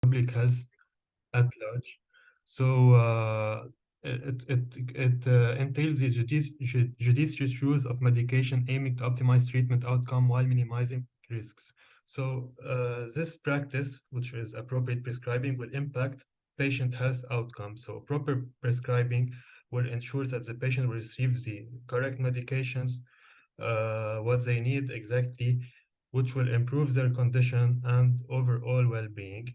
public health at large. So it entails the judicious use of medication aiming to optimize treatment outcome while minimizing risks. So this practice, which is appropriate prescribing, will impact patient health outcomes. So proper prescribing will ensure that the patient will receive the correct medications, what they need exactly, which will improve their condition and overall well-being.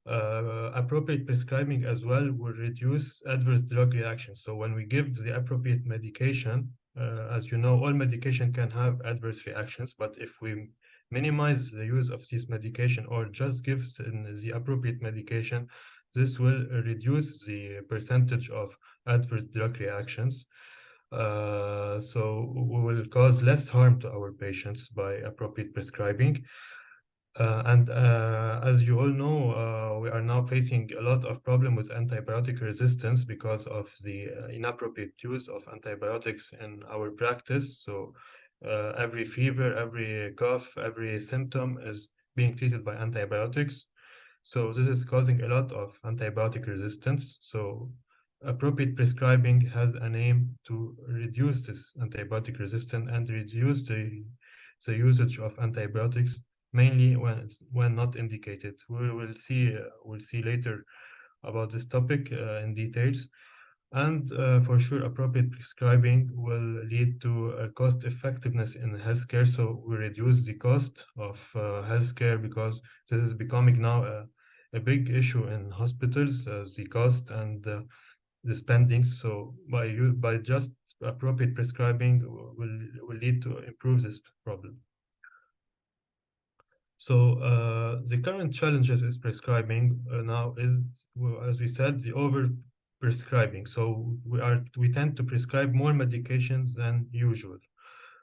Appropriate prescribing as well will reduce adverse drug reactions. So when we give the appropriate medication, as you know, all medication can have adverse reactions, but if we minimize the use of this medication or just give the appropriate medication, this will reduce the percentage of adverse drug reactions. So we will cause less harm to our patients by appropriate prescribing. As you all know, we are now facing a lot of problem with antibiotic resistance because of the inappropriate use of antibiotics in our practice. So every fever, every cough, every symptom is being treated by antibiotics. So this is causing a lot of antibiotic resistance. So appropriate prescribing has an aim to reduce this antibiotic resistance and reduce the usage of antibiotics, mainly when not indicated. We'll see later about this topic in details. And for sure, appropriate prescribing will lead to cost effectiveness in healthcare. So we reduce the cost of healthcare because this is becoming now a big issue in hospitals, the cost and the spending. So by just appropriate prescribing will lead to improve this problem. So the current challenges is prescribing now is, well, as we said, the over prescribing. So we tend to prescribe more medications than usual.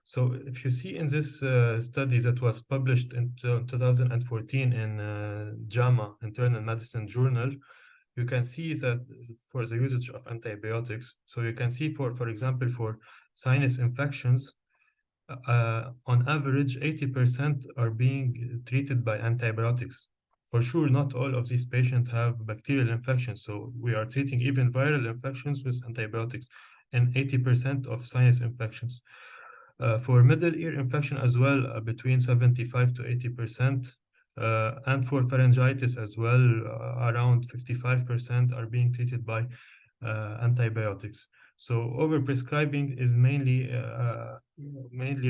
So if you see in this study that was published in 2014 in JAMA Internal Medicine Journal, you can see that for the usage of antibiotics. So you can see for example, for sinus infections, on average, 80% are being treated by antibiotics. For sure, not all of these patients have bacterial infections, so we are treating even viral infections with antibiotics, and 80% of sinus infections. For middle ear infection as well, between 75 to 80%, and for pharyngitis as well, around 55% are being treated by antibiotics. So overprescribing is mainly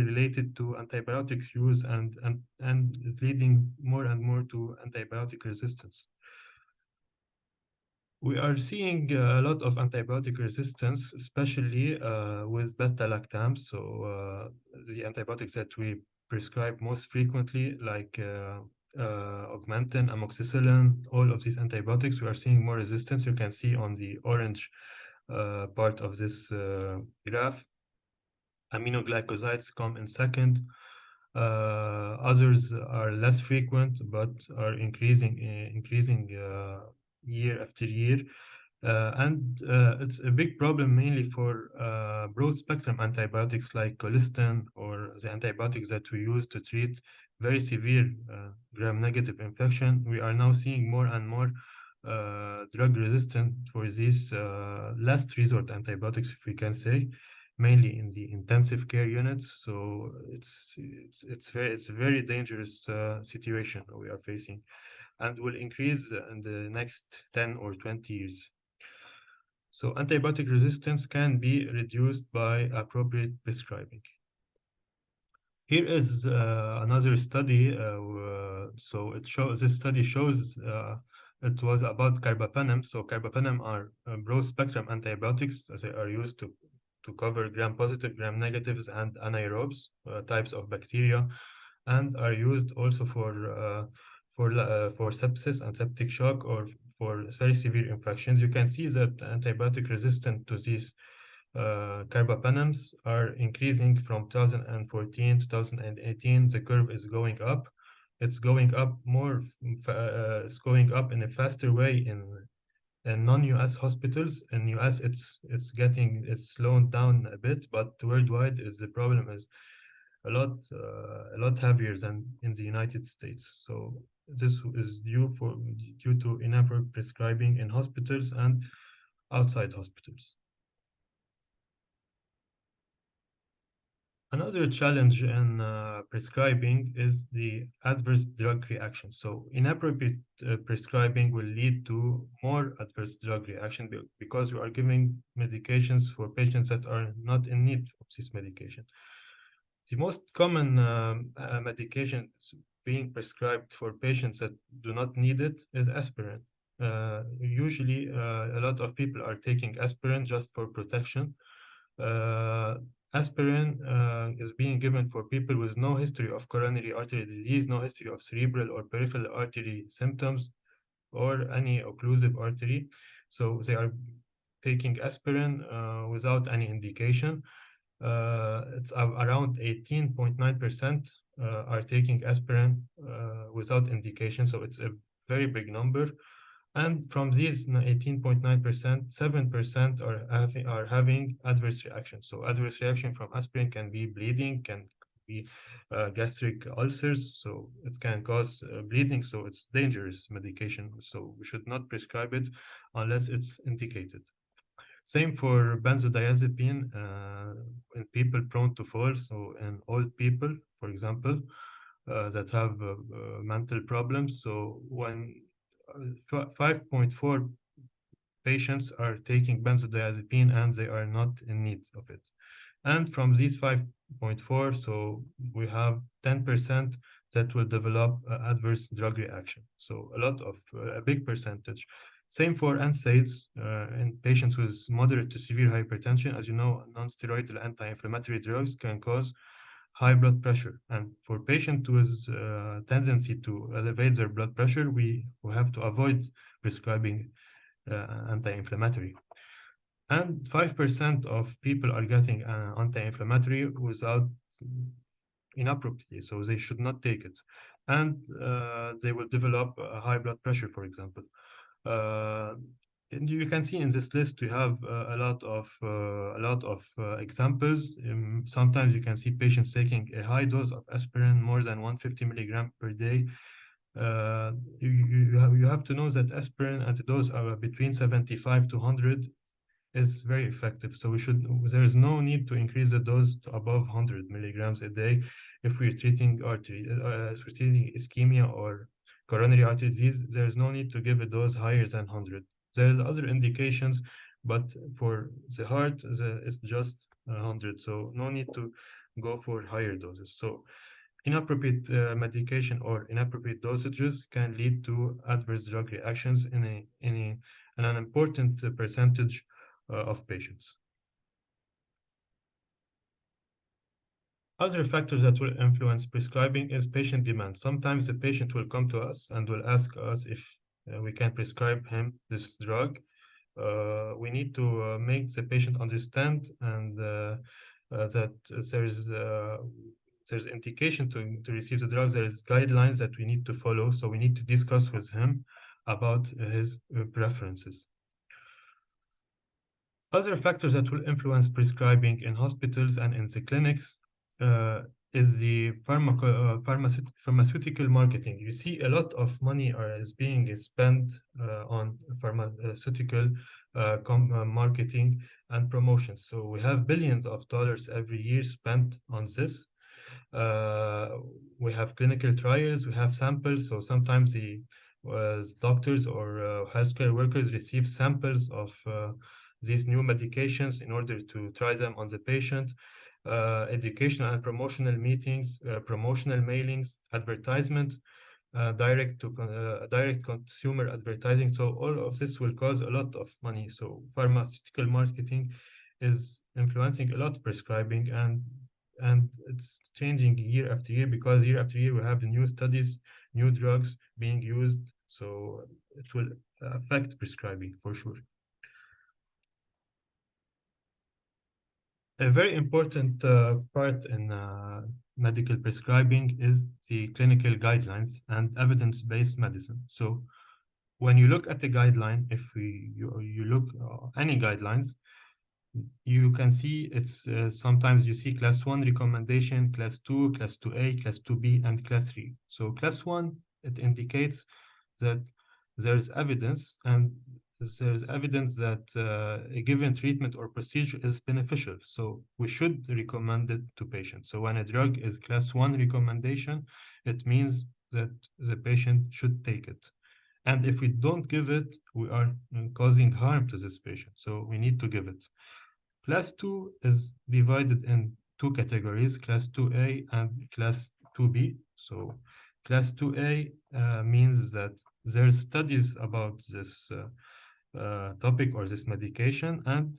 related to antibiotics use and is leading more and more to antibiotic resistance. We are seeing a lot of antibiotic resistance, especially with beta-lactams. So the antibiotics that we prescribe most frequently, like augmentin, amoxicillin, all of these antibiotics, we are seeing more resistance. You can see on the orange part of this graph. Aminoglycosides come in second. Others are less frequent, but are increasing year after year. It's a big problem mainly for broad spectrum antibiotics like colistin or the antibiotics that we use to treat very severe gram-negative infection. We are now seeing more and more drug resistant for these last resort antibiotics, if we can say, mainly in the intensive care units. So it's a very dangerous situation we are facing, and will increase in the next 10 or 20 years. So antibiotic resistance can be reduced by appropriate prescribing. Here is another study. So this study shows it was about carbapenem. So carbapenem are broad spectrum antibiotics that are used to cover gram-positive, gram-negatives, and anaerobes types of bacteria, and are used also for sepsis and septic shock or for very severe infections. You can see that antibiotic resistant to these carbapenems are increasing from 2014 to 2018. The curve is going up. It's going up more. It's going up in a faster way in non-US hospitals. In US, it's slowed down a bit, but worldwide the problem is a lot heavier than in the United States. So this is due to inadequate prescribing in hospitals and outside hospitals. Another challenge in prescribing is the adverse drug reaction. So inappropriate prescribing will lead to more adverse drug reaction because we are giving medications for patients that are not in need of this medication. The most common medication being prescribed for patients that do not need it is aspirin. Usually, a lot of people are taking aspirin just for protection. Uh, Aspirin is being given for people with no history of coronary artery disease, no history of cerebral or peripheral artery symptoms, or any occlusive artery. So they are taking aspirin without any indication. It's around 18.9% are taking aspirin without indication. So it's a very big number. And from these 18.9%, 7% are having adverse reactions. So adverse reaction from aspirin can be bleeding, can be gastric ulcers. So it can cause bleeding. So it's dangerous medication. So we should not prescribe it unless it's indicated. Same for benzodiazepine in people prone to fall. So in old people, for example, that have mental problems. So when 5.4 patients are taking benzodiazepine and they are not in need of it. And from these 5.4, so we have 10% that will develop adverse drug reaction. So a big percentage. Same for NSAIDs in patients with moderate to severe hypertension. As you know, non-steroidal anti-inflammatory drugs can cause high blood pressure. And for patients with tendency to elevate their blood pressure, we have to avoid prescribing anti-inflammatory. And 5% of people are getting anti-inflammatory without inappropriately, so they should not take it. And they will develop a high blood pressure, for example. And you can see in this list we have a lot of examples. Sometimes you can see patients taking a high dose of aspirin, more than 150 milligram per day. You have to know that aspirin at a dose of between 75 to 100 is very effective. So there is no need to increase the dose to above 100 milligrams a day if we're treating ischemia or coronary artery disease. There is no need to give a dose higher than 100. There are other indications, but for the heart, it's just 100. So no need to go for higher doses. So inappropriate medication or inappropriate dosages can lead to adverse drug reactions in an important percentage of patients. Other factors that will influence prescribing is patient demand. Sometimes the patient will come to us and will ask us if we can prescribe him this drug. We need to make the patient understand and that there's indication to receive the drugs. There's guidelines that we need to follow. So we need to discuss with him about his preferences. Other factors that will influence prescribing in hospitals and in the clinics is the pharmaceutical marketing. You see a lot of money is being spent on pharmaceutical marketing and promotions. So we have billions of dollars every year spent on this. We have clinical trials, we have samples. So sometimes the doctors or healthcare workers receive samples of these new medications in order to try them on the patient. Educational and promotional meetings, promotional mailings, advertisement, direct consumer advertising. So all of this will cause a lot of money. So pharmaceutical marketing is influencing a lot of prescribing, and it's changing year after year, because year after year we have new studies, new drugs being used. So it will affect prescribing for sure. A very important part in medical prescribing is the clinical guidelines and evidence-based medicine. So when you look at the guideline, if you look any guidelines, you can see it's sometimes you see class 1 recommendation, class 2, class 2A, class 2B, and class 3. So class 1 it indicates that there's evidence, and there's evidence that a given treatment or procedure is beneficial. So we should recommend it to patients. So when a drug is class 1 recommendation, it means that the patient should take it. And if we don't give it, we are causing harm to this patient. So we need to give it. Class 2 is divided in two categories, Class 2A and Class 2B. So Class 2A means that there's studies about this topic or this medication, and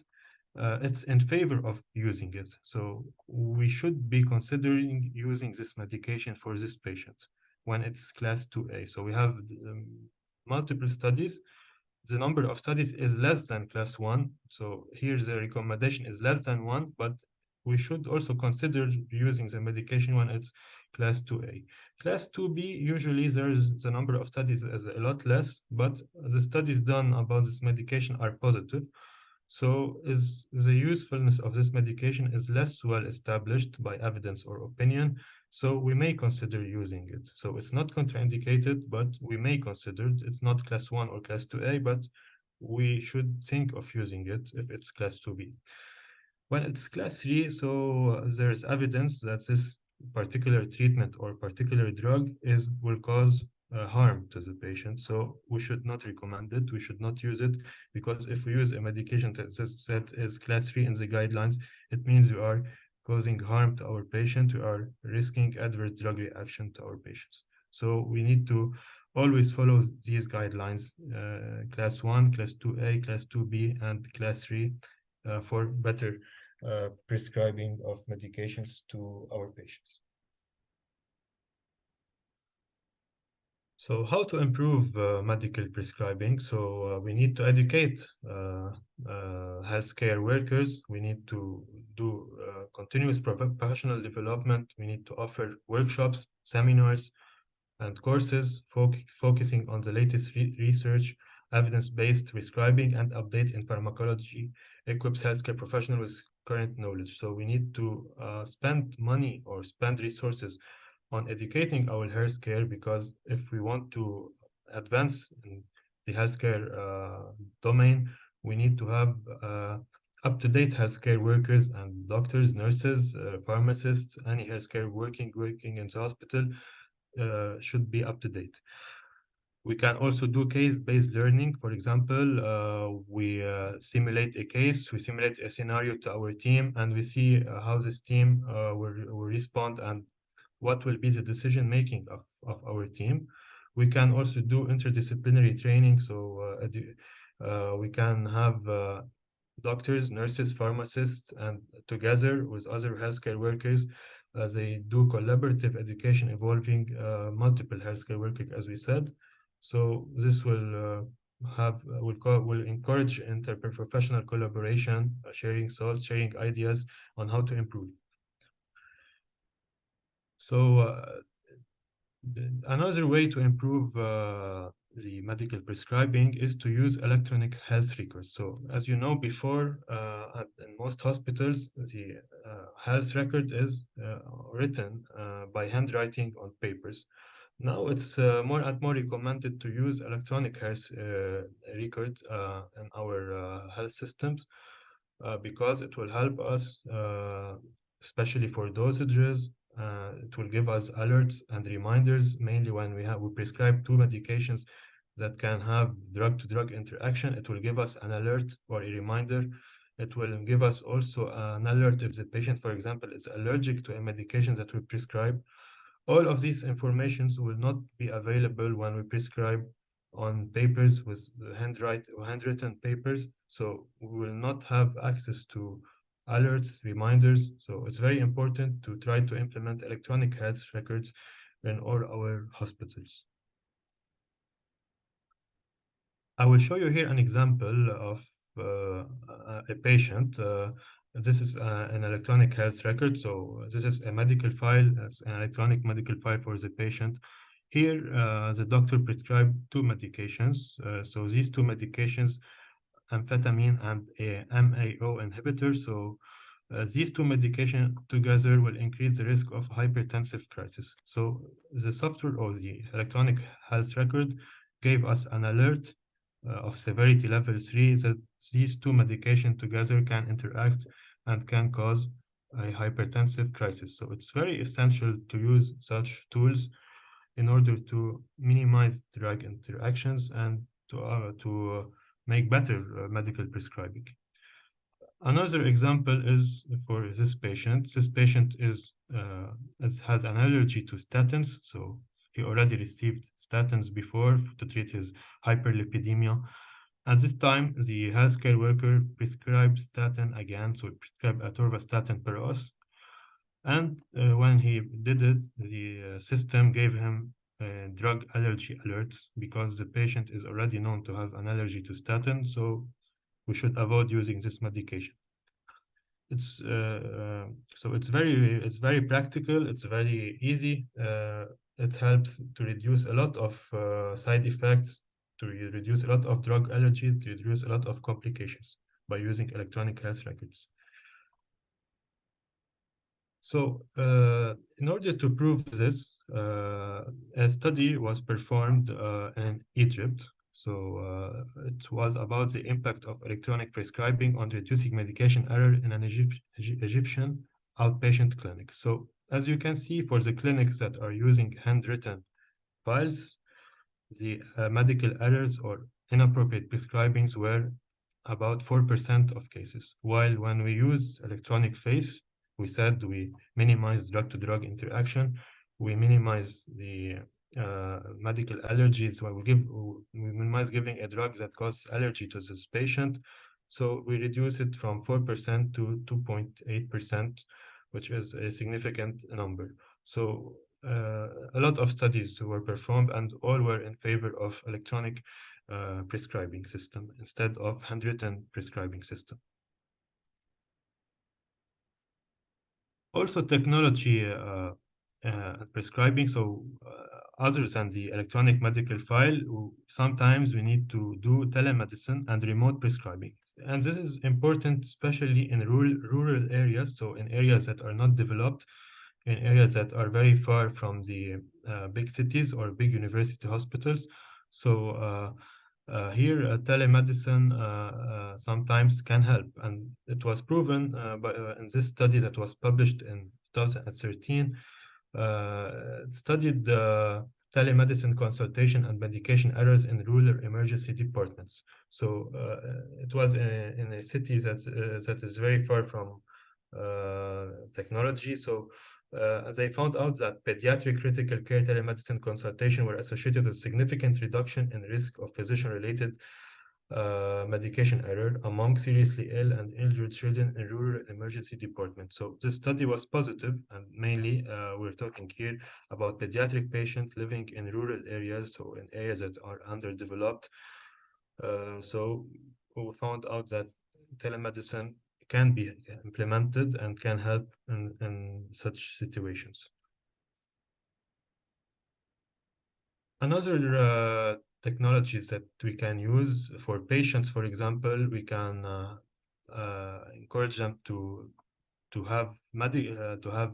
it's in favor of using it. So we should be considering using this medication for this patient when it's Class 2A. So we have multiple studies. The number of studies is less than class 1. So here the recommendation is less than 1, but we should also consider using the medication when it's class 2A. Class 2B, usually there's the number of studies is a lot less, but the studies done about this medication are positive. So is the usefulness of this medication is less well established by evidence or opinion. So we may consider using it. So it's not contraindicated, but we may consider it. It's not class 1 or class 2A, but we should think of using it if it's class 2B. When it's class 3, so there's evidence that this particular treatment or particular drug will cause harm to the patient. So we should not recommend it. We should not use it, because if we use a medication that is class 3 in the guidelines, it means we are causing harm to our patient. We are risking adverse drug reaction to our patients. So we need to always follow these guidelines, class 1, class 2A, class 2B, and class 3 for better prescribing of medications to our patients. So how to improve medical prescribing? So we need to educate healthcare workers. We need to do continuous professional development. We need to offer workshops, seminars, and courses focusing on the latest research, evidence-based prescribing, and update in pharmacology equips healthcare professionals with current knowledge. So we need to spend money or spend resources on educating our healthcare, because if we want to advance in the healthcare domain, we need to have up-to-date healthcare workers and doctors, nurses, pharmacists, any healthcare working in the hospital should be up to date. We can also do case-based learning. For example, we simulate a case, we simulate a scenario to our team, and we see how this team will respond and what will be the decision making of our team. We can also do interdisciplinary training. So we can have doctors, nurses, pharmacists, and together with other healthcare workers, they do collaborative education involving multiple healthcare workers, as we said. So this will encourage interprofessional collaboration, sharing thoughts, sharing ideas on how to improve. So another way to improve the medical prescribing is to use electronic health records. So as you know, before in most hospitals, the health record is written by handwriting on papers. Now it's more and more recommended to use electronic health record in our health systems because it will help us, especially for dosages. It will give us alerts and reminders, mainly when we prescribe two medications that can have drug-to-drug interaction. It will give us an alert or a reminder. It will give us also an alert if the patient, for example, is allergic to a medication that we prescribe. All of these informations will not be available when we prescribe on papers with handwritten papers. So we will not have access to alerts, reminders. So it's very important to try to implement electronic health records in all our hospitals. I will show you here an example of a patient. This is an electronic health record. So this is a medical file, an electronic medical file for the patient. Here, the doctor prescribed two medications. So these two medications, amphetamine and a MAO inhibitor. So These two medications together will increase the risk of hypertensive crisis. So the software or the electronic health record gave us an alert of severity level 3 that these two medications together can interact and can cause a hypertensive crisis. So it's very essential to use such tools in order to minimize drug interactions and to make better medical prescribing. Another example is for this patient. This patient has an allergy to statins, so he already received statins before to treat his hyperlipidemia. At this time, the healthcare worker prescribed statin again, so prescribed atorvastatin per os. And when he did it, the system gave him drug allergy alerts because the patient is already known to have an allergy to statin, so we should avoid using this medication. So it's very practical. It's very easy. It helps to reduce a lot of side effects, to reduce a lot of drug allergies, to reduce a lot of complications by using electronic health records. So in order to prove this, a study was performed in Egypt. So it was about the impact of electronic prescribing on reducing medication error in an Egyptian outpatient clinic. So as you can see, for the clinics that are using handwritten files, the medical errors or inappropriate prescribings were about 4% of cases, while when we use electronic face, we said we minimize drug-to-drug interaction, we minimize the medical allergies, when we minimize giving a drug that causes allergy to this patient. So we reduce it from 4% to 2.8%, which is a significant number. So a lot of studies were performed and all were in favor of electronic prescribing system instead of handwritten prescribing system. Also technology prescribing. So other than the electronic medical file, sometimes we need to do telemedicine and remote prescribing. And this is important, especially in rural areas. So in areas that are not developed, in areas that are very far from the big cities or big university hospitals. So here, telemedicine sometimes can help, and it was proven in this study that was published in 2013. It studied telemedicine consultation and medication errors in rural emergency departments. So it was in a city that is very far from technology. So they found out that pediatric critical care telemedicine consultation were associated with significant reduction in risk of physician-related medication error among seriously ill and injured children in rural emergency departments. So this study was positive, and mainly we're talking here about pediatric patients living in rural areas, so in areas that are underdeveloped. So we found out that telemedicine can be implemented and can help in such situations. Another technologies that we can use for patients, for example, we can encourage them to have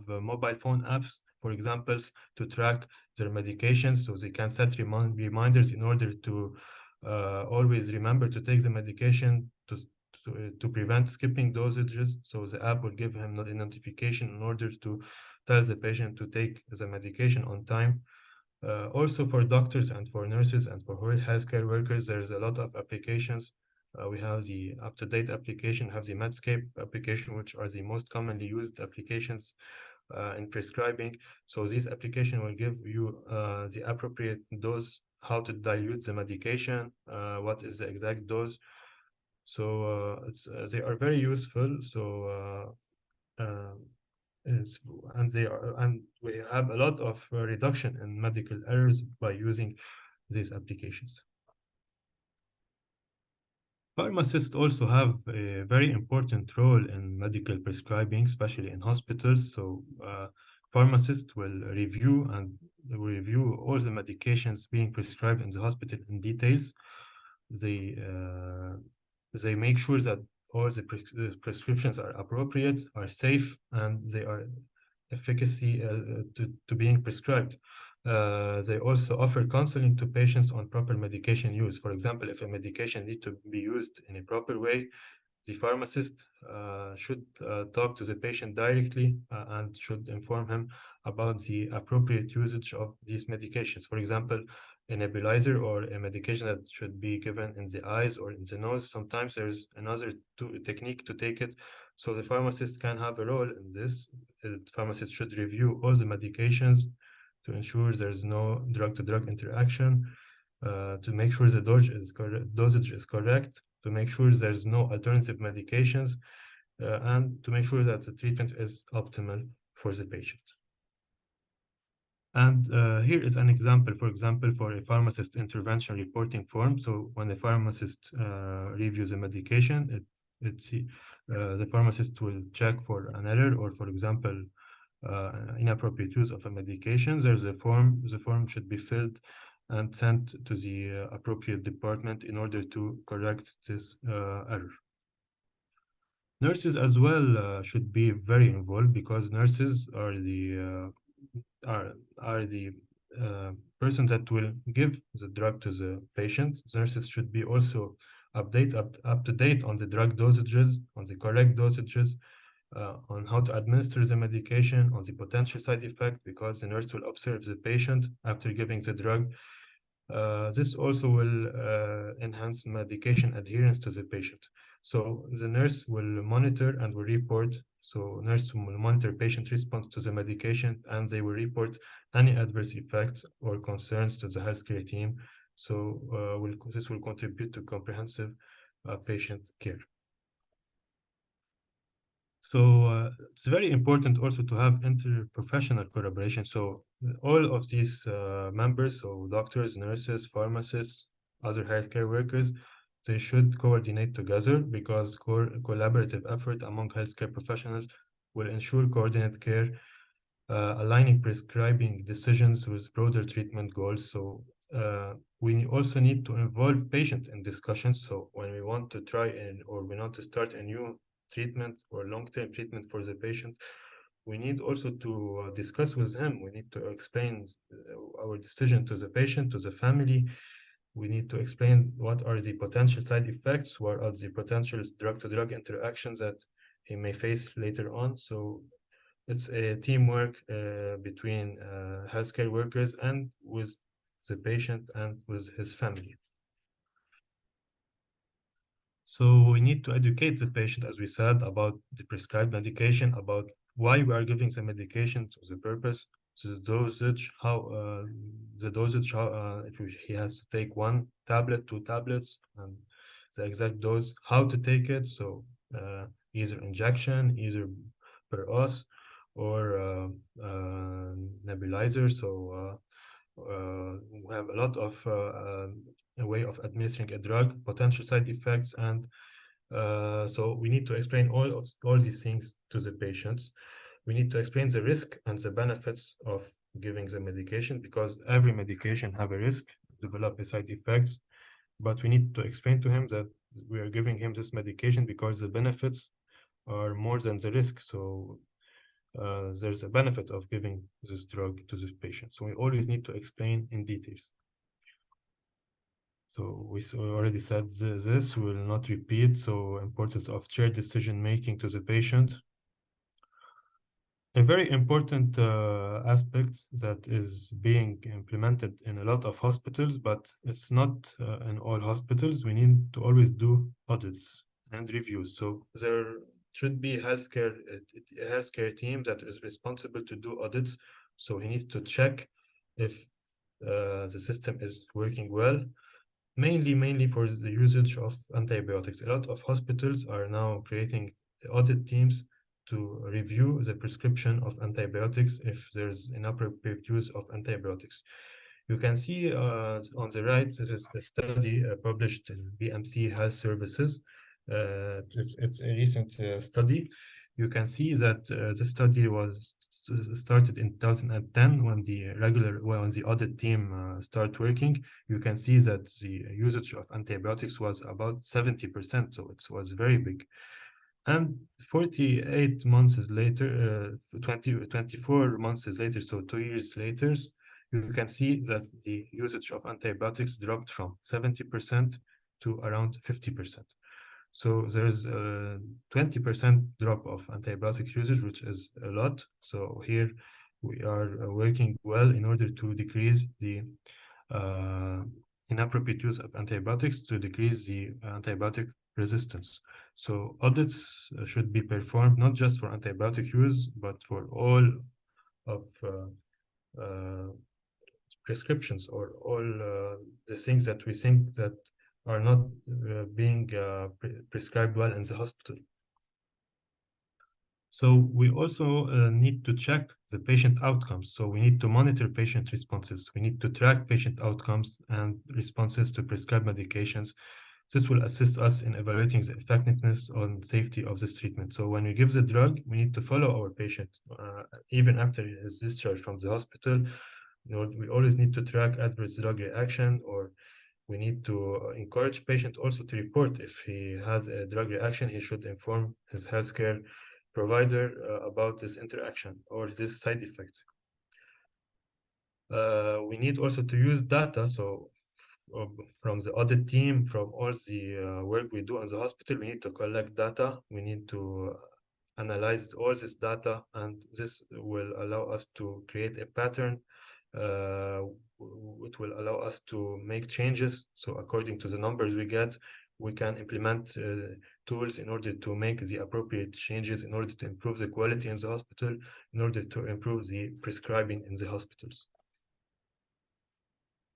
mobile phone apps, for example, to track their medications, so they can set reminders in order to always remember to take the medication to prevent skipping dosages. So the app will give him a notification in order to tell the patient to take the medication on time. Also for doctors and for nurses and for healthcare workers, there's a lot of applications. We have the UpToDate application, have the Medscape application, which are the most commonly used applications in prescribing. So this application will give you the appropriate dose, how to dilute the medication, what is the exact dose. So they are very useful. So and we have a lot of reduction in medical errors by using these applications. Pharmacists also have a very important role in medical prescribing, especially in hospitals. So pharmacists will review all the medications being prescribed in the hospital in details. They make sure that all the prescriptions are appropriate, are safe, and they are efficacy to being prescribed. They also offer counseling to patients on proper medication use. For example, if a medication needs to be used in a proper way, the pharmacist should talk to the patient directly and should inform him about the appropriate usage of these medications. For example, a nebulizer or a medication that should be given in the eyes or in the nose, sometimes there's another technique to take it. So the pharmacist can have a role in this. The pharmacist should review all the medications to ensure there's no drug-to-drug interaction, to make sure the dosage is correct, to make sure there's no alternative medications, and to make sure that the treatment is optimal for the patient. And here is an example, for example, for a pharmacist intervention reporting form. So when the pharmacist reviews a medication, the pharmacist will check for an error or, for example, inappropriate use of a medication. There's a form. The form should be filled and sent to the appropriate department in order to correct this error. Nurses as well should be very involved because nurses are the persons that will give the drug to the patient. Nurses should be also up to date on the drug dosages, on the correct dosages, on how to administer the medication, on the potential side effect, because the nurse will observe the patient after giving the drug. This also will enhance medication adherence to the patient. So the nurse will monitor and will report. So nurse will monitor patient response to the medication, and they will report any adverse effects or concerns to the healthcare team. So this will contribute to comprehensive patient care. So it's very important also to have interprofessional collaboration. So all of these members, so doctors, nurses, pharmacists, other healthcare workers, they should coordinate together because collaborative effort among healthcare professionals will ensure coordinated care, aligning prescribing decisions with broader treatment goals. So we also need to involve patients in discussions. So when we want to or we want to start a new treatment or long-term treatment for the patient, we need also to discuss with him. We need to explain our decision to the patient, to the family. We need to explain what are the potential side effects, what are the potential drug-to-drug interactions that he may face later on. So it's a teamwork between healthcare workers and with the patient and with his family. So we need to educate the patient, as we said, about the prescribed medication, about why we are giving the medication, to the purpose, to the dosage, if he has to take 1 tablet, 2 tablets, and the exact dose, how to take it. So either injection, either per os, or nebulizer. So we have a lot of a way of administering a drug, potential side effects, and so we need to explain all these things to the patients. We need to explain the risk and the benefits of giving the medication, because every medication have a risk, develop side effects, but we need to explain to him that we are giving him this medication because the benefits are more than the risk. So there's a benefit of giving this drug to this patient. So we always need to explain in details. So we already said this, we will not repeat. So importance of shared decision-making to the patient. A very important aspect that is being implemented in a lot of hospitals, but it's not in all hospitals. We need to always do audits and reviews. So there should be a healthcare team that is responsible to do audits. So he needs to check if the system is working well, mainly for the usage of antibiotics. A lot of hospitals are now creating audit teams to review the prescription of antibiotics if there's inappropriate use of antibiotics. You can see on the right, this is a study published in BMC Health Services. It's a recent study. you can see that this study was started in 2010 when the audit team started working. You can see that the usage of antibiotics was about 70%, so it was very big. And 48 months later, 24 months later, so 2 years later, you can see that the usage of antibiotics dropped from 70% to around 50%. So there's a 20% drop of antibiotic usage, which is a lot. So here we are working well in order to decrease the uh, inappropriate use of antibiotics, to decrease the antibiotic resistance. So audits should be performed not just for antibiotic use, but for all of prescriptions, or all the things that we think that are not being prescribed well in the hospital. So we also need to check the patient outcomes. So we need to monitor patient responses. We need to track patient outcomes and responses to prescribed medications. This will assist us in evaluating the effectiveness and safety of this treatment. So when we give the drug, we need to follow our patient even after his discharge from the hospital. We always need to track adverse drug reaction, or we need to encourage patient also to report if he has a drug reaction. He should inform his healthcare provider about this interaction or this side effects. We need also to use data. So from the audit team, from all the work we do in the hospital, we need to collect data. We need to analyze all this data, and this will allow us to create a pattern. It will allow us to make changes. So according to the numbers we get, we can implement tools in order to make the appropriate changes, in order to improve the quality in the hospital, in order to improve the prescribing in the hospitals.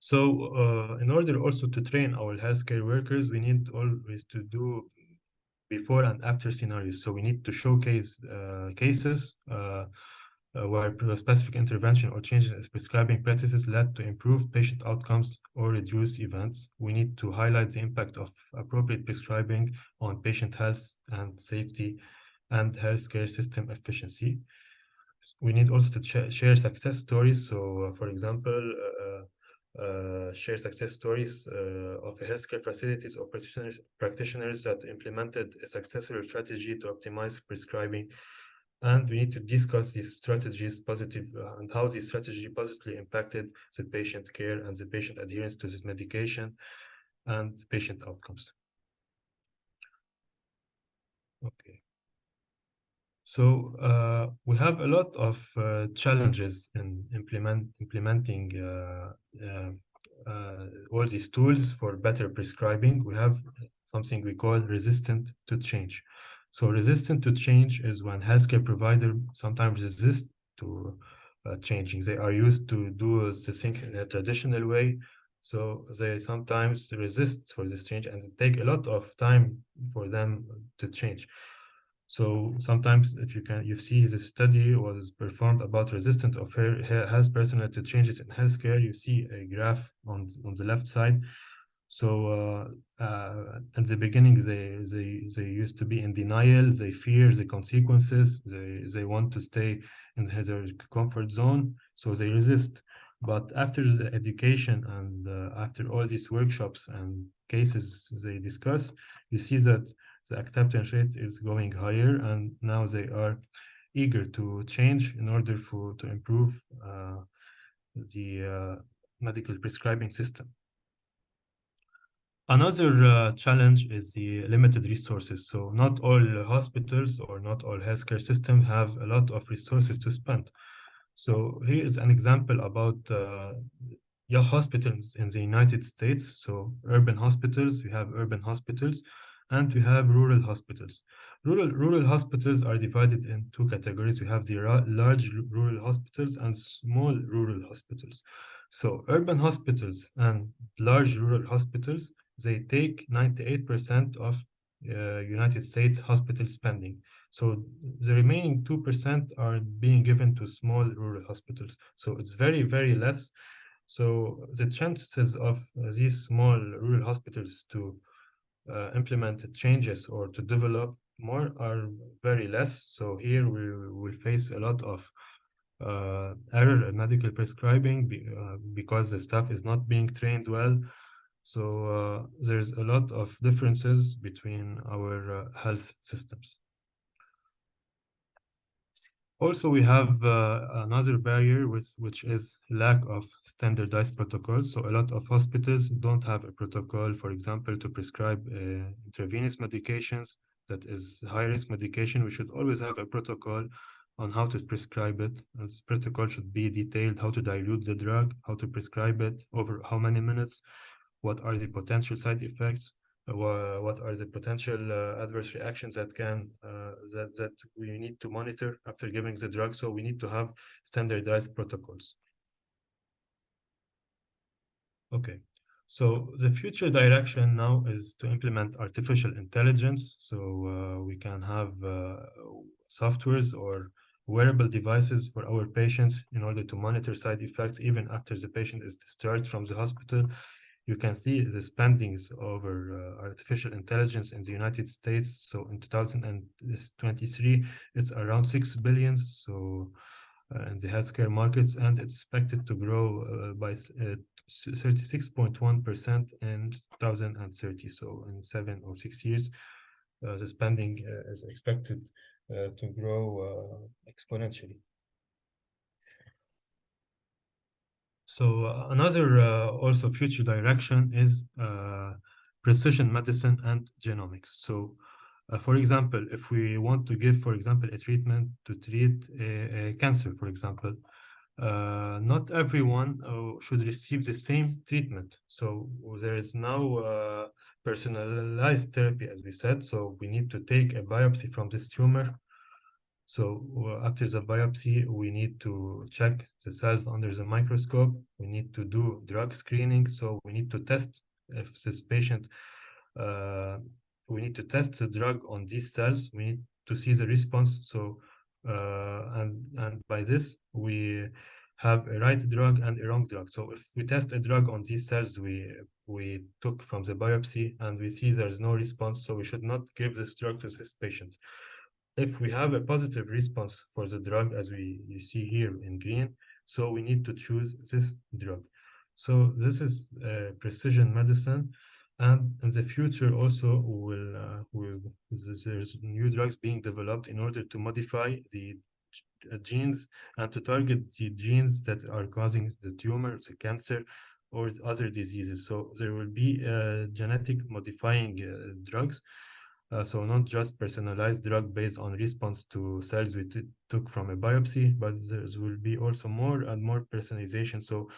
So in order also to train our healthcare workers, we need always to do before and after scenarios. So we need to showcase cases where specific intervention or changes in prescribing practices led to improved patient outcomes or reduced events. We need to highlight the impact of appropriate prescribing on patient health and safety and healthcare system efficiency. We need also to share success stories. So, for example, share success stories of healthcare facilities or practitioners that implemented a successful strategy to optimize prescribing. And we need to discuss these strategies and how this strategy positively impacted the patient care and the patient adherence to this medication and patient outcomes. Okay. So we have a lot of challenges in implementing all these tools for better prescribing. We have something we call resistant to change. So resistant to change is when healthcare providers sometimes resist to changing. They are used to do the thing in a traditional way. So they sometimes resist for this change, and it takes a lot of time for them to change. So sometimes, if you see this study was performed about resistance of health personnel to changes in healthcare. You see a graph on the left side. So at the beginning, they used to be in denial. They fear the consequences. They want to stay in their comfort zone, so they resist. But after the education and after all these workshops and cases they discuss, you see that the acceptance rate is going higher, and now they are eager to change in order to improve the medical prescribing system. Another challenge is the limited resources. So not all hospitals or not all healthcare systems have a lot of resources to spend. So here is an example about hospitals in the United States. So urban hospitals, we have urban hospitals, and we have rural hospitals. Rural hospitals are divided in two categories. We have the large rural hospitals and small rural hospitals. So urban hospitals and large rural hospitals, they take 98% of United States hospital spending. So the remaining 2% are being given to small rural hospitals. So it's very, very less. So the chances of these small rural hospitals to implement changes or to develop more are very less. So here we will face a lot of error in medical prescribing because the staff is not being trained well. So there's a lot of differences between our health systems. Also, we have another barrier, which is lack of standardized protocols. So a lot of hospitals don't have a protocol, for example, to prescribe intravenous medications. That is high-risk medication. We should always have a protocol on how to prescribe it. This protocol should be detailed, how to dilute the drug, how to prescribe it, over how many minutes, what are the potential side effects, what are the potential adverse reactions that we need to monitor after giving the drug. So we need to have standardized protocols. Okay, so the future direction now is to implement artificial intelligence. So we can have softwares or wearable devices for our patients in order to monitor side effects even after the patient is discharged from the hospital. You can see the spendings over artificial intelligence in the United States. So in 2023, it's around 6 billion. So in the healthcare markets, and it's expected to grow by 36.1% in 2030. So in 7 or 6 years, the spending is expected to grow exponentially. So another also future direction is precision medicine and genomics. So for example, if we want to give, for example, a treatment to treat a cancer, for example, not everyone should receive the same treatment. So there is now personalized therapy, as we said. So we need to take a biopsy from this tumor. So after the biopsy, we need to check the cells under the microscope. We need to do drug screening. So we need to test if this patient, uh, we need to test the drug on these cells. We need to see the response. So, and by this, we have a right drug and a wrong drug. So if we test a drug on these cells we took from the biopsy and we see there's no response, so we should not give this drug to this patient. If we have a positive response for the drug, as you see here in green, so we need to choose this drug. So this is precision medicine, and in the future also there's new drugs being developed in order to modify the genes and to target the genes that are causing the tumor, the cancer, or other diseases. So there will be genetic modifying drugs. So not just personalized drug based on response to cells we took from a biopsy, but there will be also more and more personalization. So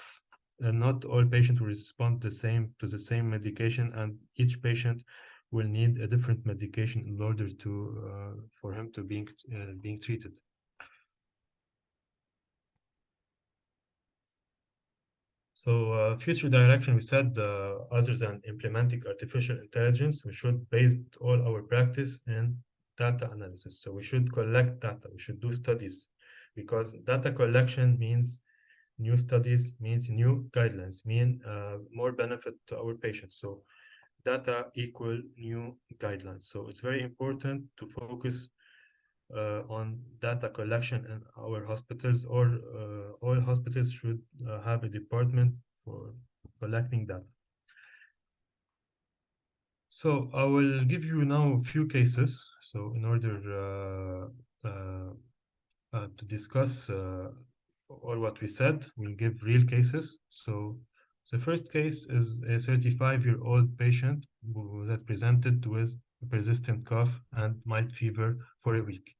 not all patients will respond to the same medication, and each patient will need a different medication in order to for him to being treated. So future direction, we said, other than implementing artificial intelligence, we should base all our practice in data analysis. So we should collect data, we should do studies, because data collection means new studies, means new guidelines, mean more benefit to our patients. So data equal new guidelines. So it's very important to focus on data collection in our hospitals, or all hospitals should have a department for collecting data. So I will give you now a few cases. So in order to discuss all what we said, we'll give real cases. So the first case is a 35-year-old patient that presented with a persistent cough and mild fever for a week.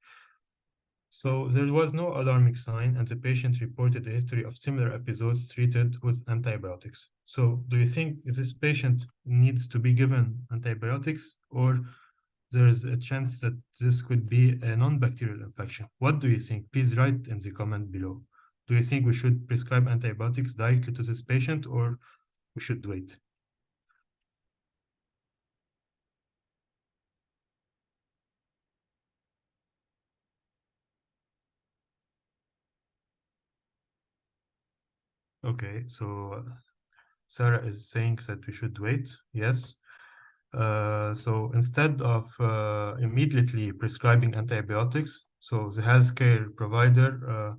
So there was no alarming sign, and the patient reported a history of similar episodes treated with antibiotics. So do you think this patient needs to be given antibiotics, or there's a chance that this could be a non-bacterial infection? What do you think? Please write in the comment below. Do you think we should prescribe antibiotics directly to this patient, or we should wait? Okay, so Sarah is saying that we should wait. Yes. So instead of immediately prescribing antibiotics, so the healthcare provider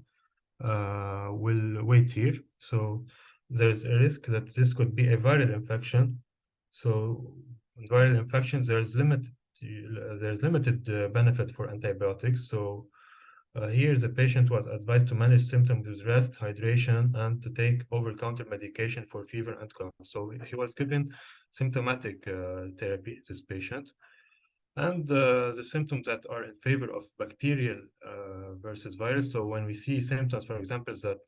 will wait here. So there's a risk that this could be a viral infection. So in viral infections, there's limited benefit for antibiotics. So here, the patient was advised to manage symptoms with rest, hydration, and to take over-counter medication for fever and cough. So he was given symptomatic therapy, this patient. And the symptoms that are in favor of bacterial versus virus. So when we see symptoms, for example, that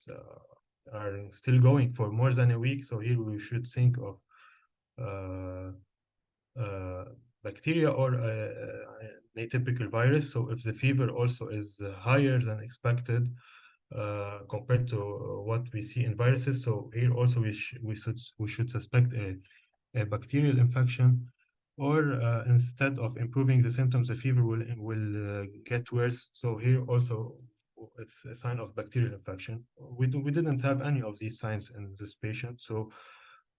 are still going for more than a week, so here we should think of uh, bacteria or an atypical virus. So if the fever also is higher than expected compared to what we see in viruses, so here also we should suspect a bacterial infection. Or instead of improving the symptoms, the fever will get worse. So here also it's a sign of bacterial infection. We didn't have any of these signs in this patient, so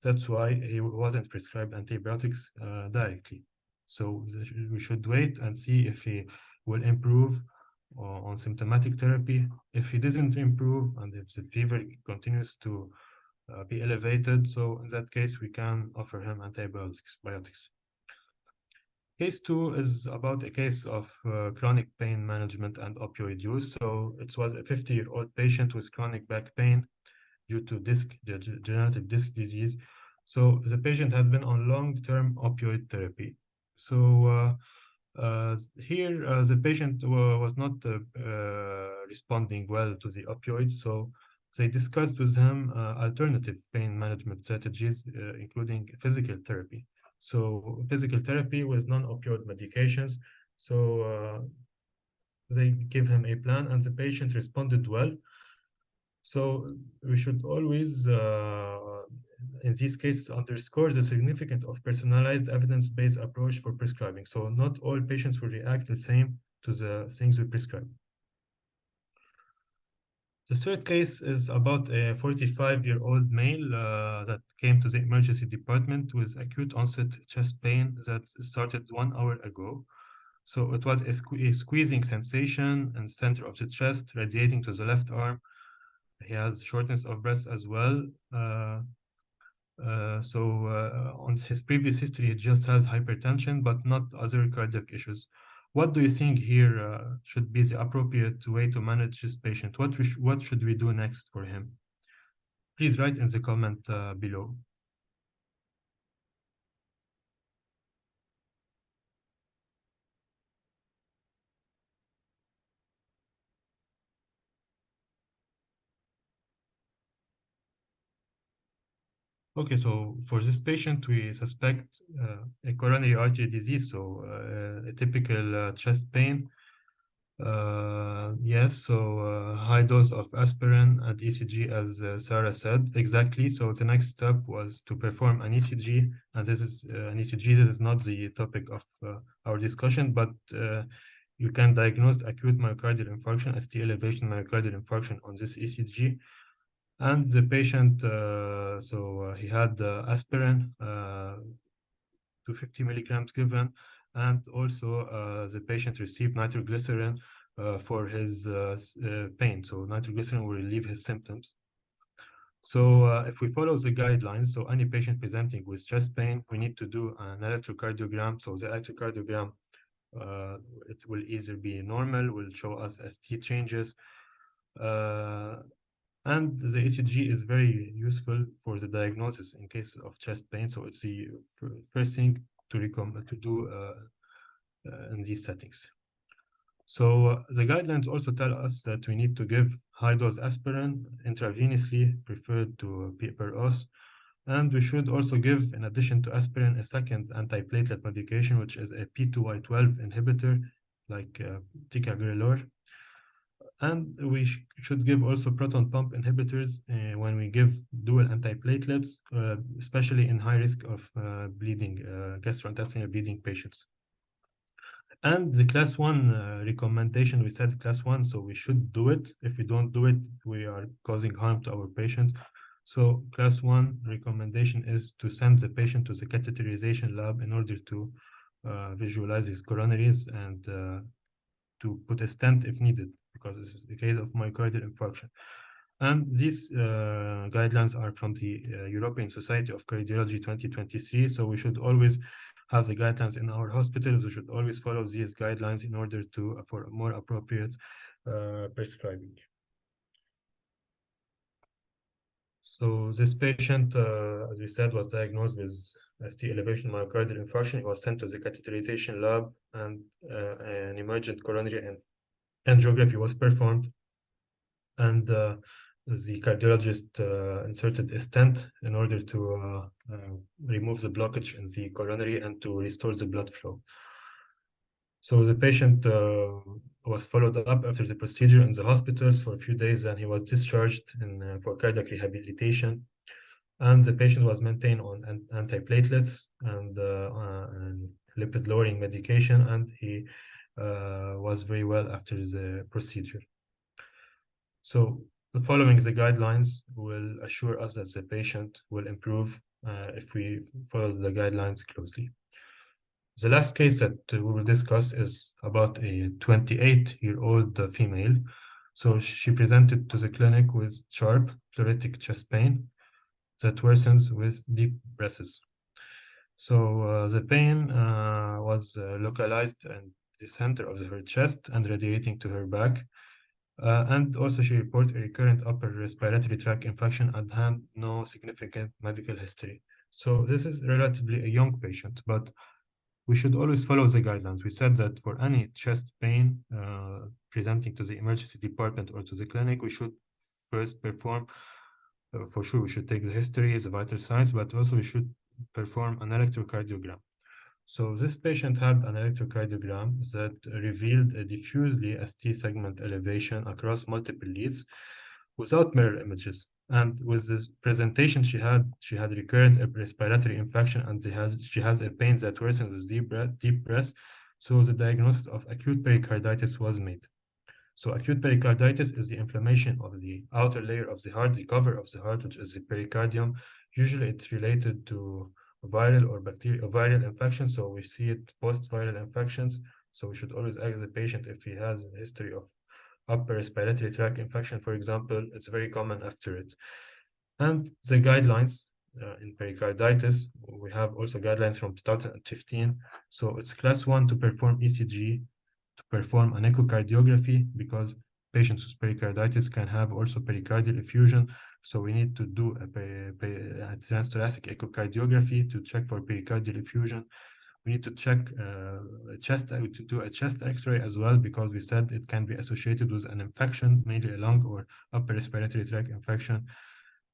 that's why he wasn't prescribed antibiotics directly. So we should wait and see if he will improve on symptomatic therapy. If he doesn't improve and if the fever continues to be elevated, so in that case we can offer him antibiotics. Case 2 is about a case of chronic pain management and opioid use. So it was a 50-year-old patient with chronic back pain due to degenerative disc disease. So the patient had been on long-term opioid therapy. So here the patient was not responding well to the opioids. So they discussed with him alternative pain management strategies, including physical therapy. So physical therapy with non-opioid medications. So they give him a plan and the patient responded well. So we should always, in these cases, underscore the significance of personalized evidence-based approach for prescribing. So not all patients will react the same to the things we prescribe. The third case is about a 45-year-old male that came to the emergency department with acute onset chest pain that started 1 hour ago. So it was a squeezing sensation in the center of the chest, radiating to the left arm. He has shortness of breath as well. On his previous history, he just has hypertension, but not other cardiac issues. What do you think here should be the appropriate way to manage this patient? What should we do next for him? Please write in the comment below. Okay, so for this patient, we suspect a coronary artery disease, so a typical chest pain. Yes, so high dose of aspirin and ECG, as Sarah said, exactly. So the next step was to perform an ECG, and this is an ECG. This is not the topic of our discussion, but you can diagnose acute myocardial infarction, ST elevation myocardial infarction on this ECG. And the patient, he had aspirin, 250 milligrams given, and also the patient received nitroglycerin for his pain. So nitroglycerin will relieve his symptoms. So if we follow the guidelines, so any patient presenting with chest pain, we need to do an electrocardiogram. So the electrocardiogram, it will either be normal, will show us ST changes, and the ECG is very useful for the diagnosis in case of chest pain. So it's the first thing to do in these settings. So the guidelines also tell us that we need to give high-dose aspirin intravenously, preferred to per os. And we should also give, in addition to aspirin, a second antiplatelet medication, which is a P2Y12 inhibitor, like ticagrelor. And we should give also proton pump inhibitors when we give dual antiplatelets, especially in high risk of bleeding, gastrointestinal bleeding patients. And the class 1 recommendation, we said class 1, so we should do it. If we don't do it, we are causing harm to our patient. So class 1 recommendation is to send the patient to the catheterization lab in order to visualize his coronaries and to put a stent if needed, because this is a case of myocardial infarction. And these guidelines are from the European Society of Cardiology 2023. So we should always have the guidelines in our hospitals. We should always follow these guidelines in order to for more appropriate prescribing. So this patient, as we said, was diagnosed with ST elevation myocardial infarction. He was sent to the catheterization lab, and an emergent coronary angiography was performed. And the cardiologist inserted a stent in order to remove the blockage in the coronary and to restore the blood flow. So the patient was followed up after the procedure in the hospitals for a few days, and he was discharged for cardiac rehabilitation. And the patient was maintained on antiplatelets and lipid-lowering medication, and he was very well after the procedure. So following the guidelines will assure us that the patient will improve if we follow the guidelines closely. The last case that we will discuss is about a 28-year-old female. So she presented to the clinic with sharp pleuritic chest pain that worsens with deep breaths. So the pain was localized in the center of her chest and radiating to her back. And also she reported a recurrent upper respiratory tract infection and had no significant medical history. So this is relatively a young patient, but we should always follow the guidelines. We said that for any chest pain presenting to the emergency department or to the clinic, we should first perform, for sure, we should take the history, the vital signs, but also we should perform an electrocardiogram. So this patient had an electrocardiogram that revealed a diffusely ST segment elevation across multiple leads without mirror images. And with the presentation she had recurrent respiratory infection, and she has a pain that worsens with deep breath. So the diagnosis of acute pericarditis was made. So acute pericarditis is the inflammation of the outer layer of the heart, the cover of the heart, which is the pericardium. Usually it's related to viral or viral infections. So we see it post-viral infections. So we should always ask the patient if he has a history of upper respiratory tract infection, for example. It's very common after it. And the guidelines in pericarditis, we have also guidelines from 2015. So it's class 1 to perform ECG, to perform an echocardiography, because patients with pericarditis can have also pericardial effusion. So we need to do a transthoracic echocardiography to check for pericardial effusion. We need to check to do a chest X-ray as well, because we said it can be associated with an infection, mainly a lung or upper respiratory tract infection.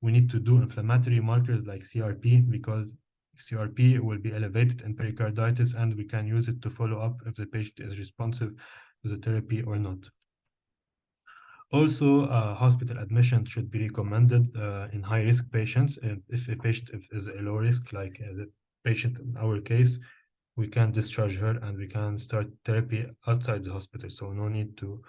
We need to do inflammatory markers like CRP, because CRP will be elevated in pericarditis, and we can use it to follow up if the patient is responsive to the therapy or not. Also, hospital admission should be recommended in high-risk patients. If a patient is a low risk, like the patient in our case, we can discharge her and we can start therapy outside the hospital. So no need to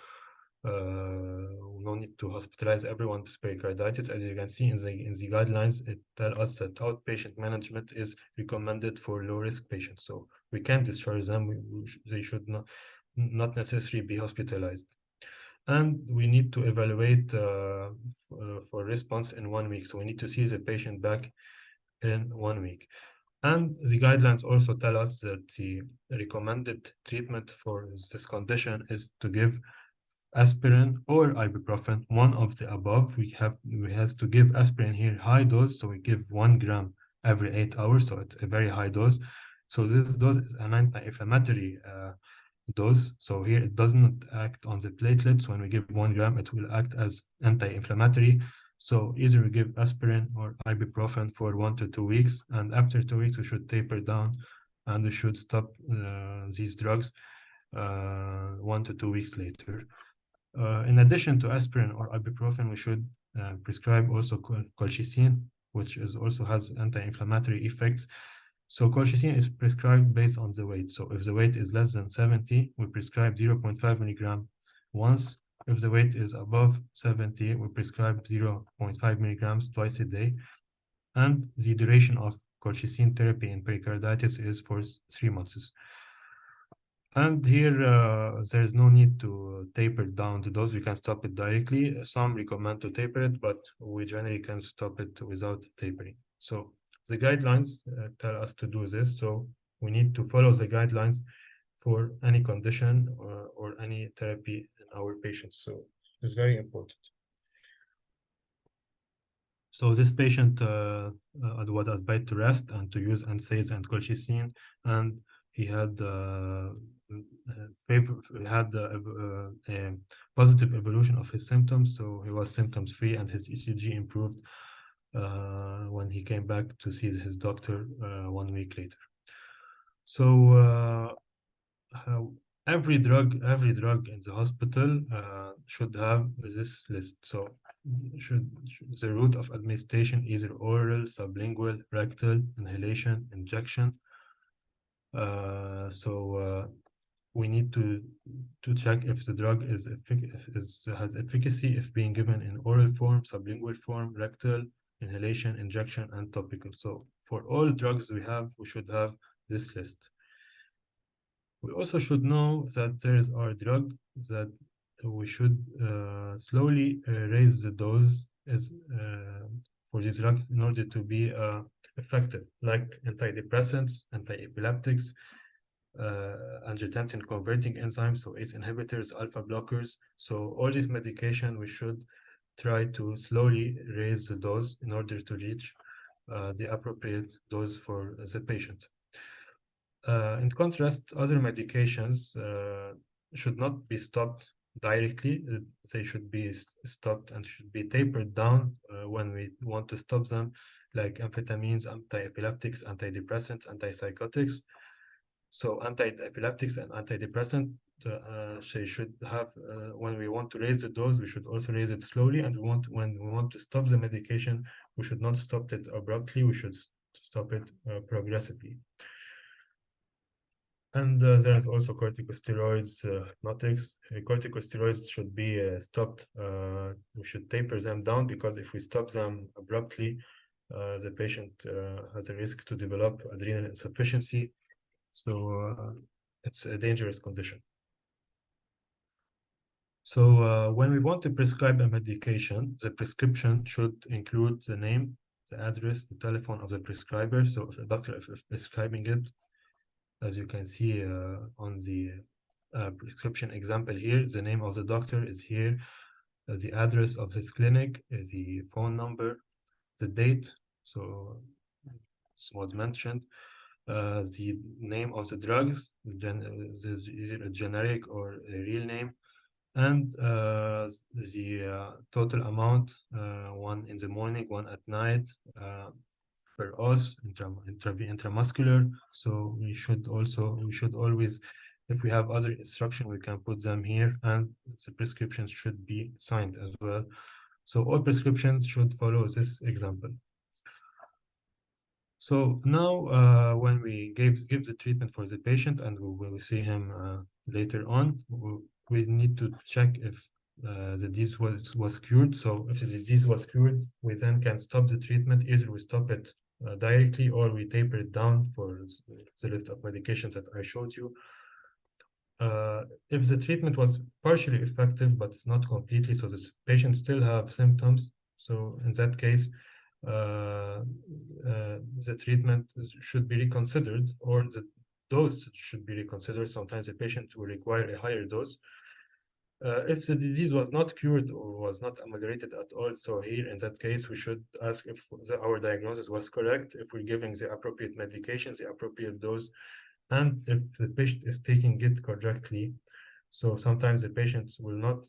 hospitalize everyone with pericarditis. As you can see in the guidelines, it tells us that outpatient management is recommended for low-risk patients. So we can discharge them. They should not necessarily be hospitalized. And we need to evaluate for response in 1 week. So we need to see the patient back in 1 week. And the guidelines also tell us that the recommended treatment for this condition is to give aspirin or ibuprofen, one of the above. We have to give aspirin here high dose, so we give 1 gram every 8 hours, so it's a very high dose. So this dose is an anti-inflammatory dose. So here it does not act on the platelets. When we give 1 gram, it will act as anti-inflammatory. So either we give aspirin or ibuprofen for 1 to 2 weeks, and after 2 weeks we should taper down, and we should stop these drugs 1 to 2 weeks later. In addition to aspirin or ibuprofen, we should prescribe also colchicine, which also has anti-inflammatory effects. So colchicine is prescribed based on the weight. So if the weight is less than 70, we prescribe 0.5 milligram once. If the weight is above 70, we prescribe 0.5 milligrams twice a day. And the duration of colchicine therapy in pericarditis is for 3 months. And here, there is no need to taper down the dose. We can stop it directly. Some recommend to taper it, but we generally can stop it without tapering. So the guidelines tell us to do this. So we need to follow the guidelines for any condition or any therapy in our patients. So it's very important. So this patient was advised to rest and to use NSAIDs and colchicine, and he had a positive evolution of his symptoms. So he was symptoms free, and his ECG improved when he came back to see his doctor 1 week later. So every drug in the hospital should have this list. So should the route of administration either oral, sublingual, rectal, inhalation, injection. We need to check if the drug has efficacy if being given in oral form, sublingual form, rectal, inhalation, injection, and topical. So for all drugs we should have this list. We also should know that there is our drug that we should slowly raise the dose for this drug in order to be effective, like antidepressants, anti-epileptics, angiotensin converting enzymes, so ACE inhibitors, alpha blockers. So all these medication we should try to slowly raise the dose in order to reach the appropriate dose for the patient. In contrast, other medications should not be stopped directly. They should be stopped and should be tapered down when we want to stop them, like amphetamines, anti-epileptics, antidepressants, antipsychotics. So anti-epileptics and antidepressant, they should have, when we want to raise the dose, we should also raise it slowly. And when we want to stop the medication, we should not stop it abruptly. We should stop it progressively. And there's also corticosteroids, hypnotics. Corticosteroids should be stopped. We should taper them down, because if we stop them abruptly, the patient has a risk to develop adrenal insufficiency. So it's a dangerous condition. So when we want to prescribe a medication, the prescription should include the name, the address, the telephone of the prescriber. So if a doctor is prescribing it, as you can see on the prescription example here, the name of the doctor is here, the address of his clinic, the phone number, the date, so this was mentioned, the name of the drugs, either a generic or a real name, and the total amount, one in the morning, one at night, per us, intramuscular. So we should always, if we have other instruction, we can put them here, and the prescriptions should be signed as well. So all prescriptions should follow this example. So now when we give the treatment for the patient, and we will see him later on, we need to check if the disease was cured. So if the disease was cured, we then can stop the treatment. Either we stop it directly, or we taper it down for the list of medications that I showed you. If the treatment was partially effective, but it's not completely, so the patient still have symptoms, so in that case, the treatment should be reconsidered, or the dose should be reconsidered. Sometimes the patient will require a higher dose. If the disease was not cured or was not ameliorated at all, so here in that case we should ask if our diagnosis was correct, if we're giving the appropriate medications, the appropriate dose, and if the patient is taking it correctly. So sometimes the patients will not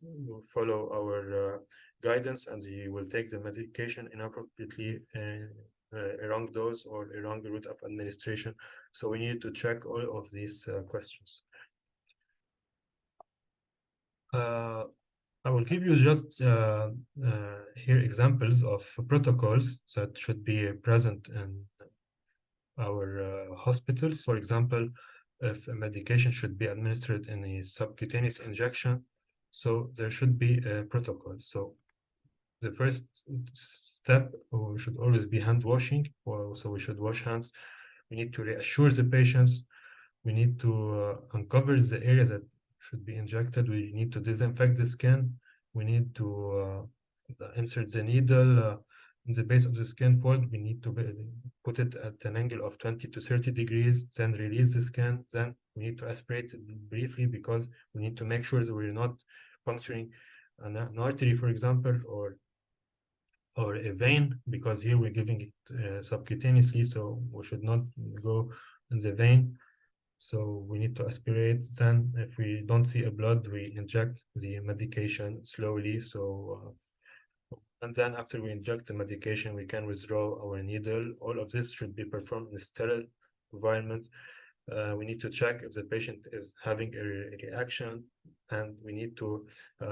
follow our guidance, and he will take the medication inappropriately, a wrong dose or a wrong route of administration. So we need to check all of these questions. I will give you just here examples of protocols that should be present in our hospitals. For example, if a medication should be administered in a subcutaneous injection, so there should be a protocol. So the first step should always be hand washing. So we should wash hands. We need to reassure the patients. We need to uncover the area that should be injected. We need to disinfect the skin. We need to insert the needle in the base of the skin fold. We need to put it at an angle of 20 to 30 degrees, then release the skin. Then we need to aspirate it briefly because we need to make sure that we're not puncturing an artery, for example, or a vein, because here we're giving it subcutaneously, so we should not go in the vein. So we need to aspirate. Then if we don't see a blood, we inject the medication slowly. And then after we inject the medication, we can withdraw our needle. All of this should be performed in a sterile environment. We need to check if the patient is having a reaction, and we need to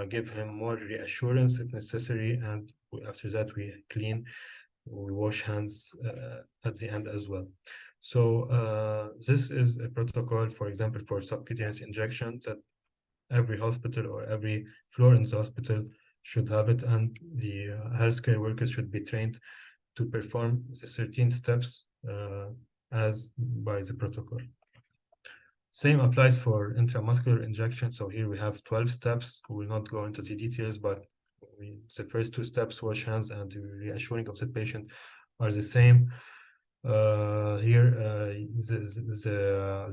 give him more reassurance if necessary. And after that, we wash hands at the end as well. So this is a protocol, for example, for subcutaneous injection that every hospital or every floor in the hospital should have it, and the healthcare workers should be trained to perform the 13 steps as by the protocol. Same applies for intramuscular injection. So here we have 12 steps. We will not go into the details, but the first 2 steps, wash hands and the reassuring of the patient, are the same. Here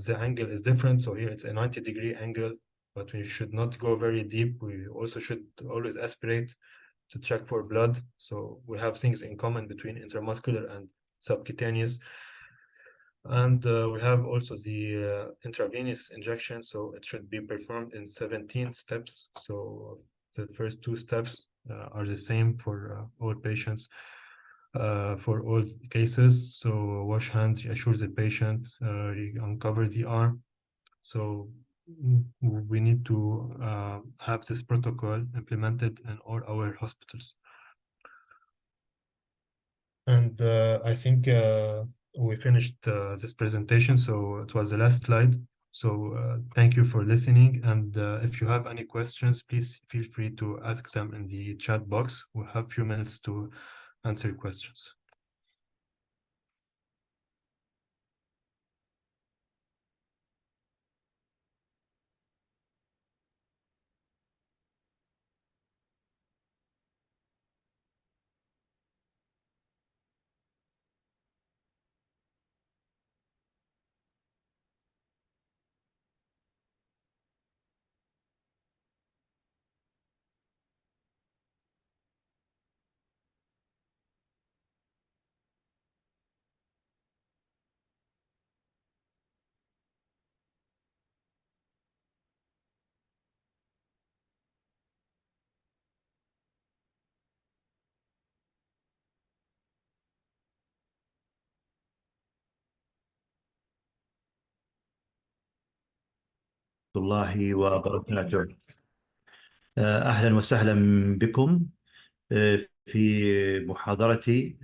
the angle is different. So here it's a 90-degree angle, but we should not go very deep. We also should always aspirate to check for blood. So we have things in common between intramuscular and subcutaneous. And we have also the intravenous injection. So it should be performed in 17 steps. So the first 2 steps are the same for all patients, for all cases. So wash hands, reassure the patient, uncover the arm. So we need to have this protocol implemented in all our hospitals. And I think we finished this presentation, so it was the last slide. So thank you for listening, and if you have any questions, please feel free to ask them in the chat box. We'll have a few minutes to answer your questions. الله وبركاته. أهلا وسهلا بكم في محاضرتي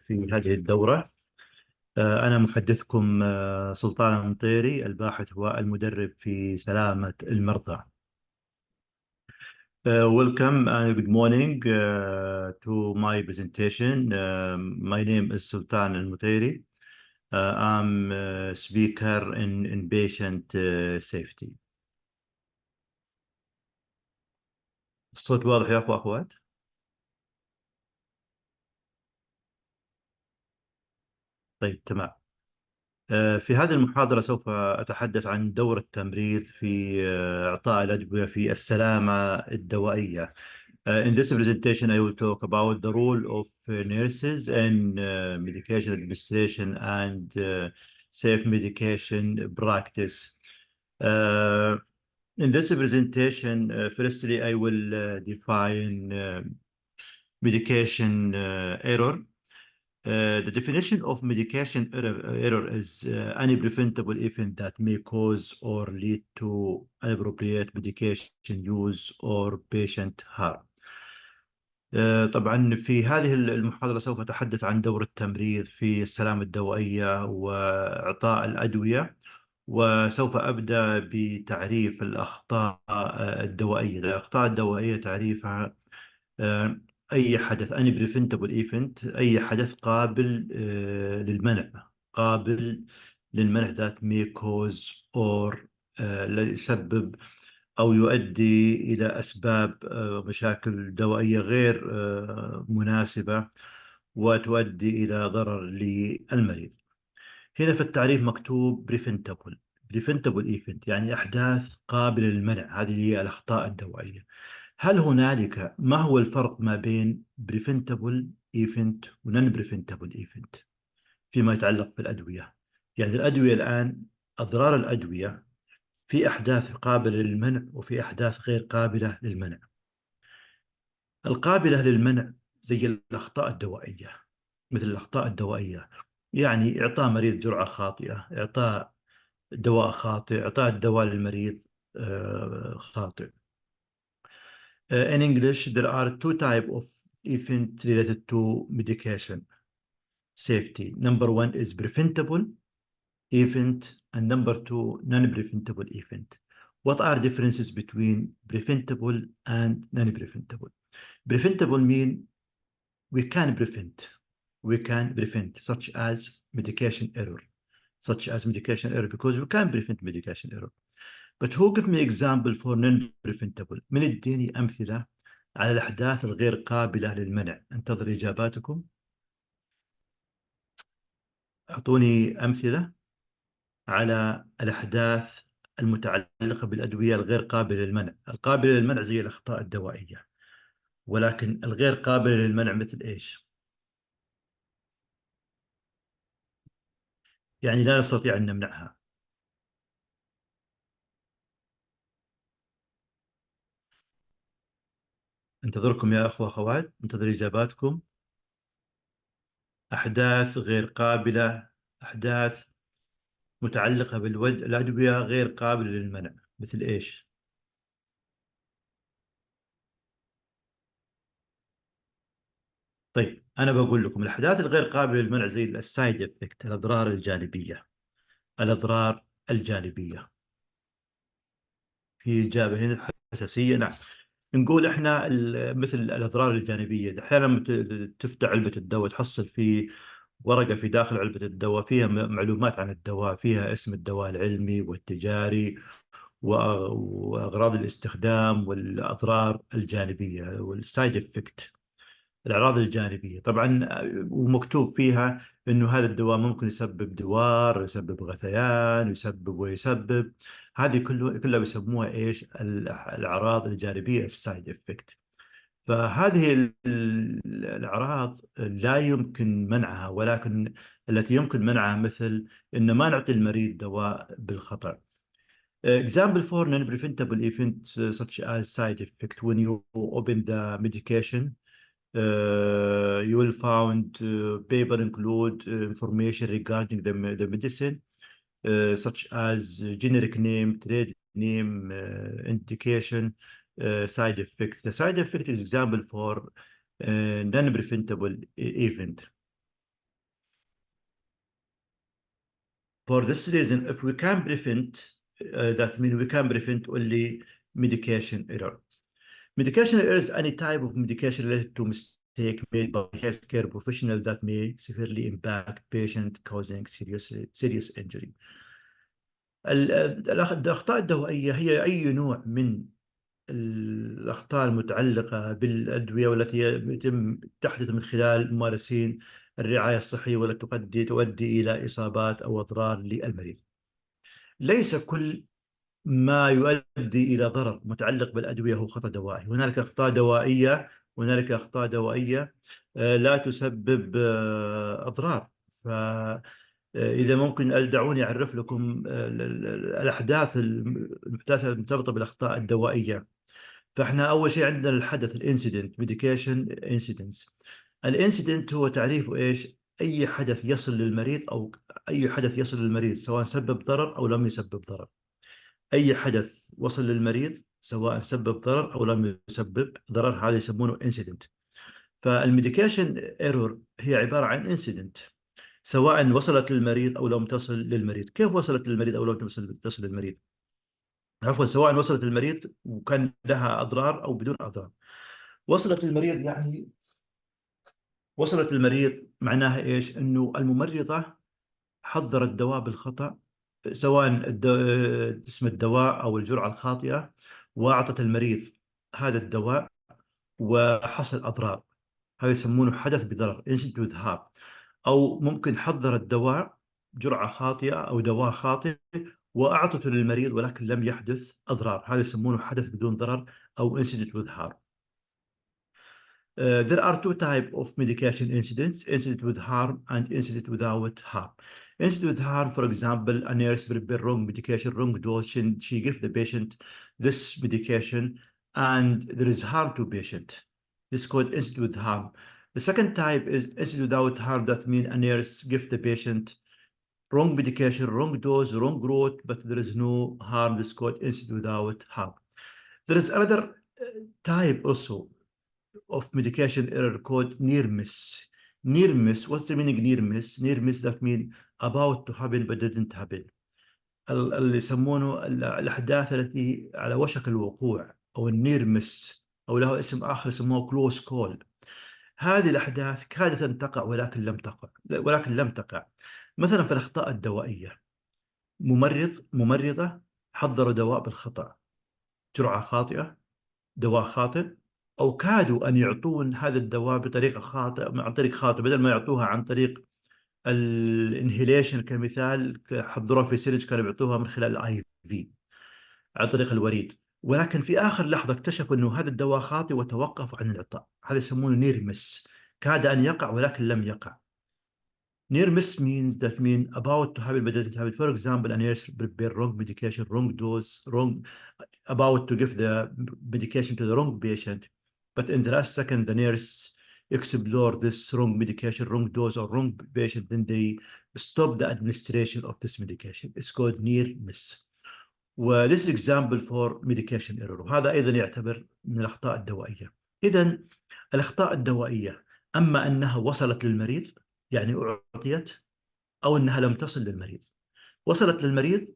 في هذه الدورة. أنا محدثكم سلطان المطيري، الباحث والمدرب في سلامة المرضى. Welcome and good morning to my presentation. My name is Sultan Al-Mutairi. I'm a speaker in patient safety. الصوت واضح يا أخوات؟ طيب تمام. في هذه المحاضرة سوف أتحدث عن دور التمريض في إعطاء الأدوية في السلامة الدوائية. In this presentation, I will talk about the role of nurses in medication administration and safe medication practice. In this presentation, firstly, I will define medication error. The definition of medication error is any preventable event that may cause or lead to inappropriate medication use or patient harm. طبعا في هذه المحاضرة سوف أتحدث عن دور التمريض في السلامة الدوائية وإعطاء الأدوية، وسوف أبدأ بتعريف الأخطاء الدوائية. الأخطاء الدوائية تعريفها أي حدث any preventable event، أي حدث قابل للمنع، قابل للمنع that may cause or يسبب أو يؤدي إلى أسباب مشاكل دوائية غير مناسبة وتؤدي إلى ضرر للمريض. هنا في التعريف مكتوب preventable event، يعني أحداث قابلة للمنع، هذه هي الأخطاء الدوائية. هل هنالك ما هو الفرق ما بين preventable event و non preventable event فيما يتعلق بالأدوية؟ يعني الأدوية الآن، أضرار الأدوية في أحداث قابلة للمنع وفي أحداث غير قابلة للمنع. القابلة للمنع زي الأخطاء الدوائية، مثل الأخطاء الدوائية، يعني إعطاء مريض جرعة خاطئة، إعطاء دواء خاطئ، إعطاء الدواء للمريض خاطئ. In English, there are two types of events related to medication safety. Number one is preventable event, and number two, non-preventable event. What are differences between preventable and non-preventable? Preventable mean we can prevent, such as medication error, because we can prevent medication error. But who give me example for non-preventable؟ من اديني أمثلة على الأحداث الغير قابلة للمنع. انتظر إجاباتكم. أعطوني أمثلة على الأحداث المتعلقة بالأدوية الغير قابلة للمنع. القابلة للمنع زي الأخطاء الدوائية، ولكن الغير قابلة للمنع مثل إيش؟ يعني لا نستطيع أن نمنعها. انتظركم يا أخوة أخوات، انتظر إجاباتكم. أحداث غير قابلة، أحداث متعلقة الأدوية غير قابلة للمنع مثل إيش؟ طيب أنا بقول لكم الأحداث الغير قابلة للمنع زي السايد إفكت، الأضرار الجانبية. الأضرار الجانبية في إجابة هنا حساسية، نعم. نقول إحنا مثل الأضرار الجانبية، أحيانا لما تفتح علبة الدواء تحصل في ورقة في داخل علبة الدواء فيها معلومات عن الدواء، فيها اسم الدواء العلمي والتجاري وأغراض الاستخدام والأضرار الجانبية والسايد إفكت، الأعراض الجانبية طبعا. ومكتوب فيها إنه هذا الدواء ممكن يسبب دوار، يسبب غثيان، يسبب هذه كلها بيسموها إيش؟ الأعراض الجانبية، السايد إفكت. فهذه الأعراض لا يمكن منعها، ولكن التي يمكن منعها مثل إن ما نعطي المريض دواء بالخطأ. Example for non-preventable events such as side effect: when you open the medication, you will find paper include information regarding the medicine, such as generic name, trade name, indication, side effects. The side effect is example for non-preventable event. For this reason, if we can prevent, that means we can prevent only medication error. Medication error is any type of medication related to mistake made by healthcare professional that may severely impact patient, causing serious injury. الأخطاء الدوائية هي أي نوع من الأخطاء المتعلقة بالأدوية والتي يتم تحدث من خلال ممارسين الرعاية الصحية، والتي تؤدي إلى إصابات أو أضرار للمريض. ليس كل ما يؤدي إلى ضرر متعلق بالأدوية هو خطأ دوائي. هنالك أخطاء دوائية لا تسبب أضرار. فإذا ممكن دعوني أعرف لكم الأحداث المرتبطة بالأخطاء الدوائية. فإحنا أول شيء عندنا الحدث، الانسيدنت، ميديكيشن انسيدنتس. الانسيدنت هو تعريفه إيش؟ أي حدث يصل للمريض، أو أي حدث يصل للمريض سواء سبب ضرر أو لم يسبب ضرر. أي حدث وصل للمريض سواء سبب ضرر أو لم يسبب ضرر، هذا يسمونه انسيدنت. فالميديكيشن ايرور هي عبارة عن انسيدنت، سواء وصلت للمريض أو لم تصل للمريض. كيف وصلت للمريض أو لم تصل للمريض؟ عفوا، سواء وصلت للمريض وكان لها أضرار أو بدون أضرار. وصلت للمريض يعني وصلت للمريض معناها إيش؟ أنه الممرضة حضرت دواء بالخطأ، سواء اسم الدواء أو الجرعة الخاطئة، وأعطت المريض هذا الدواء وحصل أضرار. هذا يسمونه حدث بضرر incident with harm. أو ممكن حضر الدواء جرعة خاطئة أو دواء خاطئ وأعطته للمريض ولكن لم يحدث أضرار، هذا يسمونه حدث بدون ضرر أو incident with harm. There are two types of medication incidents: incident with harm and incident without harm. Incident with harm, for example, a nurse prepare wrong medication, wrong dose, she give the patient this medication and there is harm to patient. This is called incident with harm. The second type is incident without harm. That means a nurse give the patient wrong medication, wrong dose, wrong route, but there is no harm. This is called incident without harm. There is another type also of medication error called near miss. Near miss, what's the meaning near miss? Near miss that means about to happen but didn't happen. اللي يسمونه الأحداث التي على وشك الوقوع أو النير مس، أو له اسم آخر يسموه كلوز كول. هذه الأحداث كادت أن تقع ولكن لم تقع. مثلا في الأخطاء الدوائية، ممرضة حضروا دواء بالخطأ، جرعة خاطئة، دواء خاطئ، أو كادوا أن يعطون هذا الدواء بطريقة خاطئة، عن طريق خاطئ، بدل ما يعطوها عن طريق الانهيليشن كمثال، حضروها في سيرج كانوا بيعطوها من خلال الاي في عن طريق الوريد، ولكن في آخر لحظة اكتشفوا أنه هذا الدواء خاطئ وتوقفوا عن الإعطاء. هذا يسمونه نير مس، كاد أن يقع ولكن لم يقع. Near miss means that mean about to happen but didn't happen. For example, a nurse prepare wrong medication, wrong dose, about to give the medication to the wrong patient, but in the last second the nurse explore this wrong medication, wrong dose or wrong patient, then they stop the administration of this medication. It's called near miss. وthis example for medication error، وهذا أيضا يعتبر من الأخطاء الدوائية. إذا الأخطاء الدوائية أما أنها وصلت للمريض يعني أعطيت، أو أنها لم تصل للمريض. وصلت للمريض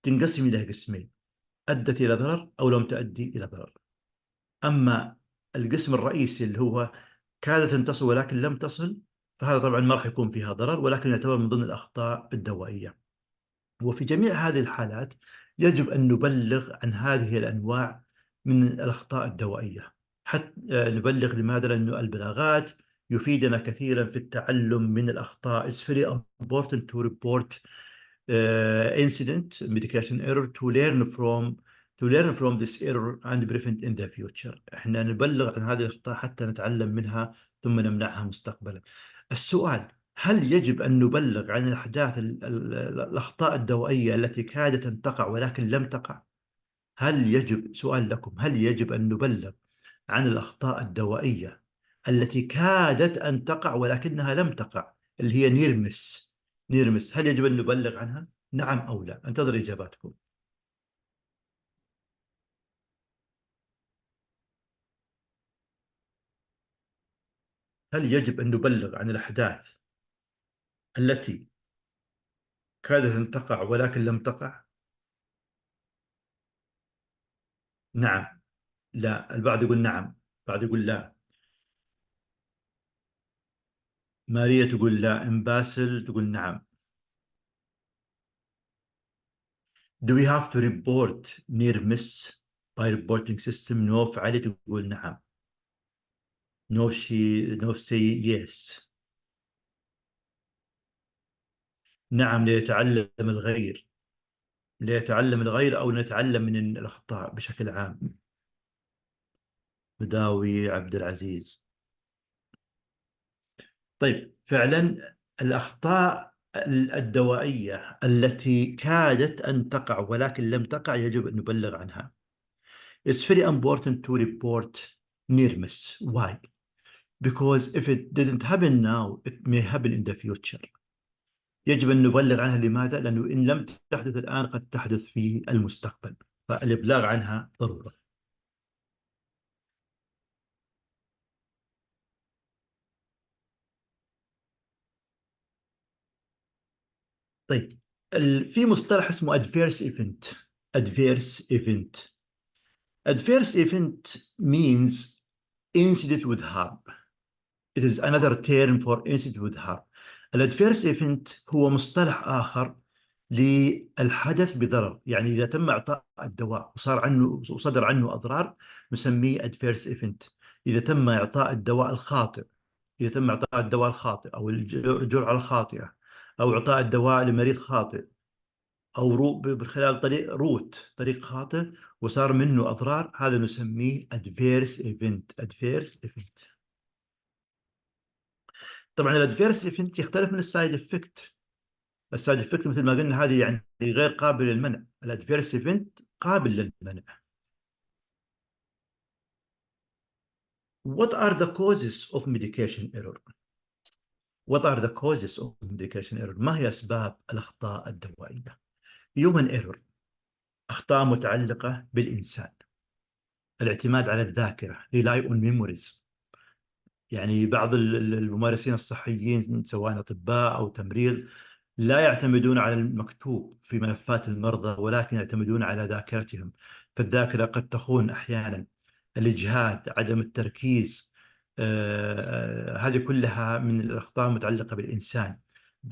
تنقسم إلى قسمين: أدت إلى ضرر أو لم تؤدي إلى ضرر. أما القسم الرئيسي اللي هو كادت أن تصل ولكن لم تصل، فهذا طبعا ما راح يكون فيها ضرر ولكن يعتبر من ضمن الأخطاء الدوائية. وفي جميع هذه الحالات يجب أن نبلغ عن هذه الأنواع من الأخطاء الدوائية. حتى نبلغ، لماذا؟ لأن البلاغات يفيدنا كثيرا في التعلم من الأخطاء. It's very important to report incident medication error to learn from this error and prevent in the future. احنا نبلغ عن هذه الأخطاء حتى نتعلم منها ثم نمنعها مستقبلا. السؤال: هل يجب أن نبلغ عن الأحداث الأخطاء الدوائية التي كادت أن تقع ولكن لم تقع؟ سؤال لكم: هل يجب أن نبلغ عن الأخطاء الدوائية التي كادت أن تقع ولكنها لم تقع، اللي هي نير مس؟ هل يجب أن نبلغ عنها؟ نعم أو لا؟ انتظر إجاباتكم. هل يجب أن نبلغ عن الأحداث التي كادت أن تقع ولكن لم تقع؟ نعم، لا، البعض يقول نعم، البعض يقول لا. ماريا تقول لا، باسل تقول نعم. Do we have to report near miss by reporting system؟ نوف علي تقول نعم. نوف say yes. نعم، ليتعلم الغير أو نتعلم من الأخطاء بشكل عام. مداوي عبد العزيز. طيب، فعلا الأخطاء الدوائية التي كادت أن تقع ولكن لم تقع يجب أن نبلغ عنها. It's very important to report near miss. Why? Because if it didn't happen now, it may happen in the future. يجب أن نبلغ عنها. لماذا؟ لأنه إن لم تحدث الآن قد تحدث في المستقبل، فالإبلاغ عنها ضرورة. طيب، في مصطلح اسمه adverse event. adverse event. adverse event means incident with harm. It is another term for incident with harm. الادفيرس ايفنت هو مصطلح آخر للحدث بضرر، يعني إذا تم إعطاء الدواء وصدر عنه أضرار نسميه adverse event. إذا تم إعطاء الدواء الخاطئ، إذا تم إعطاء الدواء الخاطئ أو الجرعة الخاطئة، أو إعطاء الدواء لمريض خاطئ، أو خلال طريق خاطئ وصار منه أضرار، هذا نسميه adverse event. طبعا الادفيرس ايفنت يختلف من السايد افكت. السايد افكت مثل ما قلنا هذه يعني غير قابل للمنع، الادفيرس ايفنت قابل للمنع. What are the causes of medication error? ما هي أسباب الأخطاء الدوائية؟ Human error، أخطاء متعلقة بالإنسان. الاعتماد على الذاكرة، rely on memories. يعني بعض الممارسين الصحيين سواء أطباء أو تمريض لا يعتمدون على المكتوب في ملفات المرضى، ولكن يعتمدون على ذاكرتهم، فالذاكرة قد تخون أحيانا. الإجهاد، عدم التركيز، هذه كلها من الأخطاء المتعلقة بالإنسان.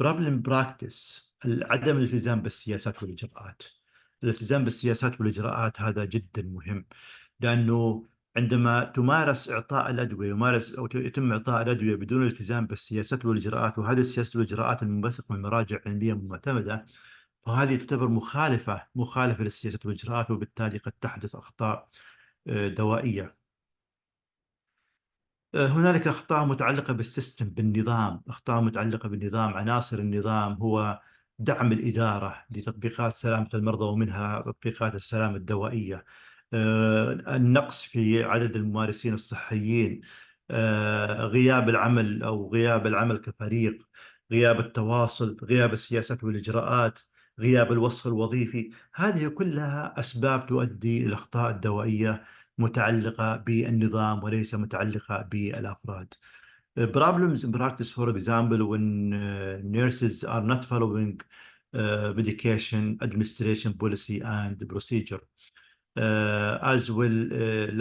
problem practice، عدم الالتزام بالسياسات والإجراءات. الالتزام بالسياسات والإجراءات هذا جدا مهم، لأنه عندما تمارس إعطاء الأدوية أو يتم إعطاء الأدوية بدون الالتزام بالسياسات والإجراءات، وهذه السياسات والإجراءات المنبثقة من مراجع علمية معتمدة، فهذه تعتبر مخالفة للسياسات والإجراءات، وبالتالي قد تحدث أخطاء دوائية. هنالك أخطاء متعلقة بالسيستم، بالنظام. أخطاء متعلقة بالنظام، عناصر النظام هو دعم الإدارة لتطبيقات سلامة المرضى، ومنها تطبيقات السلامة الدوائية. النقص في عدد الممارسين الصحيين، غياب العمل كفريق، غياب التواصل، غياب السياسات والإجراءات، غياب الوصف الوظيفي. هذه كلها أسباب تؤدي إلى الأخطاء الدوائية متعلقة بالنظام وليس متعلقة بالأفراد. Problems in practice, for example, when nurses are not following medication administration policy and procedure. As well,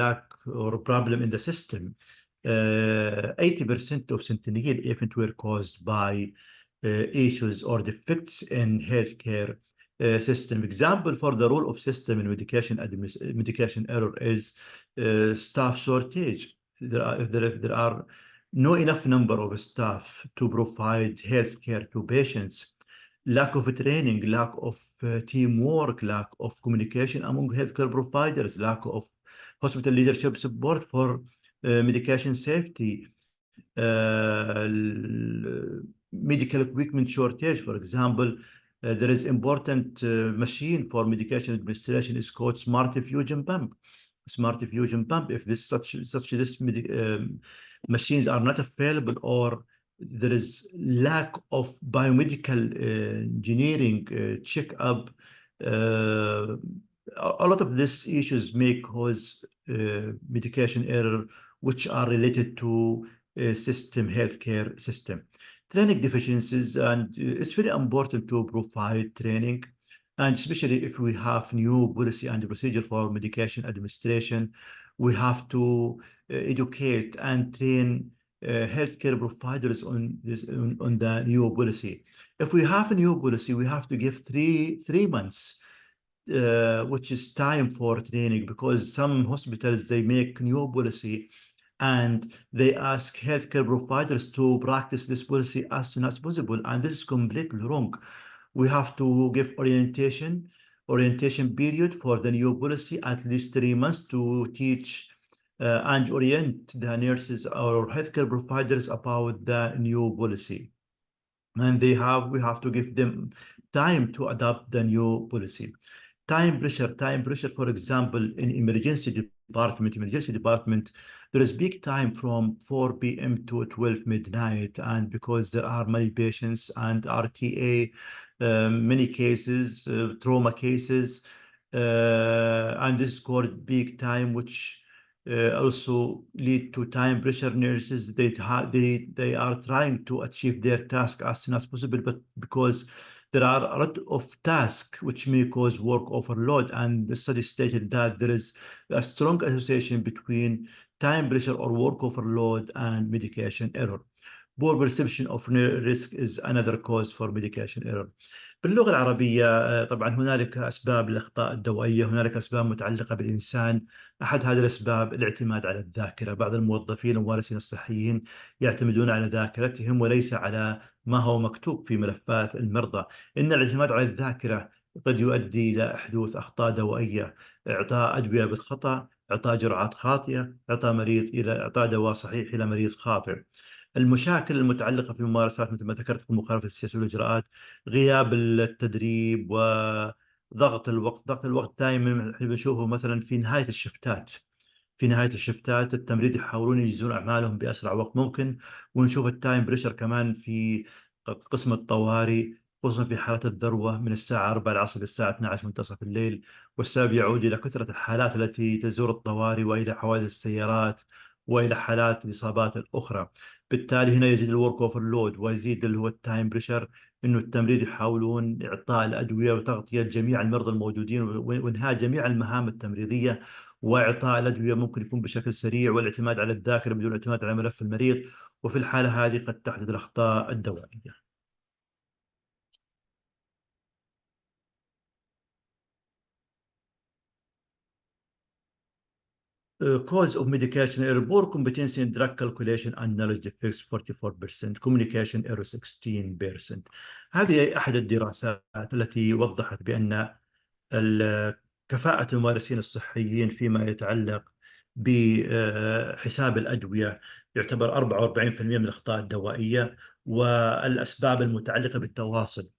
lack or problem in the system. 80% of centennial events were caused by issues or defects in healthcare system. Example for the role of system in medication error is staff shortage. There are no enough number of staff to provide healthcare to patients. Lack of training, lack of teamwork, lack of communication among healthcare providers, lack of hospital leadership support for medication safety, medical equipment shortage. For example, there is important machine for medication administration is called smart infusion pump. If machines are not available, or there is lack of biomedical engineering checkup, a lot of these issues may cause medication error, which are related to healthcare system. Training deficiencies, and it's very important to provide training, and especially if we have new policy and procedure for medication administration, we have to educate and train healthcare providers on the new policy. If we have a new policy, we have to give three months, which is time for training, because some hospitals, they make new policy and they ask healthcare providers to practice this policy as soon as possible, and this is completely wrong. We have to give orientation period for the new policy, at least 3 months, to teach and orient the nurses or healthcare providers about the new policy. And we have to give them time to adopt the new policy. Time pressure, for example, in emergency department, there is big time from 4 p.m. to 12 midnight, and because there are many patients and RTA, many cases, trauma cases, and this is called peak time, which also lead to time pressure. Nurses, they are trying to achieve their task as soon as possible, but because There are a lot of tasks which may cause work overload, and the study stated that there is a strong association between time pressure or work overload and medication error. Poor perception of risk is another cause for medication error. باللغة العربية طبعا هنالك أسباب الأخطاء الدوائية، هنالك أسباب متعلقة بالإنسان. أحد هذه الأسباب الاعتماد على الذاكرة. بعض الموظفين الممارسين الصحيين يعتمدون على ذاكرتهم وليس على ما هو مكتوب في ملفات المرضى. إن الاعتماد على الذاكرة قد يؤدي إلى حدوث أخطاء دوائية، إعطاء أدوية بالخطأ، إعطاء جرعات خاطئة، إعطاء دواء صحيح إلى مريض خاطئ. المشاكل المتعلقة في الممارسات مثل ما ذكرت في مخالفة السياسة والإجراءات، غياب التدريب وضغط الوقت. ضغط الوقت دائما بنشوفه مثلا في نهاية الشفتات. في نهاية الشفتات التمريض يحاولون ينجزون أعمالهم بأسرع وقت ممكن. ونشوف التايم بريشر كمان في قسم الطوارئ، خصوصا في حالة الذروة من الساعة 4 العصر للساعة 12 منتصف الليل. والسبب يعود إلى كثرة الحالات التي تزور الطوارئ وإلى حوادث السيارات وإلى حالات الإصابات الأخرى. بالتالي هنا يزيد الورك اوفرلود ويزيد اللي هو التايم بريشر، انه التمريض يحاولون اعطاء الادويه وتغطيه جميع المرضى الموجودين وانهاء جميع المهام التمريضيه. واعطاء الادويه ممكن يكون بشكل سريع، والاعتماد على الذاكره بدون اعتماد على ملف المريض. وفي الحاله هذه قد تحدث الاخطاء الدوائيه. Cause of medication error: poor competency in drug calculation and knowledge defects 44%, communication error 16%. هذه أحد الدراسات التي وضحت بأن كفاءة الممارسين الصحيين فيما يتعلق بحساب الأدوية يعتبر 44% من الأخطاء الدوائية. والأسباب المتعلقة بالتواصل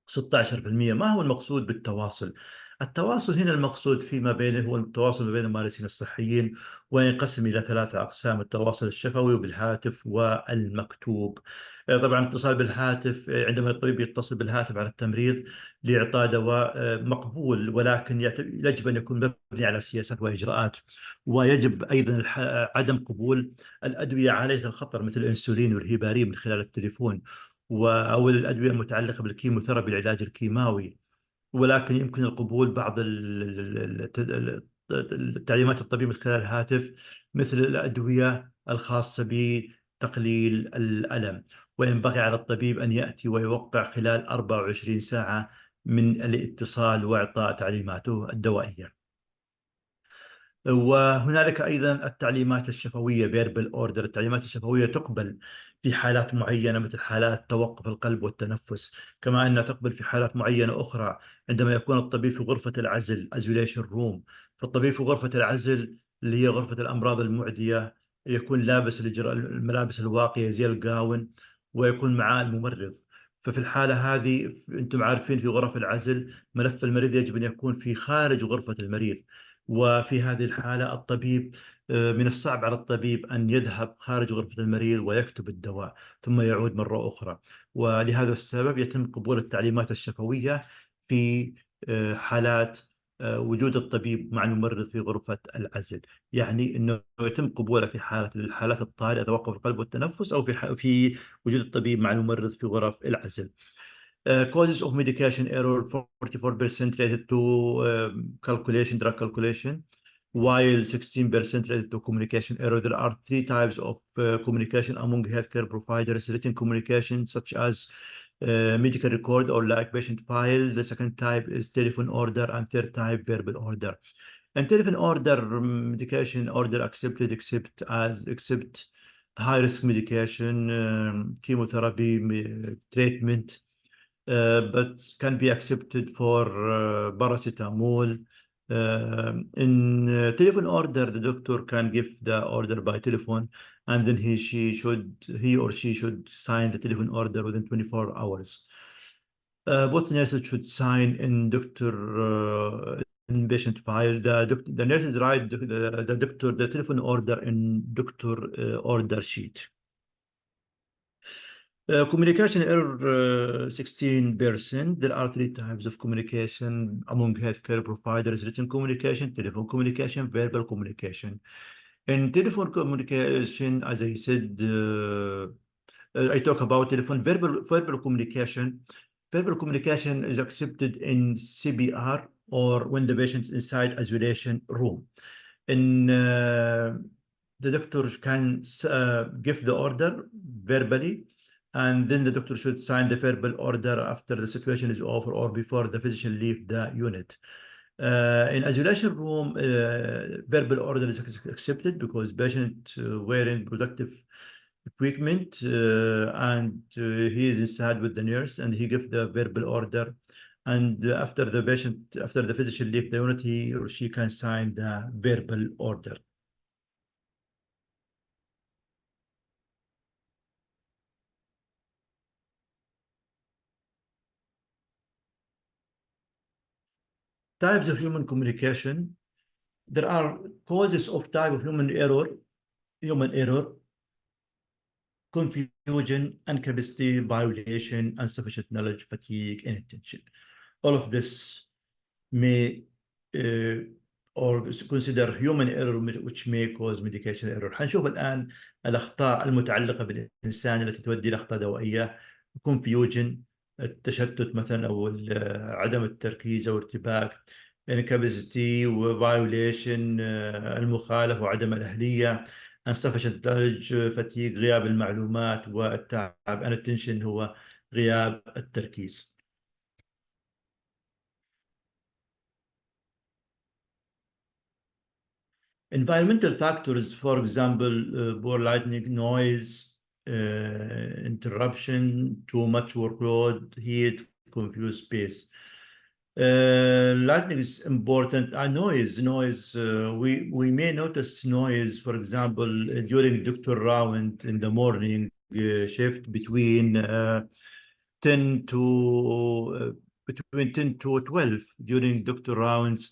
16%. ما هو المقصود بالتواصل؟ التواصل هنا المقصود فيما بينه هو التواصل ما بين الممارسين الصحيين، وينقسم إلى 3 أقسام: التواصل الشفوي وبالهاتف والمكتوب. طبعا الاتصال بالهاتف، عندما الطبيب يتصل بالهاتف على التمريض لإعطاء دواء مقبول، ولكن يجب أن يكون مبني على سياسات وإجراءات. ويجب أيضا عدم قبول الأدوية عالية الخطر مثل الأنسولين والهيبارين من خلال التليفون، أو الأدوية المتعلقة بالكيموثيرابي العلاج الكيماوي. ولكن يمكن القبول بعض التعليمات الطبية من خلال الهاتف، مثل الأدوية الخاصة بتقليل الألم. وينبغي على الطبيب أن يأتي ويوقع خلال 24 ساعة من الاتصال وإعطاء تعليماته الدوائية. وهنالك أيضا التعليمات الشفوية verbal order. التعليمات الشفوية تقبل في حالات معينة مثل حالات توقف القلب والتنفس، كما أنها تقبل في حالات معينة أخرى عندما يكون الطبيب في غرفة العزل isolation room. فالطبيب في غرفة العزل اللي هي غرفة الأمراض المعدية يكون لابس الملابس الواقية زي الجاون، ويكون معاه الممرض. ففي الحالة هذه أنتم عارفين في غرف العزل ملف المريض يجب أن يكون في خارج غرفة المريض. وفي هذه الحالة الطبيب من الصعب على الطبيب أن يذهب خارج غرفة المريض ويكتب الدواء ثم يعود مرة أخرى. ولهذا السبب يتم قبول التعليمات الشفوية في حالات وجود الطبيب مع الممرض في غرفة العزل. يعني أنه يتم قبوله في الحالات الطارئة توقف القلب والتنفس، أو في وجود الطبيب مع الممرض في غرف العزل. Causes of medication error: 44% related to drug calculation, while 16% related to communication error. There are 3 types of communication among healthcare providers: written communication, such as medical record or like patient file. The second type is telephone order, and third type verbal order. And telephone order, medication order accepted except high risk medication, chemotherapy treatment, but can be accepted for paracetamol. In telephone order, the doctor can give the order by telephone, and then he or she should sign the telephone order within 24 hours. Both nurses should sign in in patient file. The nurses write the telephone order in doctor order sheet. Communication error 16%. There are 3 types of communication among healthcare providers: written communication, telephone communication, verbal communication. In telephone communication, as I said, I talk about telephone. Verbal communication Verbal communication is accepted in CPR or when the patient is inside isolation room. In the doctor can give the order verbally, and then the doctor should sign the verbal order after the situation is over or before the physician leave the unit. In isolation room, verbal order is accepted because patient wearing protective equipment and he is inside with the nurse and he gives the verbal order. And after the physician leave the unit, he or she can sign the verbal order. Types of human communication. There are causes of type of human error, confusion, incapacity, violation, insufficient knowledge, fatigue, inattention. All of this may or consider human error which may cause medication error. حنشوف الآن الأخطاء المتعلقة بالإنسان التي تؤدي إلى أخطاء دوائية. confusion، التشتت مثلا أو عدم التركيز أو ارتباك، incapacity وviolation، المخالفة وعدم الأهلية، insufficient knowledge، fatigue، غياب المعلومات، والتعب، inattention هو غياب التركيز. Environmental factors, for example, poor lighting, noise, interruption, too much workload, heat, confused space. Lighting is important. Noise. We may notice noise, for example, during doctor round in the morning shift between 10 to between 10 to 12 during doctor rounds.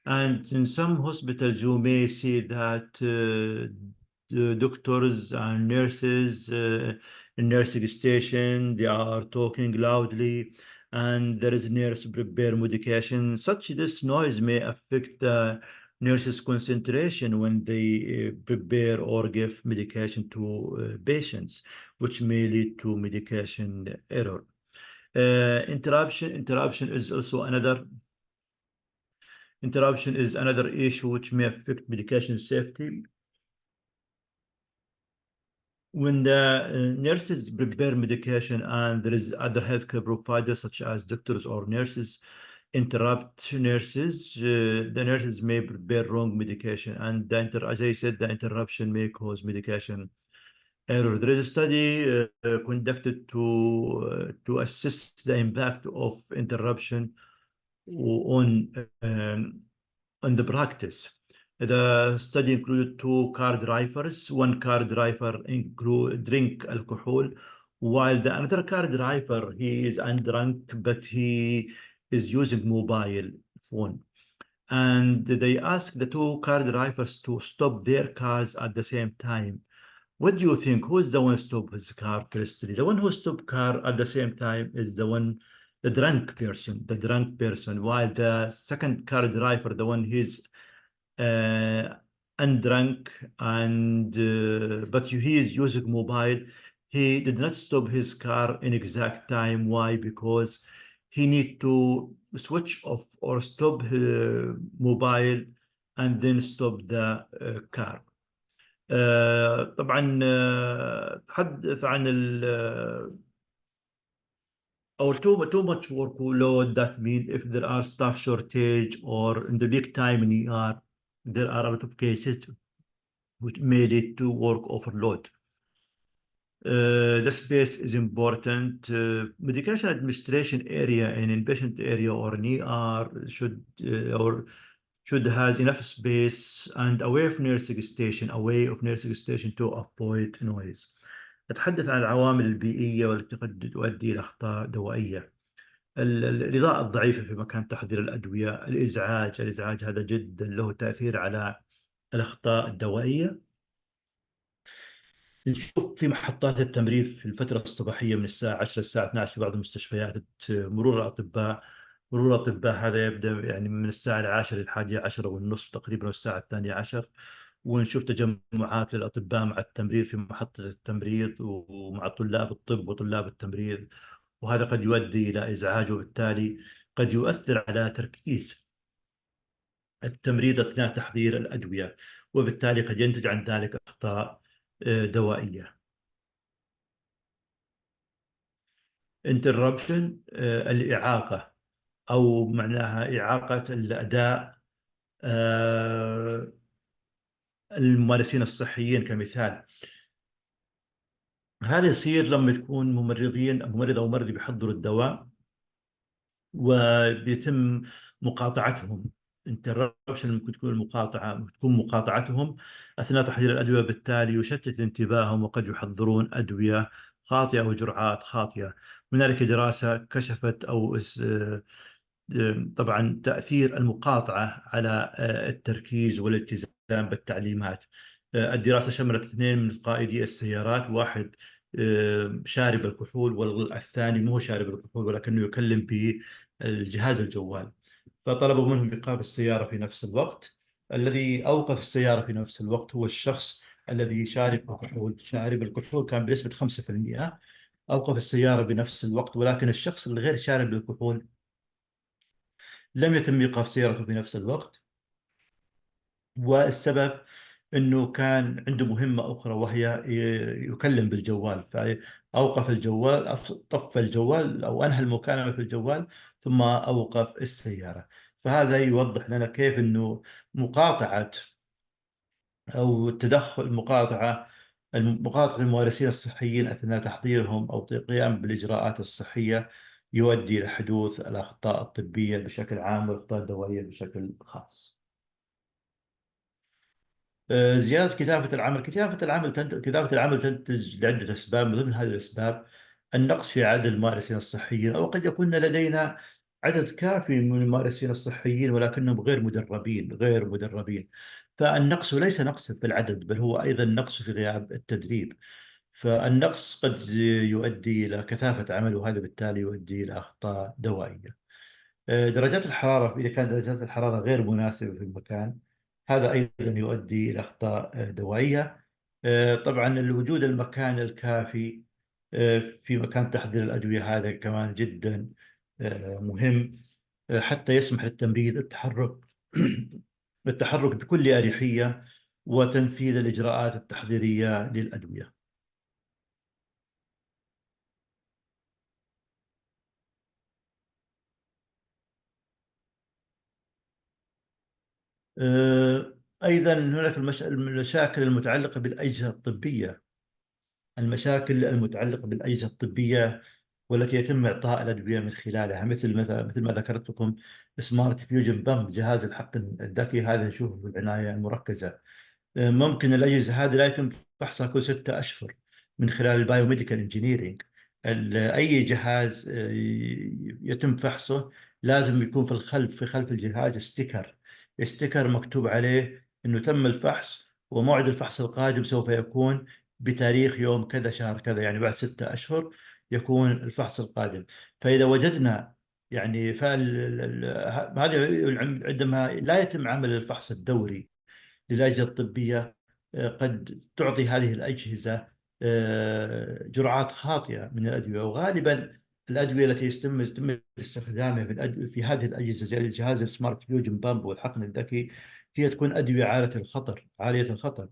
And in some hospitals, you may see that the doctors and nurses in nursing station, they are talking loudly, and there is nurse prepare medication. Such this noise may affect the nurses' concentration when they prepare or give medication to patients, which may lead to medication error. Interruption is also another issue which may affect medication safety. When the nurses prepare medication and there is other healthcare providers such as doctors or nurses interrupt nurses, the nurses may prepare wrong medication, and as I said, the interruption may cause medication error. There is a study conducted to assess the impact of interruption on the practice. The study included 2 car drivers. One car driver drink alcohol, while the another car driver, he is undrunk, but he is using mobile phone. And they asked the 2 car drivers to stop their cars at the same time. What do you think? Who's the one stop his car firstly? The one who stop car at the same time is the drunk person, while the second car driver, the one he's undrunk and but he is using mobile, he did not stop his car in exact time. Why? Because he need to switch off or stop mobile and then stop the car. طبعا تحدث عن or too much workload. That means if there are staff shortage or in the peak time in ER, there are a lot of cases which may lead to work overload. The space is important. Medication administration area in inpatient area or in ER should has enough space and away of nursing station to avoid noise. أتحدث عن العوامل البيئية والتي قد تؤدي إلى أخطاء دوائية. الإضاءة الضعيفة في مكان تحضير الأدوية، الإزعاج هذا جدا له تأثير على الأخطاء الدوائية. نشوف في محطات التمريض في الفترة الصباحية من الساعة 10 للساعة 12 في بعض المستشفيات مرور الأطباء هذا يبدأ يعني من الساعة 10 للحادية 10 والنصف تقريبا والساعة 12. ونشوف تجمعات للأطباء مع التمريض في محطة التمريض ومع طلاب الطب وطلاب التمريض. وهذا قد يؤدي إلى إزعاج، وبالتالي قد يؤثر على تركيز التمريض أثناء تحضير الأدوية، وبالتالي قد ينتج عن ذلك أخطاء دوائية. interruption، الإعاقة، أو معناها إعاقة الأداء آه، الممارسين الصحيين كمثال. هذا يصير لما تكون ممرض أو ممرض بيحضروا الدواء وبيتم مقاطعتهم. انتربشن ممكن تكون مقاطعتهم أثناء تحضير الأدوية، بالتالي يشتت انتباههم وقد يحضرون أدوية خاطئة وجرعات خاطئة. هنالك دراسة كشفت أو طبعا تأثير المقاطعة على التركيز والالتزام بالتعليمات. الدراسة شملت اثنين من قائدي السيارات، واحد شارب الكحول والثاني مو شارب الكحول ولكنه يكلم بالجهاز الجوال. فطلبوا منهم إيقاف السيارة في نفس الوقت. الذي أوقف السيارة في نفس الوقت هو الشخص الذي شارب الكحول كان بنسبة 5%، أوقف السيارة بنفس الوقت. ولكن الشخص الغير شارب الكحول لم يتم إيقاف سيارته في نفس الوقت، والسبب أنه كان عنده مهمة أخرى وهي يكلم بالجوال، فأوقف الجوال، طفى الجوال أو أنهى المكالمة في الجوال ثم أوقف السيارة. فهذا يوضح لنا كيف أنه مقاطعة أو تدخل مقاطعة الممارسين الصحيين أثناء تحضيرهم أو القيام بالإجراءات الصحية يؤدي إلى حدوث الأخطاء الطبية بشكل عام والأخطاء الدوائية بشكل خاص. زيادة كثافة العمل. كثافة العمل تنتج لعدة أسباب. من ضمن هذه الأسباب النقص في عدد الممارسين الصحيين، أو قد يكون لدينا عدد كافي من الممارسين الصحيين ولكنهم غير مدربين. فالنقص ليس نقص في العدد، بل هو أيضا نقص في غياب التدريب. فالنقص قد يؤدي إلى كثافة عمل، وهذا بالتالي يؤدي إلى أخطاء دوائية. درجات الحرارة، إذا كانت درجات الحرارة غير مناسبة في المكان، هذا أيضا يؤدي إلى أخطاء دوائية. طبعا وجود المكان الكافي في مكان تحضير الأدوية هذا كمان جدا مهم، حتى يسمح للتمريض التحرك بكل أريحية وتنفيذ الإجراءات التحضيرية للأدوية. أيضا هناك المشاكل المتعلقة بالأجهزة الطبية. والتي يتم إعطاء الأدوية من خلالها، مثل ما ذكرت لكم سمارت فيوجن بامب، جهاز الحقن الذكي، هذا نشوفه في العناية المركزة. ممكن الأجهزة هذه لا يتم فحصها كل 6 أشهر من خلال البايوميديكال انجينيرينج. أي جهاز يتم فحصه لازم يكون في خلف الجهاز ستيكر مكتوب عليه أنه تم الفحص، وموعد الفحص القادم سوف يكون بتاريخ يوم كذا شهر كذا، يعني بعد 6 أشهر يكون الفحص القادم. فإذا وجدنا يعني هذا عندما لا يتم عمل الفحص الدوري للأجهزة الطبية، قد تعطي هذه الأجهزة جرعات خاطئة من الأدوية. وغالبا الأدوية التي يتم استخدامها في هذه الأجهزة زي جهاز السمارت فيوجن بامب والحقن الذكي، هي تكون أدوية عالية الخطر.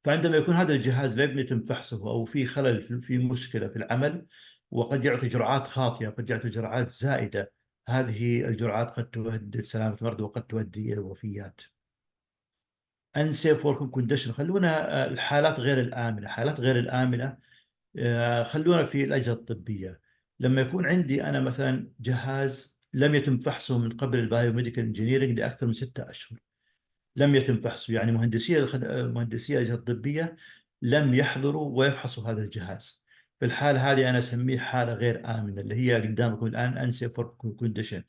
فعندما يكون هذا الجهاز لم يتم فحصه أو في خلل في مشكلة في العمل، وقد يعطي جرعات خاطئة، قد يعطي جرعات زائدة، هذه الجرعات قد تهدد سلامة المرضى وقد تؤدي إلى الوفيات. unsafe working condition. خلونا الحالات غير الآمنة. خلونا في الأجهزة الطبية. لما يكون عندي أنا مثلا جهاز لم يتم فحصه من قبل البايوميديكال انجينيرنج لأكثر من 6 أشهر، لم يتم فحصه، يعني مهندسي الأجهزة الطبية لم يحضروا ويفحصوا هذا الجهاز. في الحالة هذه أنا أسميه حالة غير آمنة، اللي هي قدامكم الآن unsafe working condition.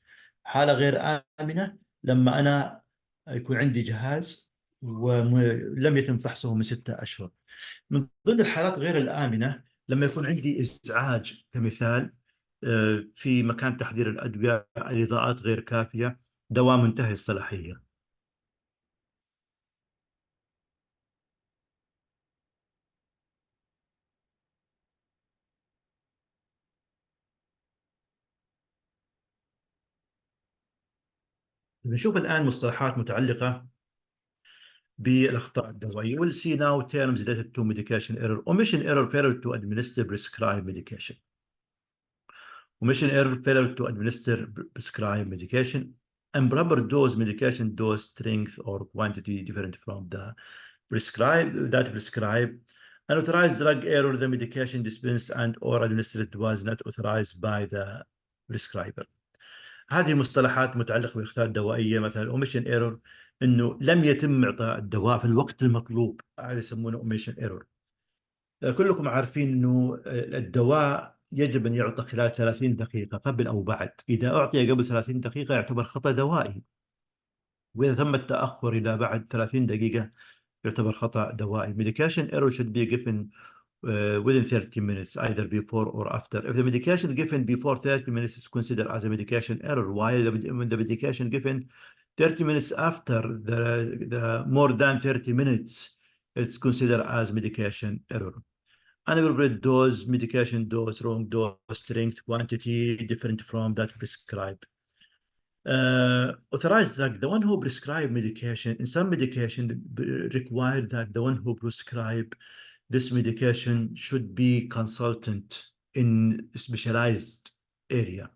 حالة غير آمنة لما أنا يكون عندي جهاز ولم يتم فحصه من 6 أشهر. من ضمن الحالات غير الآمنة لما يكون عندي إزعاج كمثال، في مكان تحضير الأدوية، الإضاءات غير كافية، دواء منتهي الصلاحية. نشوف الآن مصطلحات متعلقة بالأخطاء الدوائية. We'll see now terms related to medication error. Omission error, failure to administer prescribed medication. Omission error, failure to administer prescribed medication. Improper dose, medication dose strength or quantity different from the prescribed. Unauthorized drug error, the medication dispensed and or administered was not authorized by the prescriber. هذه مصطلحات متعلقة بالأخطاء الدوائية. مثلا omission error إنه لم يتم إعطاء الدواء في الوقت المطلوب، هذا يسمونه omission error. كلكم عارفين إنه الدواء يجب أن يعطى خلال 30 دقيقة قبل أو بعد. إذا أعطي قبل 30 دقيقة يعتبر خطأ دوائي، وإذا تم التأخر إلى بعد 30 دقيقة يعتبر خطأ دوائي. Medication error should be given within 30 minutes, either before or after. If the medication given before 30 minutes is considered as a medication error, while when the medication given 30 minutes after the more than 30 minutes, it's considered as medication error. Inappropriate dose, medication dose, wrong dose, strength, quantity, different from that prescribed. Authorized drug, the one who prescribed medication, in some medication required that the one who prescribed this medication should be consultant in specialized area.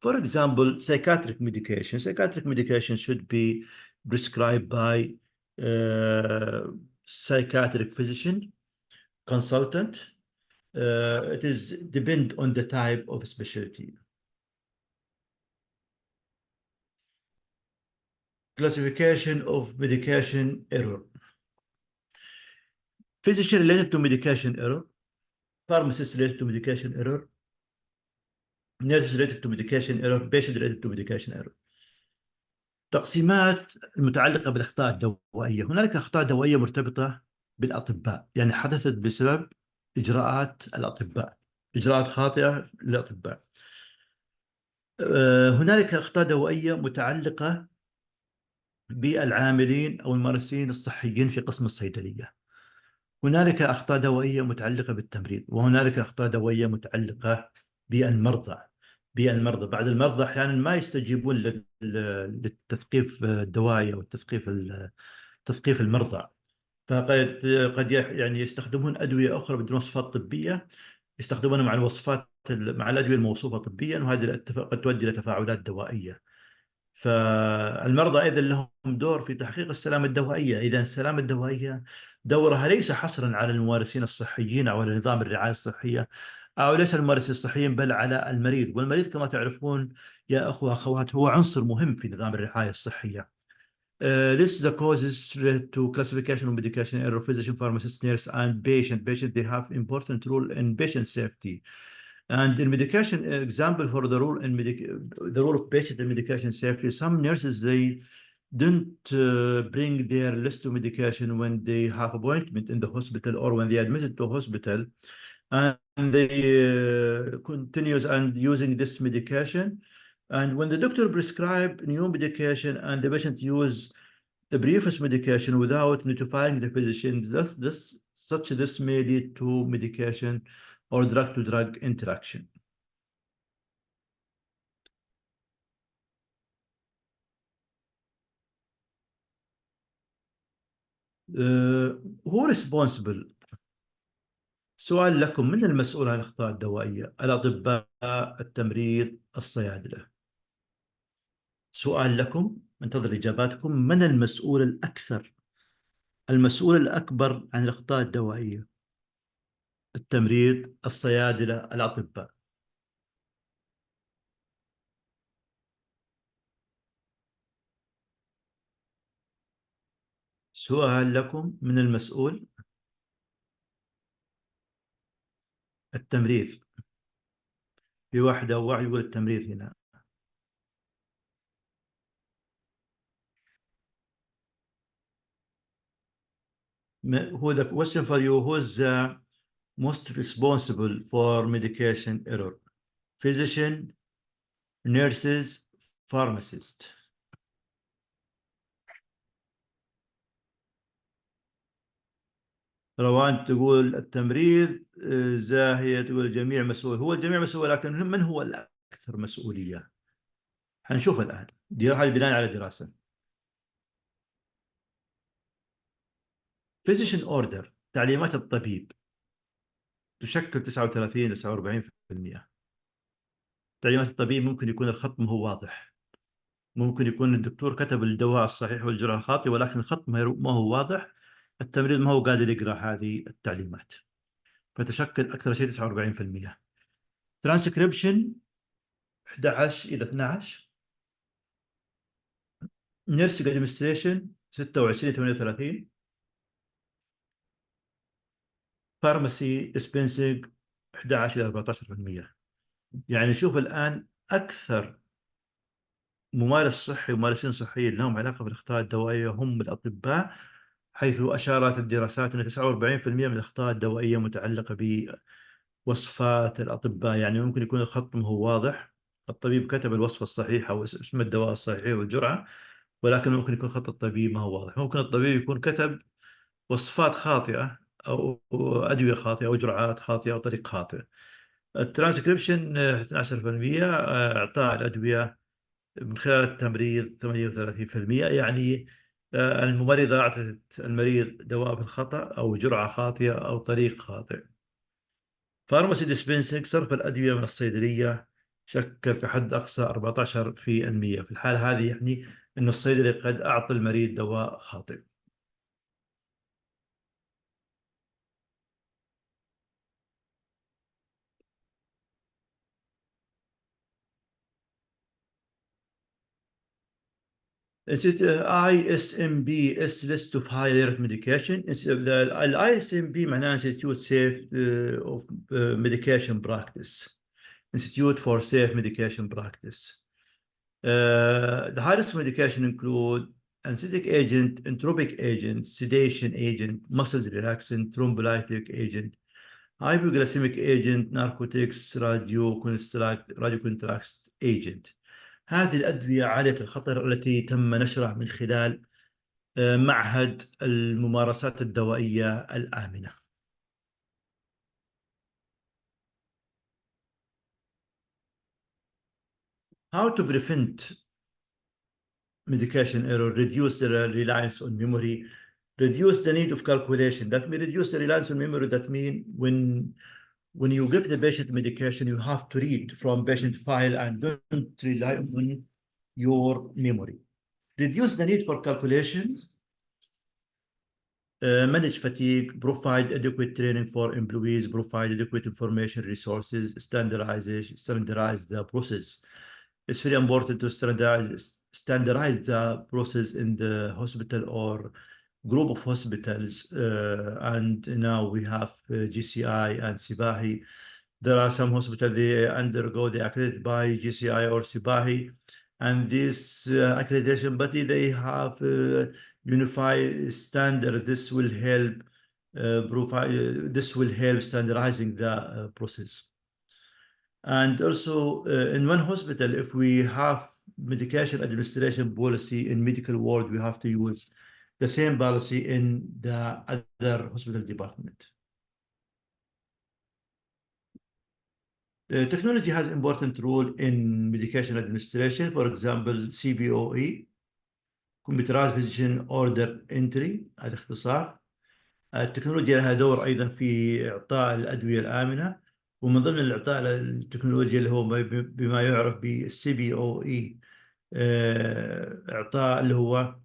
For example, psychiatric medication. Psychiatric medication should be prescribed by psychiatric physician, consultant. It is depend on the type of specialty. Classification of medication error. Physician related to medication error, pharmacist related to medication error, nurse related to medication error, patient related to medication error. تقسيمات المتعلقة بالأخطاء الدوائية. هنالك أخطاء دوائية مرتبطة بالأطباء، يعني حدثت بسبب إجراءات الأطباء، إجراءات خاطئة للأطباء. هنالك أخطاء دوائية متعلقة بالعاملين أو الممارسين الصحيين في قسم الصيدلية. هنالك أخطاء دوائية متعلقة بالتمريض، وهنالك أخطاء دوائية متعلقة بالمرضى. بعض المرضى أحيانا ما يستجيبون للتثقيف الدوائي أو تثقيف المرضى، فقد يعني يستخدمون أدوية أخرى بدون وصفات طبية، يستخدمونها مع الوصفات مع الأدوية الموصوفة طبيا، وهذه قد تؤدي إلى تفاعلات دوائية. فالمرضى أيضا لهم دور في تحقيق السلامة الدوائية. إذا السلامة الدوائية دورها ليس حصرا على الممارسين الصحيين أو على نظام الرعاية الصحية أو ليس الممارسين الصحيين، بل على المريض. والمريض كما تعرفون يا أخوة أخوات هو عنصر مهم في نظام الرعاية الصحية. This is the causes related to classification of medication error. Physician, pharmacist, nurse, and patient. Patient, they have important role in patient safety. And in medication, example for the role of patient in medication safety, some nurses, they don't bring their list of medication when they have appointment in the hospital or when they admitted to hospital, and they continues and using this medication. And when the doctor prescribe new medication and the patient use the previous medication without notifying the physician, this may lead to medication or drug-to-drug interaction. Who responsible? سؤال لكم، من المسؤول عن الأخطاء الدوائية؟ الأطباء، التمريض، الصيادلة. سؤال لكم، انتظر إجاباتكم. من المسؤول الأكثر، المسؤول الأكبر عن الأخطاء الدوائية؟ التمريض، الصيادلة، الأطباء. سؤال لكم، من المسؤول؟ التمريض. في واحد أو واحد يقول التمريض هنا. Who the question for you? Who's the most responsible for medication error? Physician, nurses, pharmacist. روان تقول التمريض، زاهية تقول الجميع مسؤول. هو الجميع مسؤول، لكن من هو الأكثر مسؤولية؟ حنشوف الآن. هذه بناء على دراسة. physician order، تعليمات الطبيب، تشكل 39 إلى 49%. تعليمات الطبيب ممكن يكون الخط ما هو واضح، ممكن يكون الدكتور كتب الدواء الصحيح والجرعة الخاطئة ولكن الخط ما هو واضح، التمريض ما هو قادر يقرأ هذه التعليمات، فتشكل أكثر شيء 49%. ترانسكريبشن 11 إلى 12. نيرسينج ادمنستريشن 26 38. فارماسي ديسبنسنج 11 إلى 14%. يعني شوف الآن أكثر ممارس صحي وممارسين صحيين لهم علاقة بالأخطاء الدوائية هم الأطباء، حيث أشارت الدراسات أن 49% من الأخطاء الدوائية متعلقة بوصفات الأطباء. يعني ممكن يكون الخط ما هو واضح، الطبيب كتب الوصفة الصحيحة واسم الدواء الصحيح والجرعة، ولكن ممكن يكون خط الطبيب ما هو واضح. ممكن الطبيب يكون كتب وصفات خاطئة أو أدوية خاطئة أو جرعات خاطئة أو طريق خاطئ. الترانسكريبشن 12%. إعطاء الأدوية من خلال التمريض 38%. يعني الممرضة أعطت المريض دواء بالخطأ أو جرعة خاطئة أو طريق خاطئ. فارماسي ديسبنسنج، صرف الأدوية من الصيدلية، شكل كحد أقصى 14%. في الحالة هذه يعني أن الصيدلي قد أعطى المريض دواء خاطئ. ISMB is list of high alert medication. ال ISMB معناه Institute Safe of Medication Practice. Institute for Safe Medication Practice. The high-risk medication include anesthetic agent, entropic agent, sedation agent, muscles relaxant, thrombolytic agent, hypoglycemic agent, narcotics, radiocontract agent. هذه الأدوية عالية الخطر التي تم نشرها من خلال معهد الممارسات الدوائية الآمنة. How to prevent medication error, reduce the reliance on memory, reduce the need of calculation. That means reduce the reliance on memory. That means when you give the patient medication, you have to read from patient file and don't rely on your memory. Reduce the need for calculations. Manage fatigue, provide adequate training for employees, provide adequate information resources, standardize the process. It's very important to standardize the process in the hospital or group of hospitals. And now we have GCI and Sibahi. There are some hospitals they accredited by GCI or Sibahi, and this accreditation, but they have unified standard. This will help standardizing the process. And also in one hospital, if we have medication administration policy in medical ward, we have to use the same policy in the other hospital department. Technology has important role in medication administration. For example, CBOE, Computerized Physician Order Entry، هذا اختصار. التكنولوجيا لها دور أيضا في إعطاء الأدوية الآمنة، ومن ضمن الإعطاء التكنولوجيا اللي هو بما يعرف بالCBOE، إعطاء اللي هو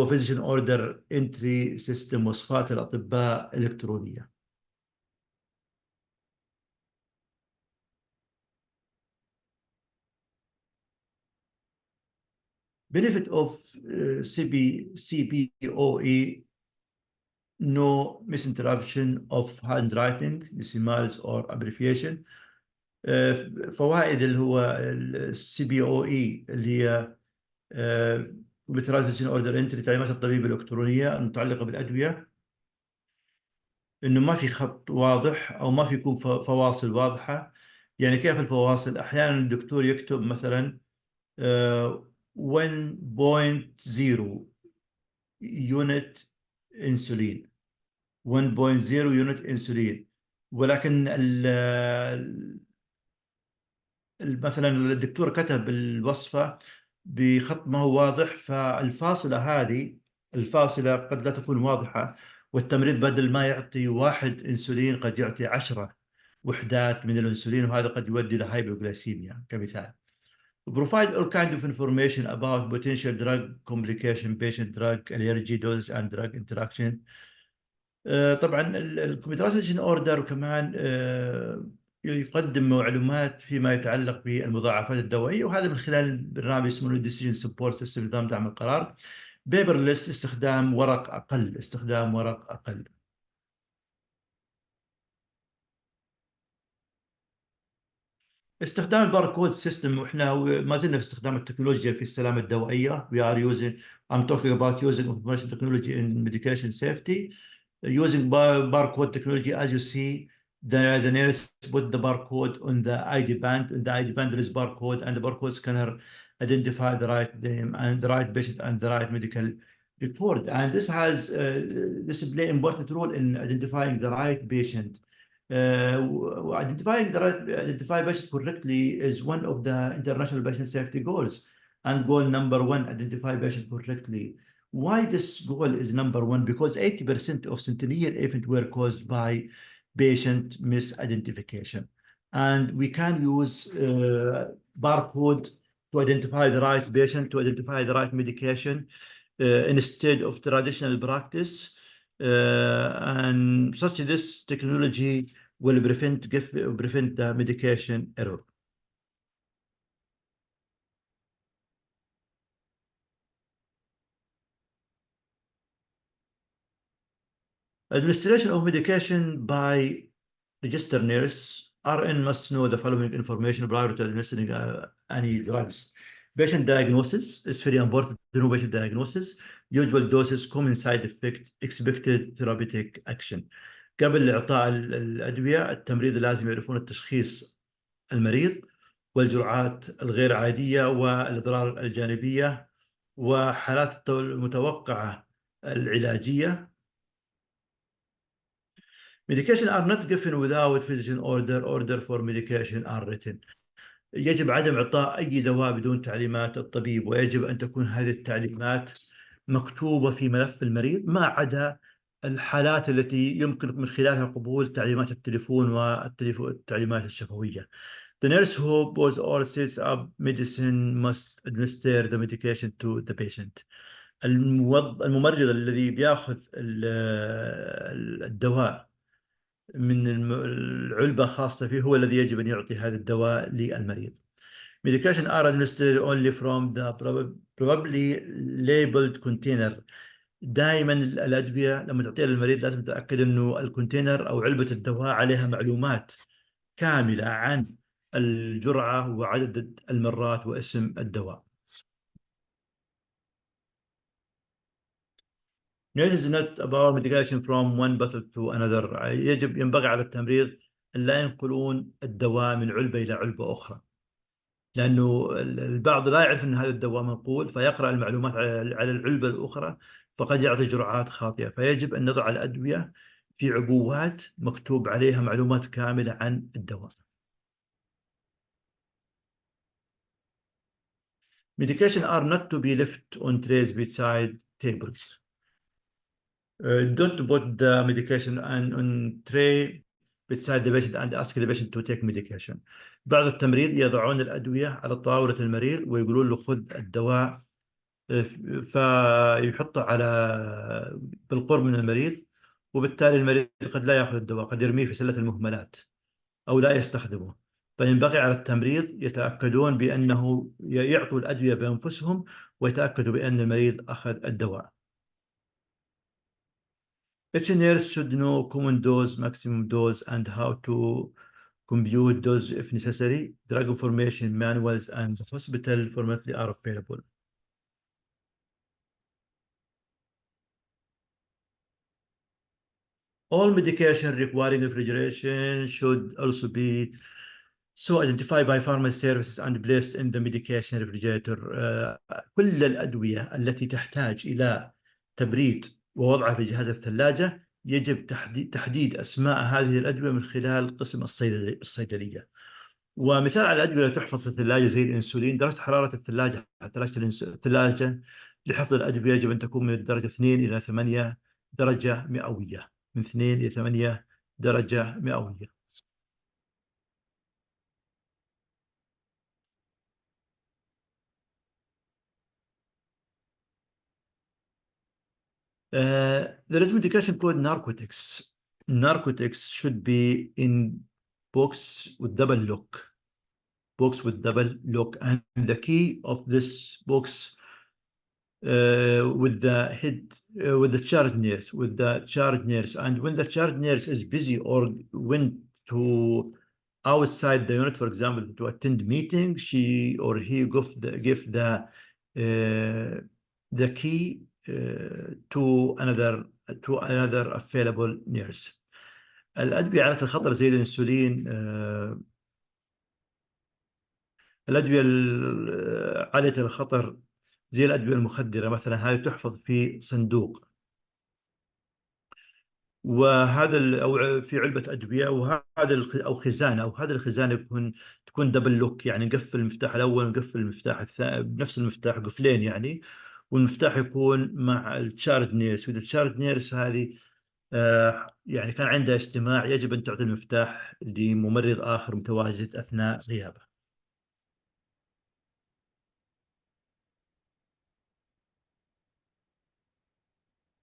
Physician Order Entry System، وصفات الأطباء إلكترونية. Benefit of CBOE: no misinterruption of handwriting, decimals or abbreviation. فوائد اللي هو CBOE اللي هي Computerized Physician Order Entry، تعليمات الطبيب الإلكترونية المتعلقة بالأدوية، إنه ما في خط واضح أو ما في يكون فواصل واضحة. يعني كيف الفواصل؟ أحيانا الدكتور يكتب مثلا 1.0 يونت انسولين، 1.0 يونت انسولين، ولكن مثلا الدكتور كتب الوصفة بخط ما هو واضح، فالفاصلة هذه الفاصلة قد لا تكون واضحة، والتمريض بدل ما يعطي 1 أنسولين قد يعطي 10 وحدات من الأنسولين، وهذا قد يؤدي إلى هايبوغليسيميا كمثال. Provide all kind of information about potential drug complication, patient drug allergy, dosage and drug interaction. طبعا الكمبيوترايزيشن اوردر كمان يقدم معلومات فيما يتعلق بالمضاعفات الدوائيه، وهذا من خلال برنامج اسمه ديسيجن سبورت سيستم، نظام دعم القرار. بيبرلس، استخدام ورق اقل، استخدام ورق اقل. استخدام الباركود سيستم، واحنا ما زلنا في استخدام التكنولوجيا في السلامه الدوائيه. We are using I'm talking about using information technology in medication safety. Using barcode technology, as you see, the nurse put the barcode on the ID band. In the ID band there is barcode, and the barcode scanner identify the right name and the right patient and the right medical record. And this play important role in identifying the right patient. Identifying the right identify patient correctly is one of the international patient safety goals. And goal number 1, identify patient correctly. Why this goal is number 1? Because 80% of centennial events were caused by patient misidentification. And we can use barcode to identify the right patient, to identify the right medication, instead of traditional practice. And such this technology will prevent the medication error. Administration of medication by registered nurse. RN must know the following information prior to administering any drugs. Patient diagnosis is very important to know patient diagnosis. Usual doses, common side effect, expected therapeutic action. قبل إعطاء الأدوية التمريض لازم يعرفون التشخيص المريض والجرعات الغير عادية والأضرار الجانبية وحالات المتوقعة العلاجية. Medication are not given without physician order. Order for medication are written. يجب عدم إعطاء أي دواء بدون تعليمات الطبيب، ويجب أن تكون هذه التعليمات مكتوبة في ملف المريض، ما عدا الحالات التي يمكن من خلالها قبول تعليمات التليفون والتعليمات الشفوية. The nurse who pours or sets up medicine must administer the medication to the patient. الممرض الذي بياخذ الدواء من العلبة خاصة فيه هو الذي يجب أن يعطي هذا الدواء للمريض. Medication are administered only from the probably labeled container. دائما الأدوية لما تعطيها للمريض لازم تتأكد أنه الكونتينر أو علبة الدواء عليها معلومات كاملة عن الجرعة وعدد المرات واسم الدواء. Nurses not about medication from one bottle to another. ينبغي على التمريض أن لا ينقلون الدواء من علبة إلى علبة أخرى، لأنه البعض لا يعرف أن هذا الدواء منقول فيقرأ المعلومات على العلبة الأخرى فقد يعطي جرعات خاطئة. فيجب أن نضع الأدوية في عبوات مكتوب عليها معلومات كاملة عن الدواء. Medication are not to be left on trays beside tables. Don't put the medication on tray beside the patient and ask the patient to take medication. بعض التمريض يضعون الأدوية على طاولة المريض ويقولون له خذ الدواء، فيحطه بالقرب من المريض، وبالتالي المريض قد لا يأخذ الدواء، قد يرميه في سلة المهملات أو لا يستخدمه. فينبغي على التمريض يتأكدون بأنه يعطوا الأدوية بأنفسهم ويتأكدوا بأن المريض أخذ الدواء. Each nurse should know common dose, maximum dose, and how to compute dose if necessary. Drug information manuals and hospital formatly are available. All medication requiring refrigeration should also be identified by pharmacy services and placed in the medication refrigerator. كل الأدوية التي تحتاج إلى تبريد ووضعها في جهاز الثلاجة يجب تحديد أسماء هذه الأدوية من خلال قسم الصيدلية. ومثال على الأدوية اللي تحفظ في الثلاجة زي الأنسولين، درجة حرارة الثلاجة، الثلاجة لحفظ الأدوية يجب أن تكون من الدرجة 2 إلى 8 درجة مئوية، من 2 إلى 8 درجة مئوية. There is medication called narcotics. Narcotics should be in box with double lock. Box with double lock, and the key of this box with the head, with the charge nurse, and when the charge nurse is busy or went to outside the unit, for example, to attend meeting, she or he give the key to another available nurse. الأدوية عالية الخطر زي الأنسولين، الأدوية عالية الخطر زي الأدوية المخدرة مثلا، هذه تحفظ في صندوق، وهذا أو في علبة أدوية، وهذا أو خزانة، أو هذه الخزانة تكون دبل لوك، يعني نقفل المفتاح الأول ونقفل المفتاح الثاني بنفس المفتاح، قفلين يعني، والمفتاح يكون مع التشارد نيرس، وإذا التشارد نيرس هذه يعني كان عندها اجتماع، يجب أن تعطي المفتاح لممرض آخر متواجد أثناء غيابه.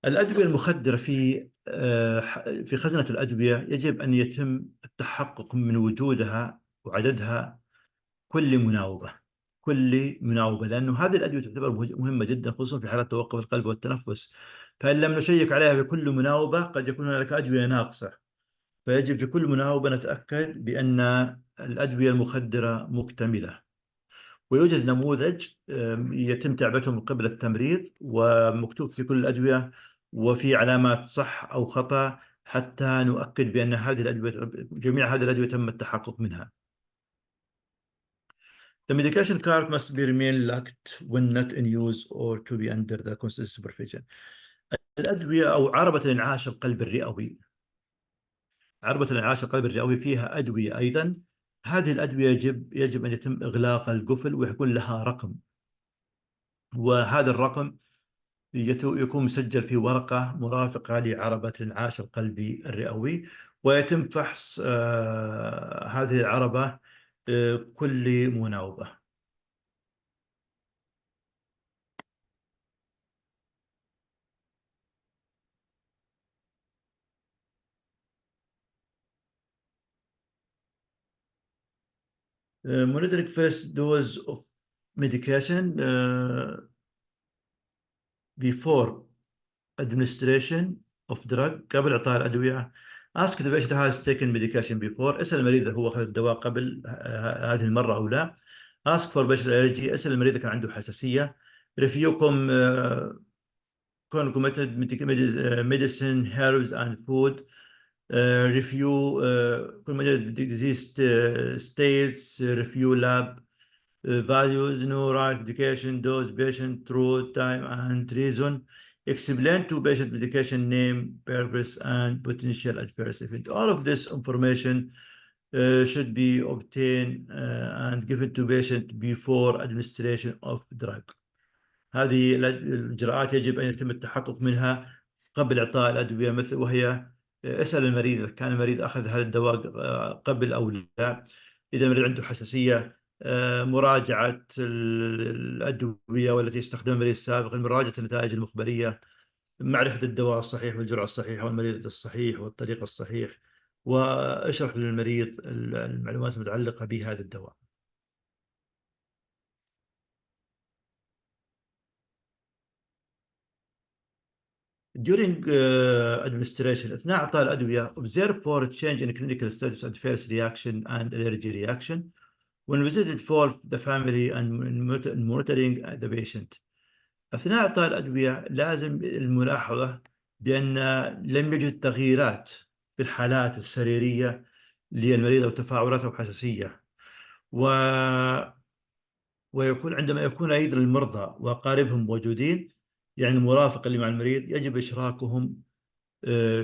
الأدوية المخدرة في خزنة الأدوية يجب أن يتم التحقق من وجودها وعددها كل مناوبة، لأنه هذه الأدوية تعتبر مهمة جدا، خصوصا في حالات توقف القلب والتنفس. فإن لم نشيك عليها في كل مناوبة قد يكون هناك أدوية ناقصة، فيجب في كل مناوبة نتأكد بأن الأدوية المخدرة مكتملة. ويوجد نموذج يتم تعبئته من قبل التمريض، ومكتوب في كل الأدوية وفي علامات صح أو خطأ، حتى نؤكد بأن جميع هذه الأدوية تم التحقق منها. The medication card must be remain locked when not in use or to be under the constant supervision. الأدوية أو عربة الإنعاش القلب الرئوي، فيها أدوية أيضا. هذه الأدوية يجب أن يتم إغلاق القفل ويكون لها رقم، وهذا الرقم يكون مسجل في ورقة مرافقة لعربة الإنعاش القلبي الرئوي، ويتم فحص هذه العربة كل مناوبة. monitoring first dose of medication before administration of drug. قبل إعطاء الأدوية. ask the patient has taken medication before. اسأل المريض إذا هو أخذ الدواء قبل هذه المرة أو لا. ask for patient allergy. اسأل المريض إذا كان عنده حساسية. review concomitant medicine, herbs and food. review disease states. review lab values, no right medication, dose, patient, true, time, and reason. Explain to patient medication name, purpose, and potential adverse effect. All of this information should be obtained and given to patient before administration of drug. هذه الإجراءات يجب أن يتم التحقق منها قبل إعطاء الأدوية، وهي اسأل المريض إذا كان المريض أخذ هذا الدواء قبل أو لا. إذا المريض عنده حساسية، مراجعة الأدوية والتي استخدمها المريض سابقا، مراجعة النتائج المخبرية، معرفة الدواء الصحيح والجرعة الصحيحة والمريض الصحيح والطريقة الصحيح، واشرح للمريض المعلومات المتعلقة بهذا الدواء. During administration، أثناء إعطاء الأدوية observe for change in clinical status, adverse reaction and allergy reaction when visited for the family and monitoring the patient. أثناء إعطاء الأدوية لازم الملاحظة بأن لم يوجد تغييرات في الحالات السريرية للمريض أو تفاعلات أو حساسية، ويكون عندما يكون أيضا المرضى وأقاربهم موجودين، يعني المرافق اللي مع المريض يجب إشراكهم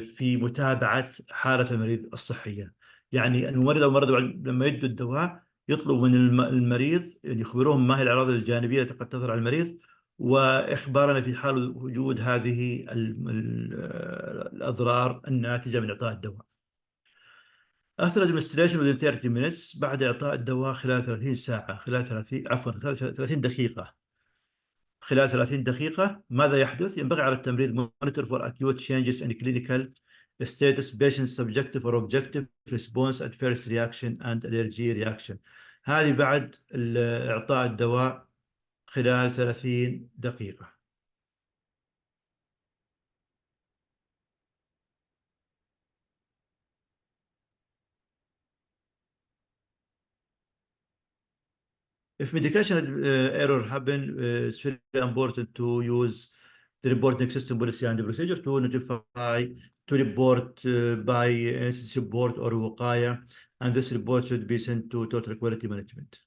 في متابعة حالة المريض الصحية. يعني الممرض أو الممرضة لما يدوا الدواء يطلب من المريض أن يخبروهم ما هي الأعراض الجانبية التي قد تظهر على المريض، وإخبارنا في حال وجود هذه الأضرار الناتجة من إعطاء الدواء. After administration within 30 minutes، بعد إعطاء الدواء خلال 30 ساعة، خلال 30 دقيقة، خلال 30 دقيقة ماذا يحدث؟ ينبغي على التمريض monitor for acute changes in clinical status, patient subjective or objective response, adverse reaction and allergy reaction. هذه بعد إعطاء الدواء خلال 30 دقيقة. If medication error happen, it's very important to use the reporting system policy and the procedure to notify, to report by incident report or وقاية, and this report should be sent to total quality management.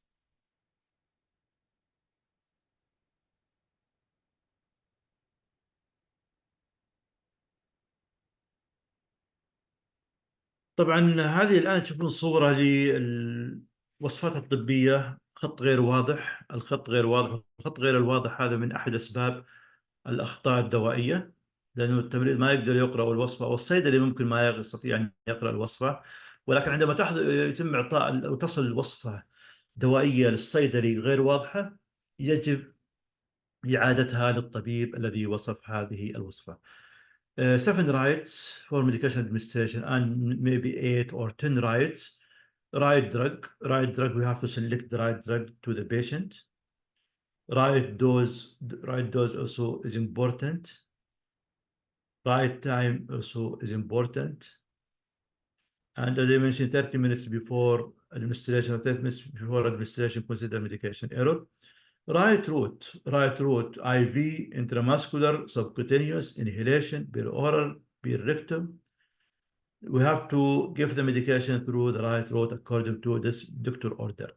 طبعا هذه الآن تشوفون صورة للوصفات الطبية، خط غير واضح، الخط غير واضح، الخط غير الواضح هذا من أحد أسباب الأخطاء الدوائية، لأنه التمريض ما يقدر يقرأ الوصفة، والصيدلي ممكن ما يستطيع أن يقرأ الوصفة، ولكن عندما يتم إعطاء أو تصل الوصفة دوائية للصيدلي غير واضحة، يجب إعادتها للطبيب الذي وصف هذه الوصفة. 7 rights for medication administration and maybe 8 or 10 rights. Right drug, we have to select the right drug to the patient. Right dose also is important. Right time also is important. And as I mentioned, 30 minutes before administration, 30 minutes before administration, consider medication error. Right route, IV, intramuscular, subcutaneous, inhalation, per oral, per rectum. We have to give the medication through the right route according to this doctor order.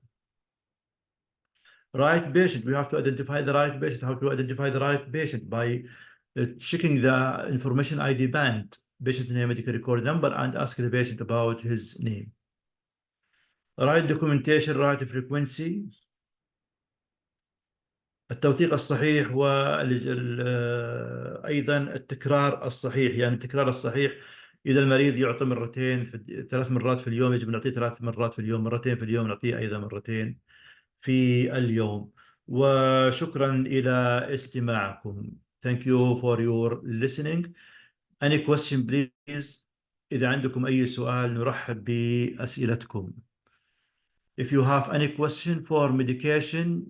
Right patient, we have to identify the right patient. How to identify the right patient? By checking the information ID band, patient name, medical record number, and ask the patient about his name. Right documentation, right frequency. التوثيق الصحيح وأيضا التكرار الصحيح، يعني التكرار الصحيح إذا المريض يعطى مرتين 3 مرات في اليوم، يجب نعطيه 3 مرات في اليوم، مرتين في اليوم نعطيه أيضا مرتين في اليوم. وشكرا إلى استماعكم. Thank you for your listening. Any question please؟ إذا عندكم أي سؤال نرحب بأسئلتكم. If you have any question for medication,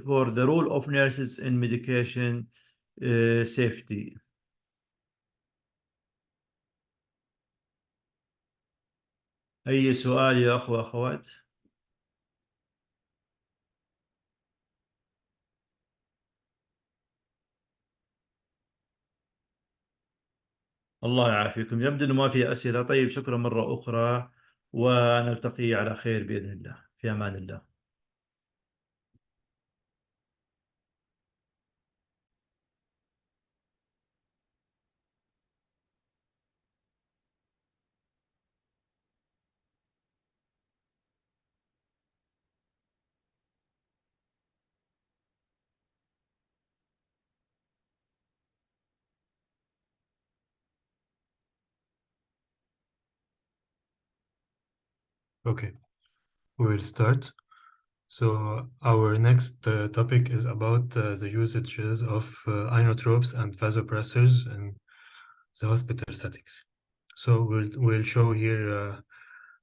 for the role of nurses in medication safety. أي سؤال يا أخوة أخوات؟ الله يعافيكم. يبدو أنه ما في أسئلة. طيب شكرا مرة أخرى، ونلتقي على خير بإذن الله. في أمان الله. Okay, we'll start. So our next topic is about the usages of inotropes and vasopressors in the hospital settings. So we'll show here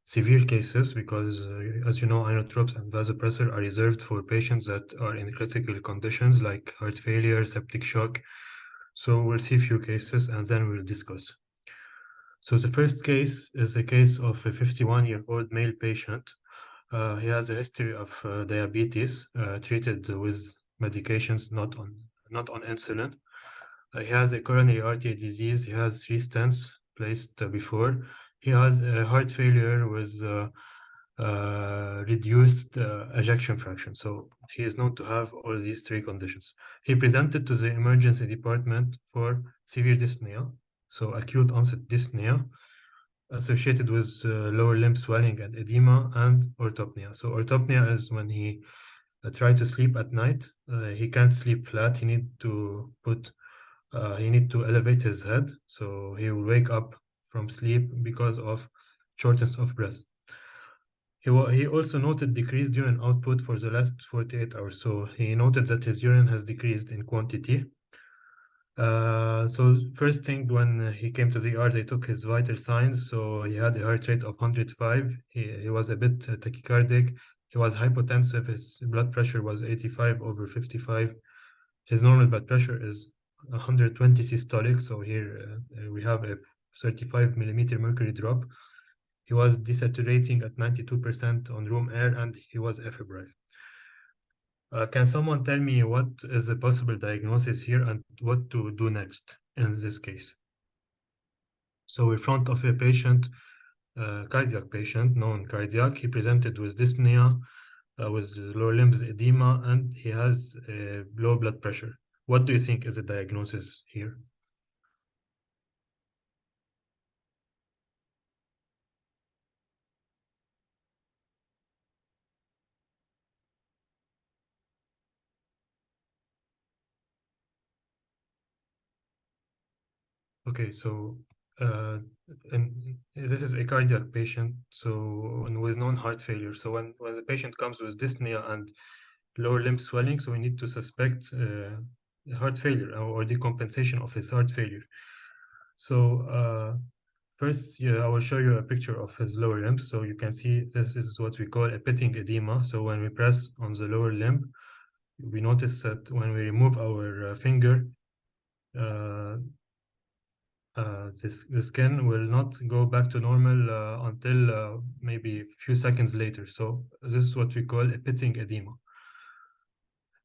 severe cases because, as you know, inotropes and vasopressor are reserved for patients that are in critical conditions like heart failure, septic shock. So we'll see a few cases and then we'll discuss. So the first case is a case of a 51-year-old male patient. He has a history of diabetes, treated with medications, not on insulin. He has a coronary artery disease. He has 3 stents placed before. He has a heart failure with reduced ejection fraction. So he is known to have all these 3 conditions. He presented to the emergency department for severe dyspnea, so acute onset dyspnea. associated with lower limb swelling and edema and orthopnea. So orthopnea is when he try to sleep at night. He can't sleep flat. He need to elevate his head, so he will wake up from sleep because of shortness of breath. He also noted decreased urine output for the last 48 hours. So he noted that his urine has decreased in quantity. So first thing, when he came to the ER, they took his vital signs. So he had a heart rate of 105. He was a bit tachycardic. He was hypotensive. His blood pressure was 85/55. His normal blood pressure is 120 systolic. So here we have a 35 millimeter mercury drop. He was desaturating at 92% on room air, and he was afebrile. Can someone tell me what is the possible diagnosis here and what to do next in this case? So in front of a patient, cardiac patient, non-cardiac, he presented with dyspnea, with lower limbs edema, and he has low blood pressure. What do you think is the diagnosis here? Okay, so and this is a cardiac patient, so and with known heart failure. So when the patient comes with dyspnea and lower limb swelling, so we need to suspect heart failure or decompensation of his heart failure. So first, I will show you a picture of his lower limb. So you can see this is what we call a pitting edema. So when we press on the lower limb, we notice that when we remove our finger, the skin will not go back to normal until maybe a few seconds later. So this is what we call a pitting edema.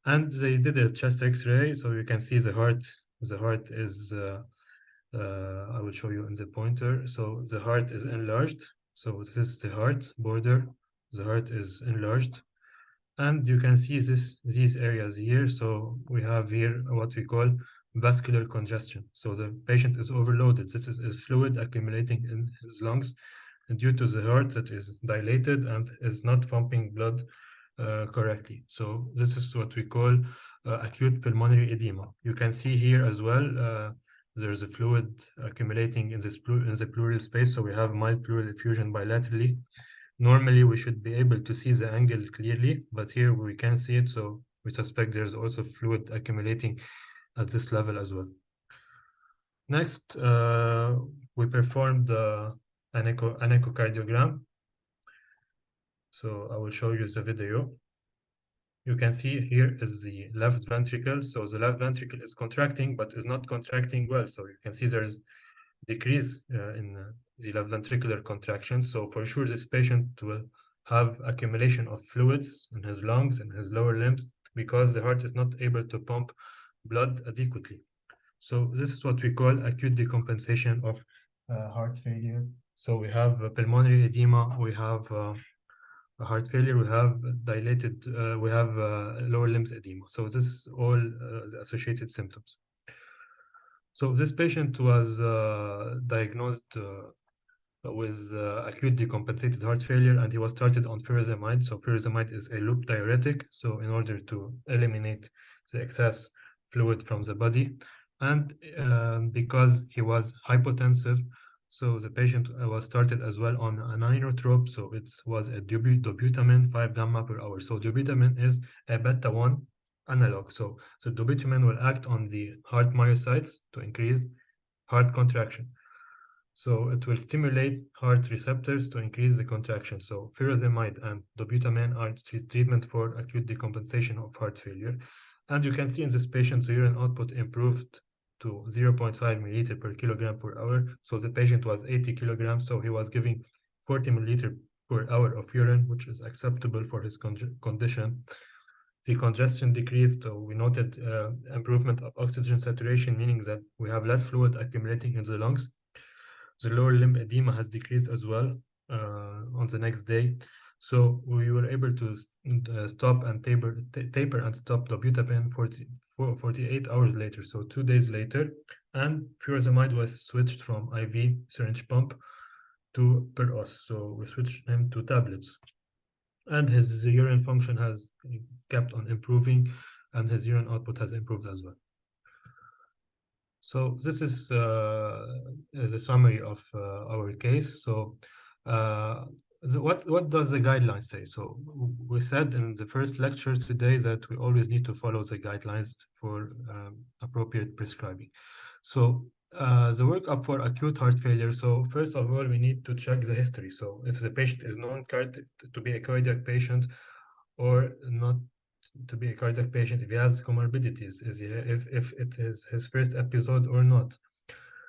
And they did a chest X-ray, so you can see the heart. The heart is, I will show you in the pointer. So the heart is enlarged. So this is the heart border. The heart is enlarged. And you can see these areas here. So we have here what we call vascular congestion. So the patient is overloaded. This is fluid accumulating in his lungs, and due to the heart that is dilated and is not pumping blood correctly. So this is what we call acute pulmonary edema. You can see here as well, there's a fluid accumulating in the pleural space. So we have mild pleural effusion bilaterally. Normally, we should be able to see the angle clearly, but here we can't see it, so we suspect there's also fluid accumulating at this level as well. Next, we performed an echocardiogram. So I will show you the video. You can see here is the left ventricle. So the left ventricle is contracting, but is not contracting well. So you can see there's decrease in the left ventricular contraction. So for sure, this patient will have accumulation of fluids in his lungs and his lower limbs because the heart is not able to pump blood adequately. So this is what we call acute decompensation of heart failure. So we have pulmonary edema, we have heart failure, we have dilated, we have lower limbs edema. So this is all the associated symptoms. So this patient was diagnosed with acute decompensated heart failure, and he was started on furosemide. So furosemide is a loop diuretic, so in order to eliminate the excess fluid from the body. And because he was hypotensive, so the patient was started as well on an inotrope. So it was a dobutamine 5 gamma per hour. So dobutamine is a beta-1 analog. So dobutamine will act on the heart myocytes to increase heart contraction. So it will stimulate heart receptors to increase the contraction. So furosemide and dobutamine are treatment for acute decompensation of heart failure. And you can see in this patient, the urine output improved to 0.5 milliliter per kilogram per hour. So the patient was 80 kilograms, so he was giving 40 milliliter per hour of urine, which is acceptable for his condition. The congestion decreased, so we noted improvement of oxygen saturation, meaning that we have less fluid accumulating in the lungs. The lower limb edema has decreased as well on the next day. So we were able to stop and taper and stop dobutamine 48 hours later, so 2 days later. And furosemide was switched from IV syringe pump to per-os. So we switched him to tablets. And his urine function has kept on improving, and his urine output has improved as well. So this is the summary of our case. So what does the guidelines say? So we said in the first lecture today that we always need to follow the guidelines for appropriate prescribing. So the workup for acute heart failure. So first of all, we need to check the history. So if the patient is known to be a cardiac patient or not to be a cardiac patient, if he has comorbidities, if it is his first episode or not.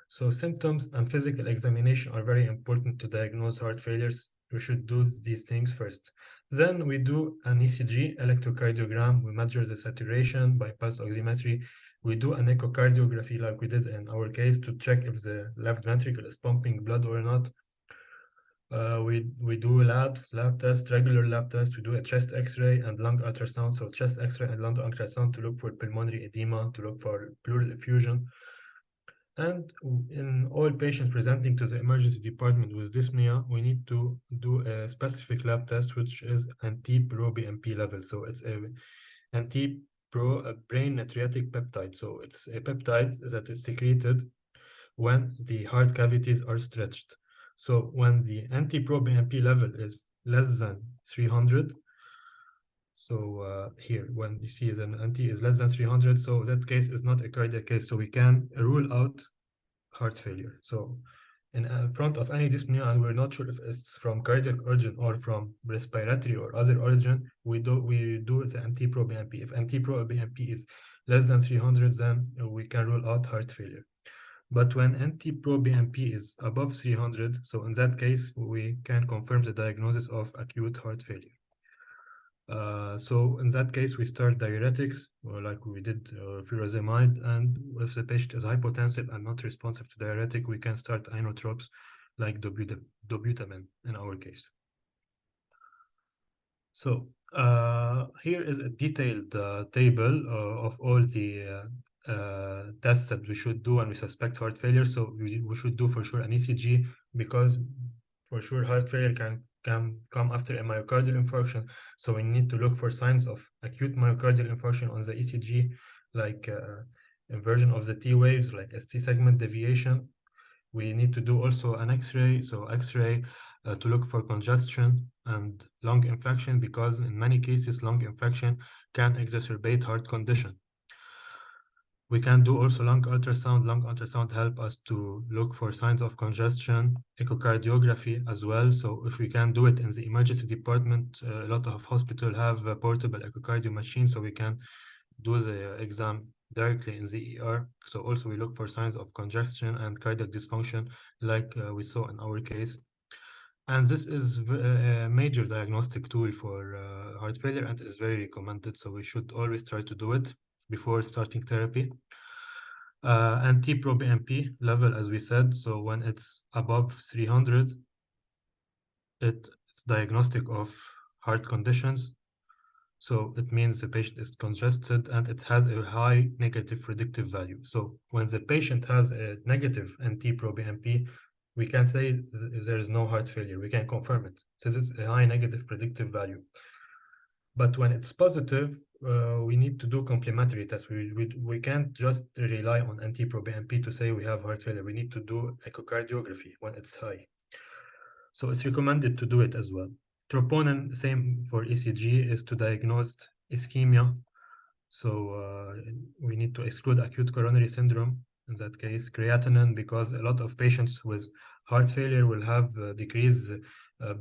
So symptoms and physical examination are very important to diagnose heart failures. We should do these things first. Then we do an ECG, electrocardiogram. We measure the saturation by pulse oximetry. We do an echocardiography like we did in our case to check if the left ventricle is pumping blood or not. We do lab tests, regular lab tests. We do a chest X-ray and lung ultrasound. So chest X-ray and lung ultrasound to look for pulmonary edema, to look for pleural effusion. And in all patients presenting to the emergency department with dyspnea, we need to do a specific lab test, which is anti-proBNP level. So it's a brain natriuretic peptide. So it's a peptide that is secreted when the heart cavities are stretched. So when the anti-proBNP level is less than 300, so here, when you see the anti is less than 300, so that case is not a cardiac case, so we can rule out heart failure. So in front of any dyspnea, and we're not sure if it's from cardiac origin or from respiratory or other origin, we do the anti-proBNP. If anti-proBNP is less than 300, then we can rule out heart failure. But when anti-proBNP is above 300, so in that case, we can confirm the diagnosis of acute heart failure. So in that case, we start diuretics, or like we did furosemide, and if the patient is hypotensive and not responsive to diuretic, we can start inotropes like dobutamine in our case. So here is a detailed table of all the tests that we should do when we suspect heart failure. So we should do for sure an ECG, because for sure heart failure can come after a myocardial infarction. So we need to look for signs of acute myocardial infarction on the ECG, like inversion of the T waves, like ST segment deviation. We need to do also an X-ray, so X-ray to look for congestion and lung infection, because in many cases lung infection can exacerbate heart condition. We can do also lung ultrasound. Lung ultrasound help us to look for signs of congestion, echocardiography as well. So if we can do it in the emergency department, a lot of hospitals have a portable echocardio machine, so we can do the exam directly in the ER. So also we look for signs of congestion and cardiac dysfunction, like we saw in our case. And this is a major diagnostic tool for heart failure and is very recommended. So we should always try to do it before starting therapy. Anti-proBNP level, as we said, so when it's above 300, it's diagnostic of heart conditions. So it means the patient is congested and it has a high negative predictive value. So when the patient has a negative anti-proBNP, we can say there is no heart failure. We can confirm it. This is a high negative predictive value. But when it's positive, we need to do complementary tests. We can't just rely on anti-proBNP to say we have heart failure. We need to do echocardiography when it's high. So it's recommended to do it as well. Troponin, same for ECG, is to diagnose ischemia. So we need to exclude acute coronary syndrome in that case. Creatinine, because a lot of patients with heart failure will have decreased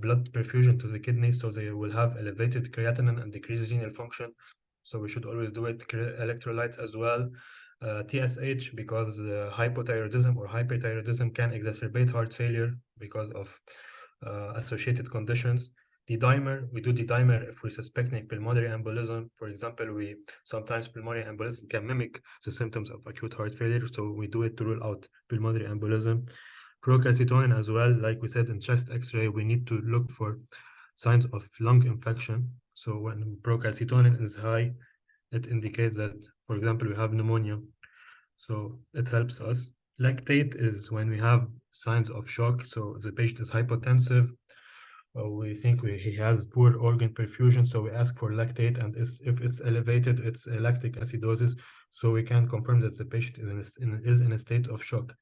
blood perfusion to the kidneys, so they will have elevated creatinine and decreased renal function. So we should always do it. Electrolytes as well. TSH, because hypothyroidism or hyperthyroidism can exacerbate heart failure because of associated conditions. D-dimer, we do D-dimer if we're suspecting pulmonary embolism. For example, sometimes pulmonary embolism can mimic the symptoms of acute heart failure, so we do it to rule out pulmonary embolism. Procalcitonin as well, like we said in chest X-ray, we need to look for signs of lung infection. So when procalcitonin is high, it indicates that, for example, we have pneumonia. So it helps us. lactate is when we have signs of shock. So the patient is hypotensive, we think he has poor organ perfusion, so we ask for lactate, and if it's elevated, it's a lactic acidosis, so we can confirm that the patient is in a state of shock.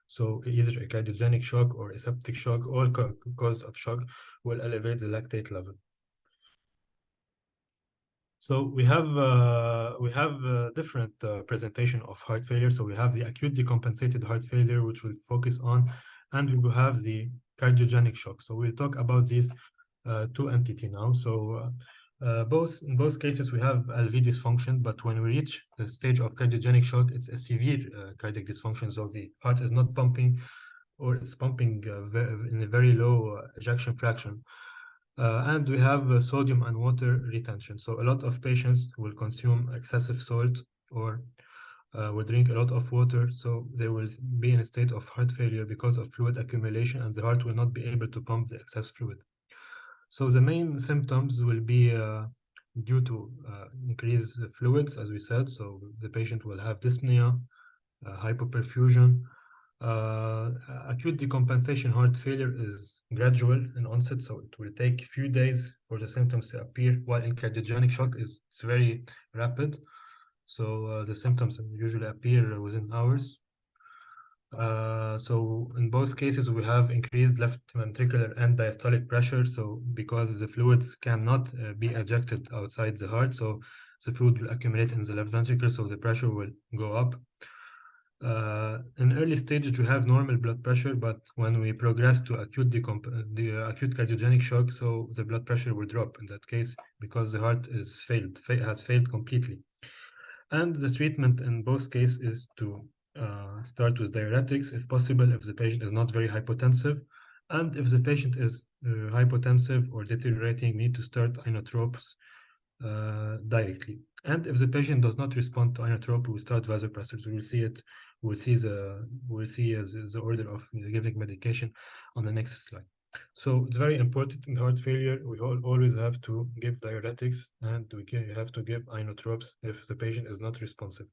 So either a cardiogenic shock or a septic shock, all cause of shock will elevate the lactate level. So we have different presentation of heart failure. So we have the acute decompensated heart failure, which we'll focus on, and we will have the cardiogenic shock. So we'll talk about these two entities now. So in both cases we have LV dysfunction, but when we reach the stage of cardiogenic shock, it's a severe cardiac dysfunction. So the heart is not pumping, or it's pumping in a very low ejection fraction. And we have sodium and water retention. So a lot of patients will consume excessive salt or will drink a lot of water. So they will be in a state of heart failure because of fluid accumulation, and the heart will not be able to pump the excess fluid. So the main symptoms will be due to increased fluids, as we said. So the patient will have dyspnea, hypoperfusion. Acute decompensation heart failure is gradual in onset, so it will take a few days for the symptoms to appear, while in cardiogenic shock it's very rapid. So the symptoms usually appear within hours. So in both cases, we have increased left ventricular and diastolic pressure. So because the fluids cannot be ejected outside the heart, so the fluid will accumulate in the left ventricle, so the pressure will go up. In early stages, we have normal blood pressure, but when we progress to acute cardiogenic shock, so the blood pressure will drop in that case because the heart has failed completely. And the treatment in both cases is to start with diuretics, if possible, if the patient is not very hypotensive. And if the patient is hypotensive or deteriorating, we need to start inotropes directly. And if the patient does not respond to inotrope, we start vasopressors. We will see it. We'll see the order of giving medication on the next slide. So it's very important in heart failure. We always have to give diuretics, and we have to give inotropes if the patient is not responsive.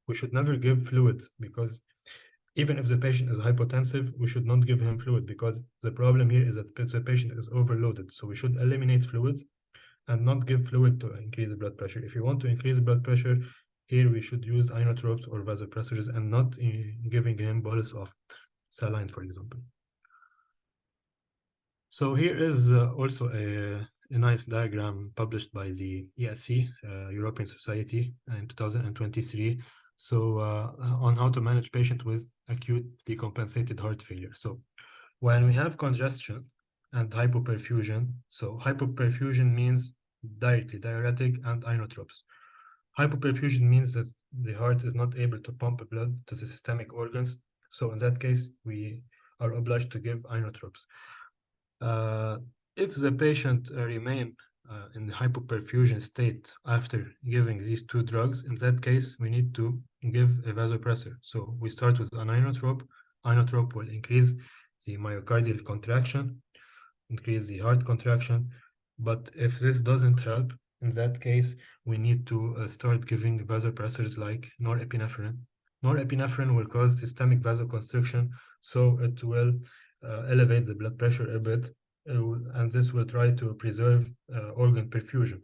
We should never give fluids, because even if the patient is hypotensive, we should not give him fluid, because the problem here is that the patient is overloaded. So we should eliminate fluids and not give fluid to increase the blood pressure. If you want to increase the blood pressure, here we should use inotropes or vasopressors and not giving him bolus of saline, for example. So here is also a nice diagram published by the ESC, European Society, in 2023. So on how to manage patient with acute decompensated heart failure. So when we have congestion and hypoperfusion, so hypoperfusion means directly diuretic and inotropes. Hypoperfusion means that the heart is not able to pump blood to the systemic organs. So in that case, we are obliged to give inotropes. If the patient remain in the hypoperfusion state after giving these two drugs, in that case, we need to give a vasopressor. So we start with an inotrope. Inotrope will increase the myocardial contraction, increase the heart contraction. But if this doesn't help, in that case, we need to start giving vasopressors like norepinephrine. Norepinephrine will cause systemic vasoconstriction, so it will elevate the blood pressure a bit, and this will try to preserve organ perfusion.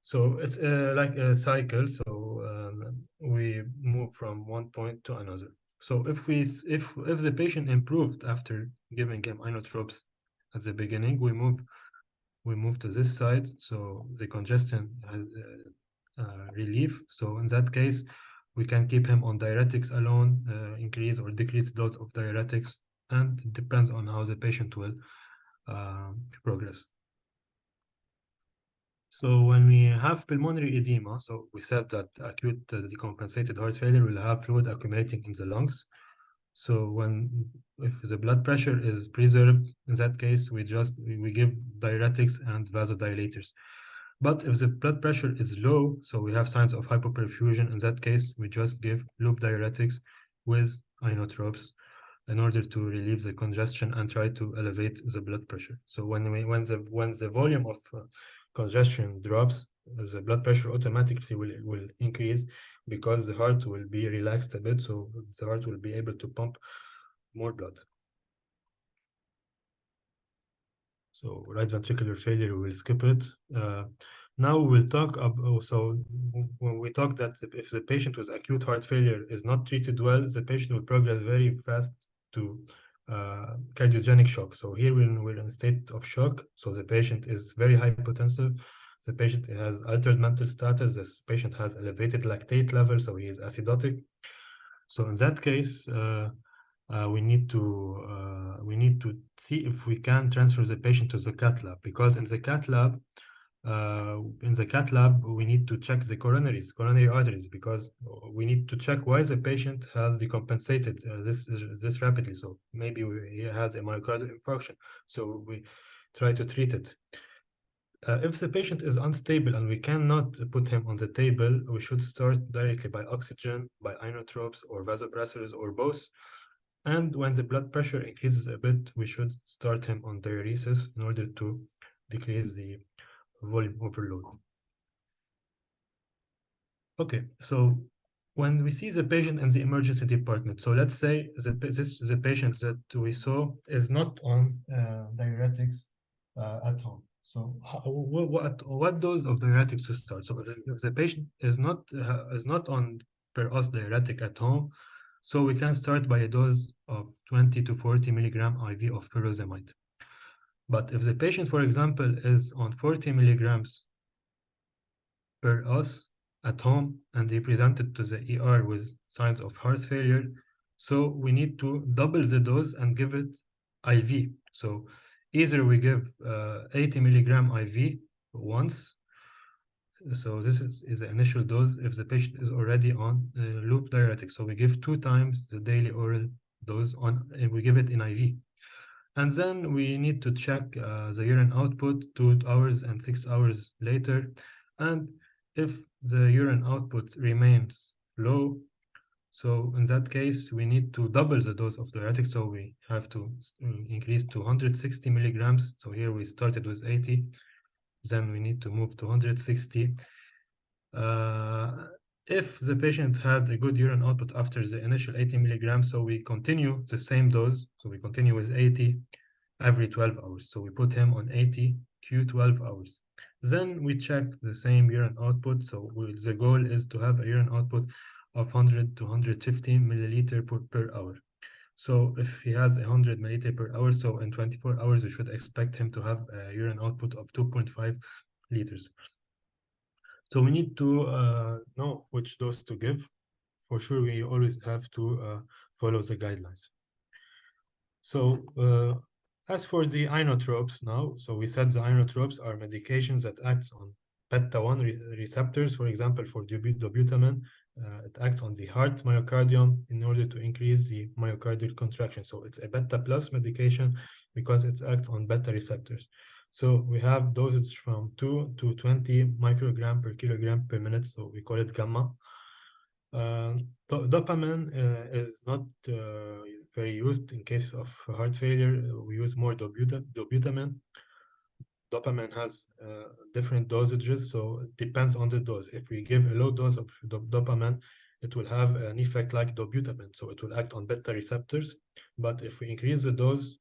So it's like a cycle. So we move from one point to another. So if the patient improved after giving him inotropes at the beginning, we move to this side. So the congestion has relief. So in that case, we can keep him on diuretics alone, increase or decrease dose of diuretics, and it depends on how the patient will progress. So when we have pulmonary edema, so we said that acute decompensated heart failure will have fluid accumulating in the lungs. So if the blood pressure is preserved, in that case, we give diuretics and vasodilators. But if the blood pressure is low, so we have signs of hypoperfusion, in that case, we just give loop diuretics with inotropes in order to relieve the congestion and try to elevate the blood pressure. So when the volume of congestion drops, the blood pressure automatically will increase because the heart will be relaxed a bit, so the heart will be able to pump more blood. So right ventricular failure, we'll skip it. Now we'll talk about, so when we talk that if the patient with acute heart failure is not treated well, the patient will progress very fast to cardiogenic shock. So here we're in a state of shock. So the patient is very hypotensive. The patient has altered mental status. This patient has elevated lactate level, so he is acidotic. So in that case, we need to see if we can transfer the patient to the cath lab, because in the cath lab, we need to check the coronary arteries, because we need to check why the patient has decompensated this rapidly. So maybe he has a myocardial infarction. So we try to treat it. If the patient is unstable and we cannot put him on the table, we should start directly by oxygen, by inotropes, or vasopressors, or both. And when the blood pressure increases a bit, we should start him on diuresis in order to decrease the volume overload. Okay, so when we see the patient in the emergency department, so let's say the patient that we saw is not on diuretics at home. So what dose of diuretics to start? So if the patient is not on per us diuretic at home, so we can start by a dose of 20 to 40 milligram IV of furosemide. But if the patient, for example, is on 40 milligrams per us at home and they presented to the ER with signs of heart failure, so we need to double the dose and give it IV. So either we give 80 milligram IV once. So this is the initial dose if the patient is already on loop diuretic. So we give 2 times the daily oral dose and we give it in IV. And then we need to check the urine output 2 hours and 6 hours later. And if the urine output remains low, so in that case, we need to double the dose of diuretic. So we have to increase to 160 milligrams. So here we started with 80. Then we need to move to 160. If the patient had a good urine output after the initial 80 milligrams, so we continue the same dose. So we continue with 80 every 12 hours. So we put him on 80 Q12 hours. Then we check the same urine output. So the goal is to have a urine output of 100 to 150 milliliter per hour. So if he has 100 milliliter per hour, so in 24 hours, we should expect him to have a urine output of 2.5 liters. So we need to know which dose to give. For sure, we always have to follow the guidelines. So as for the inotropes now, so we said the inotropes are medications that acts on beta-1 receptors. For example, for dobutamine, it acts on the heart myocardium in order to increase the myocardial contraction. So it's a beta plus medication because it acts on beta receptors. So we have dosage from 2 to 20 microgram per kilogram per minute. So we call it gamma. Dopamine is not very used in case of heart failure. We use more dobutamine. Dopamine has different dosages, so it depends on the dose. If we give a low dose of dopamine, it will have an effect like dobutamine, so it will act on beta receptors. But if we increase the dose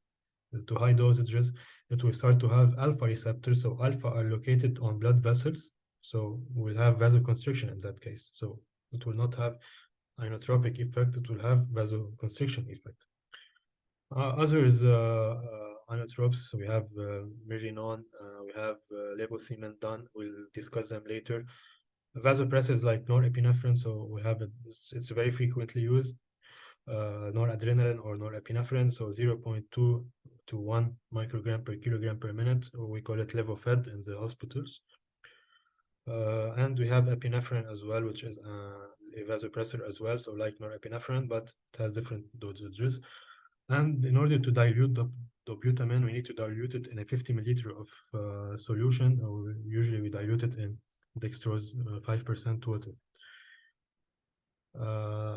to high dosages, it will start to have alpha receptors. So alpha are located on blood vessels, so we'll have vasoconstriction in that case. So it will not have inotropic effect, it will have vasoconstriction effect. Others inotropes, we have Mirinon, we have levosimendan, we'll discuss them later. Vasopressors like norepinephrine, so we have it's very frequently used. Noradrenaline or norepinephrine, so 0.2 to 1 microgram per kilogram per minute, or we call it Levofed in the hospitals. And we have epinephrine as well, which is a vasopressor as well, so like norepinephrine, but it has different dosages. And in order to dilute the dobutamine, we need to dilute it in a 50 milliliter of solution, or usually we dilute it in dextrose 5% water.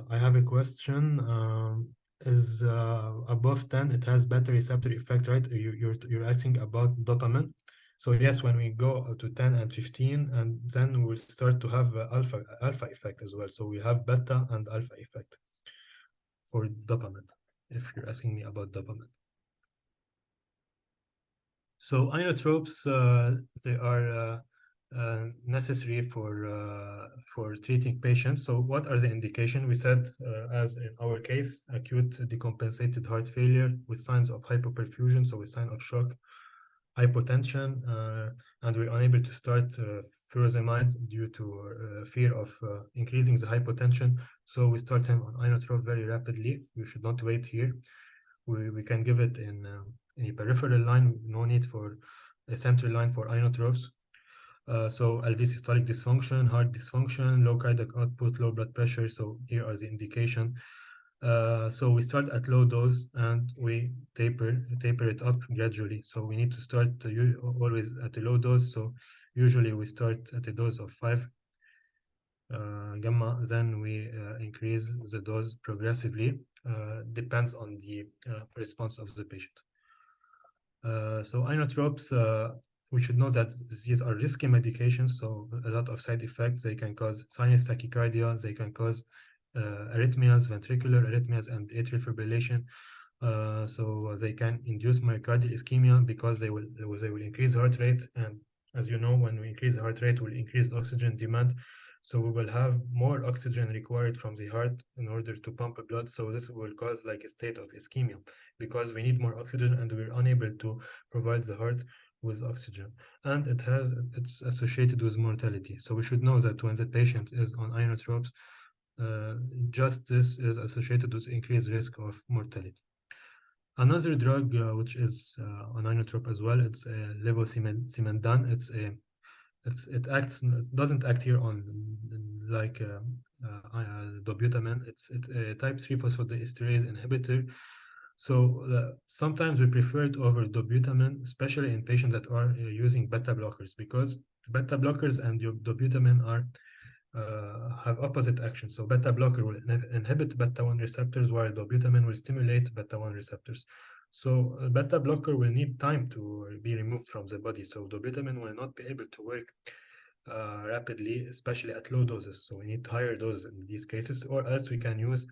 I have a question. Is above 10, it has better receptor effect, right? You're asking about dopamine. So yes, when we go to 10 and 15, and then we'll start to have alpha effect as well. So we have beta and alpha effect for dopamine, if you're asking me about dopamine. So inotropes, they are necessary for treating patients. So what are the indication? We said, as in our case, acute decompensated heart failure with signs of hypoperfusion, so with sign of shock, hypotension, and we're unable to start furosemide due to fear of increasing the hypotension. So we start him on inotrope very rapidly. We should not wait here. We can give it in a peripheral line, no need for a central line for inotropes. So LV systolic dysfunction, heart dysfunction, low cardiac output, low blood pressure. So here are the indication. So we start at low dose and we taper it up gradually. So we need to start always at a low dose. So usually we start at a dose of 5 gamma, then we increase the dose progressively. Depends on the response of the patient. So inotropes, we should know that these are risky medications, so a lot of side effects. They can cause sinus tachycardia, they can cause arrhythmias, ventricular arrhythmias, and atrial fibrillation. So they can induce myocardial ischemia because they will increase heart rate, and as you know, when we increase the heart rate, we'll increase oxygen demand. So we will have more oxygen required from the heart in order to pump blood. So this will cause like a state of ischemia because we need more oxygen and we're unable to provide the heart with oxygen. And it's associated with mortality. So we should know that when the patient is on inotropes, just this is associated with increased risk of mortality. Another drug which is an inotrope as well, it's levosimendan. It doesn't act here on like dobutamine. It's a type 3 phosphodiesterase inhibitor. So sometimes we prefer it over dobutamine, especially in patients that are using beta blockers, because beta blockers and dobutamine have opposite action. So beta blocker will inhibit beta-1 receptors, while dobutamine will stimulate beta-1 receptors. So beta blocker will need time to be removed from the body. So dobutamine will not be able to work rapidly, especially at low doses. So we need higher doses in these cases, or else we can use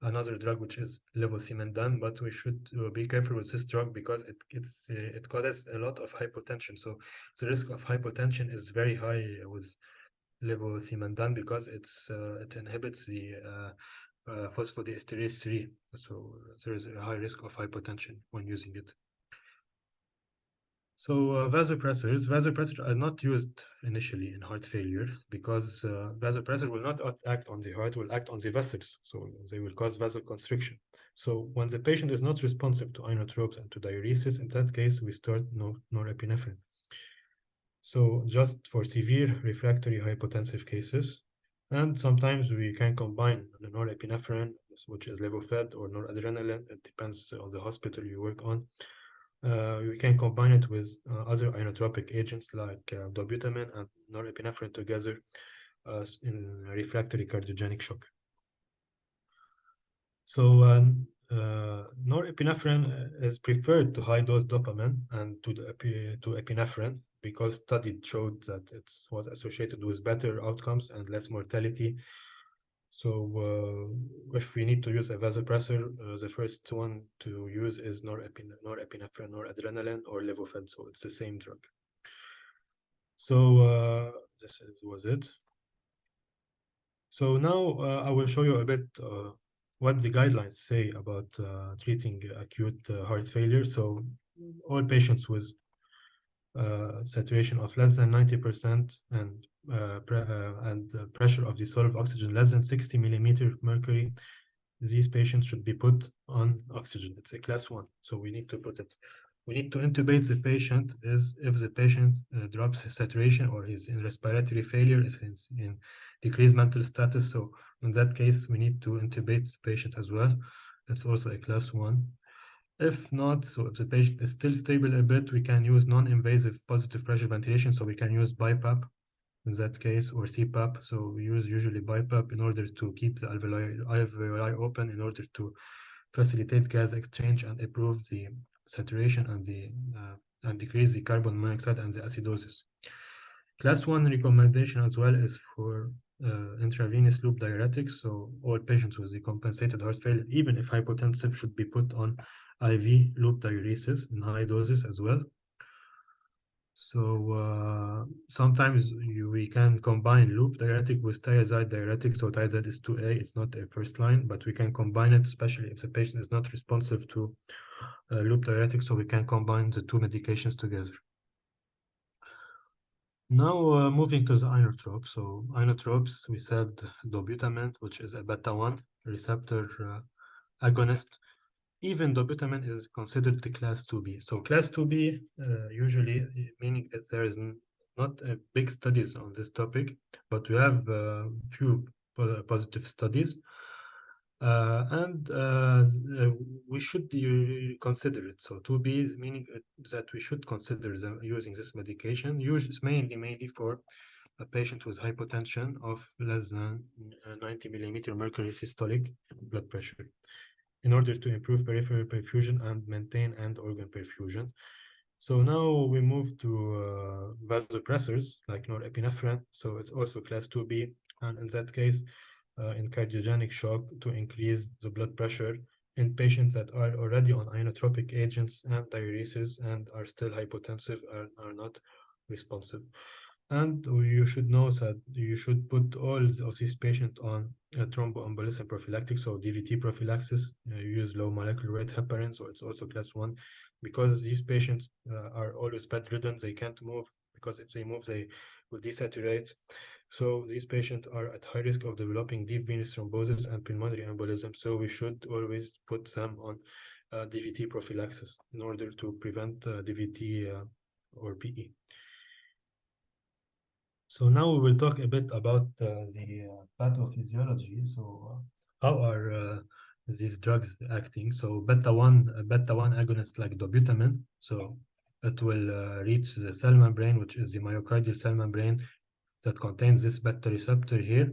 another drug which is levosimendan, but we should be careful with this drug because it causes a lot of hypotension. So the risk of hypotension is very high with levosimendan because it inhibits the phosphodiesterase 3. So there is a high risk of hypotension when using it. So vasopressors are not used initially in heart failure because vasopressor will not act on the heart, will act on the vessels. So they will cause vasoconstriction. So when the patient is not responsive to inotropes and to diuresis, in that case, we start norepinephrine. So just for severe refractory hypotensive cases, and sometimes we can combine the norepinephrine, which is levo-fed, or noradrenaline. It depends on the hospital you work on. We can combine it with other inotropic agents like dobutamine and norepinephrine together in refractory cardiogenic shock. So norepinephrine is preferred to high-dose dopamine and to epinephrine because studies showed that it was associated with better outcomes and less mortality. So if we need to use a vasopressor, the first one to use is norepinephrine, noradrenaline, or levo-fed. So it's the same drug. So this was it. So now I will show you a bit what the guidelines say about treating acute heart failure. So all patients with saturation of less than 90% and pressure of dissolved oxygen less than 60 millimeter mercury, these patients should be put on oxygen. It's a class 1, so we need to put it. We need to intubate the patient if the patient drops his saturation or is in respiratory failure, is in decreased mental status. So in that case, we need to intubate the patient as well. It's also a class 1. If not, so if the patient is still stable a bit, we can use non-invasive positive pressure ventilation. So we can use BiPAP in that case, or CPAP. So we use usually BiPAP in order to keep the alveoli open in order to facilitate gas exchange and improve the saturation and the and decrease the carbon monoxide and the acidosis. Class 1 recommendation as well is for intravenous loop diuretics. So all patients with decompensated heart failure, even if hypotensive, should be put on IV loop diuresis in high doses as well. So sometimes we can combine loop diuretic with thiazide diuretic. So thiazide is 2A, it's not a first line, but we can combine it, especially if the patient is not responsive to loop diuretic. So we can combine the two medications together. Now moving to the inotropes. So inotropes, we said dobutamine, which is a beta-1 receptor agonist. Even dobutamine is considered the class 2B. So class 2B usually, meaning that there is not big studies on this topic, but we have few positive studies. And we should consider it. So 2B is meaning that we should consider using this medication, mainly for a patient with hypotension of less than 90 millimeter mercury systolic blood pressure, in order to improve peripheral perfusion and maintain end organ perfusion. So now we move to vasopressors like norepinephrine. So it's also class 2B, and in that case, in cardiogenic shock to increase the blood pressure in patients that are already on inotropic agents and diuresis and are still hypotensive and are not responsive. And you should know that you should put all of these patients on thromboembolism prophylactic, so DVT prophylaxis. Use low molecular weight heparin, so it's also class 1, because these patients are always bedridden. They can't move, because if they move, they will desaturate. So these patients are at high risk of developing deep venous thrombosis and pulmonary embolism. So we should always put them on DVT prophylaxis in order to prevent DVT or PE. So now we will talk a bit about the pathophysiology. So how are these drugs acting? So beta-1 agonist like dobutamine. So it will reach the cell membrane, which is the myocardial cell membrane that contains this beta receptor here.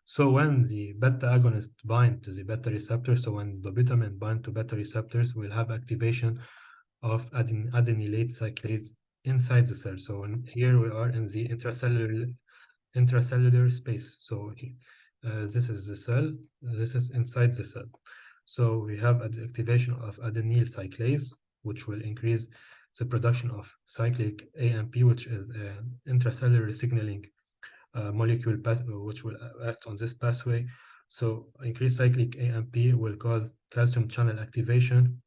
So when the beta agonist bind to the beta receptor, so when dobutamine bind to beta receptors, we'll have activation of adenylate cyclase inside the cell. So here we are in the intracellular space. So this is the cell, this is inside the cell. So we have activation of adenyl cyclase, which will increase the production of cyclic AMP, which is an intracellular signaling molecule which will act on this pathway. So increased cyclic AMP will cause calcium channel activation.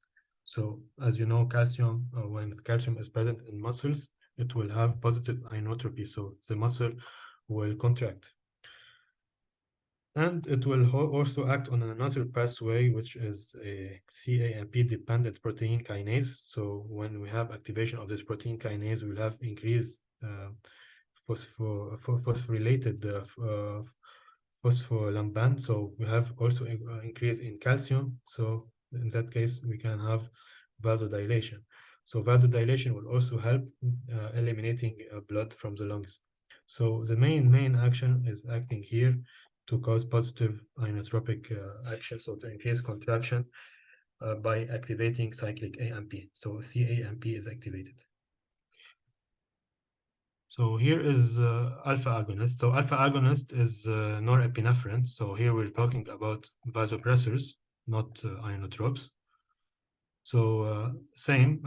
So as you know, calcium, when calcium is present in muscles, it will have positive inotropy. So the muscle will contract. And it will also act on another pathway, which is a CAMP-dependent protein kinase. So when we have activation of this protein kinase, we'll have increased phosphorylated phospholamban. So we have also increase in calcium. So in that case, we can have vasodilation. So vasodilation will also help eliminating blood from the lungs. So the main action is acting here to cause positive inotropic action, so to increase contraction by activating cyclic AMP. So CAMP is activated. So here is alpha agonist. So alpha agonist is norepinephrine. So here we're talking about vasopressors, not inotropes. So same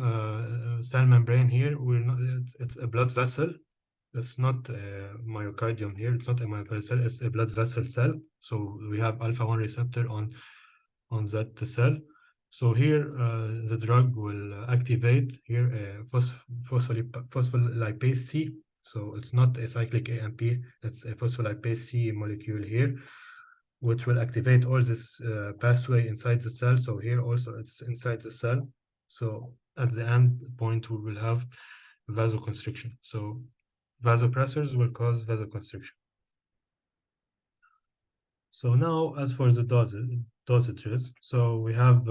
cell membrane here. It's a blood vessel. It's not a myocardium here. It's not a myocardial cell. It's a blood vessel cell. So we have alpha-1 receptor on that cell. So here the drug will activate here phospholipase C. So it's not a cyclic AMP. It's a phospholipase C molecule here, which will activate all this pathway inside the cell. So here also it's inside the cell. So at the end point, we will have vasoconstriction. So vasopressors will cause vasoconstriction. So now, as for the dosages, so we have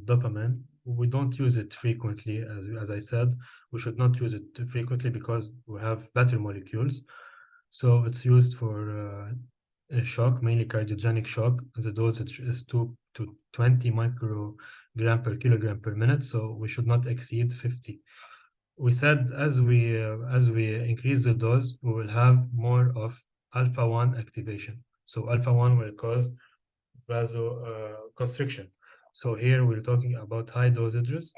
dopamine. We don't use it frequently, as I said. We should not use it frequently because we have better molecules. So it's used for a shock, mainly cardiogenic shock. The dosage is 2 to 20 microgram per kilogram per minute. So we should not exceed 50. we said as we increase the dose, we will have more of alpha-1 activation. So alpha-1 will cause vasoconstriction. So here we're talking about high dosages.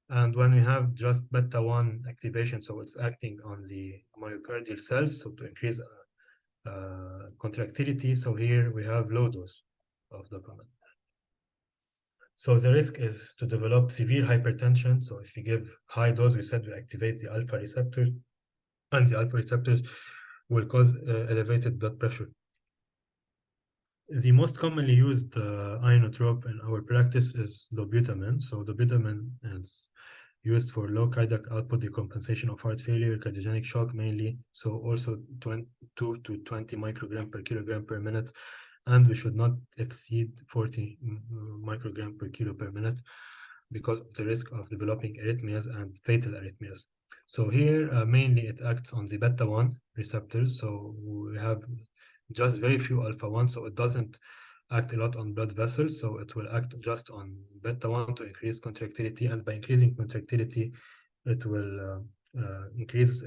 And when we have just beta-1 activation, so it's acting on the myocardial cells, so to increase contractility. So here we have low dose of dopamine. So the risk is to develop severe hypertension. So if you give high dose, we said we activate the alpha receptor, and the alpha receptors will cause elevated blood pressure. The most commonly used inotrope in our practice is dobutamine. So dobutamine is used for low cardiac output decompensation of heart failure, cardiogenic shock mainly. So also 2 to 20 microgram per kilogram per minute, and we should not exceed 40 microgram per kilo per minute because of the risk of developing arrhythmias and fatal arrhythmias. So here, mainly it acts on the beta-1 receptors. So we have just very few alpha-1, so it doesn't act a lot on blood vessels. So it will act just on beta-1 to increase contractility, and by increasing contractility, it will increase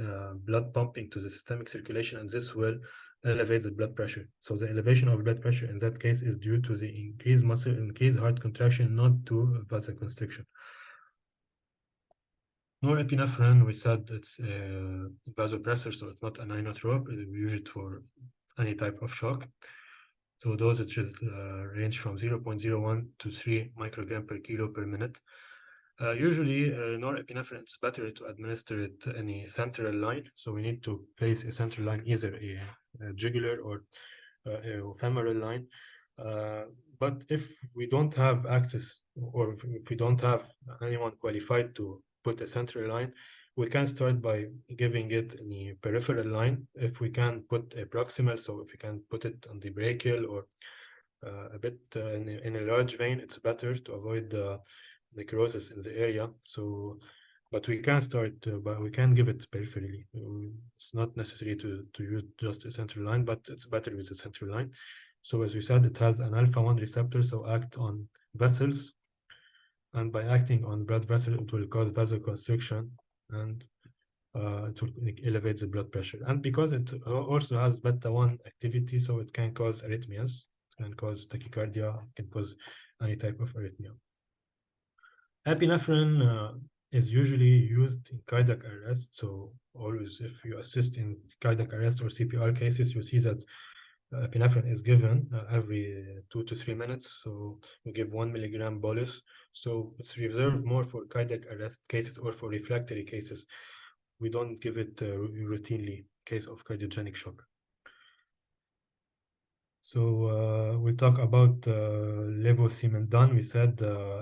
blood pumping to the systemic circulation, and this will elevate the blood pressure. So the elevation of blood pressure in that case is due to the increased heart contraction, not to vasoconstriction. Norepinephrine, we said it's a vasopressor, so it's not an inotrope. We use it for any type of shock. So dosages range from 0.01 to 3 microgram per kilo per minute. Usually, norepinephrine, it's better to administer it in a central line. So we need to place a central line, either a jugular or a femoral line. But if we don't have access, or if we don't have anyone qualified to put a central line, we can start by giving it in a peripheral line. If we can put a proximal, so if we can put it on the brachial or a bit in a large vein, it's better to avoid necrosis in the area. So, but we can start, but we can give it peripherally. It's not necessary to use just a central line, but it's better with a central line. So as we said, it has an alpha-1 receptor, so act on vessels, and by acting on blood vessels, it will cause vasoconstriction, and it will elevate the blood pressure. And because it also has beta-1 activity, so it can cause arrhythmias, it can cause tachycardia, it can cause any type of arrhythmia. Epinephrine is usually used in cardiac arrest. So always, if you assist in cardiac arrest or CPR cases, you see that epinephrine is given every 2 to 3 minutes. So we give 1 milligram bolus. So it's reserved more for cardiac arrest cases or for refractory cases. We don't give it routinely in case of cardiogenic shock. So we'll talk about levosimendan. We said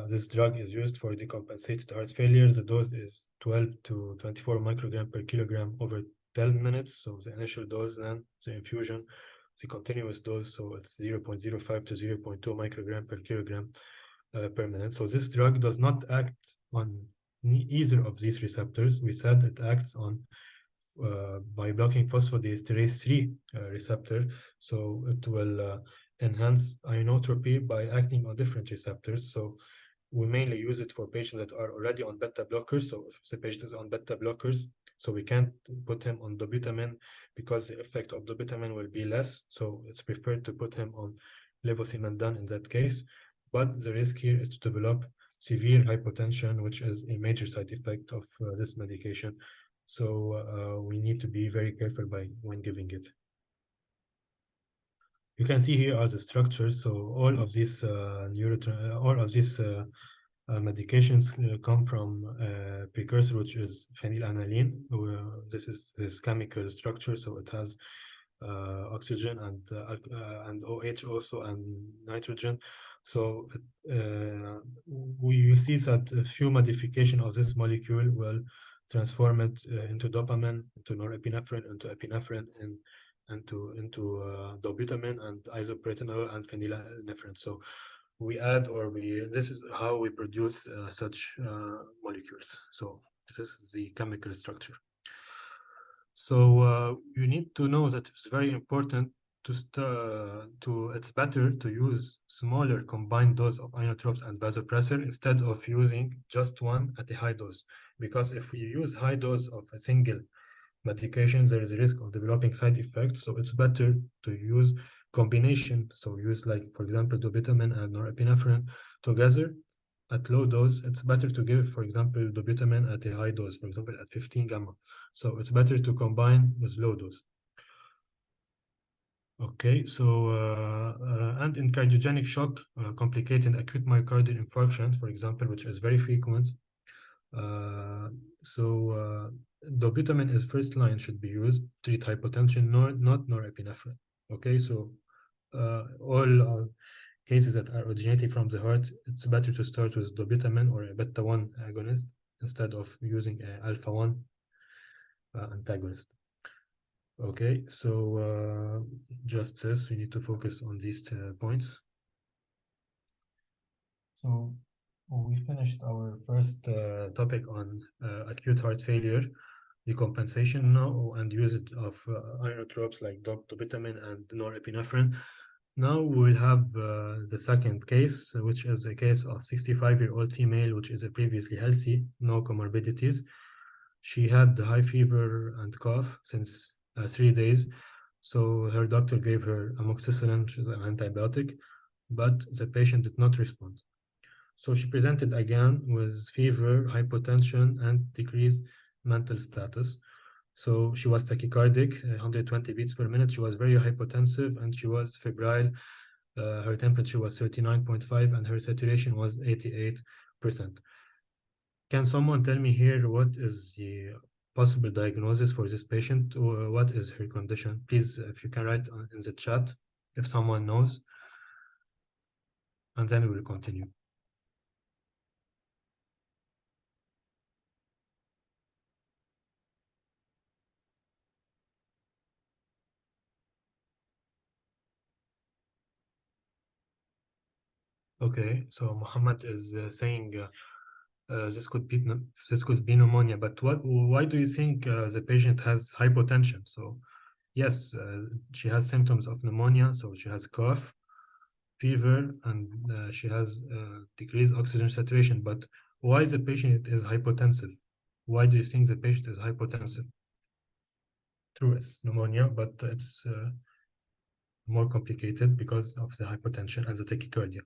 this drug is used for decompensated heart failure. The dose is 12 to 24 microgram per kilogram over 10 minutes. So the initial dose, then the infusion, the continuous dose, so it's 0.05 to 0.2 microgram per kilogram per minute. So this drug does not act on either of these receptors. We said it acts on by blocking phosphodiesterase 3 receptor, so it will enhance inotropy by acting on different receptors. So we mainly use it for patients that are already on beta blockers. So if the patient is on beta blockers, so we can't put him on dobutamine because the effect of dobutamine will be less. So it's preferred to put him on levosimendan in that case. But the risk here is to develop severe hypotension, which is a major side effect of this medication. So we need to be very careful when giving it. You can see here are the structures. So all of these medications come from a precursor, which is phenylalanine. This is this chemical structure. So it has oxygen and OH also, and nitrogen. So we see that a few modification of this molecule will transform it into dopamine, into norepinephrine, into epinephrine, and into dobutamine and isopretinol and phenylephrine. So we add, or this is how we produce such molecules. So this is the chemical structure. So you need to know that it's very important it's better to use smaller combined dose of inotropes and vasopressor instead of using just one at a high dose. Because if we use high dose of a single medication, there is a risk of developing side effects. So it's better to use combination. So use, like, for example, dopamine and norepinephrine together at low dose. It's better to give, for example, dopamine at a high dose, for example, at 15 gamma. So it's better to combine with low dose. Okay, so and in cardiogenic shock, complicating acute myocardial infarction, for example, which is very frequent. Dopamine is first line, should be used to treat hypotension, not norepinephrine. Okay, so all cases that are originating from the heart, it's better to start with dopamine or a beta-1 agonist instead of using a alpha-1 antagonist. Okay, so just this, we need to focus on these points. So we finished our first topic on acute heart failure, decompensation now, and usage of inotropes like dopamine and norepinephrine. Now we'll have the second case, which is a case of 65-year-old female, which is a previously healthy, no comorbidities. She had high fever and cough since 3 days. So her doctor gave her amoxicillin, which is an antibiotic, but the patient did not respond. So she presented again with fever, hypotension, and decreased mental status. So she was tachycardic, 120 beats per minute. She was very hypotensive, and she was febrile. Her temperature was 39.5, and her saturation was 88%. Can someone tell me here what is the possible diagnosis for this patient, or what is her condition? Please, if you can write in the chat if someone knows, and then we will continue. Okay, so Muhammad is saying this could be pneumonia, but why do you think the patient has hypotension? So yes, she has symptoms of pneumonia, so she has cough, fever, and she has decreased oxygen saturation. But why the patient is hypotensive? Why do you think the patient is hypotensive? True, it's pneumonia, but it's more complicated because of the hypotension and the tachycardia.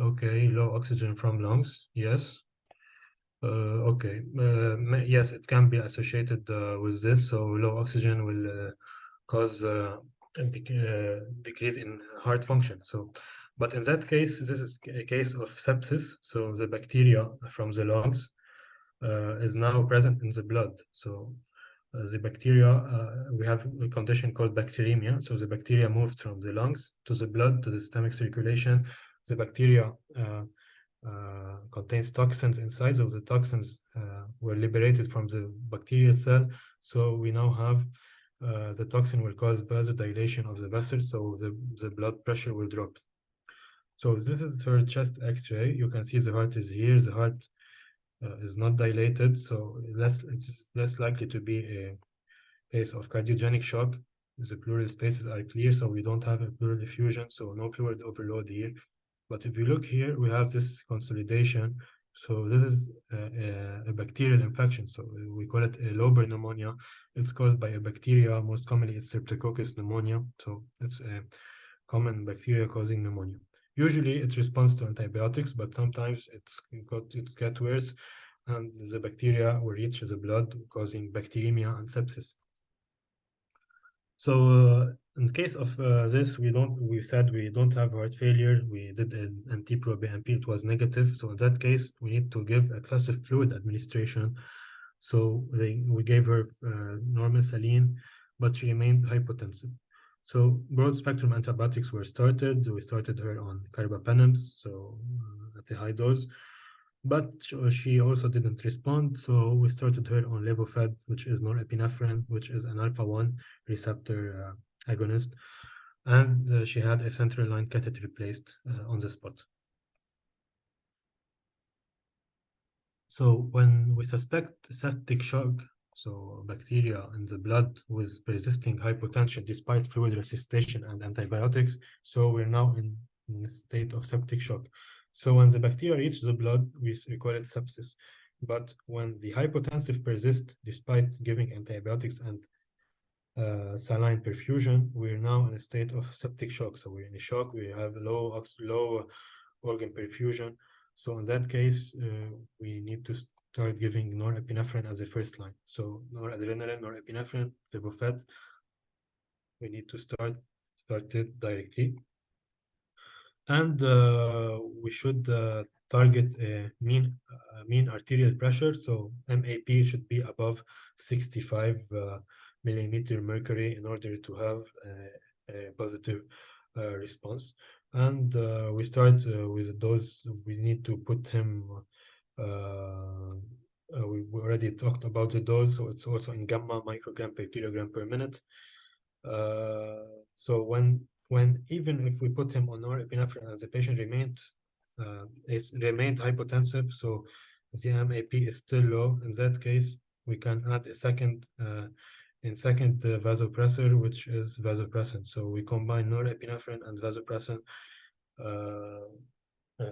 Okay, low oxygen from lungs, yes. Okay, yes, it can be associated with this. So low oxygen will cause a decrease in heart function. So, but in that case, this is a case of sepsis. So the bacteria from the lungs is now present in the blood. So the bacteria, we have a condition called bacteremia. So the bacteria moved from the lungs to the blood to the stomach circulation. The bacteria contains toxins inside, so the toxins were liberated from the bacterial cell. So we now have the toxin will cause vasodilation of the vessels, so the blood pressure will drop. So this is her chest X-ray. You can see the heart is here. The heart is not dilated, so it's less likely to be a case of cardiogenic shock. The pleural spaces are clear, so we don't have a pleural effusion, so no fluid overload here. But if you look here, we have this consolidation. So this is a bacterial infection. So we call it a lobar pneumonia. It's caused by a bacteria. Most commonly, it's Streptococcus pneumonia. So it's a common bacteria causing pneumonia. Usually, it responds to antibiotics, but sometimes it's get worse, and the bacteria will reach the blood, causing bacteremia and sepsis. So in case of this, we said we don't have heart failure. We did an NT-proBNP, it was negative. So in that case, we need to give excessive fluid administration. So we gave her normal saline, but she remained hypotensive. So broad spectrum antibiotics were started. We started her on carbapenems, so at a high dose. But she also didn't respond, so we started her on Levofed, which is norepinephrine, which is an alpha-1 receptor agonist, and she had a central line catheter placed on the spot. So when we suspect septic shock, so bacteria in the blood with persisting hypotension despite fluid resuscitation and antibiotics, so we're now in a state of septic shock. So when the bacteria reach the blood, we call it sepsis. But when the hypotensive persists despite giving antibiotics and saline perfusion, we're now in a state of septic shock. So we're in a shock, we have low organ perfusion. So in that case, we need to start giving norepinephrine as a first line. So noradrenaline, norepinephrine, levofed, we need to start it directly. And we should target a mean arterial pressure. So MAP should be above 65 millimeter mercury in order to have a positive response. And we start with a dose. We need to put him. We already talked about the dose, so it's also in gamma microgram per kilogram per minute. So when even if we put him on norepinephrine and the patient remained hypotensive, so the MAP is still low, in that case we can add a second vasopressor, which is vasopressin. So we combine norepinephrine and vasopressin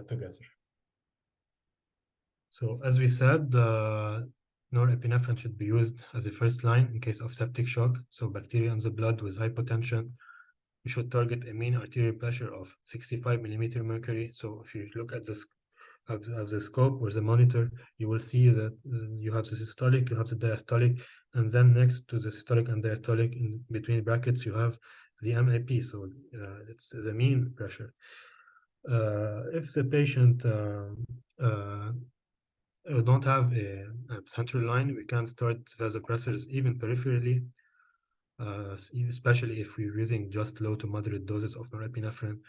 together. So as we said, norepinephrine should be used as a first line in case of septic shock. So bacteria in the blood with hypotension, we should target a mean arterial pressure of 65 millimeter mercury. So if you look at this of the scope or the monitor, you will see that you have the systolic, you have the diastolic, and then next to the systolic and diastolic, in between brackets, you have the MAP. So it's the mean pressure. If the patient don't have a central line, we can start vasopressors even peripherally, especially if we're using just low to moderate doses of norepinephrine.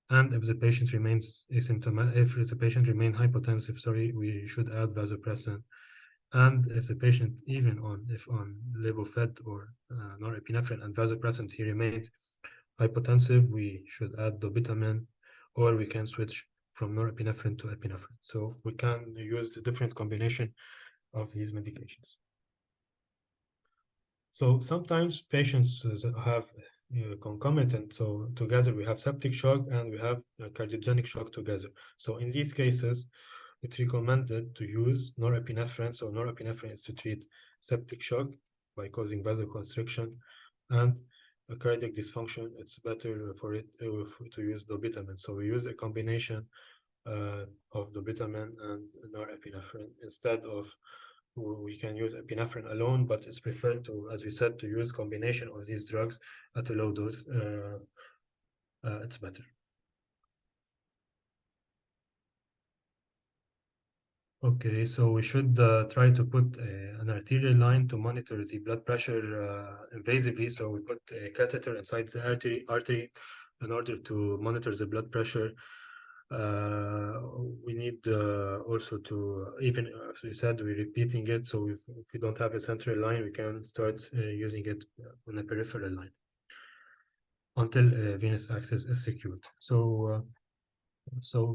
And if the patient remains asymptomatic, if the patient remains hypotensive, we should add vasopressin. And if the patient, even on levofed or norepinephrine and vasopressin, he remains hypotensive, we should add dobutamine, or we can switch from norepinephrine to epinephrine. So we can use the different combination of these medications. So sometimes patients have concomitant. So together we have septic shock and we have cardiogenic shock together. So in these cases, it's recommended to use norepinephrine. So norepinephrine is to treat septic shock by causing vasoconstriction and a cardiac dysfunction. It's better for it to use dobutamine. So we use a combination of dobutamine and norepinephrine instead of. We can use epinephrine alone, but it's preferred to, as we said, to use combination of these drugs at a low dose. It's better. Okay, so we should try to put an arterial line to monitor the blood pressure invasively. So we put a catheter inside the artery in order to monitor the blood pressure. We need also to, even as we said, we're repeating it. So if we don't have a central line, we can start using it on a peripheral line until venous access is secured. So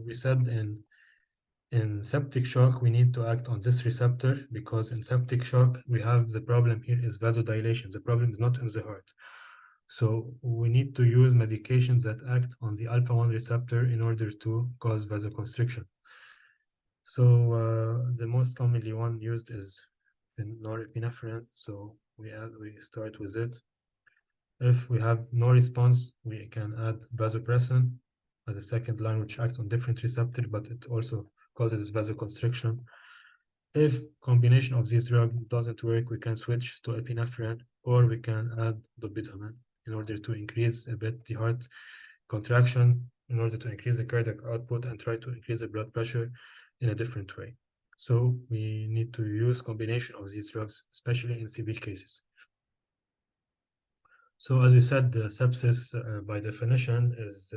we said in septic shock, we need to act on this receptor, because in septic shock, we have the problem here is vasodilation. The problem is not in the heart. So we need to use medications that act on the alpha-1 receptor in order to cause vasoconstriction. So the most commonly one used is norepinephrine. So we start with it. If we have no response, we can add vasopressin as a second line, which acts on different receptor, but it also causes vasoconstriction. If combination of these drugs doesn't work, we can switch to epinephrine, or we can add dobutamine in order to increase a bit the heart contraction, in order to increase the cardiac output and try to increase the blood pressure in a different way. So we need to use combination of these drugs, especially in severe cases. So as we said, sepsis by definition is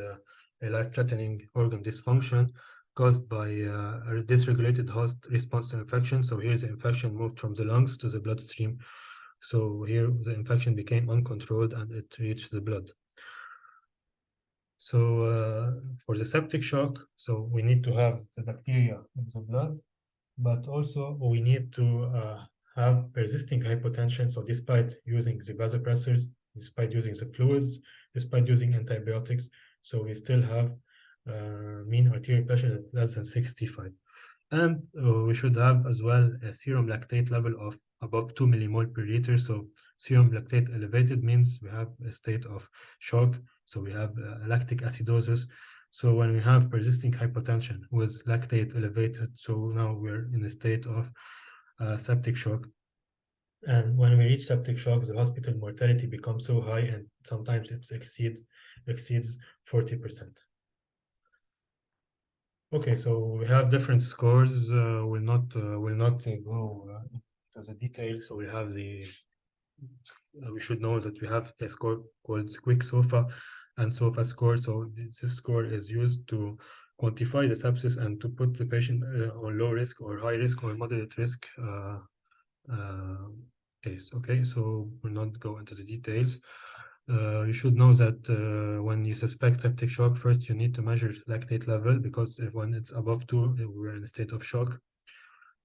a life-threatening organ dysfunction caused by a dysregulated host response to infection. So here the infection moved from the lungs to the bloodstream. So here the infection became uncontrolled and it reached the blood. So for the septic shock, so we need to have the bacteria in the blood but also we need to have persisting hypotension. So despite using the vasopressors, despite using the fluids, despite using antibiotics, so we still have mean arterial pressure at less than 65. And we should have as well a serum lactate level of above 2 millimole per liter. So serum lactate elevated means we have a state of shock. So we have lactic acidosis. So when we have persisting hypotension with lactate elevated, so now we're in a state of septic shock. And when we reach septic shock, the hospital mortality becomes so high, and sometimes it exceeds 40%. Okay, so we have different scores. We'll not go to the details. So we have we should know that we have a score called quick SOFA and SOFA score. So this score is used to quantify the sepsis and to put the patient on low risk or high risk or moderate risk case. Okay, so we'll not go into the details. You should know that when you suspect septic shock, first you need to measure lactate level, because when it's above 2, we're in a state of shock.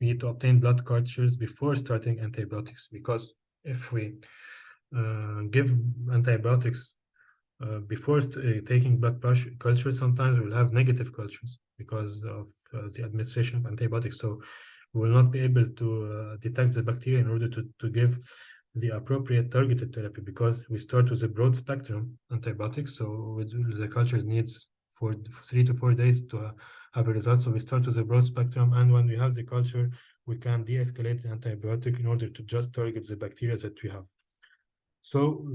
We need to obtain blood cultures before starting antibiotics, because if we give antibiotics before taking blood cultures, sometimes we'll have negative cultures because of the administration of antibiotics. So we will not be able to detect the bacteria in order to give the appropriate targeted therapy, because we start with a broad spectrum antibiotics. So the cultures needs 3 to 4 days to have a result. So we start with a broad spectrum, and when we have the culture, we can de-escalate the antibiotic in order to just target the bacteria that we have. So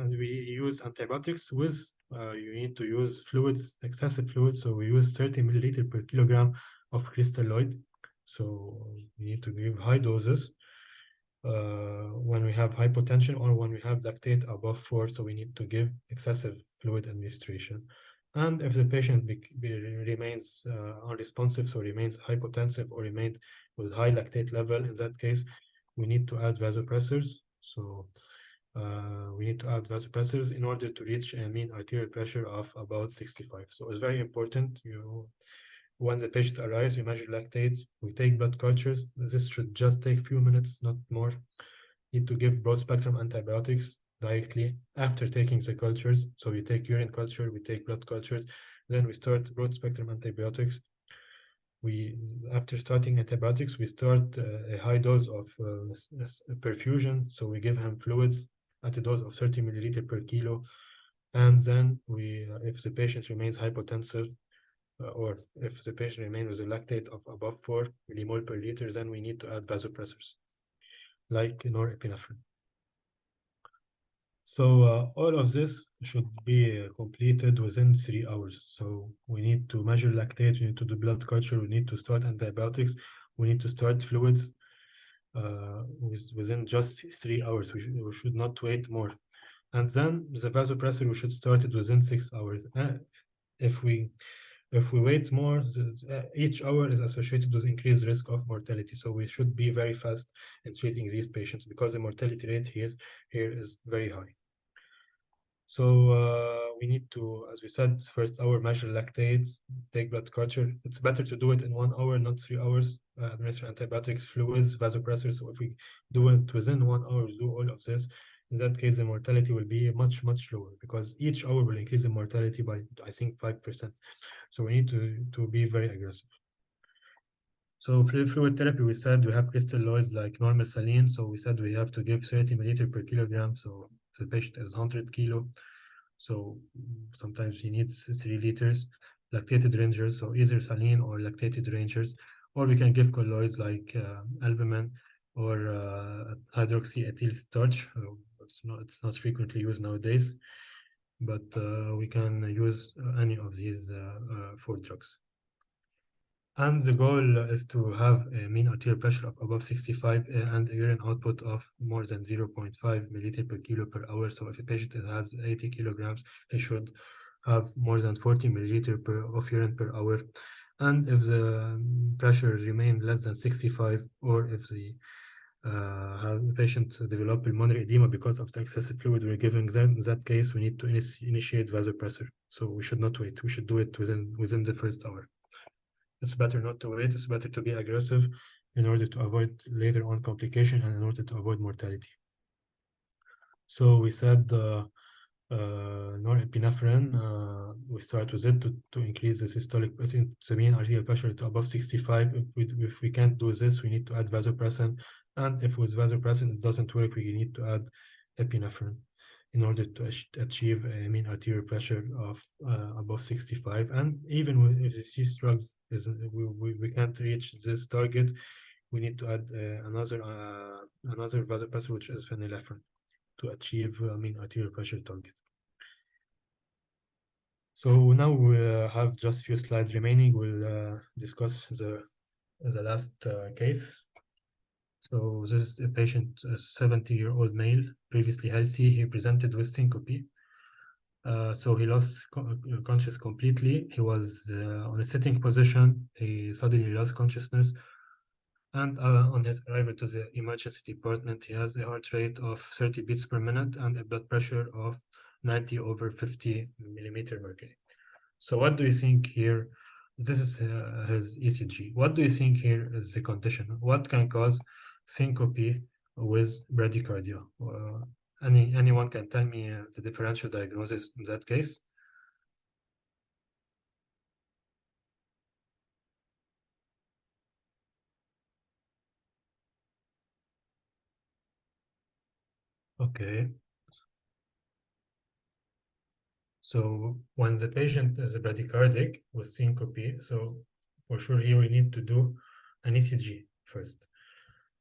we use antibiotics with, you need to use fluids, excessive fluids. So we use 30 milliliter per kilogram of crystalloid. So we need to give high doses when we have hypotension or when we have lactate above 4. So we need to give excessive fluid administration. And if the patient remains unresponsive, so remains hypotensive or remains with high lactate level, in that case, we need to add vasopressors. So we need to add vasopressors in order to reach a mean arterial pressure of about 65. So it's very important. When the patient arrives, we measure lactate, we take blood cultures. This should just take a few minutes, not more. Need to give broad spectrum antibiotics directly after taking the cultures. So we take urine culture, we take blood cultures, then we start broad spectrum antibiotics. After starting antibiotics, we start a high dose of perfusion. So we give him fluids at a dose of 30 milliliter per kilo. And then if the patient remains hypotensive, or if the patient remains with a lactate of above 4 millimole per liter, then we need to add vasopressors, like norepinephrine. So all of this should be completed within 3 hours. So we need to measure lactate, we need to do blood culture, we need to start antibiotics, we need to start fluids within just 3 hours. We should not wait more. And then the vasopressor, we should start it within 6 hours. If we wait more, each hour is associated with increased risk of mortality. So we should be very fast in treating these patients, because the mortality rate here is very high. So we need to, as we said, first hour measure lactate, take blood culture. It's better to do it in 1 hour, not 3 hours. Administer antibiotics, fluids, vasopressors. So if we do it within 1 hour, do all of this, in that case, the mortality will be much, much lower, because each hour will increase the mortality by, I think, 5%. So we need to be very aggressive. So fluid therapy, we said we have crystalloids like normal saline. So we said we have to give 30 milliliter per kilogram. So if the patient is 100 kilo, so sometimes he needs 3 liters. Lactated rangers, so either saline or lactated rangers, or we can give colloids like albumin or hydroxyethyl starch. It's not frequently used nowadays, but we can use any of these 4 drugs. And the goal is to have a mean arterial pressure of above 65 and a urine output of more than 0.5 milliliter per kilo per hour. So if a patient has 80 kilograms, he should have more than 40 milliliter of urine per hour. And if the pressure remains less than 65, or if the patient develop pulmonary edema because of the excessive fluid we're giving them, in that case, we need to initiate vasopressor. So we should not wait. We should do it within the first hour. It's better not to wait. It's better to be aggressive in order to avoid later on complication and in order to avoid mortality. So we said norepinephrine, we start with it to increase the systolic the mean arterial pressure to above 65. If we can't do this, we need to add vasopressin. And if with vasopressin it doesn't work, we need to add epinephrine in order to achieve a mean arterial pressure of above 65. And even if these drugs we can't reach this target, we need to add another vasopressor, which is phenylephrine, to achieve mean arterial pressure target. So now we have just few slides remaining. We'll discuss the last case. So this is a patient, a 70-year-old male, previously healthy. He presented with syncope. So he lost conscious completely. He was on a sitting position. He suddenly lost consciousness. And on his arrival to the emergency department, he has a heart rate of 30 beats per minute and a blood pressure of 90/50 millimeter mercury. So what do you think here? This is his ECG. What do you think here is the condition? What can cause syncope with bradycardia? Anyone can tell me the differential diagnosis in that case? Okay. So when the patient is bradycardic with syncope, so for sure here we need to do an ECG first.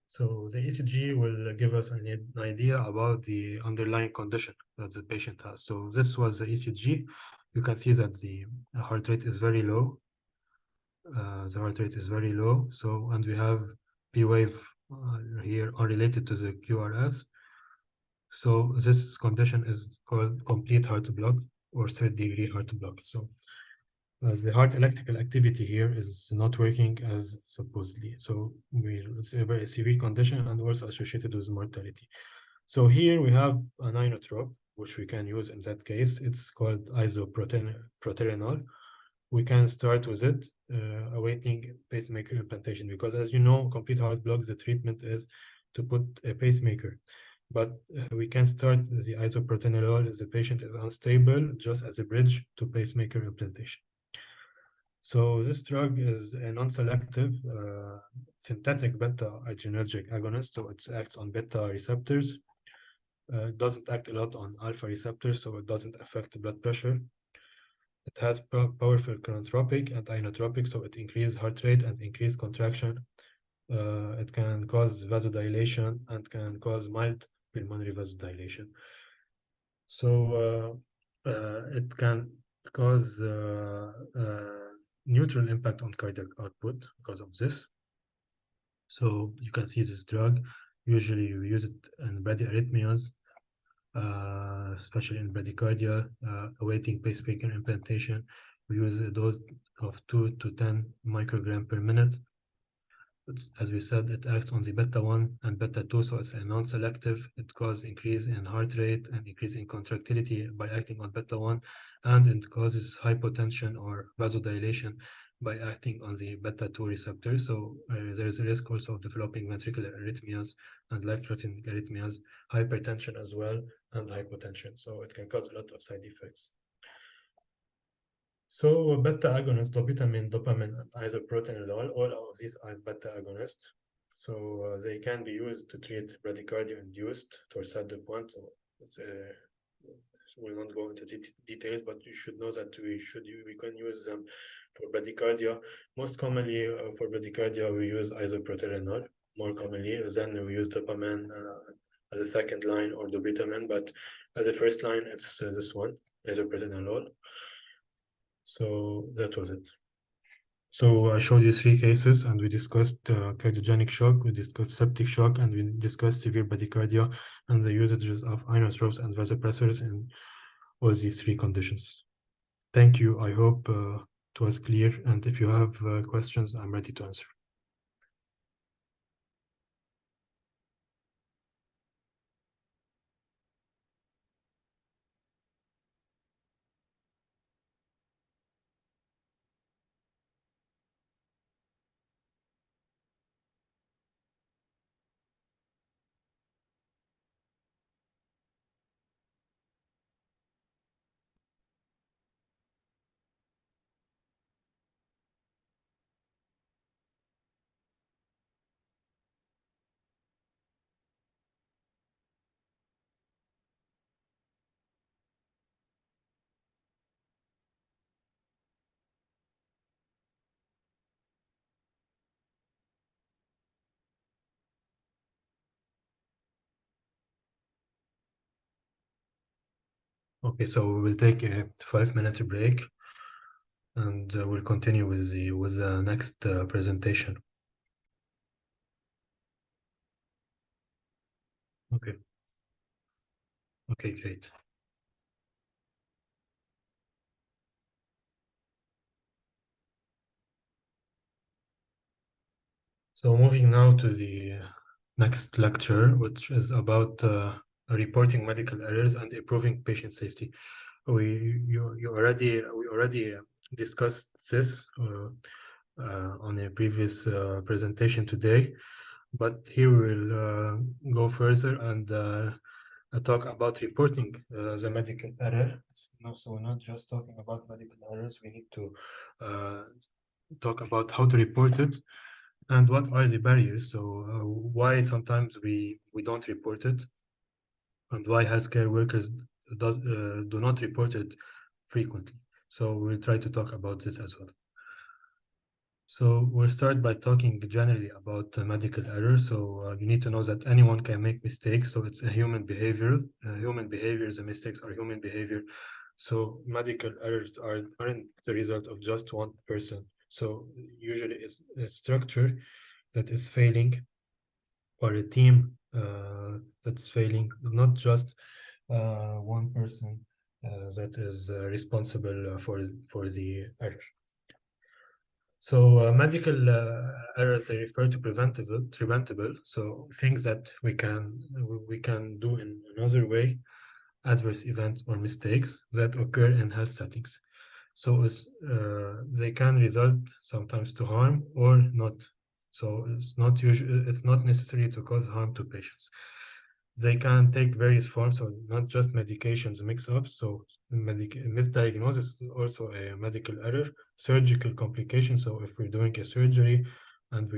So the ECG will give us an idea about the underlying condition that the patient has. So this was the ECG. You can see that the heart rate is very low. The heart rate is very low. So, and we have P wave here unrelated to the QRS. So this condition is called complete heart block or third-degree heart block. So the heart electrical activity here is not working as supposedly. So it's a very severe condition and also associated with mortality. So here we have an inotrope, which we can use in that case. It's called isoproterenol. We can start with it, awaiting pacemaker implantation, because as you know, complete heart block, the treatment is to put a pacemaker. But we can start the isoproterenol if the patient is unstable, just as a bridge to pacemaker implantation. So this drug is a non-selective synthetic beta-adrenergic agonist, so it acts on beta receptors. It doesn't act a lot on alpha receptors, so it doesn't affect blood pressure. It has powerful chronotropic and inotropic, so it increases heart rate and increases contraction. It can cause vasodilation and can cause mild pulmonary vasodilation. So it can cause neutral impact on cardiac output because of this. So you can see this drug. Usually we use it in bradyarrhythmias, especially in bradycardia, awaiting pacemaker implantation. We use a dose of 2 to 10 microgram per minute. As we said, it acts on the beta-1 and beta-2, so it's a non-selective. It causes increase in heart rate and increase in contractility by acting on beta-1, and it causes hypotension or vasodilation by acting on the beta-2 receptor. So there is a risk also of developing ventricular arrhythmias and life-threatening arrhythmias, hypertension as well, and hypotension. So it can cause a lot of side effects. So beta agonists, dopamine, and isoproterenol, all of these are beta agonists. So they can be used to treat bradycardia-induced torsade point. So it's we'll not go into details, but you should know that we can use them for bradycardia. Most commonly for bradycardia, we use isoproterenol. More commonly, then we use dopamine as a second line, or dopamine, but as a first line, it's this one, isoproterenol. So that was it. So I showed you 3 cases, and we discussed cardiogenic shock, we discussed septic shock, and we discussed severe bradycardia and the usages of inotropes and vasopressors in all these 3 conditions. Thank you. I hope it was clear, and if you have questions, I'm ready to answer. Okay, so we will take a 5-minute break, and we'll continue with the next presentation. Okay. Okay, great. So moving now to the next lecture, which is about reporting medical errors and improving patient safety. We already discussed this on a previous presentation today, but here we'll go further and talk about reporting the medical error. So we're not just talking about medical errors. We need to talk about how to report it and what are the barriers. So why sometimes we don't report it, and why healthcare workers do not report it frequently. So we'll try to talk about this as well. So we'll start by talking generally about medical error. So you need to know that anyone can make mistakes. So it's a human behavior. Human behavior, the mistakes are human behavior. So medical errors aren't the result of just one person. So usually it's a structure that is failing, or a team that's failing, not just one person that is responsible for the error. So medical errors, they refer to preventable. So things that we can do in another way, adverse events or mistakes that occur in health settings. So they can result sometimes to harm or not. So it's not necessary to cause harm to patients. They can take various forms, so not just medications mix-ups. So misdiagnosis is also a medical error. Surgical complications. So if we're doing a surgery and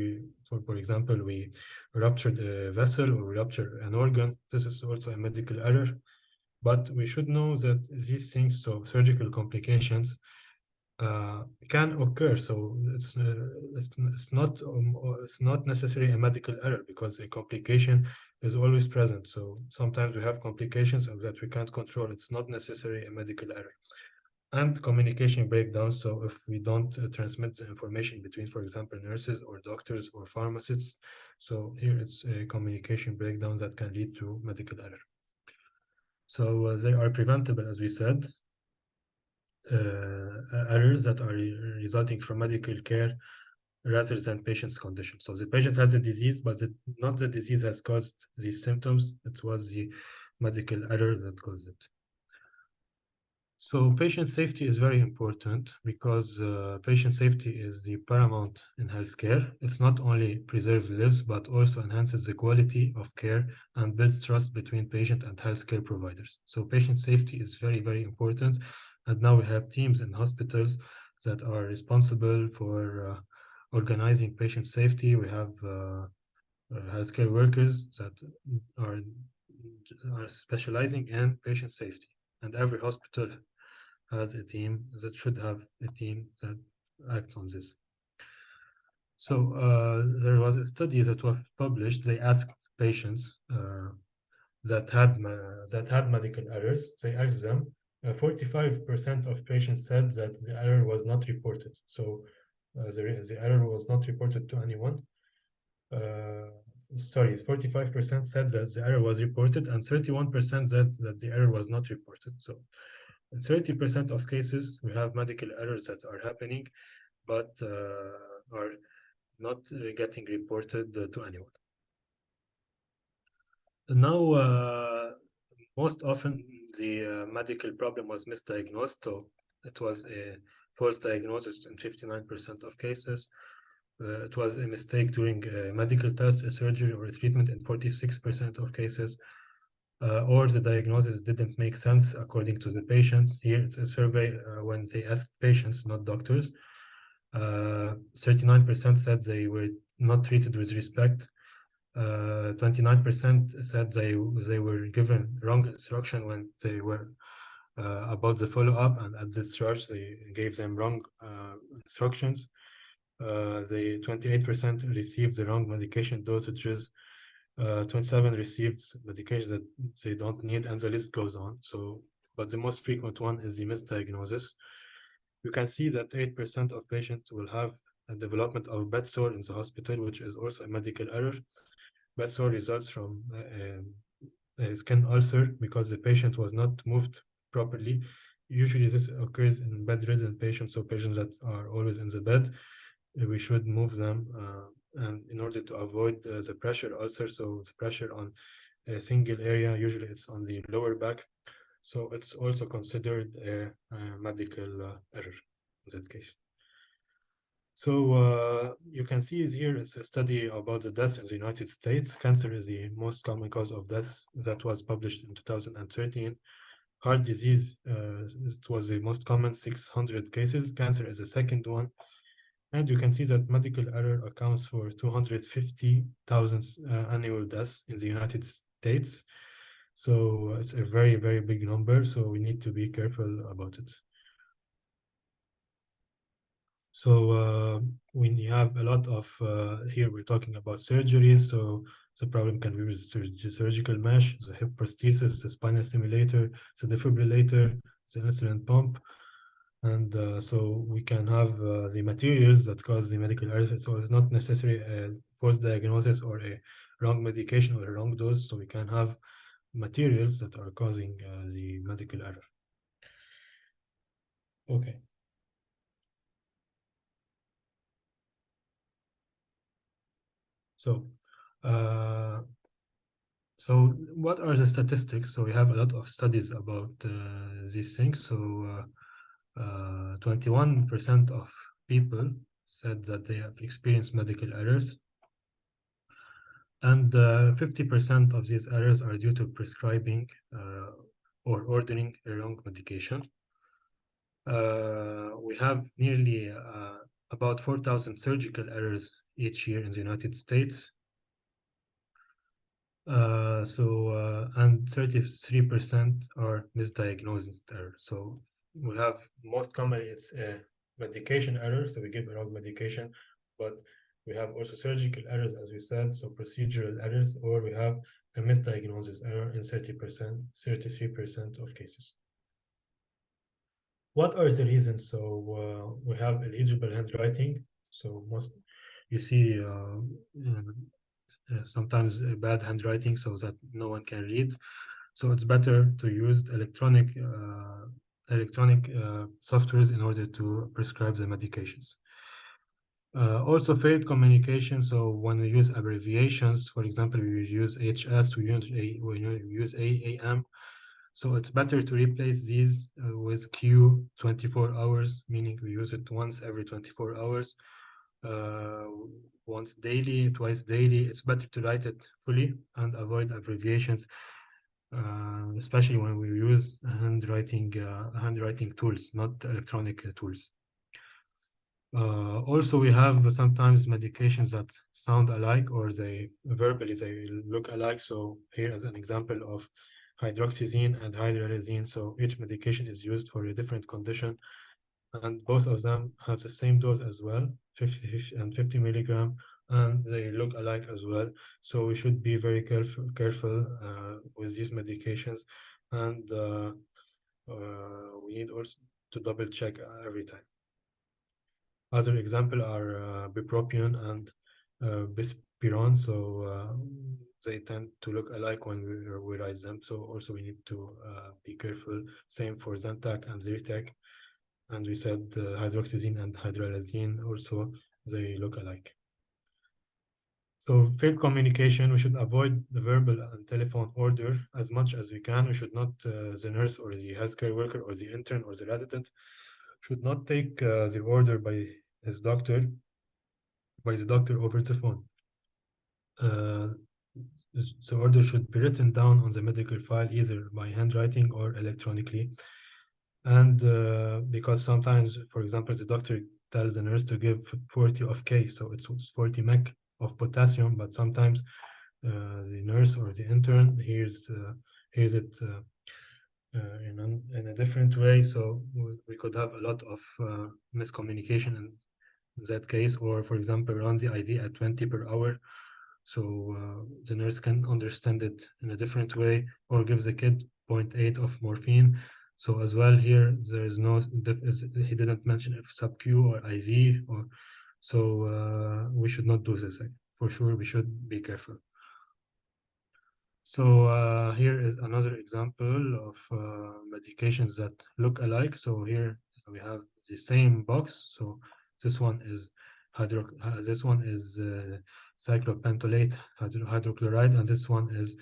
for example, we ruptured a vessel or rupture an organ, this is also a medical error. But we should know that these things, so surgical complications, can occur. So it's not necessarily a medical error, because a complication is always present. So sometimes we have complications that we can't control. It's not necessarily a medical error. And communication breakdowns. So if we don't transmit the information between, for example, nurses or doctors or pharmacists, so here it's a communication breakdown that can lead to medical error. So they are preventable, as we said. Errors that are resulting from medical care rather than patient's condition. So the patient has a disease, but not the disease has caused these symptoms. It was the medical error that caused it. So patient safety is very important, because patient safety is the paramount in healthcare. It's not only preserves lives, but also enhances the quality of care and builds trust between patient and healthcare providers. So patient safety is very, very important. And now we have teams in hospitals that are responsible for organizing patient safety. We have healthcare workers that are specializing in patient safety. And every hospital has a team that should have a team that acts on this. So there was a study that was published. They asked patients that had medical errors. They asked them. 45% of patients said that the error was not reported. So the error was not reported to anyone. 45% said that the error was reported, and 31% said that the error was not reported. So in 30% of cases, we have medical errors that are happening, but are not getting reported to anyone. Now, most often the medical problem was misdiagnosed. So it was a false diagnosis in 59% of cases. It was a mistake during a medical test, a surgery, or a treatment in 46% of cases. Or the diagnosis didn't make sense according to the patient. Here it's a survey when they asked patients, not doctors. 39% said they were not treated with respect. 29% said they were given wrong instruction when they were about the follow-up, and at discharge they gave them wrong instructions. They 28% received the wrong medication dosages. 27 received medication that they don't need, and the list goes on. So but the most frequent one is the misdiagnosis. You can see that 8% of patients will have a development of bed sore in the hospital, which is also a medical error. Bed sore results from a skin ulcer because the patient was not moved properly. Usually this occurs in bedridden patients, so patients that are always in the bed. We should move them and in order to avoid the pressure ulcer, so the pressure on a single area, usually it's on the lower back. So it's also considered a medical error in that case. So you can see here it's a study about the deaths in the United States. Cancer is the most common cause of death that was published in 2013. Heart disease, it was the most common, 600 cases. Cancer is the second one. And you can see that medical error accounts for 250,000 annual deaths in the United States. So it's a very, very big number. So we need to be careful about it. So when you have a lot of, here we're talking about surgeries. So the problem can be with surgical mesh, the hip prosthesis, the spinal stimulator, the defibrillator, the insulin pump. And so we can have the materials that cause the medical errors. So it's not necessarily a false diagnosis or a wrong medication or a wrong dose. So we can have materials that are causing the medical error. Okay. So what are the statistics? So we have a lot of studies about these things. So 21% of people said that they have experienced medical errors. And 50% of these errors are due to prescribing or ordering a wrong medication. We have nearly about 4,000 surgical errors each year in the United States. And 33% are misdiagnosed error. So we have most commonly it's a medication error, so we give a wrong medication, but we have also surgical errors, as we said, so procedural errors, or we have a misdiagnosis error in 33% of cases. What are the reasons? So we have illegible handwriting. So most you see sometimes bad handwriting so that no one can read. So it's better to use electronic softwares in order to prescribe the medications. Also failed communication. So when we use abbreviations, for example, we use HS, we use AAM. So it's better to replace these with Q 24 hours, meaning we use it once every 24 hours. Once daily, twice daily. It's better to write it fully and avoid abbreviations, especially when we use handwriting tools, not electronic tools. Also, we have sometimes medications that sound alike or they verbally they look alike. So here as an example of hydroxyzine and hydralazine. So each medication is used for a different condition, and both of them have the same dose as well, 50 milligram, and they look alike as well. So we should be very careful with these medications, and we need also to double check every time. Other example are bupropion and bispirone. So they tend to look alike when we write them. So also we need to be careful. Same for Zantac and Zyrtec. And we said hydroxyzine and hydralazine also, they look alike. So failed communication, we should avoid the verbal and telephone order as much as we can. We should not, the nurse or the healthcare worker or the intern or the resident should not take the order by the doctor over the phone. The order should be written down on the medical file either by handwriting or electronically. And because sometimes, for example, the doctor tells the nurse to give 40 of K, so it's 40 mg of potassium, but sometimes the nurse or the intern hears it in a different way. So we could have a lot of miscommunication in that case, or for example, run the IV at 20 per hour. So the nurse can understand it in a different way, or gives the kid 0.8 of morphine. So as well here, there is no, he didn't mention if sub-Q or IV, or so we should not do this. For sure, we should be careful. So here is another example of medications that look alike. So here we have the same box. So this one is cyclopentolate hydrochloride, and this one is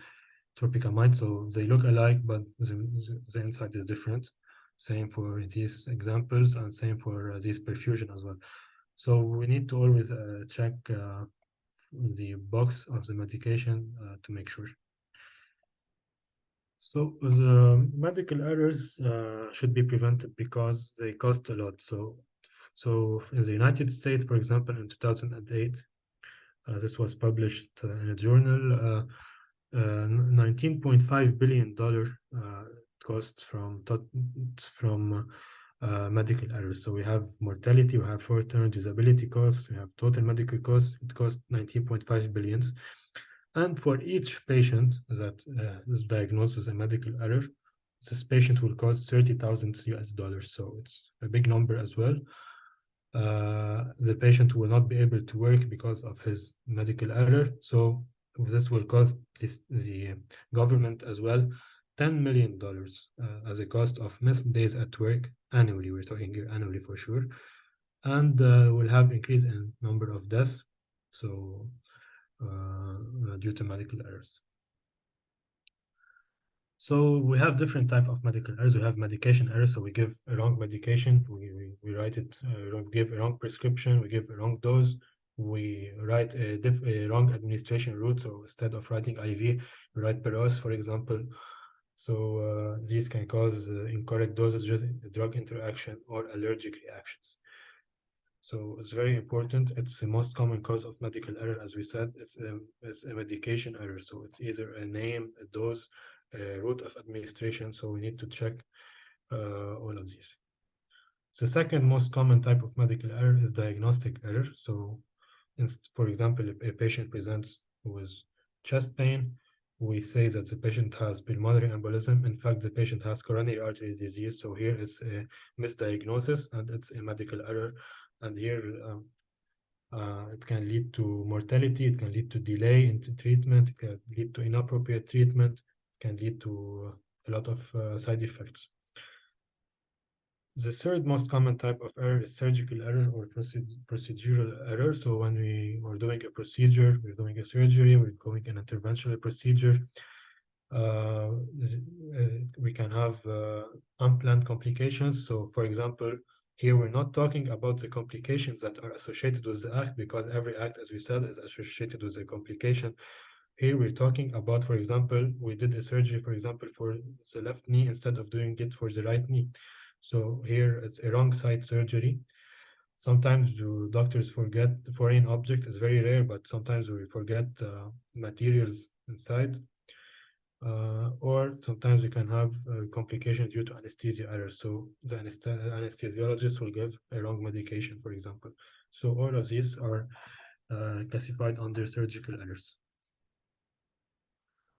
tropicamide. So they look alike, but the inside is different. Same for these examples, and same for this perfusion as well. So we need to always check the box of the medication to make sure. So the medical errors should be prevented because they cost a lot. So in the United States, for example, in 2008, this was published in a journal. $19.5 billion cost from medical errors. So we have mortality, we have short-term disability costs, we have total medical costs. It costs 19.5 billions. And for each patient that is diagnosed with a medical error, this patient will cost $30,000. So it's a big number as well. The patient will not be able to work because of his medical error. So this will cost the government as well $10 million as a cost of missed days at work annually. We're talking here annually for sure. And we'll have increase in number of deaths. So due to medical errors. So we have different type of medical errors. We have medication errors. So we give a wrong medication. We write it. We give a wrong prescription. We give a wrong dose. We write a wrong administration route. So instead of writing IV, we write Peros, for example. So these can cause incorrect dosages, drug interaction, or allergic reactions. So it's very important. It's the most common cause of medical error, as we said. It's a medication error. So it's either a name, a dose, a route of administration. So we need to check all of these. The second most common type of medical error is diagnostic error. So for example, if a patient presents with chest pain, we say that the patient has pulmonary embolism. In fact, the patient has coronary artery disease. So here it's a misdiagnosis and it's a medical error. And here it can lead to mortality, it can lead to delay in treatment, it can lead to inappropriate treatment, it can lead to a lot of side effects. The third most common type of error is surgical error or procedural error. So when we are doing a procedure, we're doing a surgery, we're doing an interventional procedure, we can have unplanned complications. So for example, here we're not talking about the complications that are associated with the act, because every act, as we said, is associated with a complication. Here we're talking about, for example, we did a surgery, for example, for the left knee instead of doing it for the right knee. So here it's a wrong side surgery. Sometimes doctors forget foreign object. It's very rare, but sometimes we forget materials inside. Or sometimes we can have complications due to anesthesia errors. So the anesthesiologist will give a wrong medication, for example. So all of these are classified under surgical errors.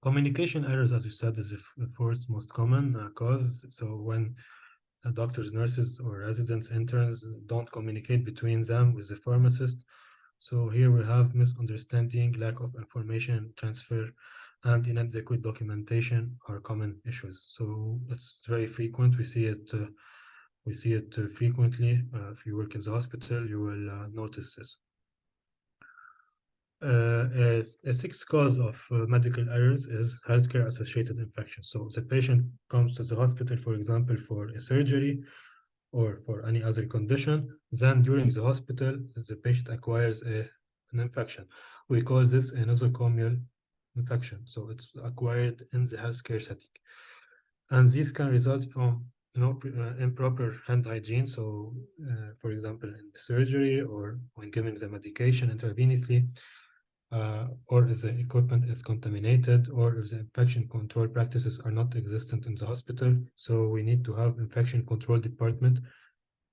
Communication errors, as you said, is the fourth most common cause. So when doctors, nurses, or residents, interns don't communicate between them with the pharmacist. So here we have misunderstanding, lack of information transfer, and inadequate documentation are common issues. So it's very frequent. We see it frequently. If you work in the hospital, you will notice this. A sixth cause of medical errors is healthcare-associated infections. So the patient comes to the hospital, for example, for a surgery or for any other condition. Then during the hospital, the patient acquires an infection. We call this a nosocomial infection. So it's acquired in the healthcare setting. And these can result from improper hand hygiene. So, for example, in the surgery or when giving the medication intravenously, or if the equipment is contaminated, or if the infection control practices are not existent in the hospital. So we need to have infection control department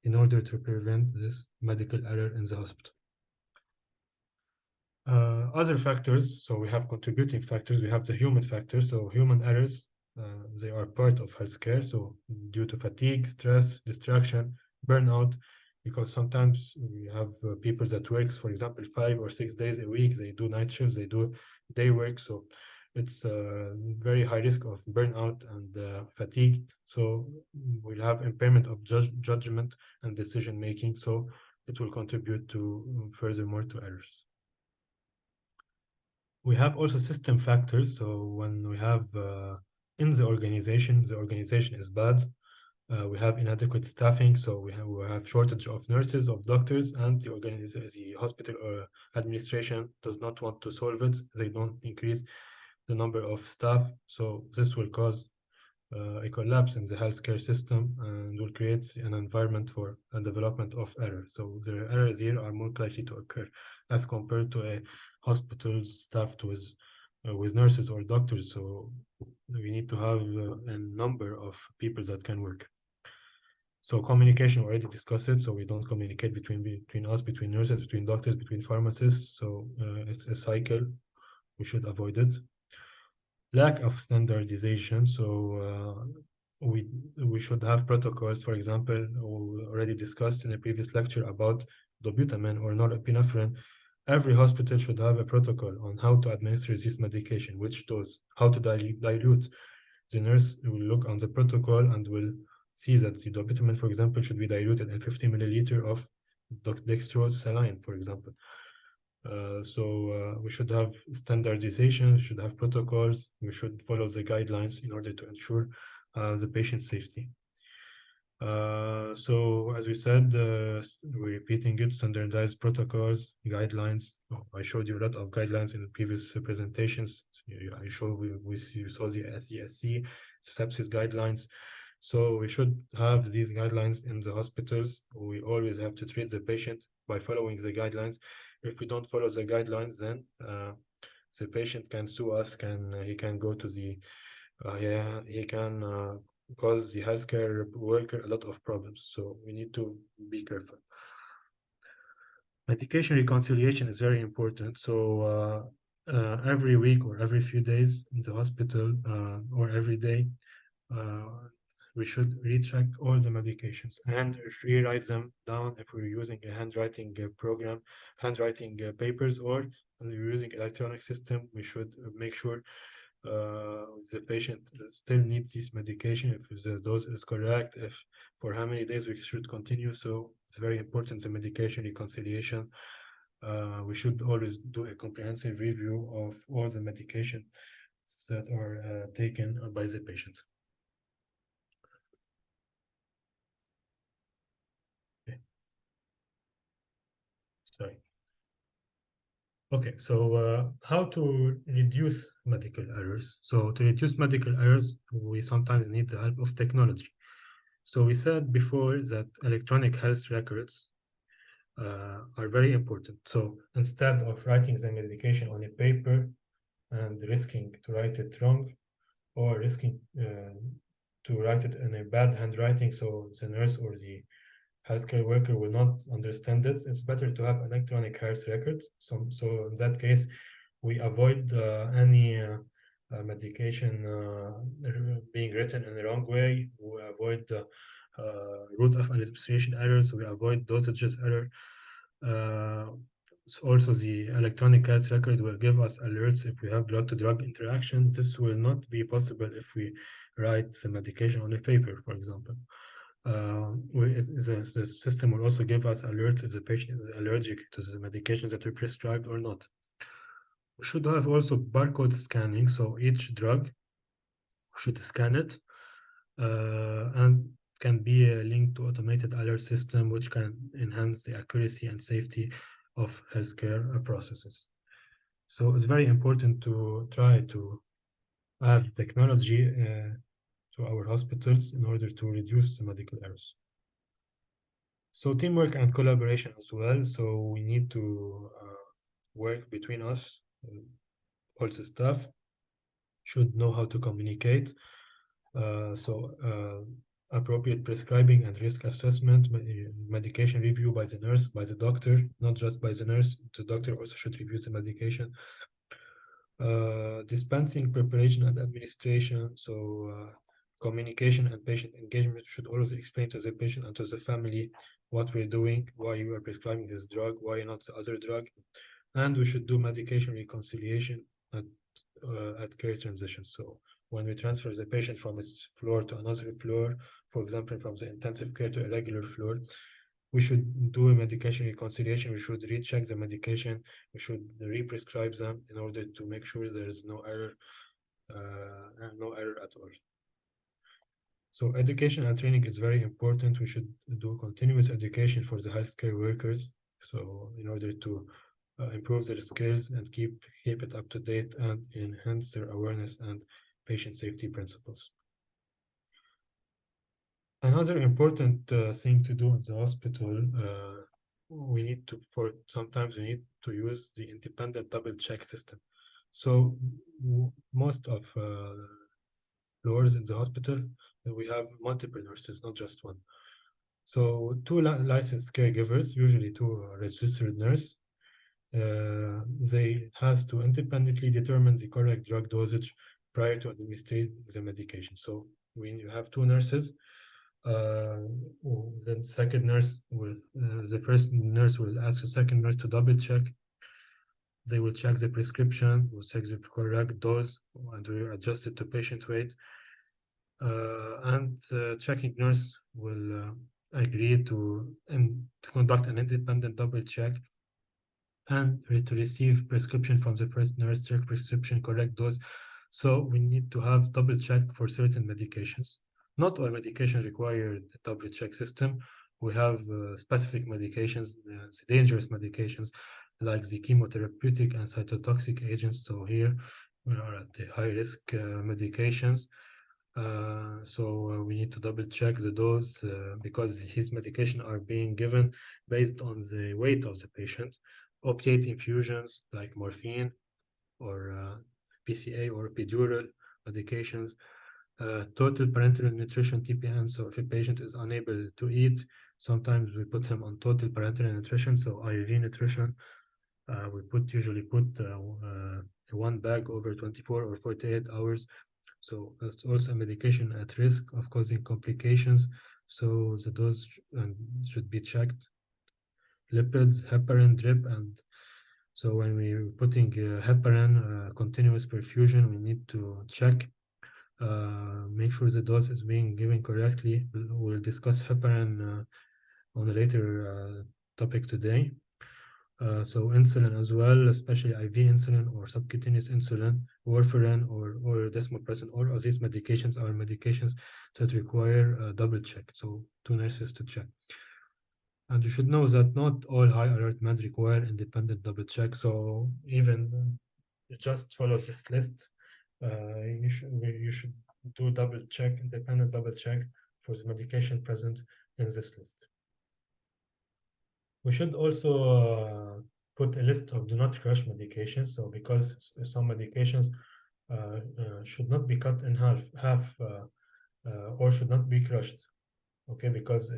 in order to prevent this medical error in the hospital. Other factors, so we have contributing factors, we have the human factors. So human errors, they are part of healthcare. So due to fatigue, stress, distraction, burnout, because sometimes we have people that works, for example, 5 or 6 days a week. They do night shifts, they do day work. So it's a very high risk of burnout and fatigue. So we'll have impairment of judgment and decision making. So it will contribute to furthermore to errors. We have also system factors. So when we have in the organization is bad. We have inadequate staffing, so we have shortage of nurses, of doctors, and the hospital administration does not want to solve it. They don't increase the number of staff, so this will cause a collapse in the healthcare system and will create an environment for a development of error. So the errors here are more likely to occur as compared to a hospital staffed with nurses or doctors. So we need to have a number of people that can work. So communication, already discussed it. So we don't communicate between us, between nurses, between doctors, between pharmacists. So it's a cycle. We should avoid it. Lack of standardization. So we should have protocols. For example, we already discussed in a previous lecture about dobutamine or norepinephrine. Every hospital should have a protocol on how to administer this medication, which dose, how to dilute. The nurse will look on the protocol and will see that the dobutamine, for example, should be diluted in 50 milliliter of dextrose saline, for example. So we should have standardization, we should have protocols, we should follow the guidelines in order to ensure the patient safety. So as we said, we're repeating it, standardized protocols, guidelines. I showed you a lot of guidelines in the previous presentations. I showed you saw the SESC, sepsis guidelines. So we should have these guidelines in the hospitals. We always have to treat the patient by following the guidelines. If we don't follow the guidelines, then the patient can sue us. He can go to the he can cause the healthcare worker a lot of problems. So we need to be careful. Medication reconciliation is very important. So every week or every few days in the hospital or every day, we should recheck all the medications and rewrite them down if we're using a handwriting program, handwriting papers, or we're using electronic system. We should make sure the patient still needs this medication, if the dose is correct, if for how many days we should continue. So it's very important, the medication reconciliation. We should always do a comprehensive review of all the medication that are taken by the patient. Okay. Sorry. Okay, so how to reduce medical errors? So to reduce medical errors, we sometimes need the help of technology. So we said before that electronic health records are very important. So instead of writing the medication on a paper and risking to write it wrong, or risking to write it in a bad handwriting, so the nurse or the healthcare worker will not understand it, it's better to have electronic health records. So in that case, we avoid any medication being written in the wrong way. We avoid route of administration errors. We avoid dosages error. So also the electronic health record will give us alerts if we have drug-to-drug interaction. This will not be possible if we write the medication on a paper, for example. The system will also give us alerts if the patient is allergic to the medications that we prescribed or not. We should have also barcode scanning, so each drug should scan it and can be a link to automated alert system, which can enhance the accuracy and safety of healthcare processes. So it's very important to try to add technology to our hospitals in order to reduce the medical errors. So teamwork and collaboration as well. So we need to work between us. All the staff should know how to communicate. Appropriate prescribing and risk assessment, medication review by the nurse, by the doctor, not just by the nurse. The doctor also should review the medication. Dispensing, preparation, and administration. So Communication and patient engagement should always explain to the patient and to the family what we're doing, why you are prescribing this drug, why not the other drug. And we should do medication reconciliation at care transition. So when we transfer the patient from its floor to another floor, for example, from the intensive care to a regular floor, we should do a medication reconciliation. We should recheck the medication. We should re-prescribe them in order to make sure there is no error at all. So education and training is very important. We should do continuous education for the healthcare workers. So in order to improve their skills and keep it up to date and enhance their awareness and patient safety principles. Another important thing to do in the hospital, sometimes we need to use the independent double check system. So most of floors in the hospital, we have multiple nurses, not just one. So two licensed caregivers, usually two registered nurse, they has to independently determine the correct drug dosage prior to administering the medication. So when you have two nurses, the second nurse will, the first nurse will ask the second nurse to double check. They will check the prescription, will check the correct dose, and will adjust it to patient weight. And the checking nurse will agree to conduct an independent double check and to receive prescription from the first nurse, check prescription, correct dose. So we need to have double check for certain medications. Not all medications require the double check system. We have specific medications, the dangerous medications like the chemotherapeutic and cytotoxic agents. So here we are at the high risk medications. So we need to double check the dose because his medication are being given based on the weight of the patient. Opiate infusions like morphine or PCA or epidural medications, total parenteral nutrition TPN. So if a patient is unable to eat, sometimes we put him on total parenteral nutrition, so IV nutrition. We usually put one bag over 24 or 48 hours. So it's also a medication at risk of causing complications. So the dose should be checked. Lipids, heparin, drip, and so when we're putting heparin, continuous perfusion, we need to check, make sure the dose is being given correctly. We'll discuss heparin on a later topic today. So insulin as well, especially IV insulin or subcutaneous insulin, warfarin or desmopressin, all of these medications are medications that require a double check. So two nurses to check. And you should know that not all high alert meds require independent double check. So even you just follow this list, you should do double check, independent double check for the medication present in this list. We should also put a list of do not crush medications. So because some medications should not be cut in half or should not be crushed. Okay, because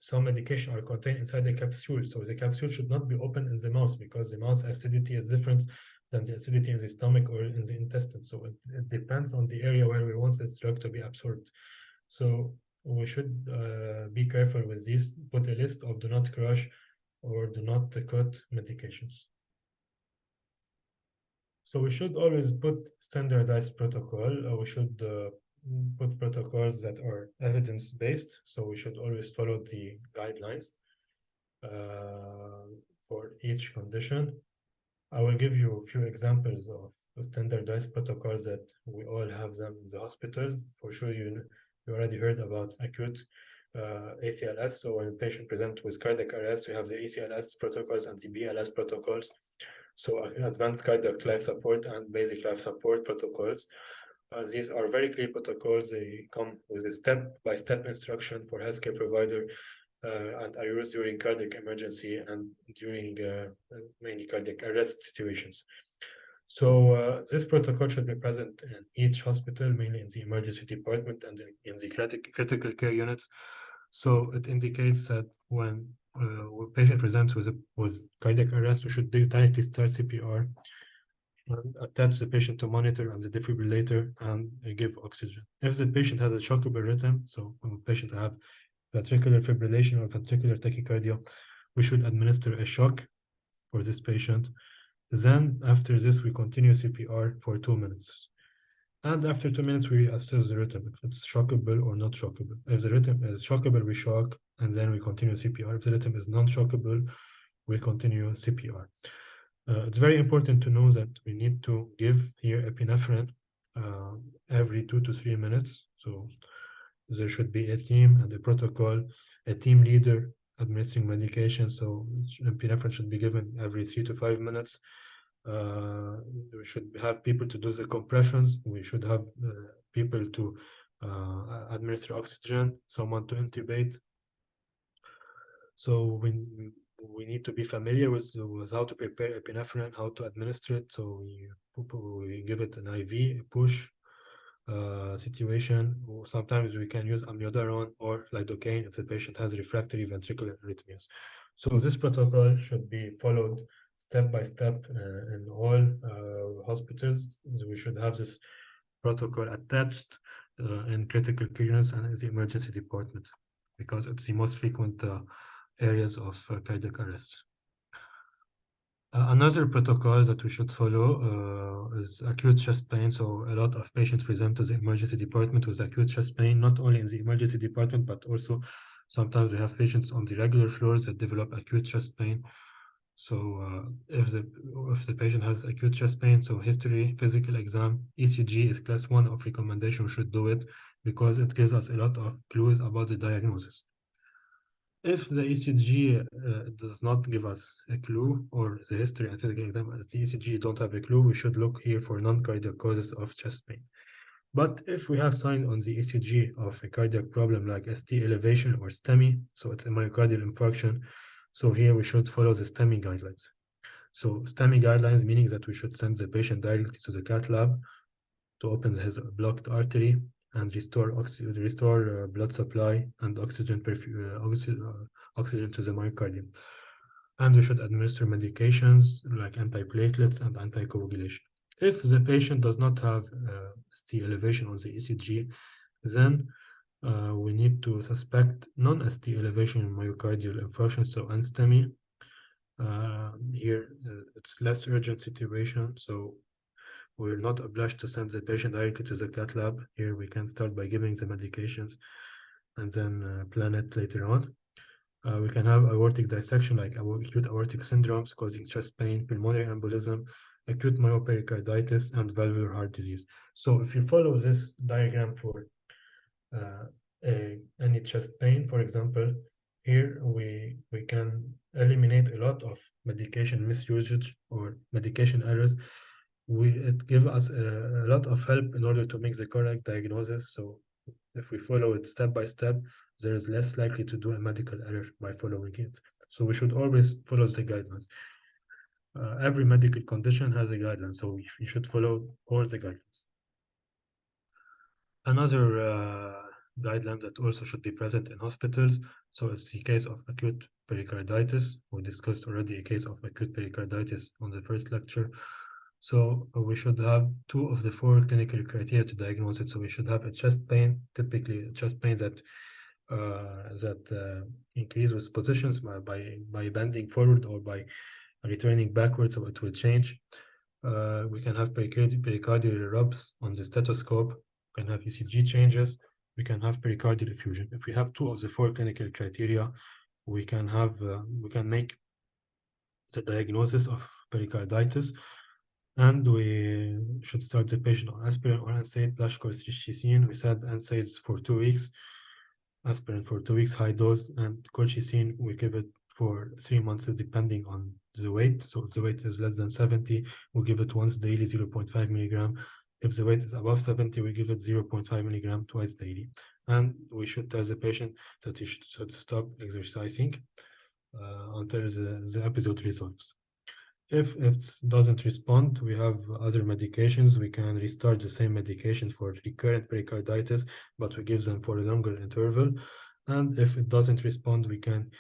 some medication are contained inside the capsule, so the capsule should not be opened in the mouth because the mouth acidity is different than the acidity in the stomach or in the intestine. So it depends on the area where we want this drug to be absorbed. So we should be careful with these. Put a list of do not crush or do not cut medications. So we should always put standardized protocol. We should put protocols that are evidence-based. So we should always follow the guidelines for each condition. I will give you a few examples of standardized protocols that we all have them in the hospitals. For sure, you already heard about acute ACLS. So when a patient presents with cardiac arrest, we have the ACLS protocols and the BLS protocols. So advanced cardiac life support and basic life support protocols. These are very clear protocols. They come with a step-by-step instruction for healthcare provider and are used during cardiac emergency and during mainly cardiac arrest situations. So this protocol should be present in each hospital, mainly in the emergency department and in the critical care units. So it indicates that when a patient presents with cardiac arrest, we should directly start CPR. and attach the patient to monitor and the defibrillator and give oxygen. If the patient has a shockable rhythm, so when the patient have ventricular fibrillation or ventricular tachycardia, we should administer a shock for this patient. Then after this, we continue CPR for 2 minutes. And after 2 minutes, we assess the rhythm, if it's shockable or not shockable. If the rhythm is shockable, we shock, and then we continue CPR. If the rhythm is non-shockable, we continue CPR. It's very important to know that we need to give here epinephrine every 2 to 3 minutes. So there should be a team and a protocol, a team leader administering medication. So epinephrine should be given every 3 to 5 minutes. We should have people to do the compressions. We should have people to administer oxygen, someone to intubate. So we need to be familiar with how to prepare epinephrine, how to administer it. So we give it an IV, push situation. Sometimes we can use amiodarone or lidocaine if the patient has refractory ventricular arrhythmias. So this protocol should be followed step by step in all hospitals. We should have this protocol attached in critical care units and in the emergency department, because it's the most frequent areas of cardiac arrest. Another protocol that we should follow is acute chest pain. So a lot of patients present to the emergency department with acute chest pain, not only in the emergency department, but also sometimes we have patients on the regular floors that develop acute chest pain. So if the patient has acute chest pain, so history, physical exam, ECG is class 1 of recommendation. We should do it because it gives us a lot of clues about the diagnosis. If the ECG does not give us a clue, or the history and physical exam as the ECG don't have a clue, we should look here for non-cardiac causes of chest pain. But if we have sign on the ECG of a cardiac problem like ST elevation or STEMI, so it's a myocardial infarction, so here we should follow the STEMI guidelines. So STEMI guidelines meaning that we should send the patient directly to the cath lab to open his blocked artery and restore blood supply and oxygen to the myocardium. And we should administer medications like antiplatelets and anticoagulation. If the patient does not have ST elevation on the ECG, then we need to suspect non-ST elevation in myocardial infarction, so NSTEMI. Here it's less urgent situation, so we're not obliged to send the patient directly to the cath lab. Here we can start by giving the medications and then plan it later on. We can have aortic dissection like acute aortic syndromes causing chest pain, pulmonary embolism, acute myopericarditis, and valvular heart disease. So if you follow this diagram for any chest pain, for example, here we can eliminate a lot of medication misusage or medication errors. It gives us a lot of help in order to make the correct diagnosis. So if we follow it step by step, there is less likely to do a medical error by following it. So we should always follow the guidelines. Every medical condition has a guideline, so we should follow all the guidelines. Another guideline that also should be present in hospitals, so it's the case of acute pericarditis. We discussed already a case of acute pericarditis on the first lecture. So we should have 2 of the 4 clinical criteria to diagnose it. So we should have a chest pain, typically a chest pain that increase with positions by bending forward or by returning backwards, so it will change. We can have pericardial rubs on the stethoscope. We can have ECG changes. We can have pericardial effusion. If we have 2 of the 4 clinical criteria, we can make the diagnosis of pericarditis. And we should start the patient on aspirin or NSAID plus colchicine. We said NSAIDs for 2 weeks, aspirin for 2 weeks, high dose, and colchicine we give it for 3 months depending on the weight. So if the weight is less than 70, we give it once daily, 0.5 milligram. If the weight is above 70, we give it 0.5 milligram twice daily. And we should tell the patient that he should stop exercising until the episode resolves. If it doesn't respond, we have other medications. We can restart the same medication for recurrent pericarditis, but we give them for a longer interval. And if it doesn't respond, we can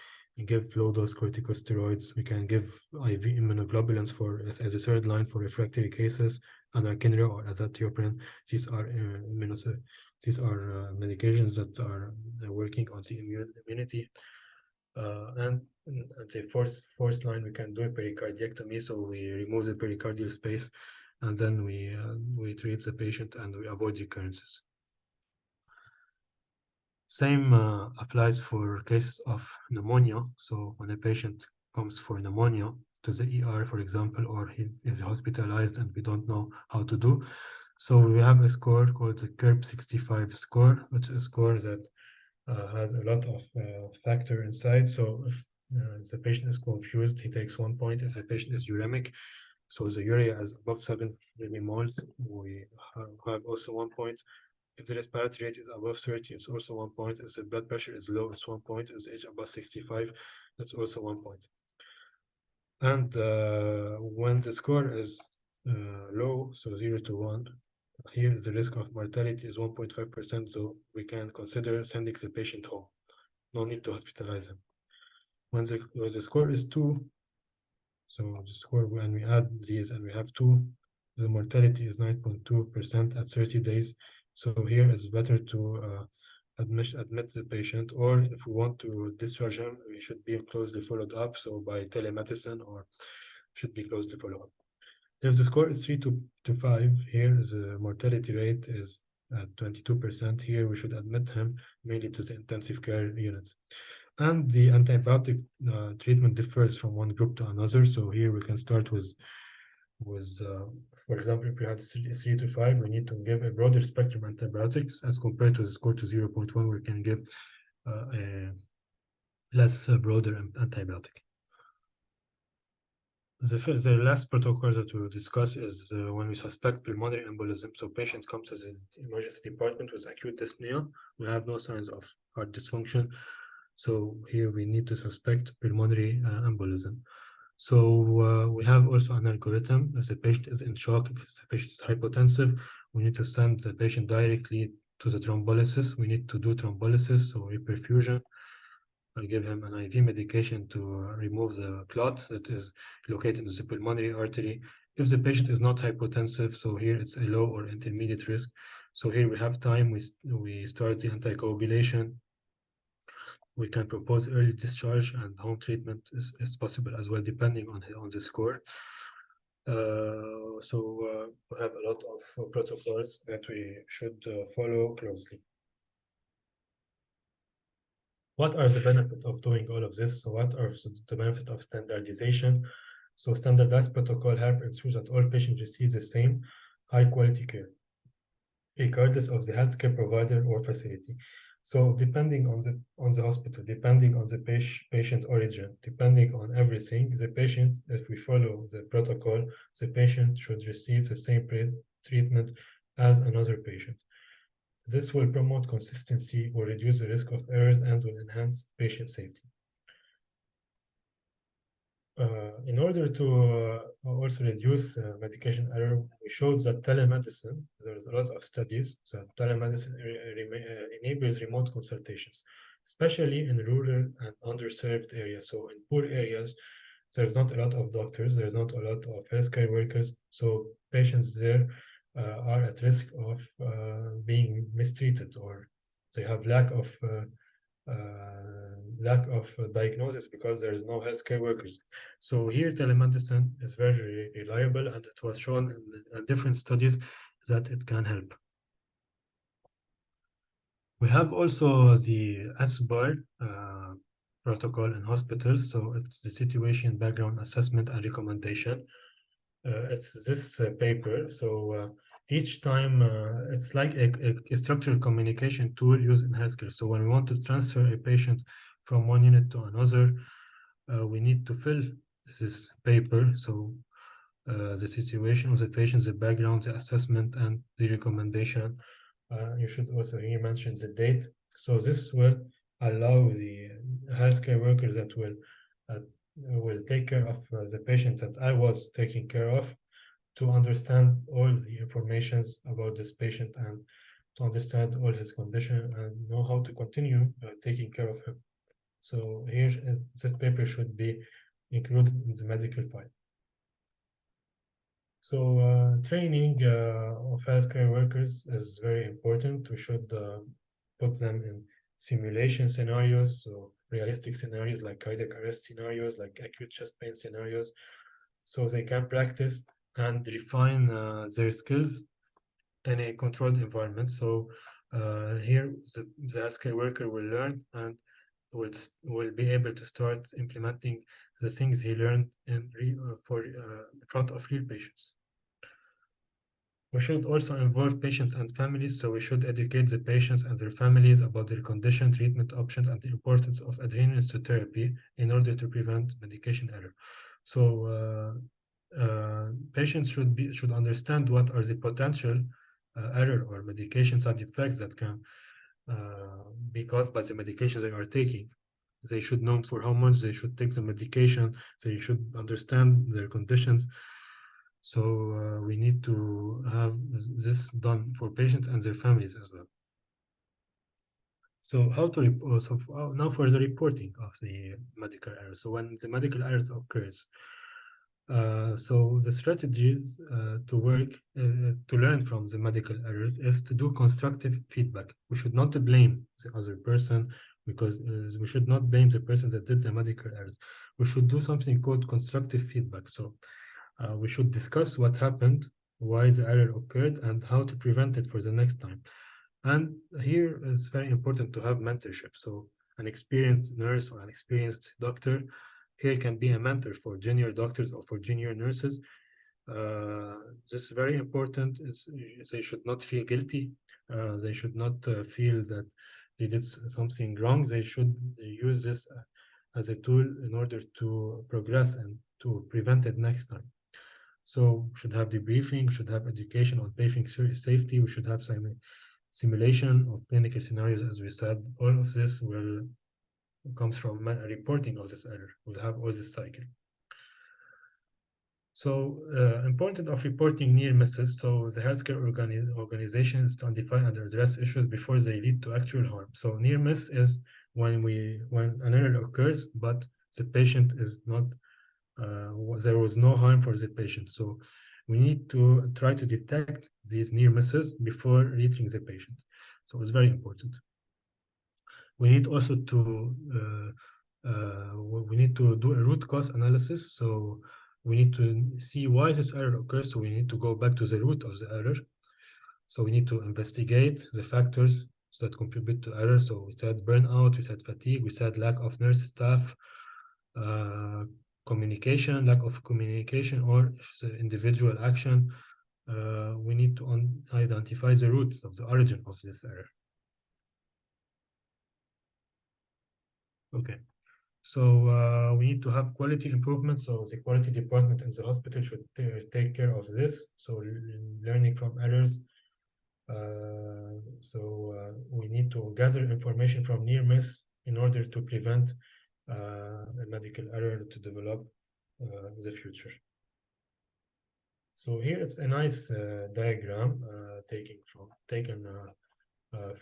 give low-dose corticosteroids. We can give IV immunoglobulins for as a third line for refractory cases, anakinra or azathioprine. These are medications that are working on the immunity. And the fourth line, we can do a pericardiectomy, so we remove the pericardial space, and then we treat the patient and we avoid recurrences. Same applies for cases of pneumonia. So when a patient comes for pneumonia to the ER, for example, or he is hospitalized and we don't know how to do, so we have a score called the CURB 65 score, which is a score that has a lot of factor inside. So if the patient is confused, he takes 1 point. If the patient is uremic, so the urea is above 7 millimoles, we have also 1 point. If the respiratory rate is above 30, it's also 1 point. If the blood pressure is low, it's 1 point. If the age above 65, that's also 1 point. And when the score is low, so 0 to 1, here the risk of mortality is 1.5%, so we can consider sending the patient home. No need to hospitalize him. When the score is 2, so the score, when we add these and we have 2, the mortality is 9.2% at 30 days. So here it's better to admit the patient, or if we want to discharge him, we should be closely followed up. So by telemedicine, or should be closely followed up. If the score is 3 to 5, here the mortality rate is at 22%. Here we should admit him mainly to the intensive care unit. And the antibiotic treatment differs from one group to another. So here we can start with for example, if we had 3 to 5, we need to give a broader spectrum antibiotics as compared to the score to 0.1, we can give a less broader antibiotic. The last protocol that we'll discuss is when we suspect pulmonary embolism. So patient comes to the emergency department with acute dyspnea. We have no signs of heart dysfunction. So here we need to suspect pulmonary embolism. So we have also an algorithm. If the patient is in shock, if the patient is hypotensive, we need to send the patient directly to the thrombolysis. We need to do thrombolysis, so reperfusion. I'll give him an IV medication to remove the clot that is located in the pulmonary artery. If the patient is not hypotensive, so here it's a low or intermediate risk. So here we have time, we start the anticoagulation. We can propose early discharge, and home treatment is possible as well, depending on the score. We have a lot of protocols that we should follow closely. What are the benefits of doing all of this? So what are the benefits of standardization? So standardized protocol help ensure that all patients receive the same high quality care, regardless of the healthcare provider or facility. So depending on the hospital, depending on the patient origin, depending on everything, the patient, if we follow the protocol, the patient should receive the same treatment as another patient. This will promote consistency, will reduce the risk of errors, and will enhance patient safety. In order to also reduce medication error, we showed that telemedicine, there's a lot of studies that telemedicine enables remote consultations, especially in rural and underserved areas. So in poor areas, there's not a lot of doctors, there's not a lot of healthcare workers, so patients there are at risk of being mistreated, or they have lack of diagnosis because there is no healthcare workers. So here telemedicine is very reliable, and it was shown in different studies that it can help. We have also the SBAR protocol in hospitals. So it's the situation, background assessment, and recommendation. It's this paper. So each time it's like a structured communication tool used in healthcare. So when we want to transfer a patient from one unit to another, we need to fill this paper. So the situation of the patient, the background, the assessment, and the recommendation. You should also here mention the date. So this will allow the healthcare workers that will take care of the patient that I was taking care of, to understand all the informations about this patient and to understand all his condition and know how to continue taking care of him. So here, this paper should be included in the medical file. So training of healthcare workers is very important. We should put them in simulation scenarios, so realistic scenarios like cardiac arrest scenarios, like acute chest pain scenarios, so they can practice and refine their skills in a controlled environment. So here the healthcare worker will learn and will be able to start implementing the things he learned in front of real patients. We should also involve patients and families, so we should educate the patients and their families about their condition, treatment options, and the importance of adherence to therapy in order to prevent medication error. So patients should understand what are the potential error or medication side effects that can be caused by the medications they are taking. They should know for how much they should take the medication. They should understand their conditions. So we need to have this done for patients and their families as well. So how to report? Now for the reporting of the medical errors. So when the medical errors occurs, so the strategies to learn from the medical errors is to do constructive feedback. We should not blame the other person, because we should not blame the person that did the medical errors. We should do something called constructive feedback. So we should discuss what happened, why the error occurred, and how to prevent it for the next time. And here it's very important to have mentorship. So an experienced nurse or an experienced doctor here can be a mentor for junior doctors or for junior nurses. This is very important. They should not feel guilty. They should not feel that they did something wrong. They should use this as a tool in order to progress and to prevent it next time. So we should have debriefing, should have education on patient safety. We should have simulation of clinical scenarios, as we said. All of this comes from reporting of this error. We'll have all this cycle. So important of reporting near misses. So the healthcare organizations to identify and address issues before they lead to actual harm. So near miss is when an error occurs, but the patient is not, there was no harm for the patient. So we need to try to detect these near misses before reaching the patient. So it's very important. We need also to we need to do a root cause analysis. So we need to see why this error occurs. So we need to go back to the root of the error. So we need to investigate the factors that contribute to error. So we said burnout, we said fatigue, we said lack of nurse staff, communication, lack of communication, or individual action. We need to identify the roots of the origin of this error. Okay. So we need to have quality improvement. So the quality department in the hospital should take care of this. So learning from errors. We need to gather information from near miss in order to prevent a medical error to develop in the future. So here it's a nice diagram taken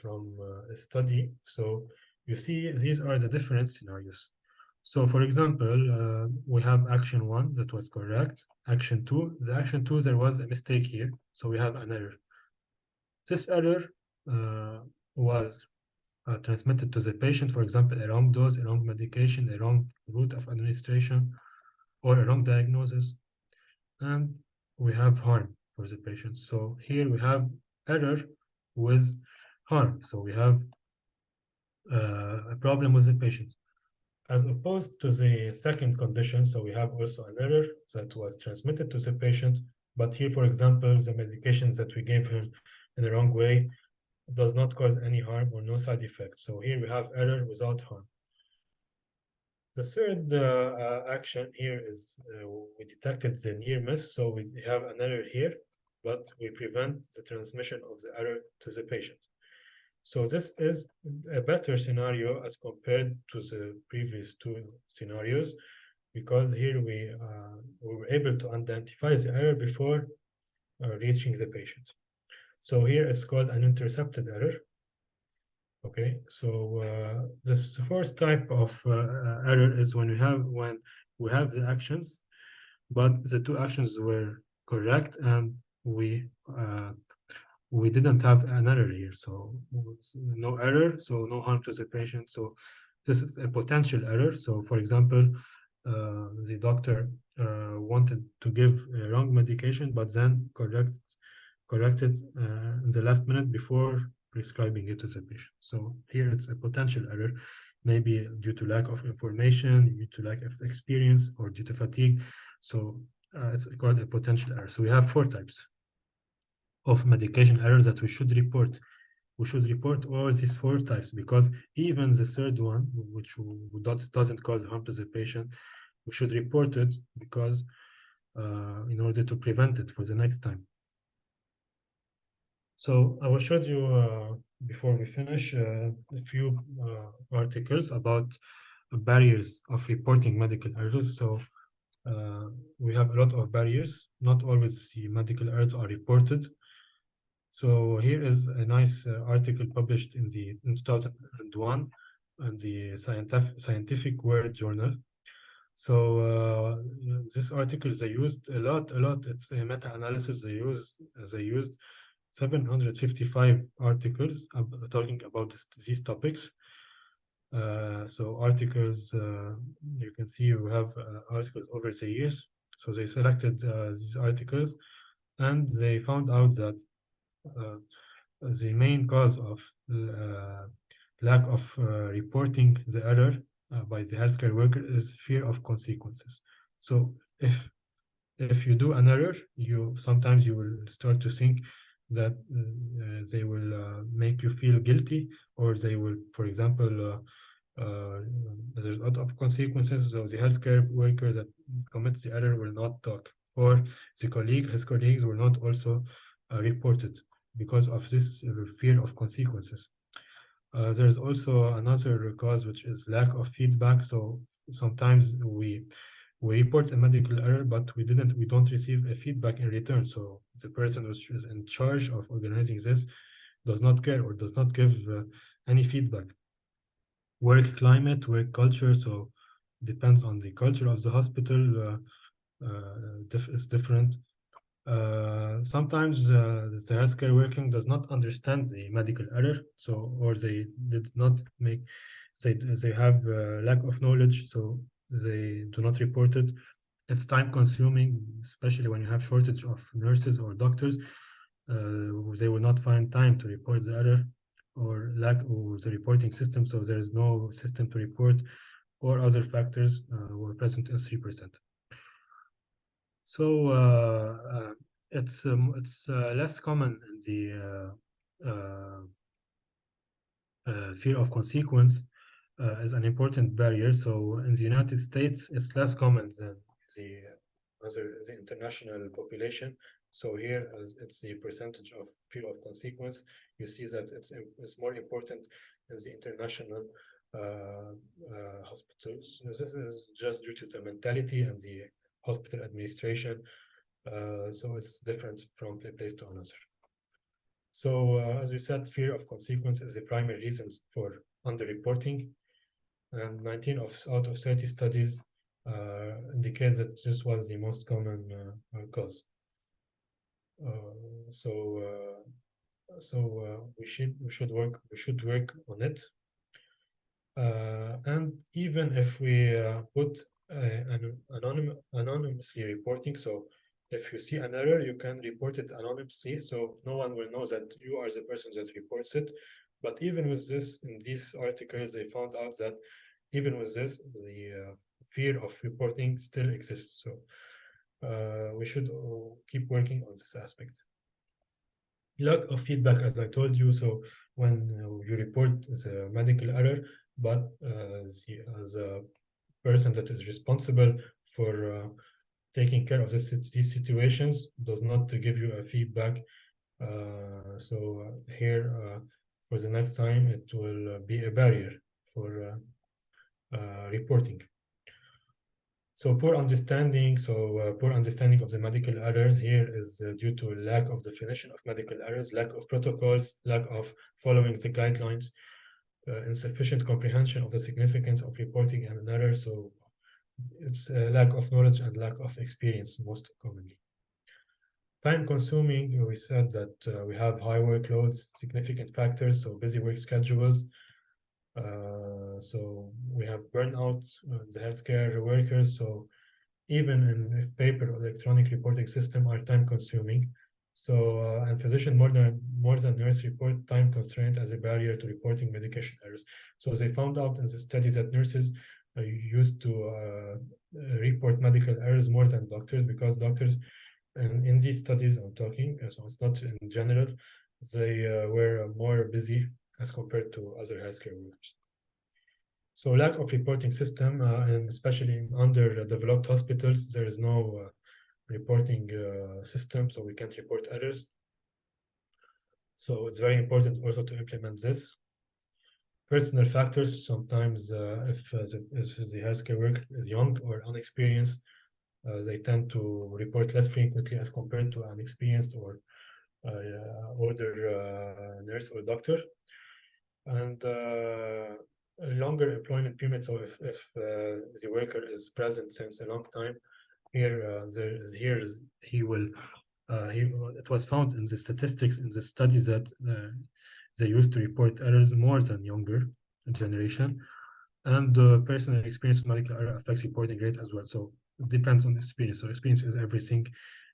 from a study. So you see these are the different scenarios. So for example, we have action 1 that was correct. Action 2, the action 2, there was a mistake here. So we have an error. This error was transmitted to the patient, for example, a wrong dose, a wrong medication, a wrong route of administration, or a wrong diagnosis. And we have harm for the patient. So here we have error with harm. So we have a problem with the patient. As opposed to the second condition, so we have also an error that was transmitted to the patient. But here, for example, the medication that we gave him in the wrong way does not cause any harm or no side effects. So here we have error without harm. The third action here is we detected the near miss, so we have an error here, but we prevent the transmission of the error to the patient. So this is a better scenario as compared to the previous two scenarios, because here we were able to identify the error before reaching the patient. So here it's called an intercepted error. Okay, so this first type of error is when we have the actions, but the two actions were correct, and we didn't have an error here. So no error, so no harm to the patient. So this is a potential error. So for example, the doctor wanted to give a wrong medication, but then corrected in the last minute before prescribing it to the patient. So here it's a potential error, maybe due to lack of information, due to lack of experience, or due to fatigue. So it's called a potential error. So we have four types of medication errors that we should report. We should report all these four types, because even the third one, which doesn't cause harm to the patient, we should report it, because in order to prevent it for the next time. So I will show you, before we finish, a few articles about barriers of reporting medical errors. So we have a lot of barriers. Not always the medical errors are reported. So here is a nice article published in 2001 in the Scientific World Journal. So this article, they used a lot. It's a meta-analysis. They used 755 articles talking about these topics. So articles, you can see we have articles over the years. So they selected these articles, and they found out that the main cause of lack of reporting the error by the healthcare worker is fear of consequences. So if you do an error, sometimes you will start to think that they will make you feel guilty, or they will, for example, there's a lot of consequences. So the healthcare worker that commits the error will not talk, or his colleagues will not also report it, because of this fear of consequences. There's also another cause, which is lack of feedback. So sometimes we report a medical error, but we don't receive a feedback in return. So the person which is in charge of organizing this does not care, or does not give any feedback. Work climate, work culture, so depends on the culture of the hospital. It's different. Sometimes the healthcare working does not understand the medical error, or they did not make, they have lack of knowledge, so they do not report it. It's time consuming, especially when you have shortage of nurses or doctors. They will not find time to report the error, or lack of the reporting system, so there is no system to report, or other factors were present in 3%. So it's less common in the fear of consequence is an important barrier. So in the United States, it's less common than the international population. So here, it's the percentage of fear of consequence. You see that it's more important in the international hospitals. This is just due to the mentality and the hospital administration. So it's different from a place to another. So as we said, fear of consequence is the primary reason for underreporting, and 19 out of 30 studies indicate that this was the most common cause. We should work on it, and even if we put anonymously reporting, so if you see an error, you can report it anonymously, so no one will know that you are the person that reports it. But even with this, in these articles, they found out that even with this, the fear of reporting still exists. So we should keep working on this aspect. Lack of feedback, as I told you, so when you report the medical error, but the person that is responsible for taking care of these situations does not give you a feedback. So here, for the next time, it will be a barrier for reporting. So poor understanding of the medical errors here is due to lack of definition of medical errors, lack of protocols, lack of following the guidelines. insufficient comprehension of the significance of reporting an error. So it's a lack of knowledge and lack of experience most commonly. Time consuming, we said that we have high workloads, significant factors, so busy work schedules. So we have burnout, the healthcare workers. So even if paper or electronic reporting system are time consuming. So and physician more than nurse report time constraint as a barrier to reporting medication errors. So they found out in the study that nurses used to report medical errors more than doctors, because doctors, and in these studies I'm talking, so it's not in general, they were more busy as compared to other healthcare workers. So lack of reporting system, and especially in underdeveloped hospitals, there is no reporting system, so we can't report errors. So it's very important also to implement this. Personal factors, sometimes if the healthcare worker is young or unexperienced, they tend to report less frequently as compared to an experienced or older nurse or doctor. And a longer employment period. So if the worker is present since a long time, it was found in the statistics in the study that they used to report errors more than younger generation, and personal experience with medical error affects reporting rates as well. So it depends on experience. So experience is everything.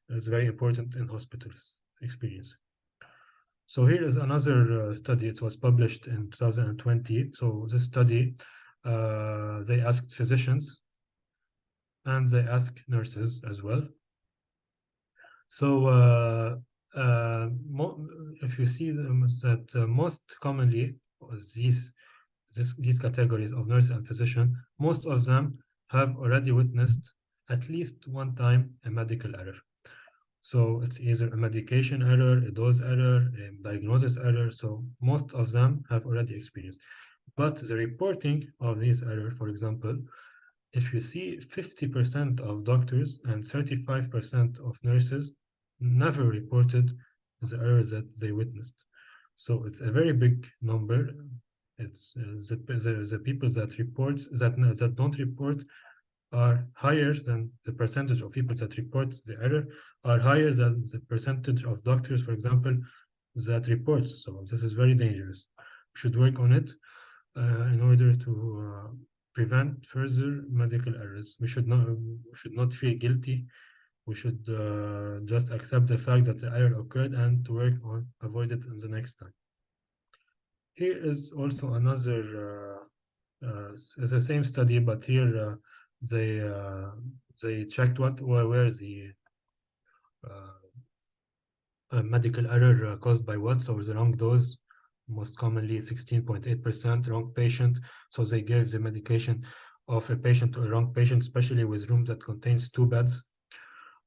It's very important in hospitals, experience. So here is another study. It was published in 2020. So this study, they asked physicians and they asked nurses as well. So if you see that most commonly these categories of nurse and physician, most of them have already witnessed at least one time a medical error. So it's either a medication error, a dose error, a diagnosis error. So most of them have already experienced. But the reporting of these errors, for example, if you see 50% of doctors and 35% of nurses never reported the errors that they witnessed. So it's a very big number. It's the people that don't report are higher than the percentage of people that report the error, are higher than the percentage of doctors, for example, that reports. So this is very dangerous. We should work on it in order to prevent further medical errors. We should not feel guilty. We should just accept the fact that the error occurred and to work on avoid it in the next time. Here is also another it's the same study, but here they checked where the medical error caused by what. So the wrong dose, most commonly 16.8%, wrong patient. So they gave the medication of a patient to a wrong patient, especially with room that contains 2 beds.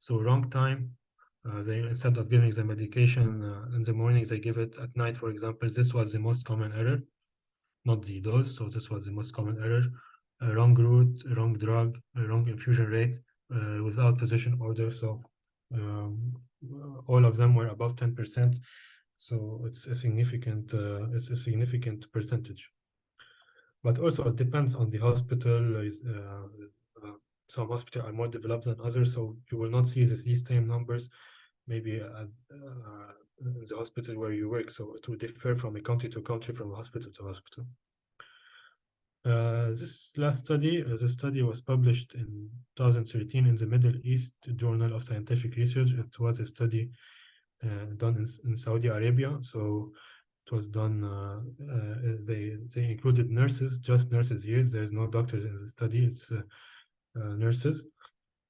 So wrong time. They, instead of giving the medication in the morning, they give it at night, for example. This was the most common error, not the dose. So this was the most common error. Wrong route, wrong drug, wrong infusion rate, without physician order. So all of them were above 10%. So it's a significant percentage. But also it depends on the hospital. Some hospitals are more developed than others, so you will not see these same numbers maybe in the hospital where you work. So it will differ from a country to country, from hospital to hospital. This study was published in 2013 in the Middle East Journal of Scientific Research. It was a study done in Saudi Arabia. So it was done, they included nurses, just nurses here. There's no doctors in the study, it's nurses.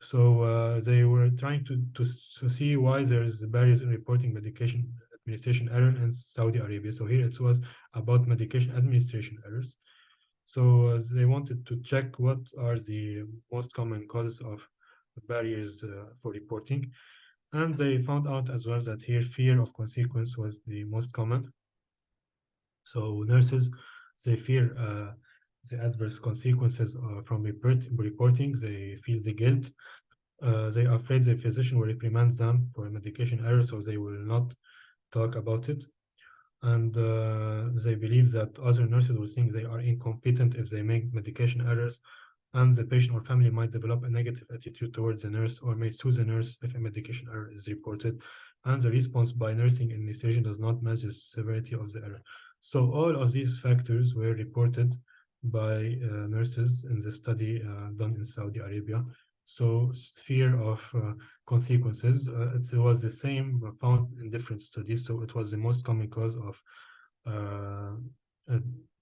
So they were trying to see why there's barriers in reporting medication administration error in Saudi Arabia. So here it was about medication administration errors. So they wanted to check what are the most common causes of barriers for reporting. And they found out as well that here fear of consequence was the most common. So nurses, they fear the adverse consequences from reporting. They feel the guilt. They are afraid the physician will reprimand them for a medication error, so they will not talk about it. and they believe that other nurses will think they are incompetent if they make medication errors, and the patient or family might develop a negative attitude towards the nurse or may sue the nurse if a medication error is reported, and the response by nursing administration does not match the severity of the error. So all of these factors were reported by nurses in the study done in Saudi Arabia. So fear of consequences, it was the same found in different studies. So it was the most common cause of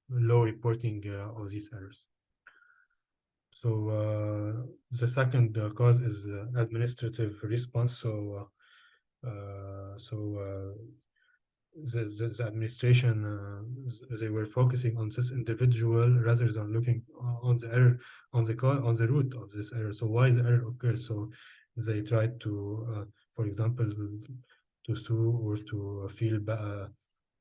low reporting of these errors. So the second cause is administrative response. The administration, they were focusing on this individual rather than looking on the error, on the root of this error. So why the error occurs? So they tried to, for example, to sue or to feel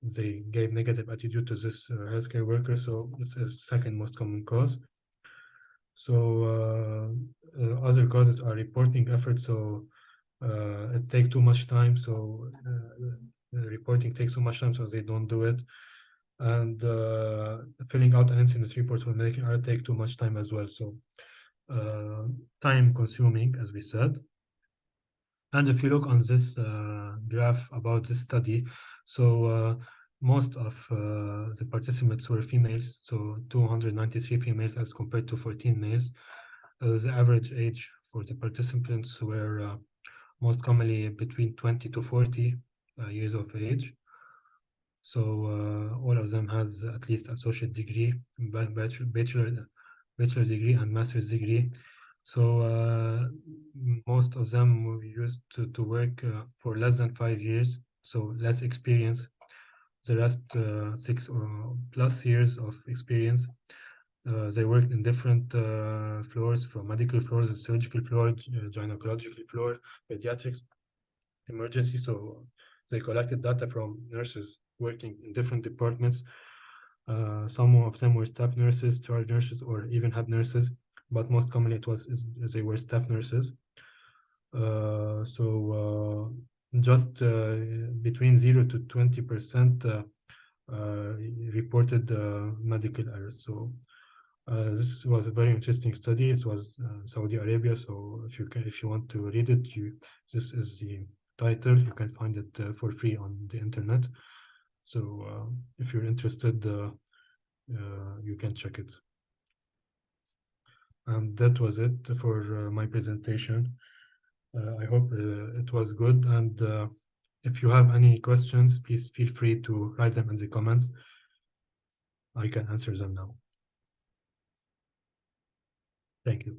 they gave negative attitude to this healthcare worker. So this is second most common cause. So other causes are reporting efforts. So it takes too much time. So reporting takes too much time, so they don't do it. And filling out an incident report for medical error take too much time as well. So time consuming, as we said. And if you look on this graph about this study, so most of the participants were females, so 293 females as compared to 14 males. The average age for the participants were most commonly between 20 to 40 years of age. So all of them has at least associate degree, bachelor degree and master's degree. So most of them were used to work for less than 5 years, so less experience. The rest 6 or plus years of experience. They worked in different floors, from medical floors, surgical floor, gynecological floor, pediatrics, emergency. So they collected data from nurses working in different departments. Some of them were staff nurses, charge nurses, or even head nurses, but most commonly they were staff nurses. So just between 0 to 20% reported medical errors. So this was a very interesting study. It was Saudi Arabia. So if you want to read it, this is the title. You can find it for free on the internet. So if you're interested, you can check it. And that was it for my presentation. I hope it was good. And if you have any questions, please feel free to write them in the comments. I can answer them now. Thank you.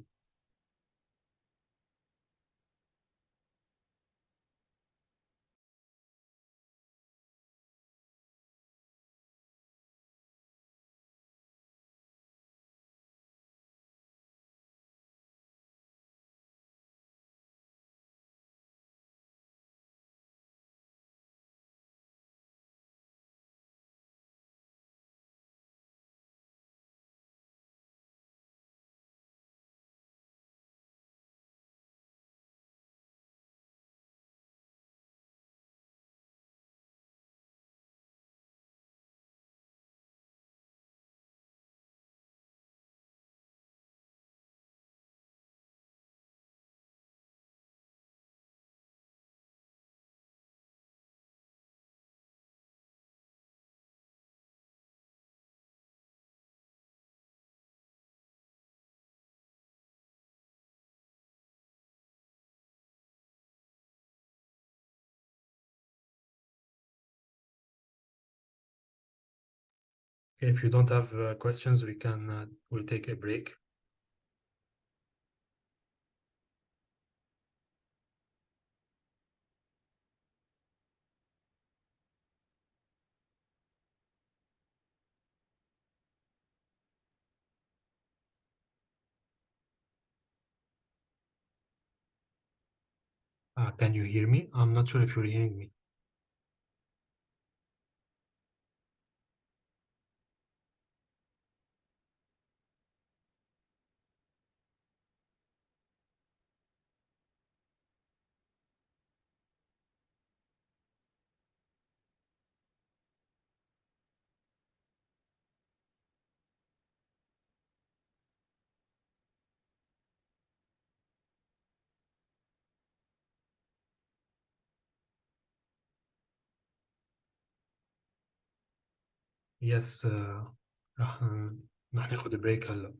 Okay, if you don't have questions, we'll take a break. Can you hear me? I'm not sure if you're hearing me. يس. راح راح ناخد بريك هلا.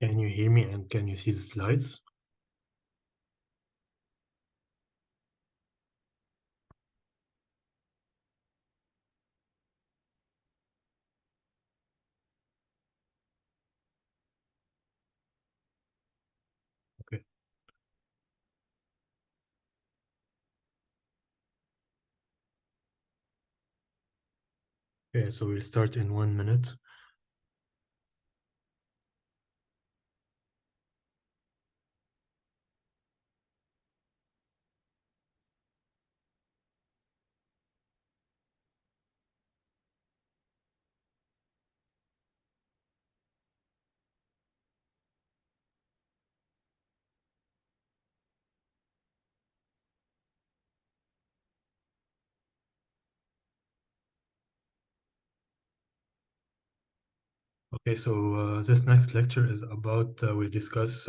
Can you hear me and can you see the slides? Okay. Okay, so we'll start in 1 minute. Okay, so this next lecture is about, we'll discuss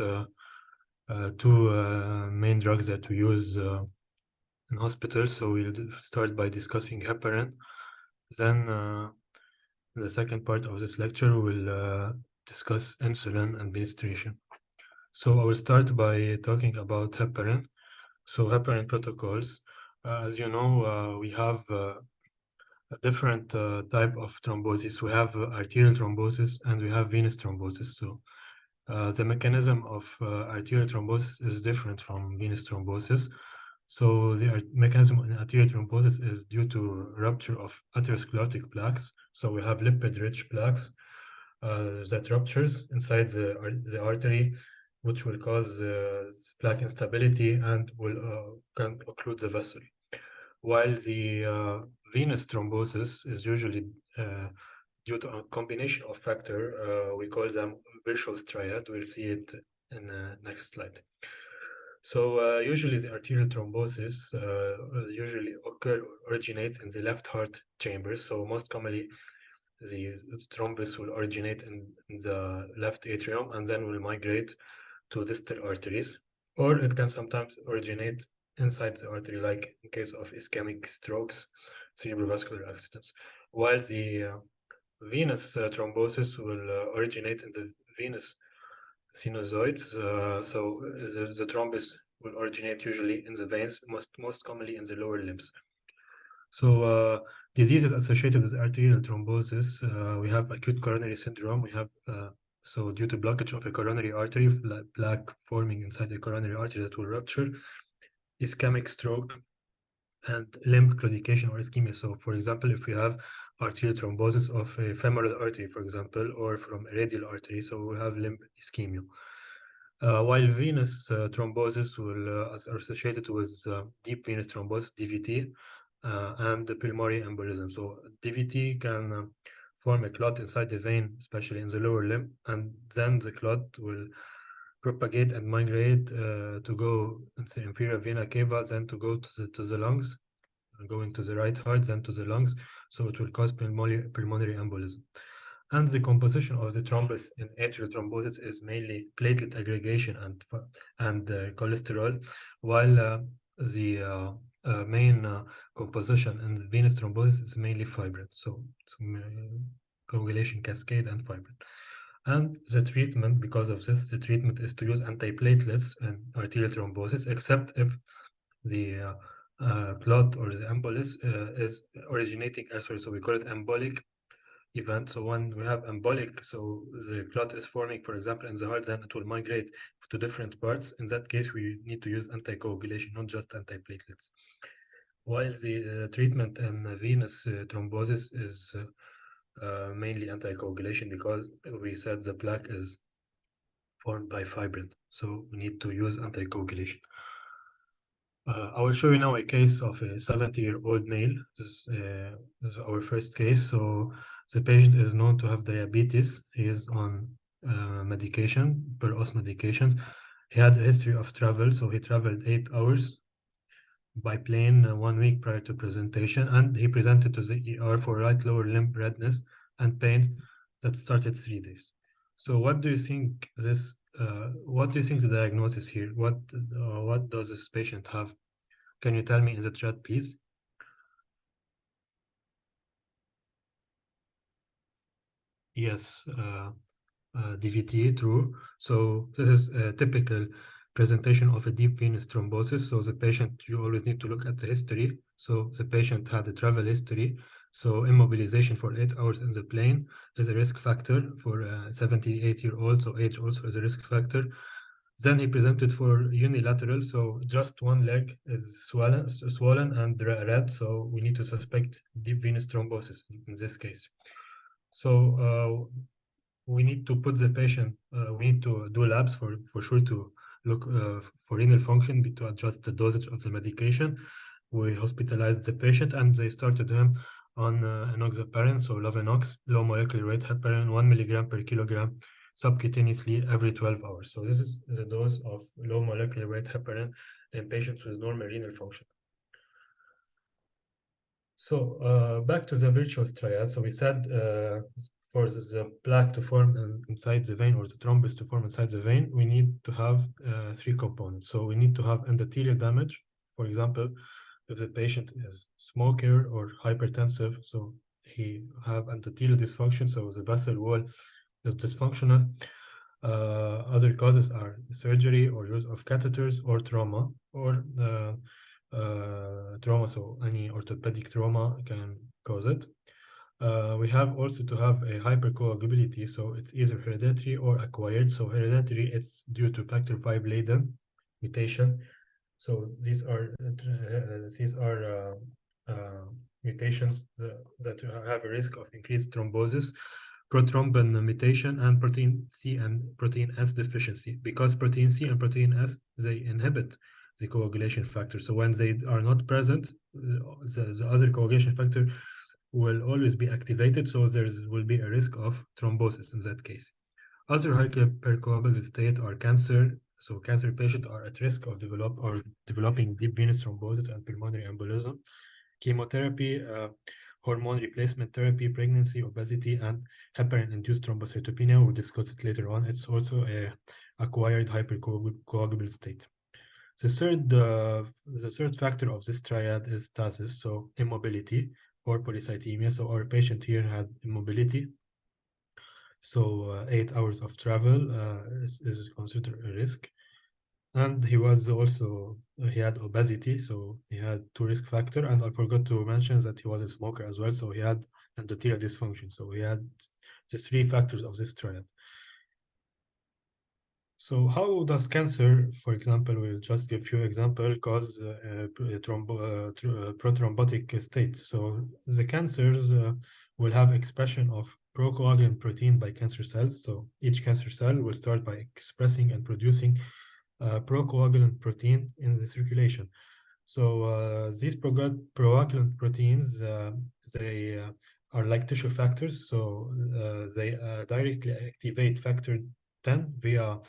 two main drugs that we use in hospitals. So we'll start by discussing heparin. Then the second part of this lecture will discuss insulin administration. So I will start by talking about heparin. So heparin protocols, as you know, we have a different type of thrombosis. We have arterial thrombosis and we have venous thrombosis. So the mechanism of arterial thrombosis is different from venous thrombosis. So the mechanism in arterial thrombosis is due to rupture of atherosclerotic plaques. So we have lipid-rich plaques that ruptures inside the artery, which will cause plaque instability and will can occlude the vessel. While the venous thrombosis is usually due to a combination of factors, we call them virtuous triad. We'll see it in the next slide. So usually the arterial thrombosis usually originates in the left heart chamber. So most commonly the thrombus will originate in the left atrium and then will migrate to distal arteries, or it can sometimes originate inside the artery, like in case of ischemic strokes, cerebrovascular accidents. While the venous thrombosis will originate in the venous sinusoids, so the thrombus will originate usually in the veins, most commonly in the lower limbs. So diseases associated with arterial thrombosis, we have acute coronary syndrome. We have so due to blockage of a coronary artery, plaque forming inside the coronary artery that will rupture, ischemic stroke, and limb claudication or ischemia. So, for example, if we have arterial thrombosis of a femoral artery, for example, or from a radial artery, so we have limb ischemia. While venous thrombosis will are associated with deep venous thrombosis, DVT, and the pulmonary embolism. So DVT can form a clot inside the vein, especially in the lower limb, and then the clot will propagate and migrate to go into the inferior vena cava, then to go to the lungs, going to the right heart, then to the lungs. So it will cause pulmonary embolism. And the composition of the thrombus in atrial thrombosis is mainly platelet aggregation and cholesterol, while the main composition in the venous thrombosis is mainly fibrin. So coagulation cascade and fibrin. And the treatment, because of this, the treatment is to use antiplatelets in arterial thrombosis, except if the clot or the embolus is originating elsewhere. So we call it embolic event. So when we have embolic, so the clot is forming, for example, in the heart, then it will migrate to different parts. In that case, we need to use anticoagulation, not just antiplatelets. While the treatment in venous thrombosis is mainly anticoagulation, because we said the plaque is formed by fibrin, so we need to use anticoagulation. I will show you now a case of a 70-year-old male. This is our first case. So the patient is known to have diabetes. He is on medication, per os medications. He had a history of travel, so he traveled 8 hours by plane 1 week prior to presentation, and he presented to the ER for right lower limb redness and pain that started 3 days. So what do you think this? What do you think the diagnosis here? What does this patient have? Can you tell me in the chat, please? Yes. DVT, true. So this is a typical presentation of a deep venous thrombosis. So the patient, you always need to look at the history. So the patient had a travel history. So immobilization for 8 hours in the plane is a risk factor for a 78-year-old. So age also is a risk factor. Then he presented for unilateral. So just one leg is swollen and red. So we need to suspect deep venous thrombosis in this case. So we need to put the patient, we need to do labs for sure to look for renal function, to adjust the dosage of the medication. We hospitalized the patient and they started him on enoxaparin, so Lovenox, low molecular weight heparin, 1 milligram per kilogram subcutaneously every 12 hours. So this is the dose of low molecular weight heparin in patients with normal renal function. So back to the virtuous triad. So we said for the plaque to form inside the vein or the thrombus to form inside the vein, we need to have three components. So we need to have endothelial damage. For example, if the patient is smoker or hypertensive, so he have endothelial dysfunction, so the vessel wall is dysfunctional. Other causes are surgery or use of catheters or trauma trauma, so any orthopedic trauma can cause it. We have also to have a hypercoagulability, so it's either hereditary or acquired. So hereditary, it's due to factor V Leiden mutation. So these are mutations that have a risk of increased thrombosis, prothrombin mutation, and protein C and protein S deficiency. Because protein C and protein S, they inhibit the coagulation factor. So when they are not present, the other coagulation factor will always be activated. So there will be a risk of thrombosis in that case. Other hypercoagulated state are cancer. So cancer patients are at risk of developing deep venous thrombosis and pulmonary embolism. Chemotherapy, hormone replacement therapy, pregnancy, obesity, and heparin-induced thrombocytopenia. We'll discuss it later on. It's also a acquired hypercoagulable state. The third factor of this triad is stasis, so immobility or polycythemia. So our patient here has immobility. So 8 hours of travel is considered a risk. And he was also, he had obesity, so he had two risk factor. And I forgot to mention that he was a smoker as well. So he had endothelial dysfunction. So he had the three factors of this triad. So how does cancer, for example, we'll just give you example, cause prothrombotic state? So the cancers will have expression of procoagulant protein by cancer cells. So each cancer cell will start by expressing and producing procoagulant protein in the circulation. So these procoagulant proteins, they are like tissue factors. So they directly activate factor 10 via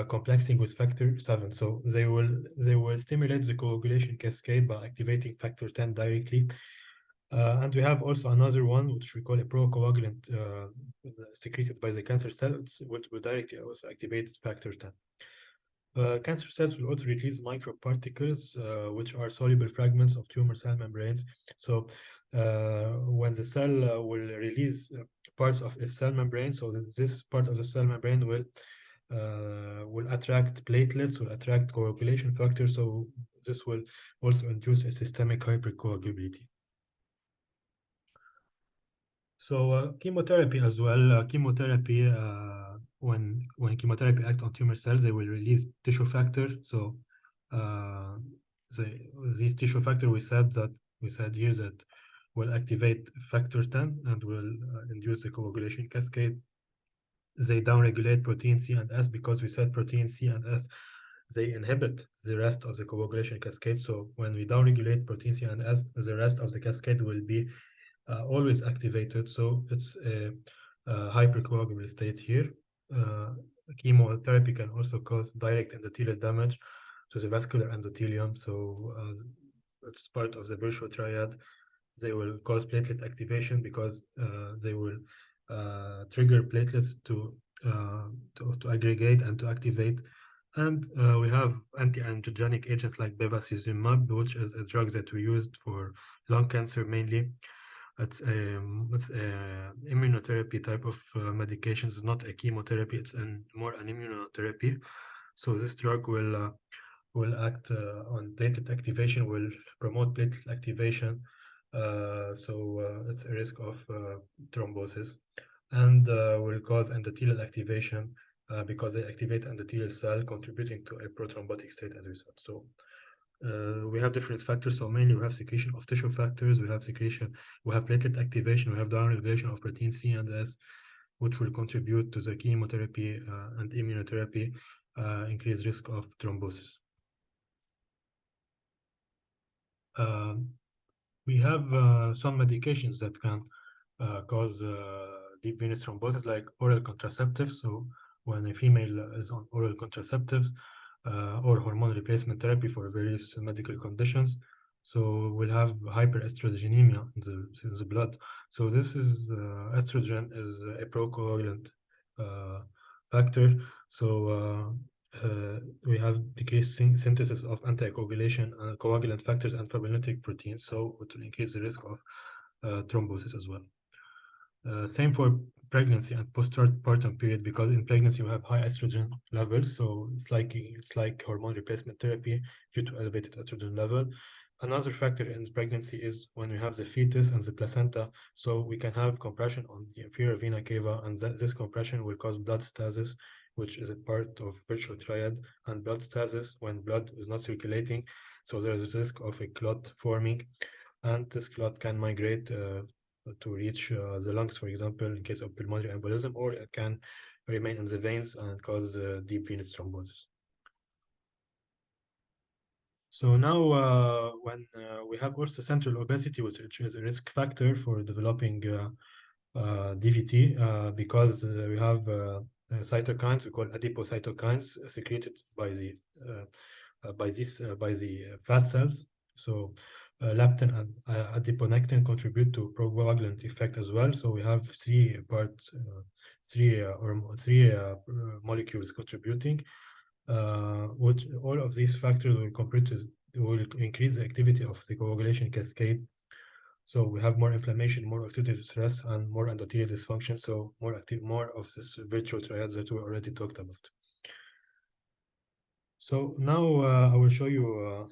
complexing with factor 7. So they will stimulate the coagulation cascade by activating factor 10 directly. And we have also another one, which we call a procoagulant secreted by the cancer cell, which will directly also activate factor 10. Cancer cells will also release microparticles, which are soluble fragments of tumor cell membranes. So when the cell will release parts of its cell membrane, so this part of the cell membrane will attract platelets, will attract coagulation factors. So this will also induce a systemic hypercoagulability. So chemotherapy as well. Chemotherapy, when chemotherapy acts on tumor cells, they will release tissue factor. So these tissue factor, we said here that will activate factor 10 and will induce the coagulation cascade. They downregulate protein C and S because we said protein C and S, they inhibit the rest of the coagulation cascade. So when we downregulate protein C and S, the rest of the cascade will be always activated. So it's a hypercoagulable state here. Chemotherapy can also cause direct endothelial damage to the vascular endothelium. So it's part of the virtual triad. They will cause platelet activation because they will trigger platelets to aggregate and to activate. And we have anti-angiogenic agent like bevacizumab, which is a drug that we used for lung cancer mainly. It's a immunotherapy type of medication. It's not a chemotherapy. It's more an immunotherapy. So this drug will act on platelet activation, will promote platelet activation. It's a risk of thrombosis, and will cause endothelial activation because they activate endothelial cell, contributing to a prothrombotic state as we said. So we have different factors. So mainly we have secretion of tissue factors, we have platelet activation, we have downregulation of protein C and S, which will contribute to the chemotherapy and immunotherapy increased risk of thrombosis. We have some medications that can cause deep venous thrombosis, like oral contraceptives. So when a female is on oral contraceptives or hormone replacement therapy for various medical conditions, so we'll have hyperestrogenemia in the blood. So this is estrogen is a procoagulant factor. So we have decreased synthesis of anticoagulation, coagulant factors, and fibrinolytic proteins, so it will increase the risk of thrombosis as well. Same for pregnancy and postpartum period, because in pregnancy we have high estrogen levels, so it's like hormone replacement therapy due to elevated estrogen level. Another factor in pregnancy is when we have the fetus and the placenta, so we can have compression on the inferior vena cava, and this compression will cause blood stasis, which is a part of virtual triad, and blood stasis when blood is not circulating. So there is a risk of a clot forming, and this clot can migrate to reach the lungs, for example, in case of pulmonary embolism, or it can remain in the veins and cause deep venous thrombosis. So now, when we have also central obesity, which is a risk factor for developing DVT, because we have cytokines we call adipocytokines secreted by the fat cells. So leptin and adiponectin contribute to procoagulant effect as well. So we have three molecules contributing. Which all of these factors will increase the activity of the coagulation cascade. So we have more inflammation, more oxidative stress, and more endothelial dysfunction. So more of this virtual triads that we already talked about. So now I will show you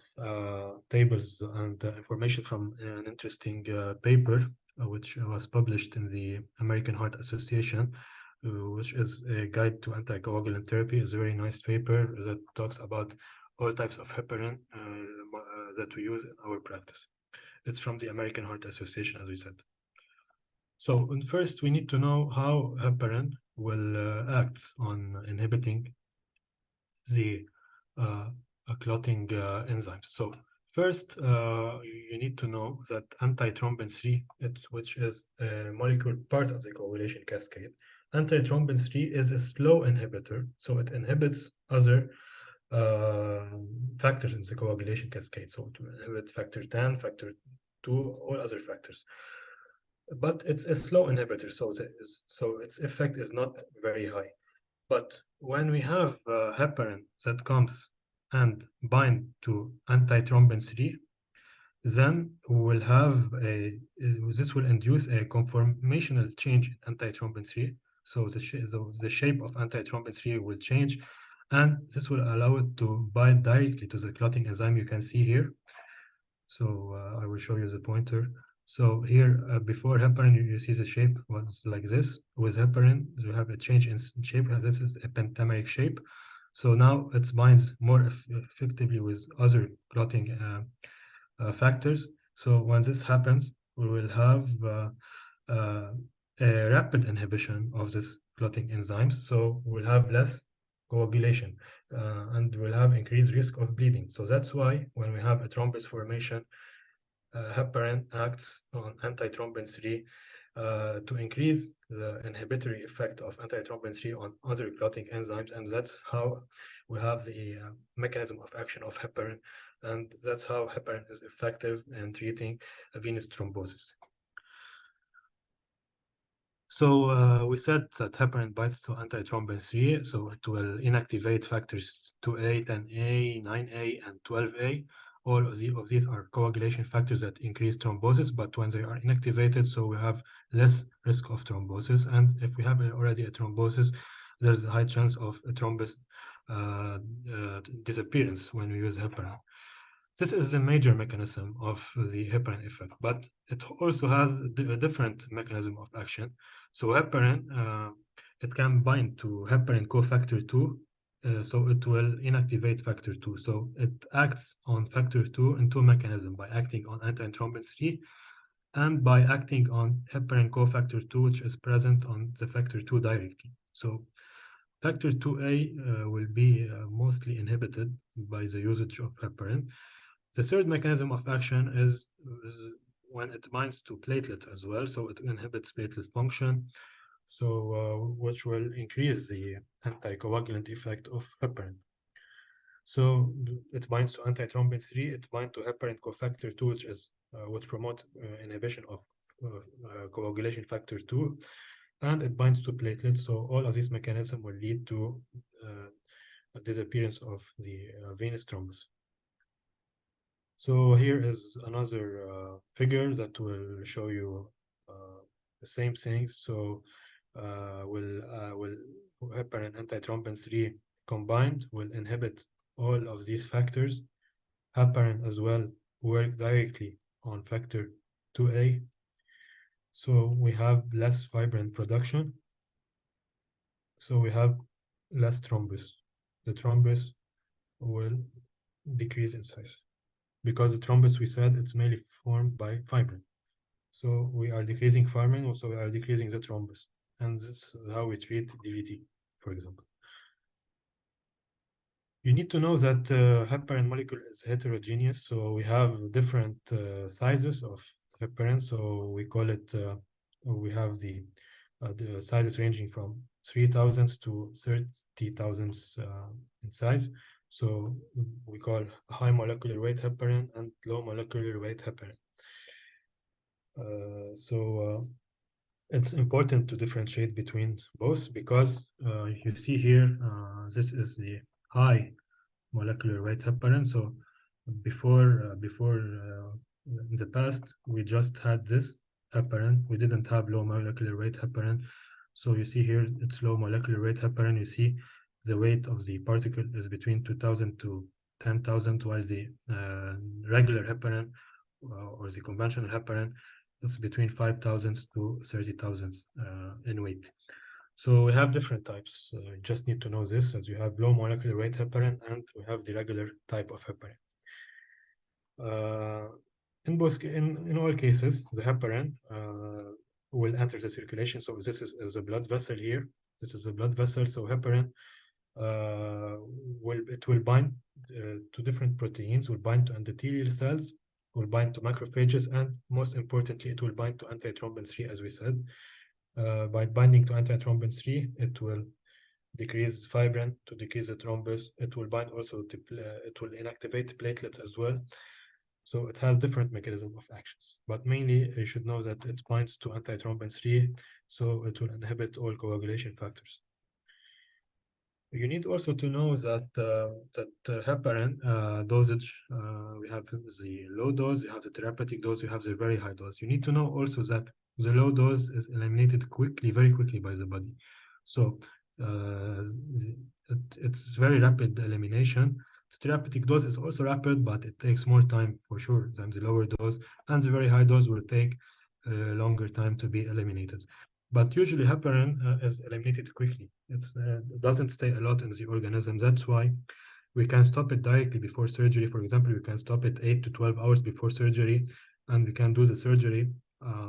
tables and information from an interesting paper which was published in the American Heart Association, which is a guide to anticoagulant therapy. It's a very nice paper that talks about all types of heparin that we use in our practice. It's from the American Heart Association, as we said. So first, we need to know how heparin will act on inhibiting the clotting enzymes. So first, you need to know that antithrombin 3, which is a molecule part of the coagulation cascade. Antithrombin 3 is a slow inhibitor, so it inhibits other factors in the coagulation cascade. So it will inhibit factor 10, factor 2, all other factors. But it's a slow inhibitor, so its effect is not very high. But when we have heparin that comes and bind to antithrombin 3, then we will have this will induce a conformational change in antithrombin 3. So the shape of antithrombin 3 will change, and this will allow it to bind directly to the clotting enzyme you can see here. So I will show you the pointer. So here, before heparin, you see the shape was like this. With heparin, you have a change in shape. This is a pentameric shape. So now it binds more effectively with other clotting factors. So when this happens, we will have a rapid inhibition of this clotting enzymes. So we'll have less coagulation and we'll have increased risk of bleeding. So that's why when we have a thrombus formation, heparin acts on antithrombin 3 to increase the inhibitory effect of antithrombin 3 on other clotting enzymes, and that's how we have the mechanism of action of heparin, and that's how heparin is effective in treating venous thrombosis. So we said that heparin binds to antithrombin 3, so it will inactivate factors 2A, 10A, 9A, and 12A. all of these are coagulation factors that increase thrombosis, but when they are inactivated, so we have less risk of thrombosis. And if we have already a thrombosis, there's a high chance of a thrombus disappearance when we use heparin. This is the major mechanism of the heparin effect, but it also has a different mechanism of action. So heparin, it can bind to heparin cofactor 2, so it will inactivate factor 2. So it acts on factor 2 in two mechanisms, by acting on antithrombin 3 and by acting on heparin cofactor 2, which is present on the factor 2 directly. So factor 2A will be mostly inhibited by the usage of heparin. The third mechanism of action is when it binds to platelet as well, so it inhibits platelet function, so which will increase the anticoagulant effect of heparin. So it binds to antithrombin 3, it binds to heparin cofactor 2, which promotes inhibition of coagulation factor 2, and it binds to platelets. So all of these mechanisms will lead to a disappearance of the venous thrombus. So here is another figure that will show you the same things. So will heparin antithrombin 3 combined will inhibit all of these factors. Heparin as well work directly on factor 2A. So we have less fibrin production. So we have less thrombus. The thrombus will decrease in size, because the thrombus, we said, it's mainly formed by fibrin. So we are decreasing fibrin, also we are decreasing the thrombus. And this is how we treat DVT, for example. You need to know that heparin molecule is heterogeneous. So we have different sizes of heparin. So we call it, we have the sizes ranging from 3,000 to 30,000 in size. So we call high molecular weight heparin and low molecular weight heparin. It's important to differentiate between both, because you see here, this is the high molecular weight heparin. So before in the past, we just had this heparin. We didn't have low molecular weight heparin. So you see here, it's low molecular weight heparin. You see the weight of the particle is between 2,000 to 10,000, while the regular heparin or the conventional heparin, it's between 5,000 to 30,000 in weight. So we have different types. You just need to know this, as you have low molecular weight heparin and we have the regular type of heparin. In all cases, the heparin will enter the circulation. So this is a blood vessel here. This is a blood vessel. So heparin will bind to different proteins, will bind to endothelial cells, will bind to macrophages, and most importantly, it will bind to antithrombin 3, as we said. By binding to antithrombin 3, it will decrease fibrin to decrease the thrombus. It will bind also to, it will inactivate platelets as well. So it has different mechanism of actions, but mainly you should know that it binds to antithrombin 3, so it will inhibit all coagulation factors. You need also to know that heparin dosage, we have the low dose, you have the therapeutic dose, you have the very high dose. You need to know also that the low dose is eliminated quickly, very quickly by the body. So it's very rapid elimination. The therapeutic dose is also rapid, but it takes more time for sure than the lower dose, and the very high dose will take a longer time to be eliminated. But usually heparin is eliminated quickly. It doesn't stay a lot in the organism. That's why we can stop it directly before surgery. For example, we can stop it 8 to 12 hours before surgery, and we can do the surgery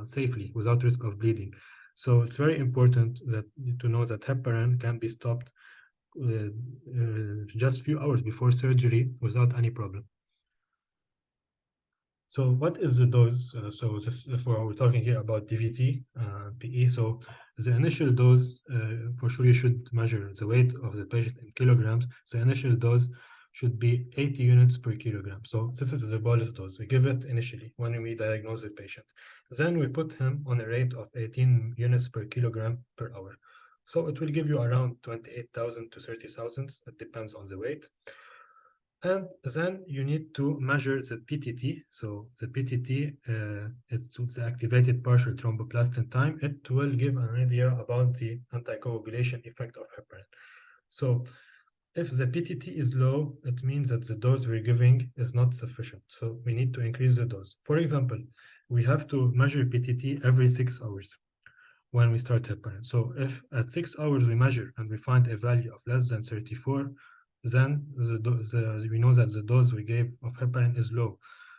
safely without risk of bleeding. So it's very important to know that heparin can be stopped just few hours before surgery without any problem. So what is the dose? So this, we're talking here about DVT, PE. So the initial dose, for sure you should measure the weight of the patient in kilograms. The initial dose should be 80 units per kilogram. So this is the bolus dose. We give it initially when we diagnose the patient. Then we put him on a rate of 18 units per kilogram per hour. So it will give you around 28,000 to 30,000. It depends on the weight. And then you need to measure the PTT. So the PTT, it's the activated partial thromboplastin time. It will give an idea about the anticoagulation effect of heparin. So if the PTT is low, it means that the dose we're giving is not sufficient. So we need to increase the dose. For example, we have to measure PTT every 6 hours when we start heparin. So if at 6 hours we measure and we find a value of less than 34, then we know that the dose we gave of heparin is low.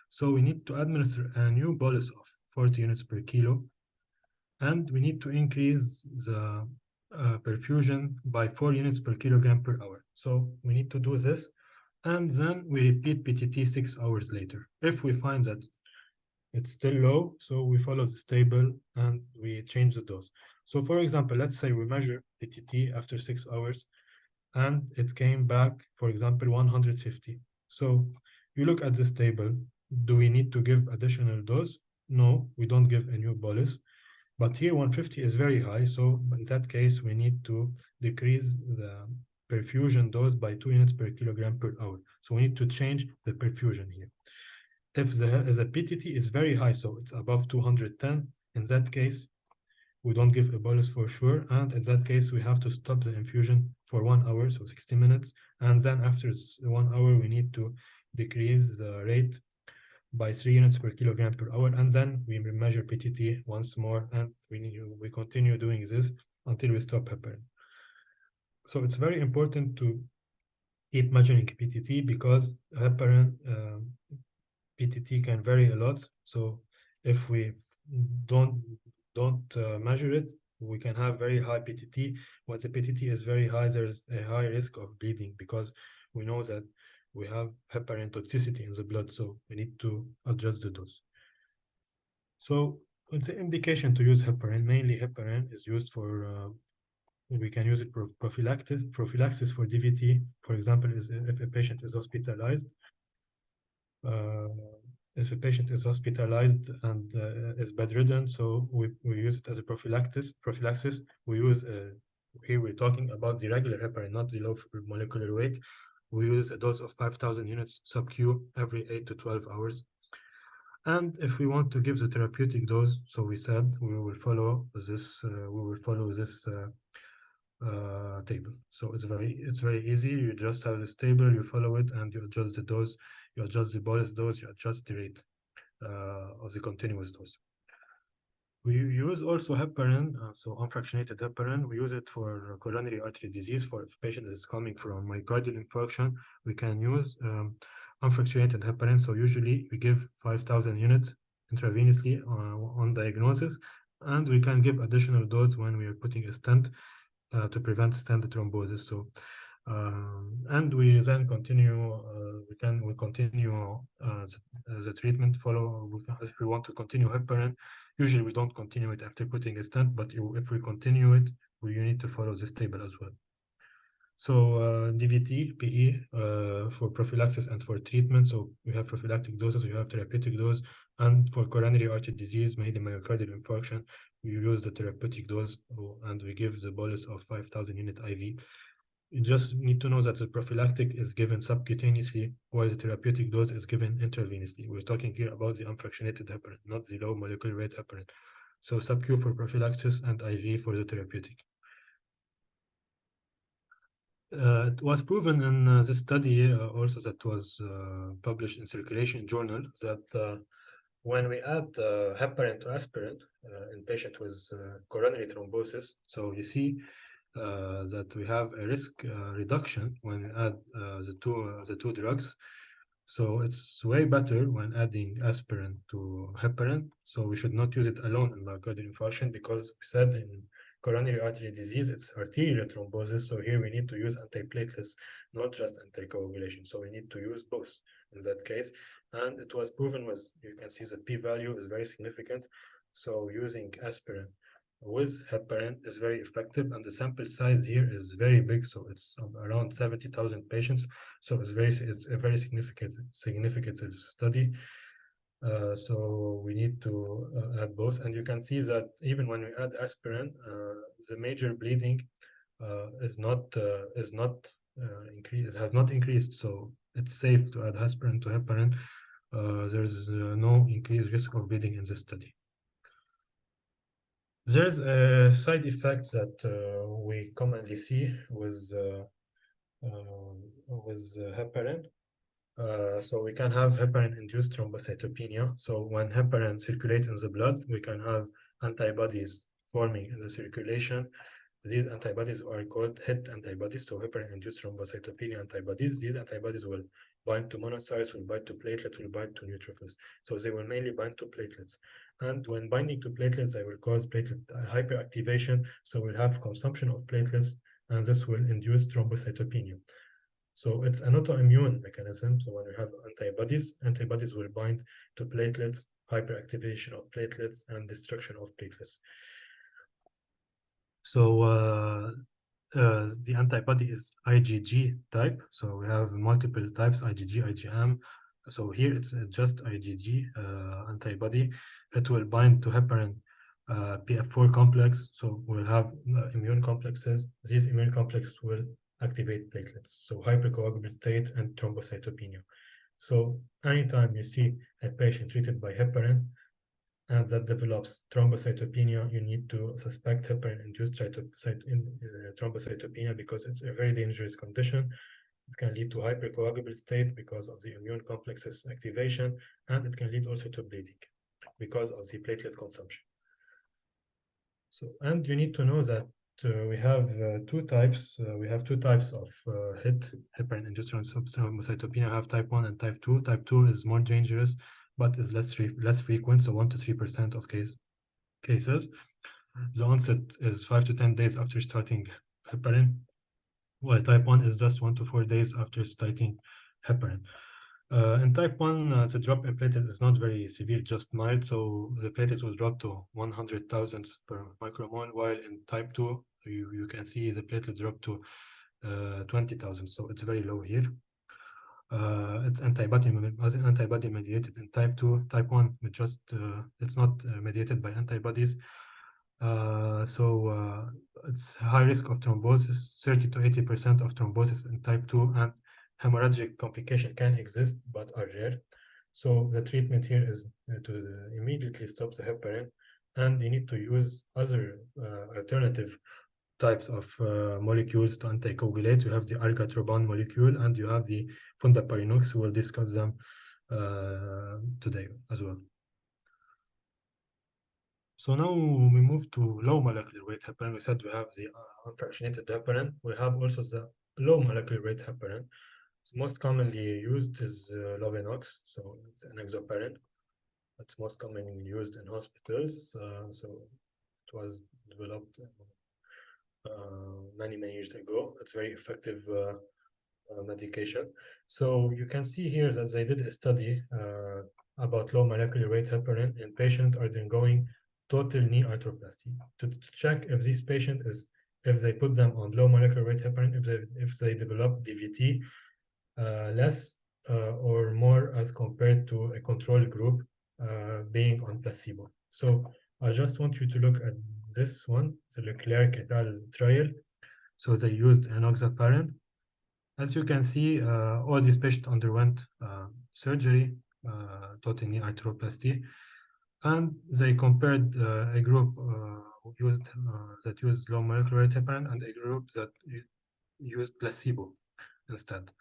So we need to administer a new bolus of 40 units per kilo, and we need to increase the perfusion by 4 units per kilogram per hour. So we need to do this, and then we repeat PTT 6 hours later. If we find that it's still low, so we follow the table and we change the dose. So for example, let's say we measure PTT after 6 hours and it came back, for example, 150. So you look at this table. Do we need to give additional dose? No, we don't give a new bolus. But here 150 is very high, so in that case, we need to decrease the perfusion dose by 2 units per kilogram per hour. So we need to change the perfusion here. If the PTT is very high, so it's above 210, in that case, we don't give a bolus for sure. And in that case, we have to stop the infusion for 1 hour, so 60 minutes. And then after 1 hour, we need to decrease the rate by 3 units per kilogram per hour. And then we measure PTT once more, and we continue doing this until we stop heparin. So it's very important to keep measuring PTT because heparin PTT can vary a lot. So if we don't measure it, we can have very high PTT. When the PTT is very high, there's a high risk of bleeding because we know that we have heparin toxicity in the blood, so we need to adjust the dose. So it's an indication to use heparin. Mainly heparin is used for we can use it for prophylaxis for DVT. For example, if a patient is hospitalized. If a patient is hospitalized and is bedridden, so we use it as a prophylaxis. We use here we're talking about the regular heparin, not the low molecular weight. We use a dose of 5,000 units sub-Q every 8 to 12 hours. And if we want to give the therapeutic dose, so we said we will follow this. Table. So it's very easy. You just have this table, you follow it, and you adjust the dose, you adjust the bolus dose, you adjust the rate of the continuous dose. We use also heparin, so unfractionated heparin. We use it for coronary artery disease. For if a patient is coming from myocardial infarction, we can use unfractionated heparin. So usually we give 5,000 units intravenously on diagnosis, and we can give additional dose when we are putting a stent to prevent stent thrombosis. So, and we then continue. We continue the treatment. If we want to continue heparin, usually we don't continue it after putting a stent, but if we continue it, we need to follow this table as well. So DVT, PE for prophylaxis and for treatment. So we have prophylactic doses, we have therapeutic dose, and for coronary artery disease, mainly myocardial infarction, we use the therapeutic dose and we give the bolus of 5,000 unit IV. You just need to know that the prophylactic is given subcutaneously, while the therapeutic dose is given intravenously. We're talking here about the unfractionated heparin, not the low molecular weight heparin. So sub-Q for prophylaxis and IV for the therapeutic. It was proven in this study also that was published in Circulation Journal that when we add heparin to aspirin in patient with coronary thrombosis, so you see that we have a risk reduction when we add the two drugs. So it's way better when adding aspirin to heparin. So we should not use it alone in myocardial infarction because we said in coronary artery disease, it's arterial thrombosis. So here we need to use antiplatelets, not just anticoagulation. So we need to use both in that case. And it was proven you can see the p-value is very significant. So using aspirin with heparin is very effective, and the sample size here is very big. So it's around 70,000 patients. So it's a very significant study. So we need to add both, and you can see that even when we add aspirin, the major bleeding is not has not increased, so it's safe to add aspirin to heparin. There's no increased risk of bleeding in this study. There's a side effect that we commonly see with heparin. So we can have heparin-induced thrombocytopenia. So when heparin circulates in the blood, we can have antibodies forming in the circulation. These antibodies are called HIT antibodies, so heparin-induced thrombocytopenia antibodies. These antibodies will bind to monocytes, will bind to platelets, will bind to neutrophils. So they will mainly bind to platelets. And when binding to platelets, they will cause platelet hyperactivation. So we'll have consumption of platelets, and this will induce thrombocytopenia. So it's an autoimmune mechanism. So when we have antibodies will bind to platelets, hyperactivation of platelets, and destruction of platelets. So the antibody is IgG type. So we have multiple types, IgG, IgM. So here it's just IgG antibody. It will bind to heparin PF4 complex. So we'll have immune complexes. These immune complexes will activate platelets. So hypercoagulable state and thrombocytopenia. So anytime you see a patient treated by heparin and that develops thrombocytopenia, you need to suspect heparin-induced thrombocytopenia because it's a very dangerous condition. It can lead to hypercoagulable state because of the immune complexes activation, and it can lead also to bleeding because of the platelet consumption. So, and you need to know that we have two types. We have two types of HIT, heparin-induced thrombocytopenia. I have type 1 and type 2. Type 2 is more dangerous, but is less frequent, so 1 to 3% of cases. The onset is 5 to 10 days after starting heparin, while type 1 is just 1 to 4 days after starting heparin. In type 1, the drop in platelet is not very severe, just mild, so the platelets will drop to 100 thousandths per micromole, while in type 2, you can see the platelets drop to 20,000, so it's very low here. It's antibody mediated in type 2. Type 1, it's not mediated by antibodies. So it's high risk of thrombosis, 30 to 80% of thrombosis in type 2, and hemorrhagic complication can exist but are rare. So the treatment here is to immediately stop the heparin, and you need to use other alternative types of molecules to anticoagulate. You have the argatroban molecule and you have the fondaparinux. We'll discuss them today as well. So now we move to low molecular weight heparin. We said we have the unfractionated heparin. We have also the low molecular weight heparin. So most commonly used is Lovenox, so it's an enoxaparin. It's most commonly used in hospitals. So it was developed many years ago. It's very effective medication. So you can see here that they did a study about low molecular weight heparin in patients undergoing total knee arthroplasty to check if this patient if they put them on low molecular weight heparin, if they develop DVT less or more as compared to a control group being on placebo. So I just want you to look at this one, the Leclerc et al. Trial. So they used enoxaparin. As you can see, all these patients underwent surgery, total knee arthroplasty, and they compared a group that used low molecular weight heparin and a group that used placebo instead.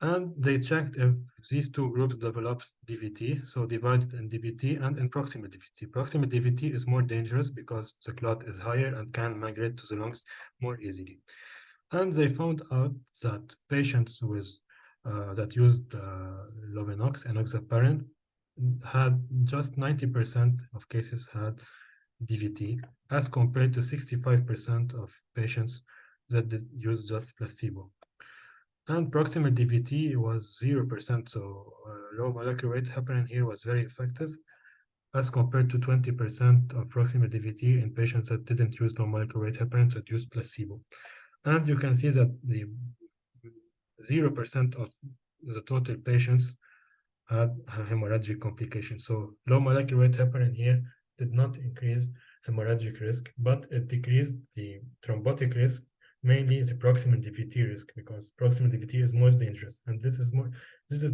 And they checked if these two groups developed DVT, so divided in DVT and in proximal DVT. Proximal DVT is more dangerous because the clot is higher and can migrate to the lungs more easily. And they found out that patients with that used Lovenox and enoxaparin had just 90% of cases had DVT, as compared to 65% of patients that did use just placebo. And proximal DVT was 0%, so low molecular weight heparin here was very effective, as compared to 20% of proximal DVT in patients that didn't use low molecular weight heparin, that used placebo. And you can see that the 0% of the total patients had hemorrhagic complications. So low molecular weight heparin here did not increase hemorrhagic risk, but it decreased the thrombotic risk mainly the proximal DVT risk, because proximal DVT is more dangerous, and this is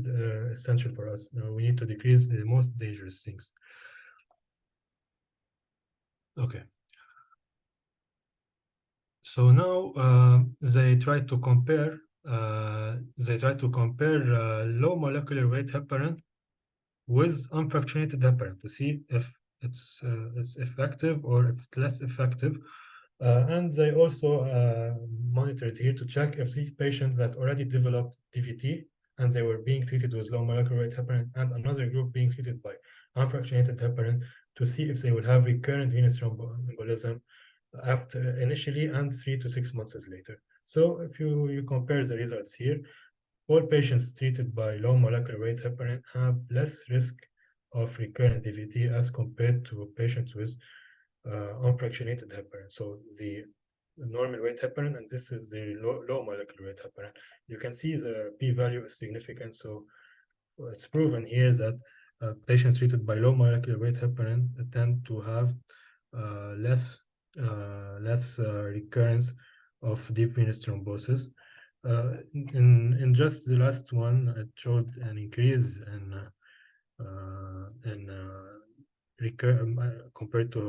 essential for us. We need to decrease the most dangerous things. Okay. So now they try to compare low molecular weight heparin with unfractionated heparin to see if it's effective or if it's less effective. And they also monitored here to check if these patients that already developed DVT and they were being treated with low molecular weight heparin, and another group being treated by unfractionated heparin, to see if they will have recurrent venous thromboembolism after initially and 3 to 6 months later. So if you compare the results here, all patients treated by low molecular weight heparin have less risk of recurrent DVT as compared to patients with unfractionated heparin. So the normal weight heparin, and this is the low molecular weight heparin. You can see the p-value is significant. So it's proven here that patients treated by low molecular weight heparin tend to have less recurrence of deep venous thrombosis. In just the last one, it showed an increase in compared to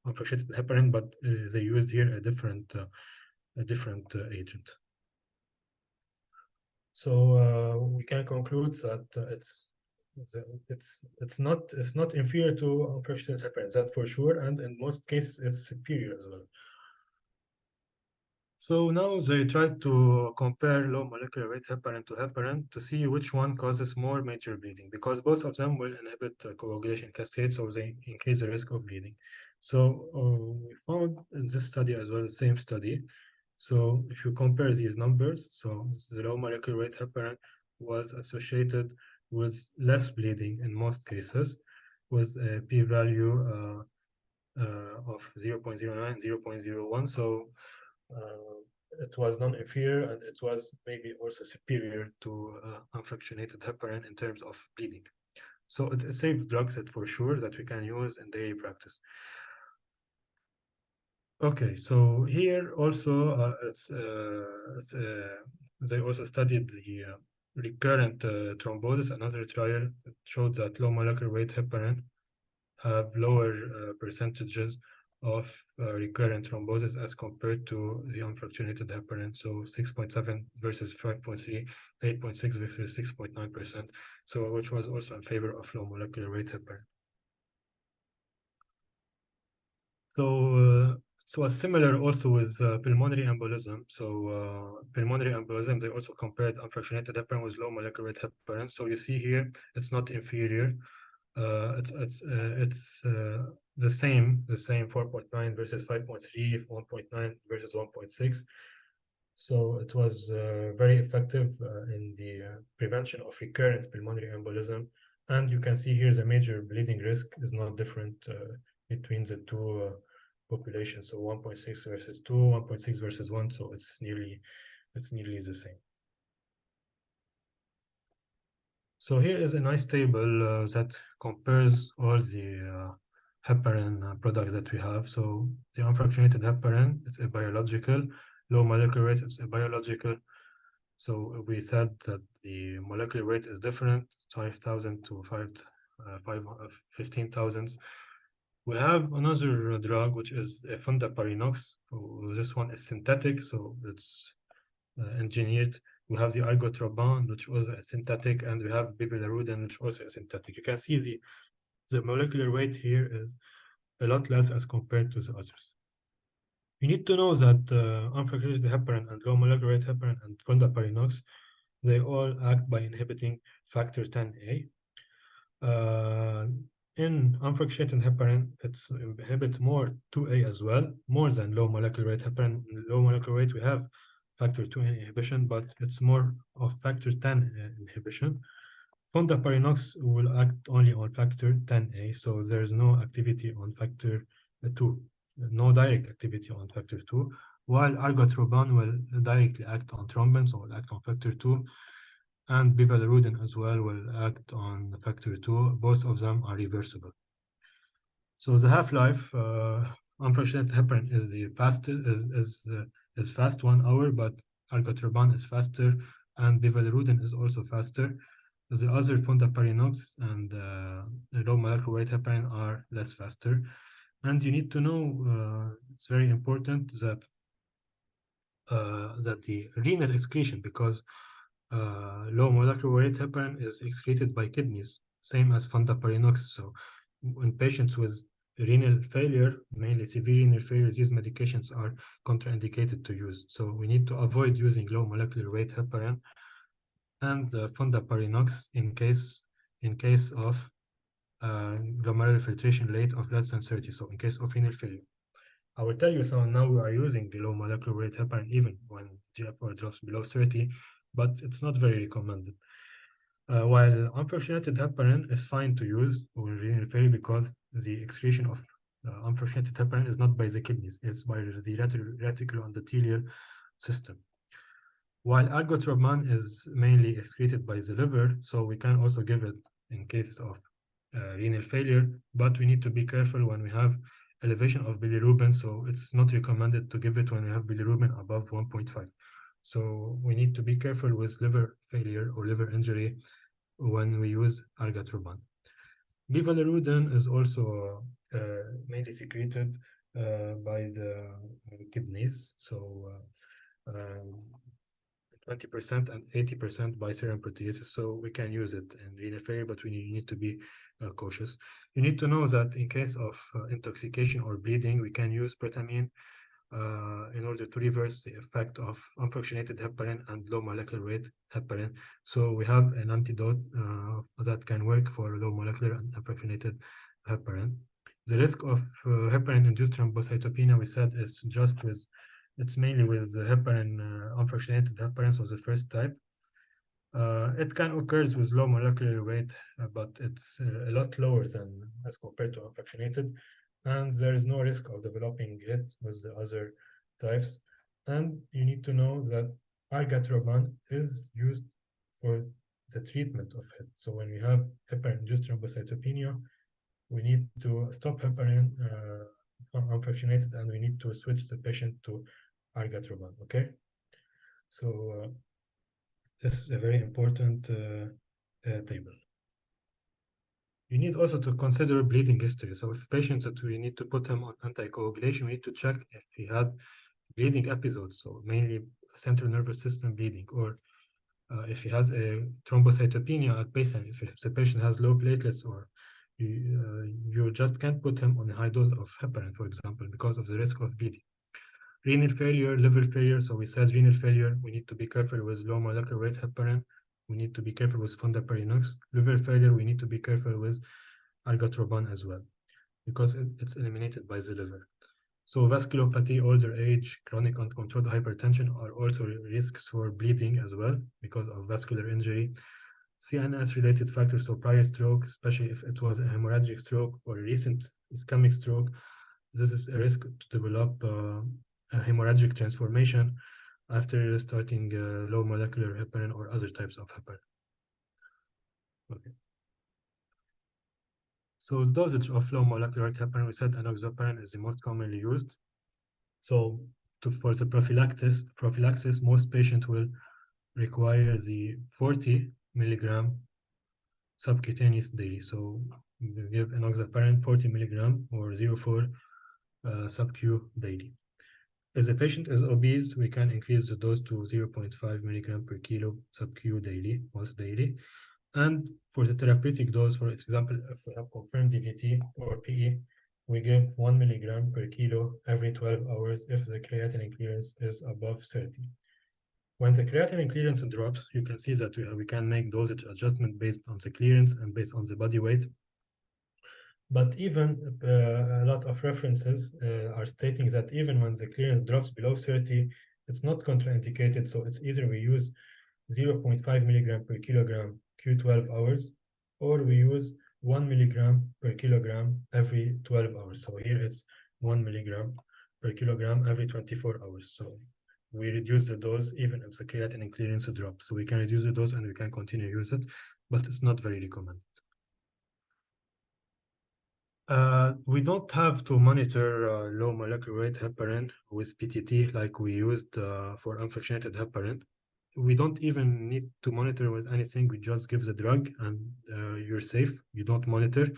unfractionated heparin, but they used here a different agent. So we can conclude that it's not inferior to unfractionated heparin, that for sure, and in most cases it's superior as well. So now they tried to compare low molecular weight heparin to heparin to see which one causes more major bleeding, because both of them will inhibit coagulation cascade, so they increase the risk of bleeding. So we found in this study as well, the same study. So if you compare these numbers, so the low molecular weight heparin was associated with less bleeding in most cases, with a p-value of 0.09, 0.01. So it was non-inferior, and it was maybe also superior to unfractionated heparin in terms of bleeding. So it's a safe drug set for sure that we can use in daily practice. Okay, so here also they also studied the recurrent thrombosis. Another trial showed that low molecular weight heparin have lower percentages of recurrent thrombosis as compared to the unfractionated heparin. So 6.7 versus 5.3, 8.6 versus 6.9%. So which was also in favor of low molecular weight heparin. So it was similar also with pulmonary embolism. So pulmonary embolism, they also compared unfractionated heparin with low molecular weight heparin. So you see here, it's not inferior. It's the same 4.9 versus 5.3, 1.9 versus 1.6. So it was very effective in the prevention of recurrent pulmonary embolism. And you can see here the major bleeding risk is not different between the two populations. So 1.6 versus 2, 1.6 versus 1. So it's nearly the same. So here is a nice table that compares all the heparin products that we have. So the unfractionated heparin is a biological, low molecular weight is a biological. So we said that the molecular weight is different, 5,000 to 15,000. We have another drug, which is a fondaparinux. So this one is synthetic, so it's engineered. We have the argotroban, which was a synthetic, and we have bivalirudin, which also is synthetic. You can see the molecular weight here is a lot less as compared to the others. You need to know that unfractionated heparin and low molecular weight heparin and fondaparinux, they all act by inhibiting factor 10A. In unfractionated heparin, it inhibits more 2A as well, more than low molecular weight heparin. In low molecular weight, we have factor 2 inhibition, but it's more of factor 10 inhibition. Fondaparinux will act only on factor 10A, so there's no activity on factor 2, no direct activity on factor 2, while argotroban will directly act on thrombin, so will act on factor 2, and bivalirudin as well will act on factor 2. Both of them are reversible. So the half-life unfractionated heparin is the fastest, is fast 1 hour, but argatroban is faster, and bivalirudin is also faster. The other fondaparinux and low molecular weight heparin are less faster. And you need to know, it's very important that the renal excretion, because low molecular weight heparin is excreted by kidneys, same as fondaparinux. So in patients with renal failure, mainly severe renal failure, these medications are contraindicated to use. So we need to avoid using low molecular weight heparin and fondaparinux in case of glomerular filtration rate of less than 30. So in case of renal failure. I will tell you, so now we are using the low molecular weight heparin even when GFR drops below 30, but it's not very recommended. While unfractionated heparin is fine to use when renal failure, because the excretion of unfractionated heparin is not by the kidneys, it's by the reticuloendothelial system. While argatroban is mainly excreted by the liver, so we can also give it in cases of renal failure, but we need to be careful when we have elevation of bilirubin, so it's not recommended to give it when we have bilirubin above 1.5. So we need to be careful with liver failure or liver injury when we use argatroban. Bivalirudin is also mainly secreted by the kidneys, so 20% and 80% by serum proteases, so we can use it in renal failure, but we need to be cautious. You need to know that in case of intoxication or bleeding, we can use protamine in order to reverse the effect of unfractionated heparin and low molecular weight heparin. So we have an antidote that can work for low molecular and unfractionated heparin. The risk of heparin-induced thrombocytopenia, we said, is just with, it's mainly with the heparin, unfractionated heparin, so the first type. It can occur with low molecular weight, but it's a lot lower than as compared to unfractionated, and there is no risk of developing it with the other types. And you need to know that argatroban is used for the treatment of it. So when we have heparin-induced thrombocytopenia, we need to stop heparin unfractionated, and we need to switch the patient to argatroban. Okay, so this is a very important table. You need also to consider bleeding history. So if patients that we need to put him on anticoagulation, we need to check if he has bleeding episodes, so mainly central nervous system bleeding, or if he has a thrombocytopenia at baseline, if the patient has low platelets, or you just can't put him on a high dose of heparin, for example, because of the risk of bleeding. Renal failure, liver failure. So we said renal failure, we need to be careful with low molecular weight heparin. We need to be careful with fondaparinux. Liver failure, we need to be careful with argatroban as well, because it's eliminated by the liver. So vasculopathy, older age, chronic uncontrolled hypertension are also risks for bleeding as well because of vascular injury. CNS-related factors, so prior stroke, especially if it was a hemorrhagic stroke or a recent ischemic stroke, this is a risk to develop a hemorrhagic transformation after starting low molecular heparin or other types of heparin. Okay. So the dosage of low molecular heparin, we said enoxaparin is the most commonly used. So for the prophylaxis, most patients will require the 40 milligram subcutaneous daily. So we give enoxaparin 40 milligram or 0.4 sub-Q daily. If the patient is obese, we can increase the dose to 0.5 milligram per kilo sub-Q daily, once daily. And for the therapeutic dose, for example, if we have confirmed DVT or PE, we give 1 milligram per kilo every 12 hours if the creatinine clearance is above 30. When the creatinine clearance drops, you can see that we can make dosage adjustment based on the clearance and based on the body weight. But even a lot of references are stating that even when the clearance drops below 30, it's not contraindicated. So it's either we use 0.5 milligram per kilogram Q12 hours, or we use 1 milligram per kilogram every 12 hours. So here it's 1 milligram per kilogram every 24 hours. So we reduce the dose even if the creatinine clearance drops. So we can reduce the dose and we can continue to use it, but it's not very recommended. We don't have to monitor low molecular weight heparin with PTT like we used for unfractionated heparin. We don't even need to monitor with anything. We just give the drug and you're safe. You don't monitor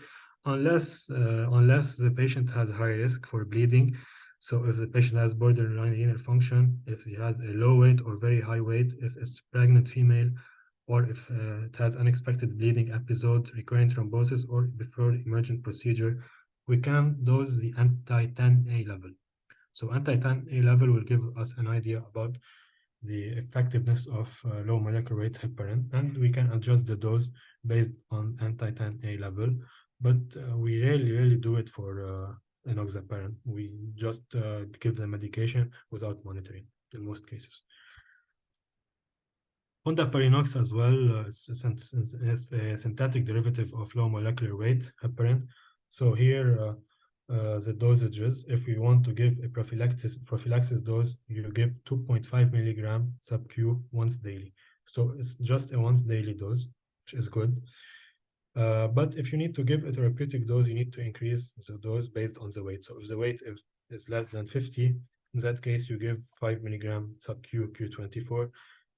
unless the patient has high risk for bleeding. So if the patient has borderline renal function, if he has a low weight or very high weight, if it's pregnant female, or if it has unexpected bleeding episode, recurrent thrombosis, or before emergent procedure, we can dose the anti-10A level. So anti-10A level will give us an idea about the effectiveness of low molecular weight heparin, and we can adjust the dose based on anti-10A level, but we rarely do it for enoxaparin. We just give the medication without monitoring in most cases. Fondaparinux as well is a synthetic derivative of low molecular weight heparin. So here the dosages, if we want to give a prophylaxis dose, you give 2.5 milligram sub-Q once daily. So it's just a once daily dose, which is good. But if you need to give a therapeutic dose, you need to increase the dose based on the weight. So if the weight is less than 50, in that case, you give 5 milligram sub-Q Q24.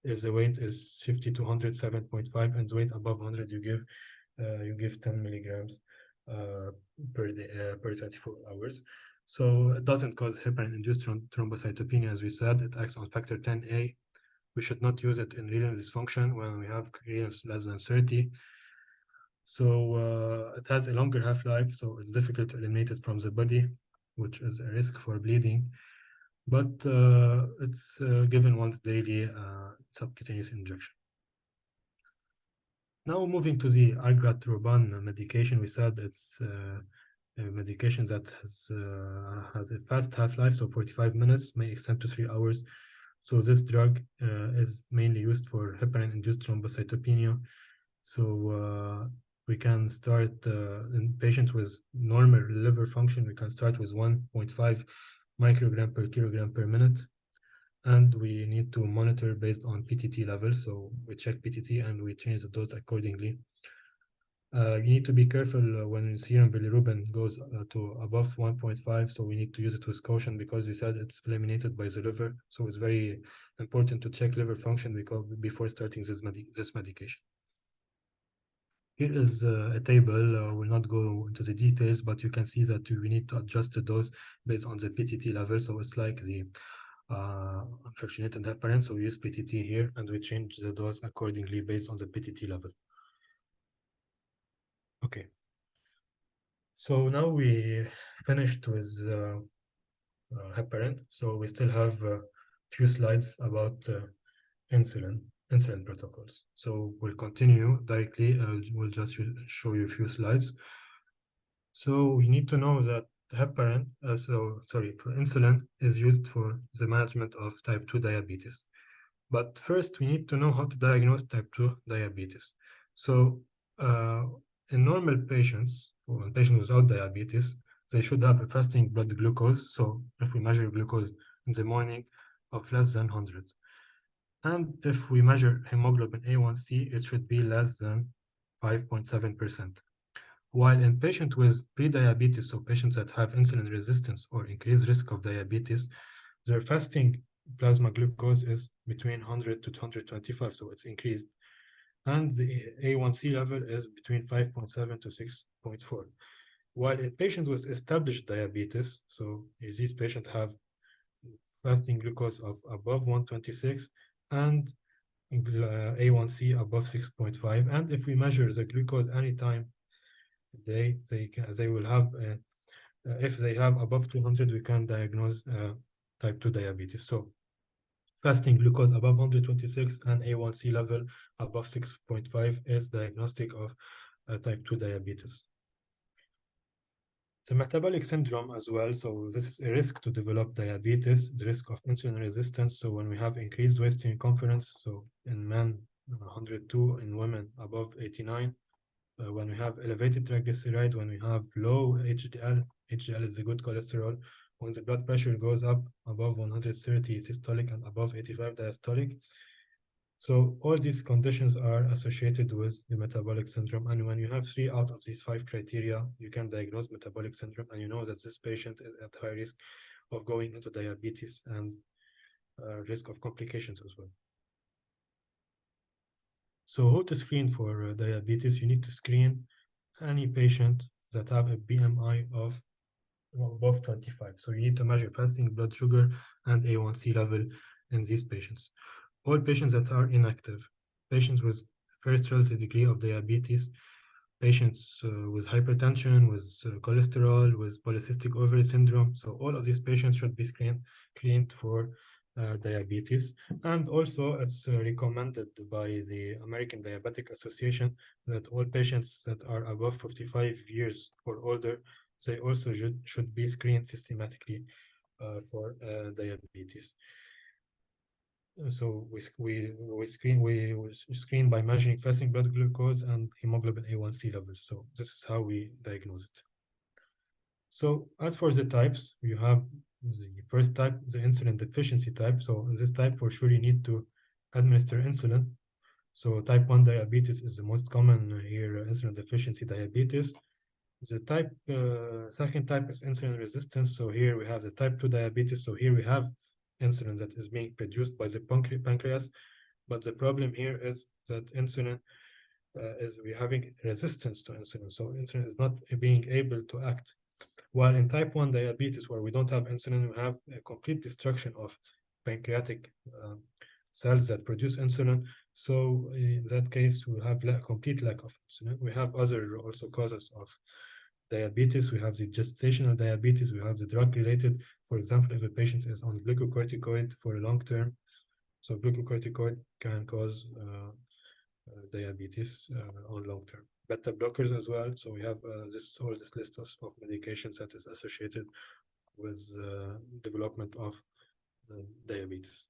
If the weight is 50 to 100, 7.5, and the weight above 100, you give 10 milligrams per day, per 24 hours. So it doesn't cause heparin-induced thrombocytopenia, as we said. It acts on factor 10A. We should not use it in renal dysfunction when we have renals less than 30. So it has a longer half-life, so it's difficult to eliminate it from the body, which is a risk for bleeding. But it's given once daily subcutaneous injection. Now moving to the argatroban medication, we said it's a medication that has a fast half-life, so 45 minutes, may extend to 3 hours. So this drug is mainly used for heparin-induced thrombocytopenia. So we can start in patients with normal liver function, we can start with 1.5 microgram per kilogram per minute. And we need to monitor based on PTT levels. So we check PTT and we change the dose accordingly. You need to be careful when serum bilirubin goes to above 1.5. So we need to use it with caution because we said it's eliminated by the liver. So it's very important to check liver function before starting this medication. Here is a table. We'll not go into the details, but you can see that we need to adjust the dose based on the PTT level. So it's like the unfractionated heparin. So we use PTT here and we change the dose accordingly based on the PTT level. Okay. So now we finished with heparin. So we still have a few slides about insulin protocols. So we'll continue directly. We'll just show you a few slides. So we need to know that heparin, for insulin is used for the management of type 2 diabetes. But first, we need to know how to diagnose type 2 diabetes. So in normal patients, or in patients without diabetes, they should have a fasting blood glucose. So if we measure glucose in the morning of less than 100. And if we measure hemoglobin A1C, it should be less than 5.7%. While in patients with prediabetes, so patients that have insulin resistance or increased risk of diabetes, their fasting plasma glucose is between 100 to 225, so it's increased. And the A1C level is between 5.7 to 6.4. While in patients with established diabetes, so these patients have fasting glucose of above 126 and A1C above 6.5. And if we measure the glucose anytime they will have if they have above 200, we can diagnose type 2 diabetes. So fasting glucose above 126 and A1C level above 6.5 is diagnostic of type 2 diabetes. It's a metabolic syndrome as well. So this is a risk to develop diabetes, the risk of insulin resistance. So when we have increased waist circumference, so in men 102, in women above 89, when we have elevated triglyceride, when we have low HDL is the good cholesterol, when the blood pressure goes up above 130 systolic and above 85 diastolic, So all these conditions are associated with the metabolic syndrome. And when you have 3 out of these 5 criteria, you can diagnose metabolic syndrome, and you know that this patient is at high risk of going into diabetes and risk of complications as well. So how to screen for diabetes? You need to screen any patient that have a BMI of above 25. So you need to measure fasting blood sugar and A1C level in these patients. All patients that are inactive, patients with first relative degree of diabetes, patients with hypertension, with cholesterol, with polycystic ovary syndrome. So all of these patients should be screened for diabetes. And also it's recommended by the American Diabetic Association that all patients that are above 55 years or older, they also should be screened systematically for diabetes. So we screen by measuring fasting blood glucose and hemoglobin A1C levels. So this is how we diagnose it. So as for the types, you have the first type, the insulin deficiency type. So in this type, for sure, you need to administer insulin. So type 1 diabetes is the most common here, insulin deficiency diabetes. The second type is insulin resistance. So here we have the type 2 diabetes. So here we have insulin that is being produced by the pancreas. But the problem here is that insulin we're having resistance to insulin. So insulin is not being able to act. While in type 1 diabetes, where we don't have insulin, we have a complete destruction of pancreatic cells that produce insulin. So in that case, we have complete lack of insulin. We have other also causes of diabetes. We have the gestational diabetes. We have the drug-related. For example, if a patient is on glucocorticoid for a long term, so glucocorticoid can cause diabetes on long term. Beta blockers as well. So we have this list of medications that is associated with development of diabetes.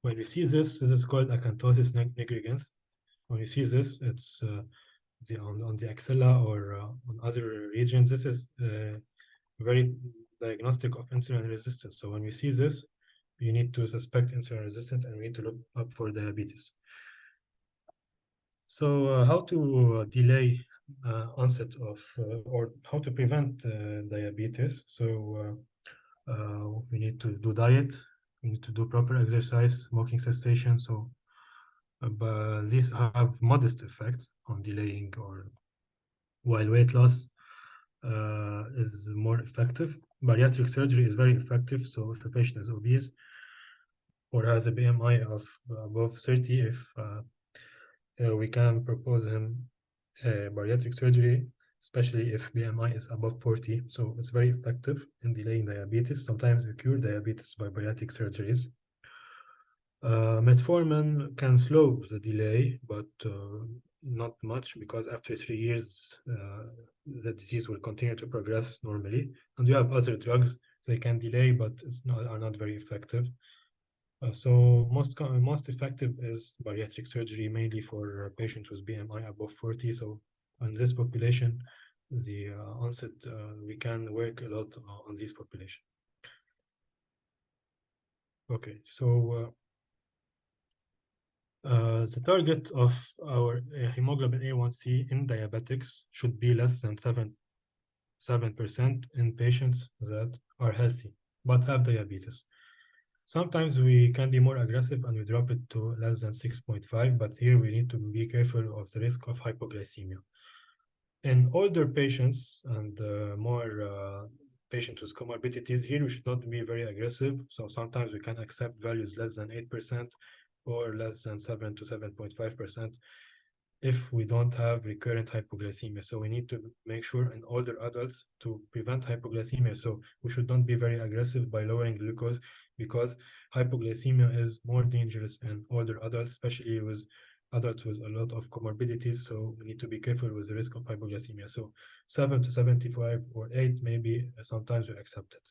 When you see this is called acanthosis nigricans. When you see this, it's on the axilla or on other regions. This is very diagnostic of insulin resistance. So when we see this, you need to suspect insulin resistance and we need to look up for diabetes. So how to delay onset of or how to prevent diabetes? So we need to do diet, we need to do proper exercise, smoking cessation. So but these have modest effect on delaying, or while weight loss is more effective. Bariatric surgery is very effective. So if a patient is obese or has a BMI of above 30, if we can propose him bariatric surgery, especially if BMI is above 40. So it's very effective in delaying diabetes. Sometimes we cure diabetes by bariatric surgeries. Metformin can slow the delay, but not much, because after 3 years, the disease will continue to progress normally. And you have other drugs, they can delay, but are not very effective. So most effective is bariatric surgery, mainly for patients with BMI above 40. So in this population, the onset, we can work a lot on this population. Okay, so the target of our hemoglobin A1C in diabetics should be less than 7% in patients that are healthy but have diabetes. Sometimes we can be more aggressive and we drop it to less than 6.5, but here we need to be careful of the risk of hypoglycemia. In older patients and more patients with comorbidities, here we should not be very aggressive. So sometimes we can accept values less than 8% or less than 7 to 7.5% if we don't have recurrent hypoglycemia. So we need to make sure in older adults to prevent hypoglycemia. So we should not be very aggressive by lowering glucose, because hypoglycemia is more dangerous in older adults, especially with adults with a lot of comorbidities. So we need to be careful with the risk of hypoglycemia. So 7 to 75 or 8, maybe sometimes we accept it.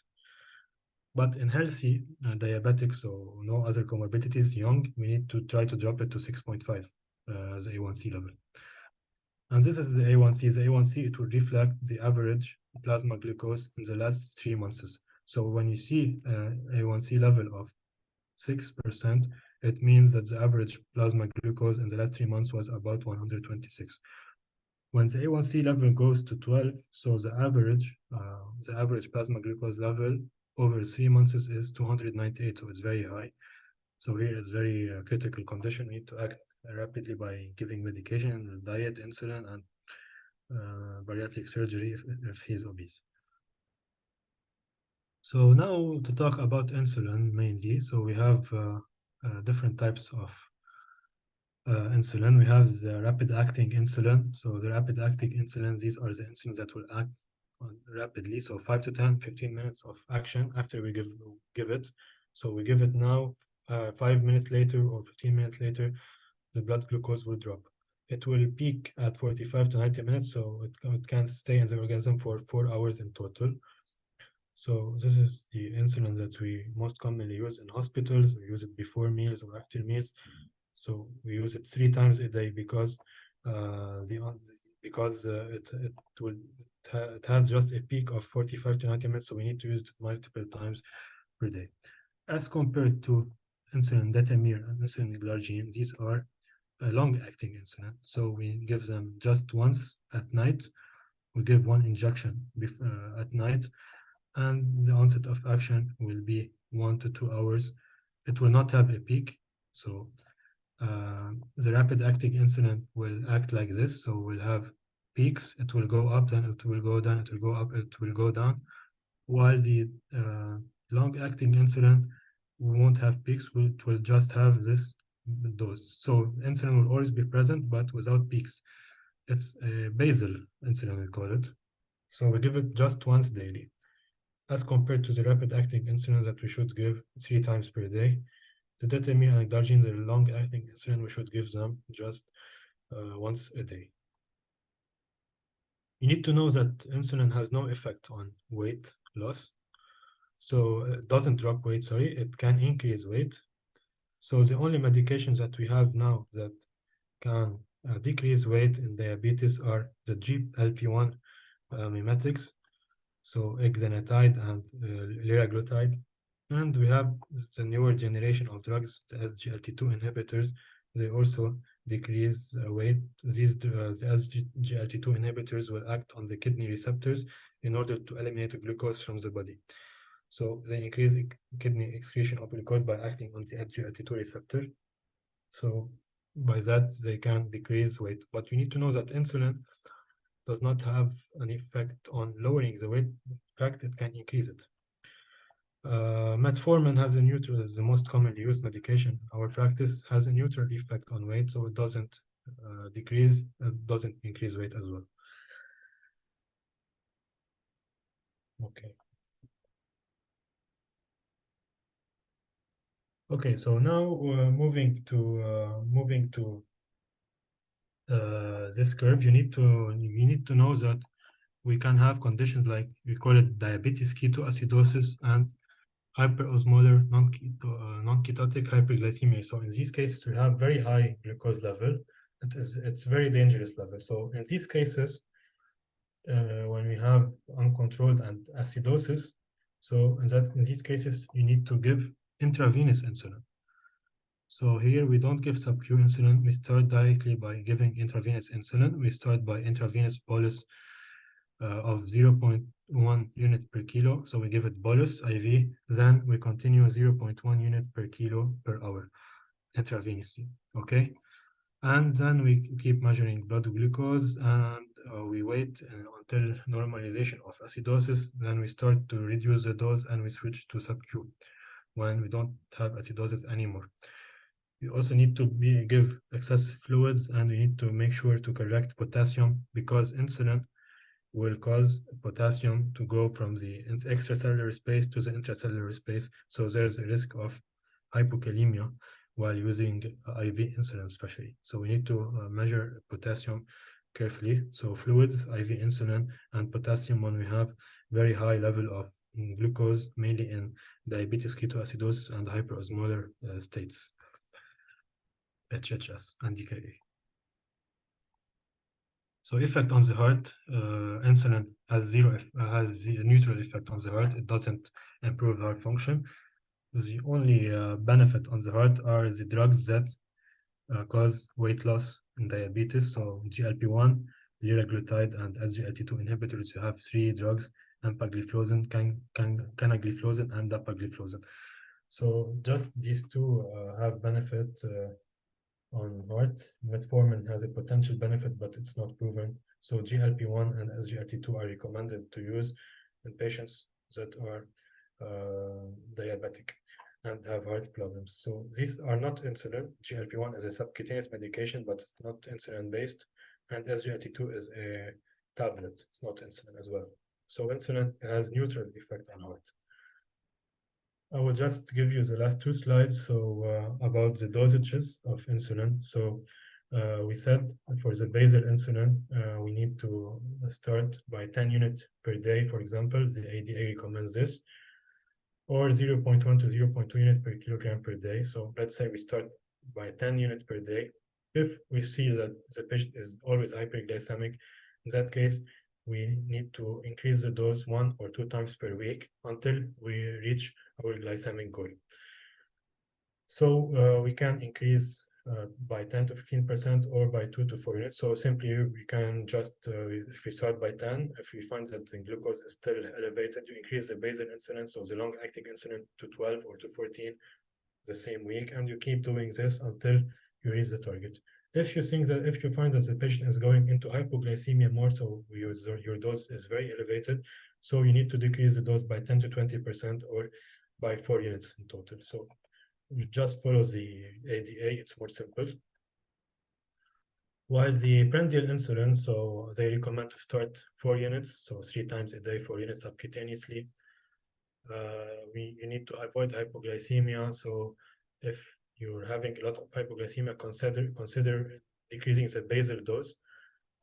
But in healthy diabetics, so no other comorbidities, young, we need to try to drop it to 6.5 as A1C level. And this is the A1C. The A1C, it will reflect the average plasma glucose in the last 3 months. So when you see A1C level of 6%, it means that the average plasma glucose in the last 3 months was about 126. When the A1C level goes to 12, so the average plasma glucose level over 3 months is 298, so it's very high. So here is very critical condition. We need to act rapidly by giving medication, diet, insulin, and bariatric surgery if he's obese. So now to talk about insulin mainly. So we have different types of insulin. We have the rapid-acting insulin. So the rapid-acting insulin, these are the insulins that will act rapidly. So 5 to 10, 15 minutes of action after we give it. So we give it now, 5 minutes later or 15 minutes later, the blood glucose will drop. It will peak at 45 to 90 minutes, so it can stay in the organism for 4 hours in total. So this is the insulin that we most commonly use in hospitals. We use it before meals or after meals. So we use it 3 times a day because it has just a peak of 45 to 90 minutes, so we need to use it multiple times per day. As compared to insulin detamir and insulin glargine, these are a long-acting insulin. So we give them just once at night. We give 1 injection at night, and the onset of action will be 1 to 2 hours. It will not have a peak. So the rapid-acting insulin will act like this. So we'll have peaks. It will go up, then it will go down. It will go up. It will go down. While the long-acting insulin won't have peaks. It will just have this dose. So insulin will always be present, but without peaks. It's a basal insulin, we call it. So we give it just once daily, as compared to the rapid-acting insulin that we should give 3 times per day. The detamir and glargine, the long-acting insulin, we should give them just once a day. You need to know that insulin has no effect on weight loss. So it doesn't drop weight, sorry, it can increase weight. So the only medications that we have now that can decrease weight in diabetes are the GLP-1 mimetics, so exenatide and liraglutide. And we have the newer generation of drugs, the SGLT2 inhibitors. They also decrease weight. The SGLT2 inhibitors will act on the kidney receptors in order to eliminate glucose from the body. So they increase kidney excretion of glucose by acting on the SGLT2 receptor. So by that, they can decrease weight. But you need to know that insulin does not have an effect on lowering the weight. In fact, it can increase it. Metformin has a neutral, is the most commonly used medication. Our practice has a neutral effect on weight, so it doesn't decrease, it doesn't increase weight as well. Okay. Okay, so now moving to this curve, you need to know that we can have conditions like, we call it diabetes ketoacidosis and hyperosmolar non-ketotic hyperglycemia. So in these cases, we have very high glucose level. It's very dangerous level. So in these cases, when we have uncontrolled and acidosis, so in these cases, you need to give intravenous insulin. So here we don't give sub-Q insulin. We start directly by giving intravenous insulin. We start by intravenous bolus of 0.1 unit per kilo. So we give it bolus IV. Then we continue 0.1 unit per kilo per hour intravenously. Okay. And then we keep measuring blood glucose, and we wait until normalization of acidosis. Then we start to reduce the dose and we switch to sub-Q when we don't have acidosis anymore. We also need to give excessive fluids, and we need to make sure to correct potassium, because insulin will cause potassium to go from the extracellular space to the intracellular space. So there's a risk of hypokalemia while using IV insulin especially. So we need to measure potassium carefully. So fluids, IV insulin, and potassium when we have very high level of glucose, mainly in diabetes ketoacidosis and hyperosmolar states, HHS and DKA. So effect on the heart, insulin has a neutral effect on the heart. It doesn't improve heart function. the only benefit on the heart are the drugs that cause weight loss in diabetes. So GLP-1, liraglutide, and SGLT2 inhibitors. You have three drugs: empagliflozin, canagliflozin, and dapagliflozin. So just these two have benefit on heart. Metformin has a potential benefit, but it's not proven. So GLP-1 and SGLT2 are recommended to use in patients that are diabetic and have heart problems. So these are not insulin. GLP-1 is a subcutaneous medication, but it's not insulin-based. And SGLT2 is a tablet. It's not insulin as well. So insulin has neutral effect on heart. I will just give you the last two slides. So about the dosages of insulin. So we said for the basal insulin, we need to start by 10 units per day. For example, the ADA recommends this, or 0.1 to 0.2 units per kilogram per day. So let's say we start by 10 units per day. If we see that the patient is always hyperglycemic, in that case, we need to increase the dose 1 or 2 times per week until we reach our glycemic goal. So we can increase by 10 to 15% or by 2 to 4 units. So simply we can just, if we start by 10, if we find that the glucose is still elevated, you increase the basal insulin, so the long-acting insulin, to 12 or to 14 the same week, and you keep doing this until you reach the target. If you find that the patient is going into hypoglycemia more, so your dose is very elevated, so you need to decrease the dose by 10 to 20% or by 4 units in total. So you just follow the ADA, it's more simple. While the prandial insulin, so they recommend to start 4 units, so 3 times a day, 4 units subcutaneously. You need to avoid hypoglycemia. So if you're having a lot of hypoglycemia, consider decreasing the basal dose.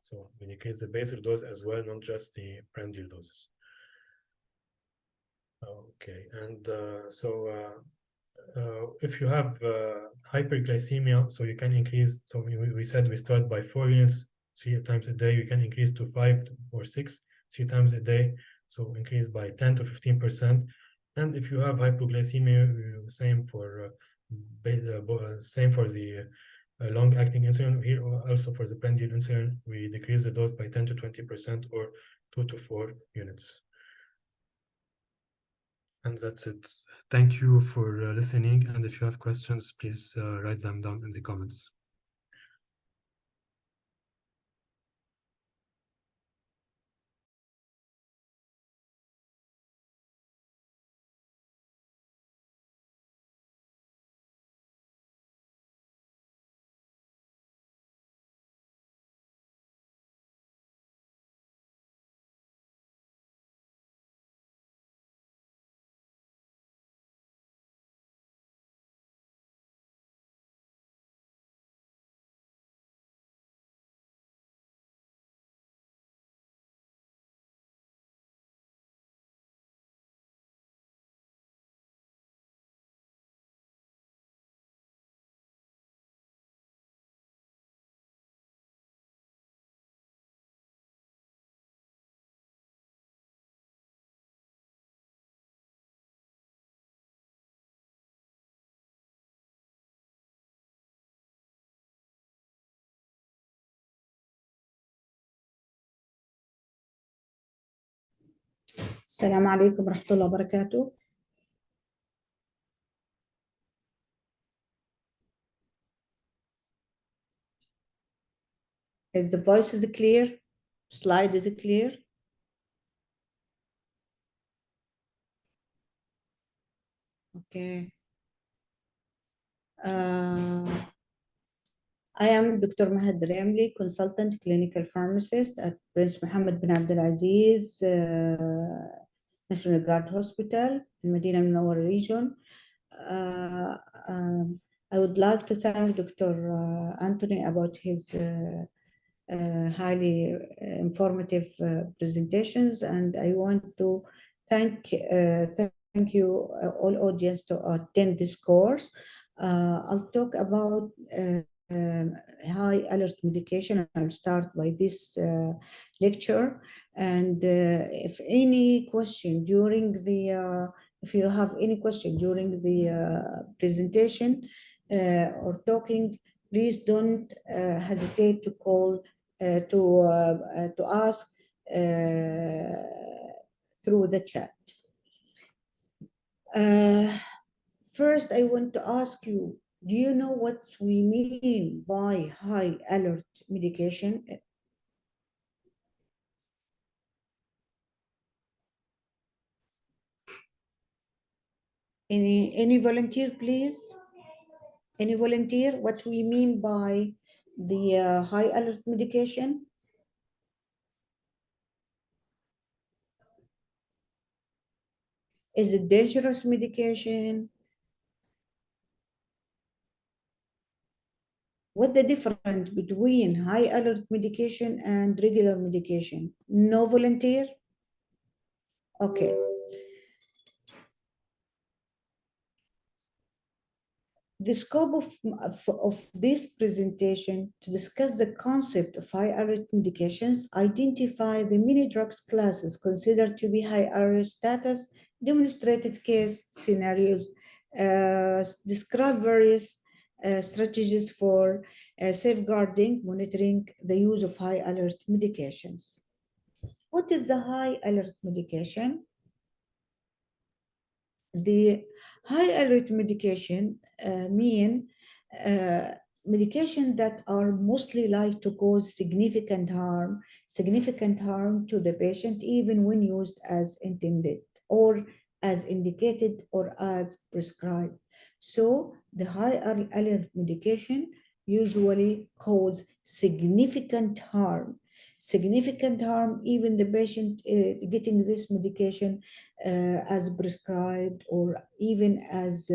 So we decrease the basal dose as well, not just the prandial doses. Okay, and if you have hyperglycemia, so you can increase. So we said we start by 4 units 3 times a day. You can increase to 5 or 6 3 times a day. So increase by 10 to 15%. And if you have hypoglycemia, same for the long-acting insulin. Here also for the prandial insulin, we decrease the dose by 10 to 20% or 2 to 4 units. And that's it. Thank you for listening. And if you have questions, please write them down in the comments. السلام عليكم ورحمة الله وبركاته. Is the voice is clear? Slide is clear? Okay. I am Dr. Mahad Ramli, consultant clinical pharmacist at Prince Mohammed bin Abdulaziz National Guard Hospital in Medina Munawwara region. I would like to thank Dr. Anthony about his highly informative presentations, and I want to thank you all audience to attend this course. I'll talk about high alert medication. I'll start by this lecture, and if any question during the if you have any question during the presentation or talking, please don't hesitate to call to ask through the chat. First, I want to ask you, do you know what we mean by high alert medication? Any volunteer, please? Any volunteer? What we mean by the high alert medication? Is it dangerous medication? What the difference between high alert medication and regular medication? No volunteer? Okay. The scope of this presentation to discuss the concept of high alert medications, identify the many drugs classes considered to be high alert status, demonstrated case scenarios, describe various strategies for safeguarding, monitoring the use of high alert medications. What is the high alert medication? The high alert medication mean medication that are mostly like to cause significant harm to the patient, even when used as intended or as indicated or as prescribed. So the high alert medication usually cause significant harm, even the patient getting this medication as prescribed or even as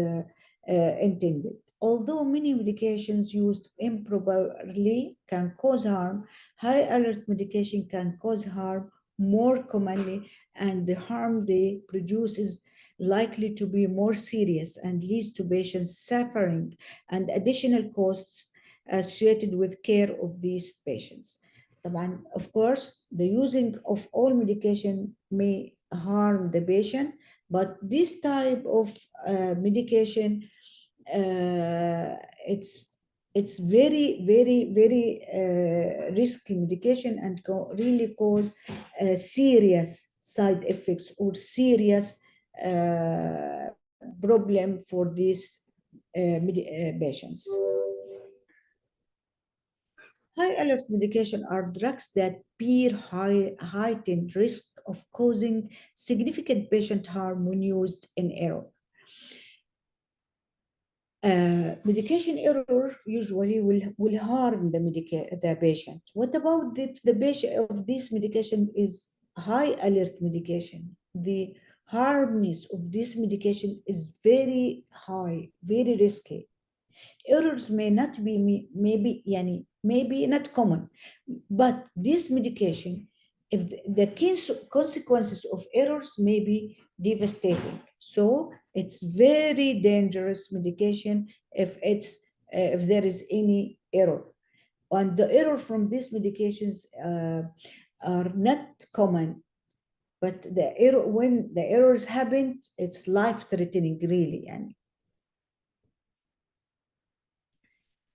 intended. Although many medications used improperly can cause harm, high alert medication can cause harm more commonly, and the harm they produce is likely to be more serious and leads to patients suffering and additional costs associated with care of these patients. Of course, the using of all medication may harm the patient, but this type of medication, it's very risky medication and really cause serious side effects or serious problem for these patients. High alert medication are drugs that bear heightened risk of causing significant patient harm when used in error. Medication error usually will harm the patient. What about if the patient of this medication is high alert medication? The harmness of this medication is very high, very risky. Errors may not be maybe not common, but this medication, if the consequences of errors may be devastating. So it's very dangerous medication if there is any error. And the error from these medications are not common, but when the errors happen, it's life-threatening, really. And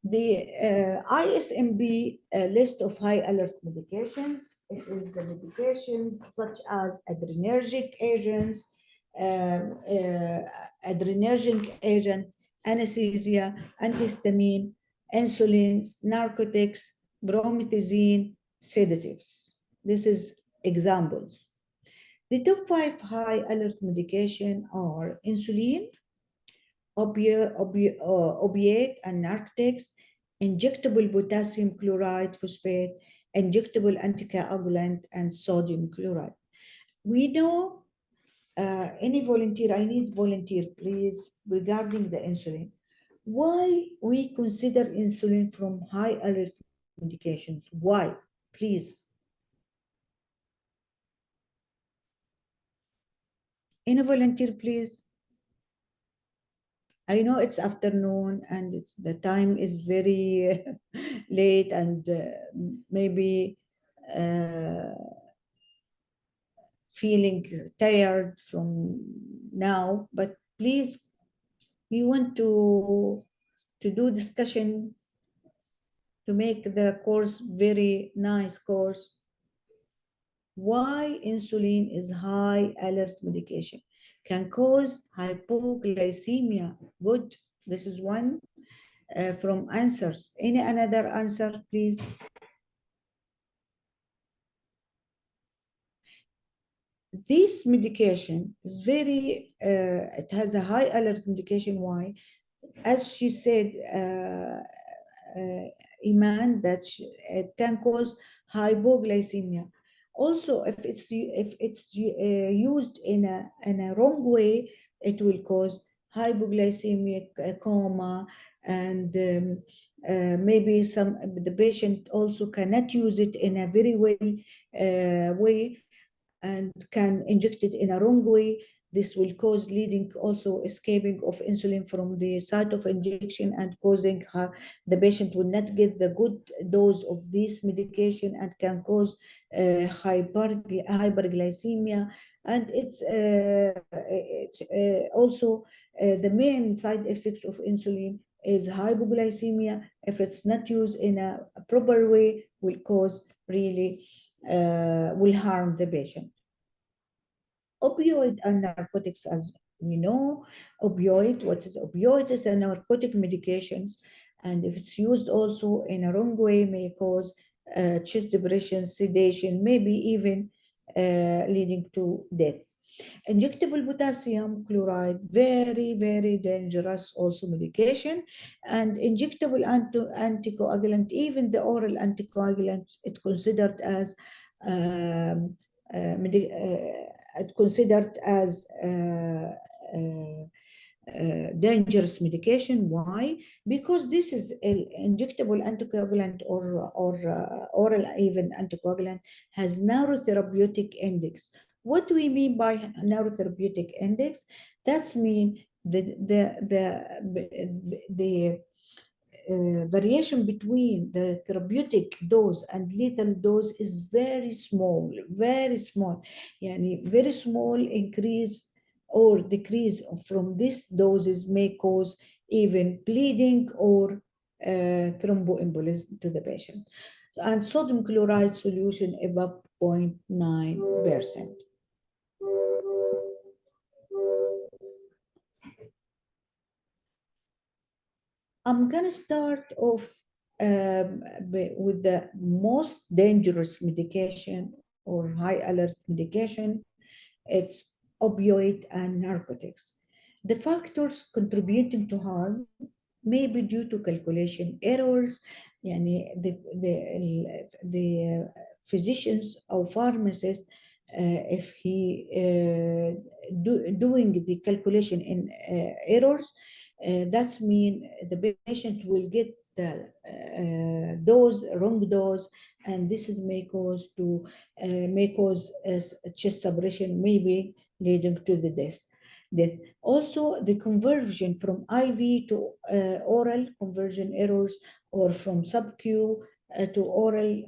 the ISMB list of high alert medications, it is the medications such as adrenergic agents, adrenergic agent, anesthesia, antihistamine, insulins, narcotics, promethazine, sedatives. This is examples. The top 5 high alert medication are insulin, opiate and narcotics, injectable potassium chloride phosphate, injectable anticoagulant, and sodium chloride. We know any volunteer, I need volunteer, please, regarding the insulin. Why we consider insulin from high alert medications? Why? Please. Any volunteer, please? I know it's afternoon and the time is very late, and maybe feeling tired from now, but please, we want to do discussion to make the course very nice course. Why insulin is high alert medication? Can cause hypoglycemia. Good. This is one from answers. Any another answer, please? This medication is very, it has a high alert medication. Why? As she said, Iman, that it can cause hypoglycemia. Also, if it's used in a wrong way, it will cause hypoglycemic coma, and maybe the patient also cannot use it in a very way, and can inject it in a wrong way. This will cause leading also escaping of insulin from the site of injection and causing the patient will not get the good dose of this medication and can cause hyperglycemia. And it's also the main side effects of insulin is hypoglycemia. If it's not used in a proper way, will cause really will harm the patient. Opioid and narcotics, as we know, what is opioid? Is a narcotic medications, and if it's used also in a wrong way, may cause chest depression, sedation, maybe even leading to death. Injectable potassium chloride, very, very dangerous also medication. And injectable anticoagulant, even the oral anticoagulant, it's considered as dangerous medication. Why? Because this is an injectable anticoagulant or oral even anticoagulant has narrow therapeutic index. What do we mean by narrow therapeutic index? That's mean the variation between the therapeutic dose and lethal dose is very small, very small. Yani very small increase or decrease from these doses may cause even bleeding or thromboembolism to the patient. And sodium chloride solution above 0.9%. I'm going to start off with the most dangerous medication or high alert medication. It's opioid and narcotics. The factors contributing to harm may be due to calculation errors. Yani the physicians or pharmacist, if he doing the calculation in errors, that means the patient will get the wrong dose, and this is may cause chest suppression, maybe leading to the death. Also, the conversion from IV to oral conversion errors, or from sub-Q to oral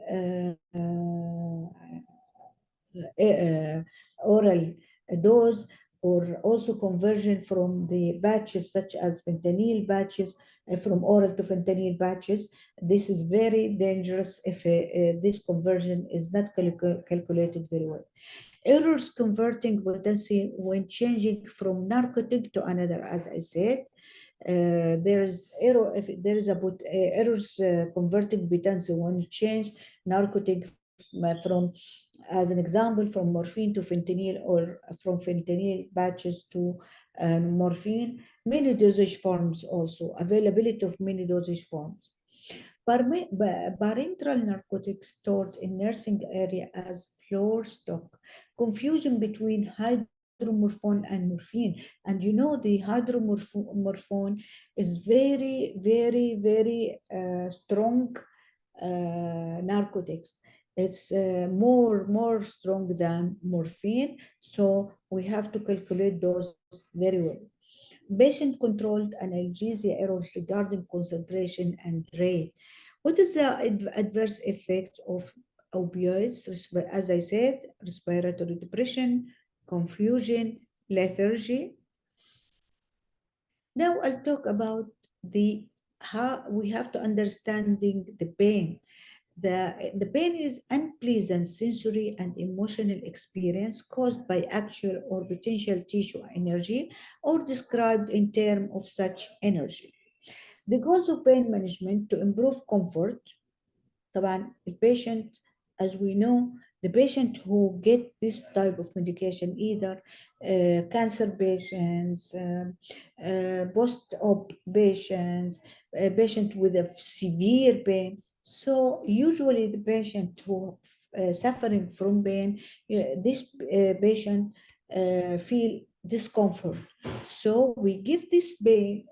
oral dose, or also conversion from the batches such as fentanyl batches from oral to fentanyl batches. This is very dangerous if this conversion is not calculated very well. Errors converting potassium when changing from narcotic to another, as I said. There's error if there is errors converting potassium when you change narcotic from, as an example, from morphine to fentanyl, or from fentanyl batches to morphine. Many dosage forms also, availability of many dosage forms. Parenteral narcotics stored in nursing area as floor stock. Confusion between hydromorphone and morphine. And you know the hydromorphone is very, very, very strong narcotics. It's more strong than morphine, so we have to calculate those very well. Patient-controlled analgesia errors regarding concentration and rate. What is the adverse effect of opioids, as I said, respiratory depression, confusion, lethargy. Now I'll talk about how we have to understanding the pain. The pain is unpleasant sensory and emotional experience caused by actual or potential tissue energy or described in terms of such energy. The goals of pain management to improve comfort. طبعا patient, as we know, the patient who get this type of medication, either cancer patients, post-op patients, patient with a severe pain. So usually the patient who suffering from pain, this patient feel discomfort. So we give this pain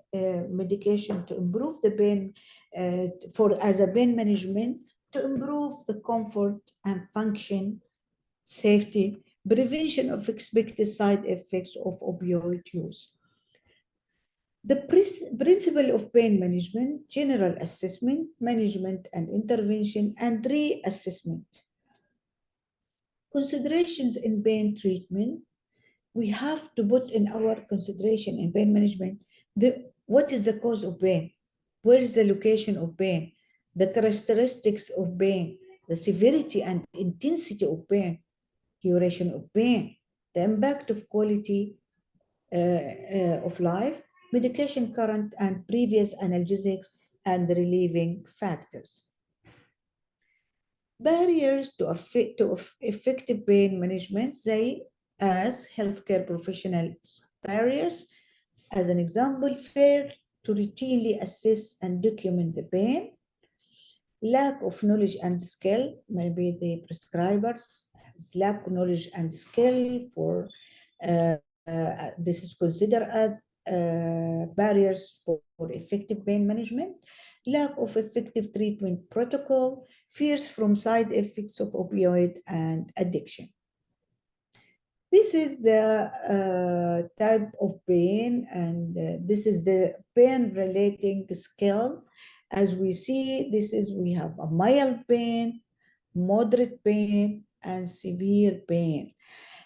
medication to improve the pain as a pain management, to improve the comfort and function, safety, prevention of expected side effects of opioid use. The principle of pain management: general assessment, management and intervention, and reassessment. Considerations in pain treatment. We have to put in our consideration in pain management what is the cause of pain, where is the location of pain, the characteristics of pain, the severity and intensity of pain, duration of pain, the impact of quality of life, medication current and previous analgesics, and relieving factors. Barriers to effective pain management, as healthcare professionals barriers. As an example, fail to routinely assess and document the pain, lack of knowledge and skill, maybe the prescribers has lack of knowledge and skill for this is considered as barriers for effective pain management, lack of effective treatment protocol, fears from side effects of opioid and addiction. This is the type of pain, and this is the pain relating skill. As we see, we have a mild pain, moderate pain, and severe pain.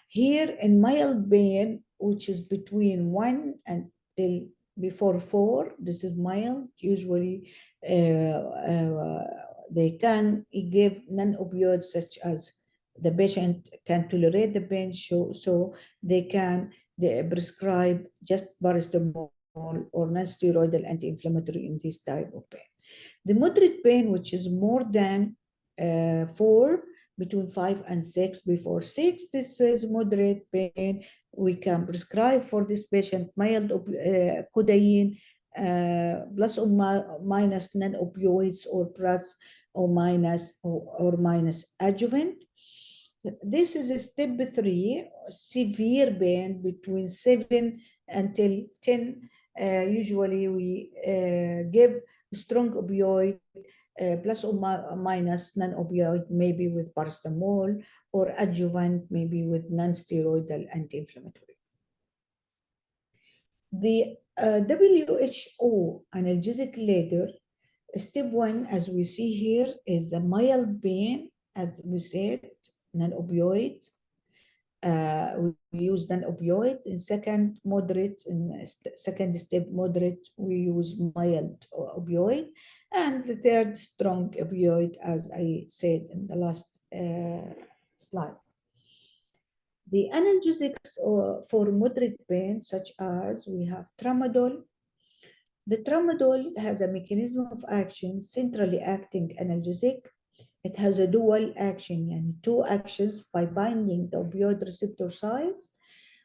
Here in mild pain, which is between 1 until before 4, this is mild. Usually they can give non-opioids such as the patient can tolerate the pain, so they can prescribe just paracetamol or non-steroidal anti-inflammatory in this type of pain. The moderate pain, which is more than 4, between 5 and 6, before 6, this is moderate pain. We can prescribe for this patient mild codeine, plus or minus non-opioids, or plus or minus adjuvant. This is a step 3, severe pain between 7 until 10. Usually we give strong opioid, plus or minus non-opioid, maybe with paracetamol, or adjuvant, maybe with non-steroidal anti-inflammatory. The WHO analgesic ladder, step 1, as we see here, is the mild pain, as we said, non-opioid. We use non-opioid. In second, moderate. In second step, moderate, we use mild opioid. And the third, strong opioid, as I said in the last slide. The analgesics for moderate pain, such as we have tramadol. The tramadol has a mechanism of action, centrally acting analgesic. It has a dual action, and 2 actions, by binding the opioid receptor sites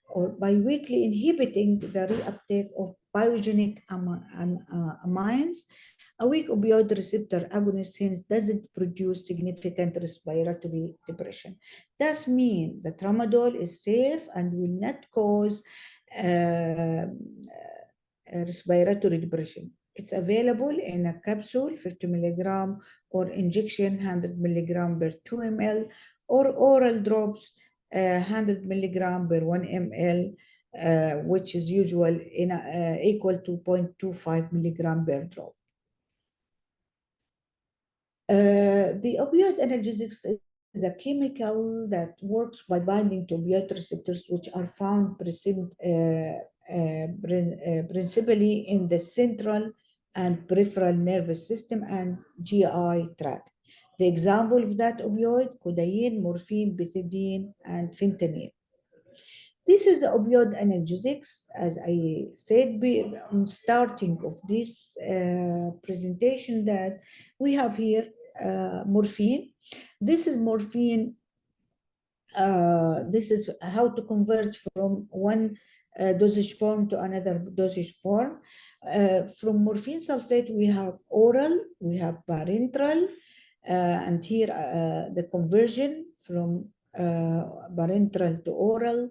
or by weakly inhibiting the reuptake of biogenic amines. A weak opioid receptor agonist hence doesn't produce significant respiratory depression. That means the tramadol is safe and will not cause respiratory depression. It's available in a capsule, 50 milligram, or injection, 100 milligram per 2 ml, or oral drops, 100 milligram per 1 ml, which is usual equal to 0.25 milligram per drop. The opioid analgesics a chemical that works by binding to opioid receptors, which are found principally in the central and peripheral nervous system and GI tract. The example of that opioid: codeine, morphine, bethadine, and fentanyl. This is opioid analgesics. As I said starting of this presentation, that we have here morphine. This is morphine. This is how to convert from one dosage form to another dosage form. From morphine sulfate, we have oral, we have parenteral, and here the conversion from parenteral to oral,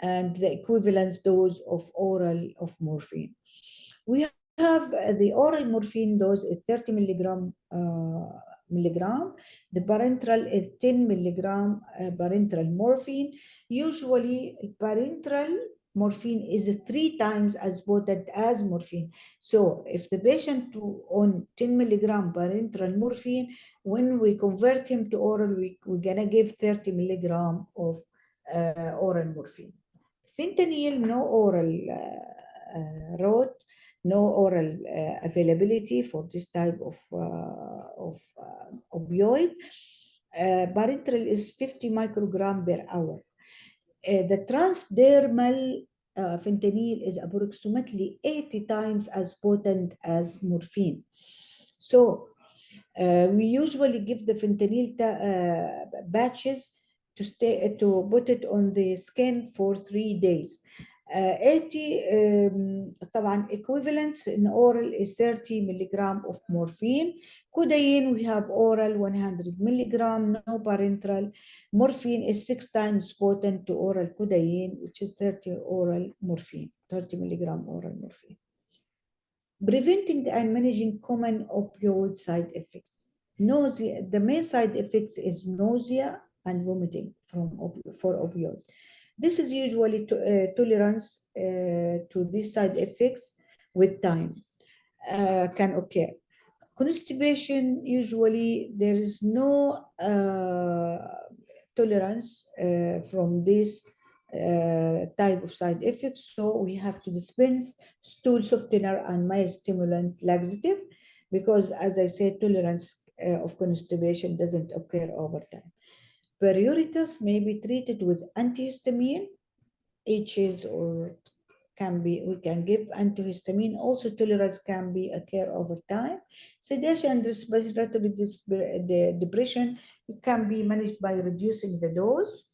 and the equivalence dose of oral of morphine. We have the oral morphine dose is 30 milligram. The parenteral is 10 milligram parenteral morphine. Usually, parenteral morphine is 3 times as potent as morphine. So, if the patient on 10 milligram parenteral morphine, when we convert him to oral, we're gonna give 30 milligram of oral morphine. Fentanyl, no oral route, no oral availability for this type of opioid. Parenteral is 50 microgram per hour. The transdermal fentanyl is approximately 80 times as potent as morphine. So we usually give the fentanyl batches to put it on the skin for 3 days. 80 طبعا equivalence in oral is 30 milligram of morphine. Codeine, we have oral 100 milligram, no parenteral. Morphine is 6 times potent to oral codeine, which is 30 oral morphine, 30 milligram oral morphine. Preventing and managing common opioid side effects. Nausea, the main side effects is nausea and vomiting for opioid. This is usually tolerance to these side effects with time can occur. Constipation, usually there is no tolerance from this type of side effects, so we have to dispense stool softener and mild stimulant laxative, because as I said, tolerance of constipation doesn't occur over time. Pruritus may be treated with antihistamine, itches, or we can give antihistamine. Also, tolerance can be occur over time. Sedation and respiratory depression can be managed by reducing the dose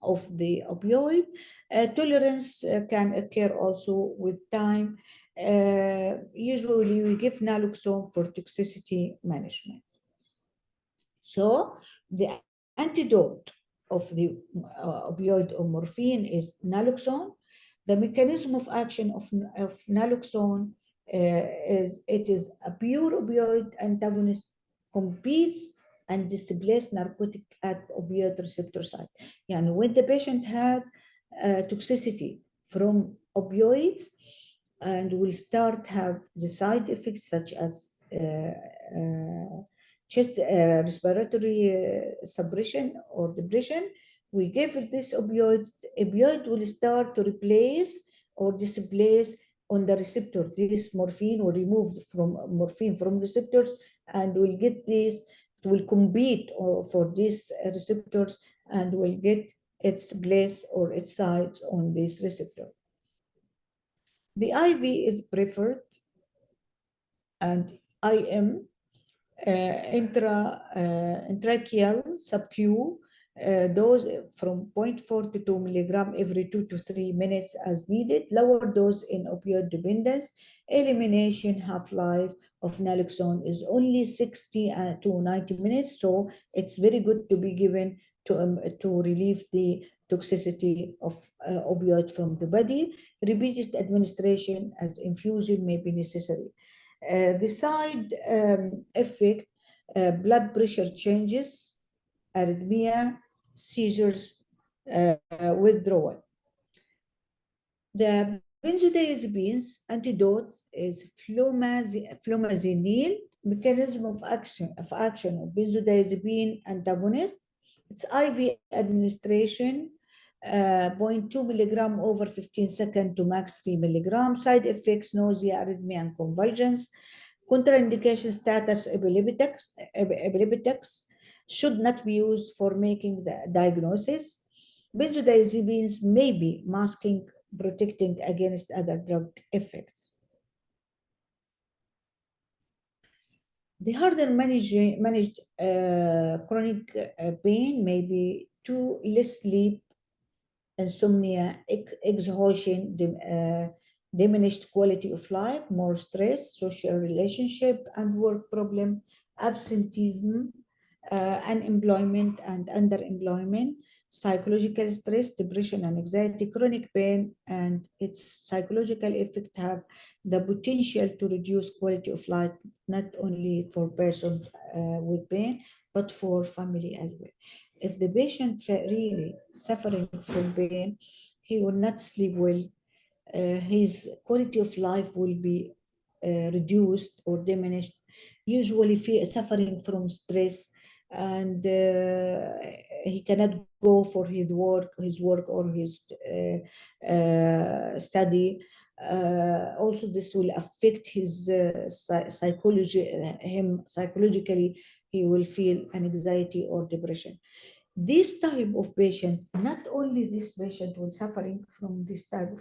of the opioid. Tolerance can occur also with time. Usually, we give naloxone for toxicity management. So, the antidote of the opioid or morphine is naloxone. The mechanism of action of naloxone is a pure opioid antagonist, competes and displaces narcotic at opioid receptor site. Yani when the patient had toxicity from opioids and will start have the side effects such as chest respiratory suppression or depression, we give this opioid will start to replace or displace on the receptor. This morphine will remove from morphine from receptors and will get this, it will compete for these receptors and will get its place or its site on this receptor. The IV is preferred and IM intratracheal sub-Q dose from 0.4 to 2 milligram every 2 to 3 minutes as needed. Lower dose in opioid dependence. Elimination half-life of naloxone is only 60 to 90 minutes, so it's very good to be given to relieve the toxicity of opioid from the body. Repeated administration as infusion may be necessary. The side effect, blood pressure changes, arrhythmia, seizures, withdrawal. The benzodiazepines antidote is flumazenil. Mechanism of action of benzodiazepine antagonist It's IV administration, 0.2 milligram over 15 seconds to max 3 milligram. Side effects, nausea, arrhythmia, and convulsions. Contraindication status, epileptics should not be used for making the diagnosis. Benzodiazepines may be masking, protecting against other drug effects. The harder managed chronic pain may be too less sleep, insomnia, exhaustion, diminished quality of life, more stress, social relationship and work problem, absenteeism, unemployment and underemployment, psychological stress, depression and anxiety, chronic pain and its psychological effect have the potential to reduce quality of life, not only for person with pain, but for family as well. If the patient really suffering from pain, he will not sleep well. His quality of life will be reduced or diminished, usually suffering from stress, and he cannot go for his work or his study. Also, this will affect his psychologically. He will feel anxiety or depression. This type of patient, not only this patient will suffering from this type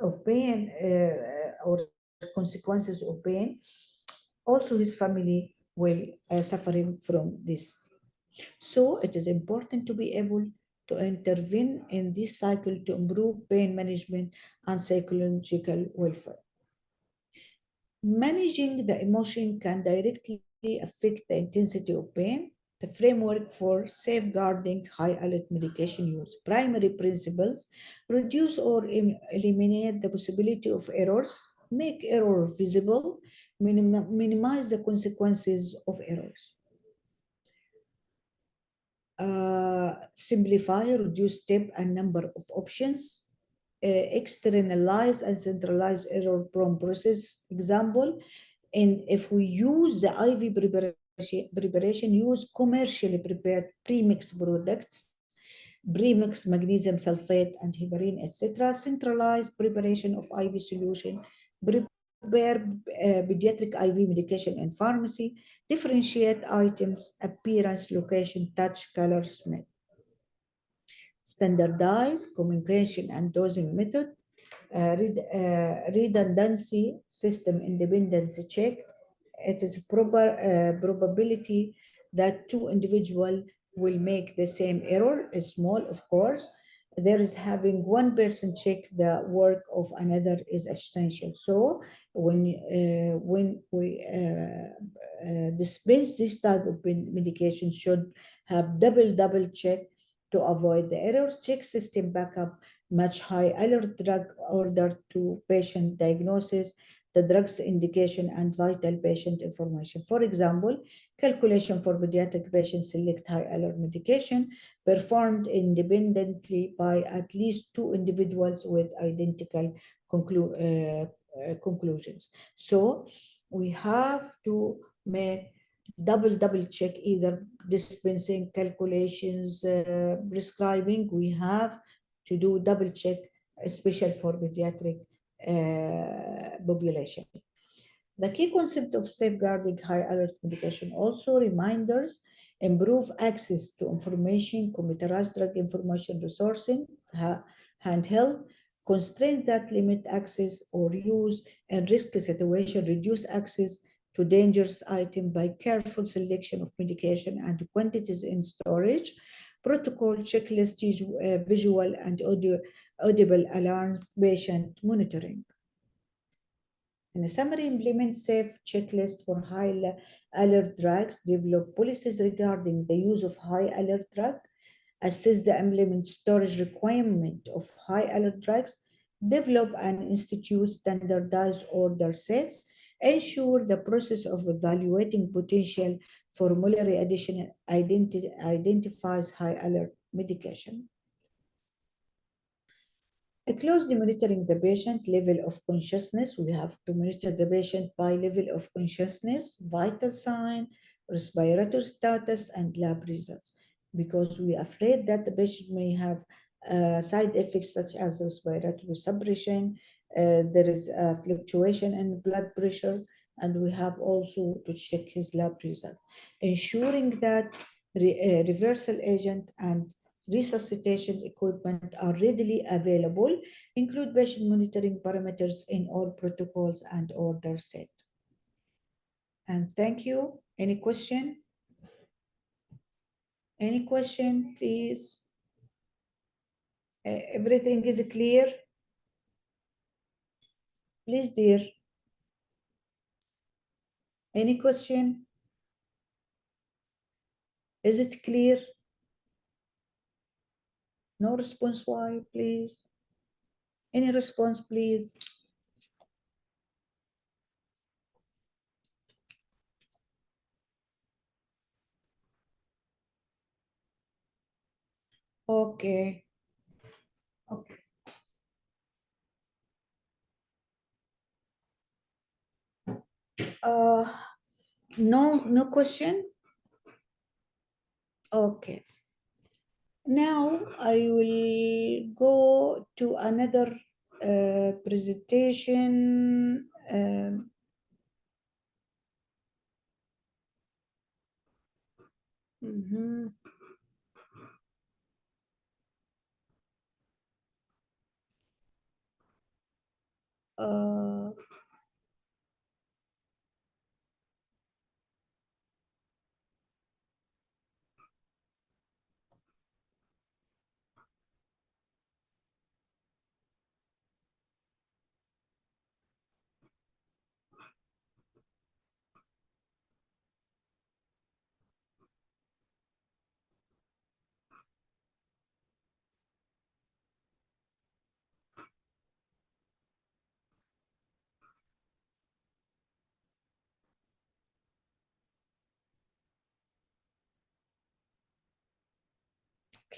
of pain or consequences of pain, also his family will suffering from this. So it is important to be able to intervene in this cycle to improve pain management and psychological welfare. Managing the emotion can directly affect the intensity of pain. The framework for safeguarding high alert medication use. Primary principles: reduce or eliminate the possibility of errors, make error visible, minimize the consequences of errors. Simplify, reduce step and number of options. Externalize and centralize error-prone process. Example, and if we use the IV preparation, use commercially prepared premixed products, premixed magnesium sulfate and heparin, etc. Centralized preparation of IV solution, prepare pediatric IV medication in pharmacy, differentiate items, appearance, location, touch, color, smell. Standardize communication and dosing method, redundancy, system independence check. It is probability that two individuals will make the same error is small, of course. There is having one person check the work of another is essential. So when we dispense this type of medication, should have double check to avoid the errors. Check system backup, match high alert drug order to patient diagnosis, the drug's indication and vital patient information. For example, calculation for pediatric patients, select high alert medication performed independently by at least two individuals with identical conclusions. So we have to make double check, either dispensing, calculations, prescribing. We have to do double check, especially for pediatric population. The key concept of safeguarding high alert medication also reminders, improve access to information, computerized drug information resourcing, handheld, constraints that limit access or use in risky situation, reduce access to dangerous item by careful selection of medication and quantities in storage, protocol checklist, visual and audible alarm, patient monitoring. In a summary, implement safe checklist for high alert drugs, develop policies regarding the use of high alert drug, assess the implement storage requirement of high alert drugs, develop and institute standardized order sets, ensure the process of evaluating potential formulary addition identifies high alert medication. Closely monitoring the patient level of consciousness. We have to monitor the patient by level of consciousness, vital sign, respiratory status, and lab results. because we are afraid that the patient may have side effects such as respiratory suppression. There is a fluctuation in blood pressure, and we have also to check his lab result, ensuring that reversal agent and resuscitation equipment are readily available, include patient monitoring parameters in all protocols and order set. And thank you. Any question? Any question, please? Everything is clear? Please, dear. Any question? Is it clear? No response, why, please? Any response, please? Okay. Okay. No question? Okay. Now I will go to another presentation. Mhm.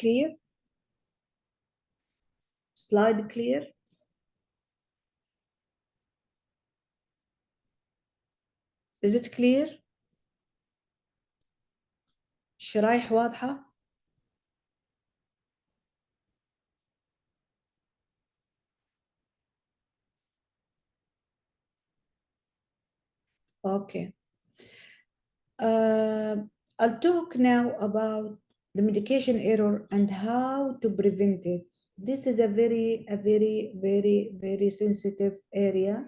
Clear? Slide clear? Is it clear؟ الشرايح واضحة؟ Okay. I'll talk now about the medication error and how to prevent it. This is a very sensitive area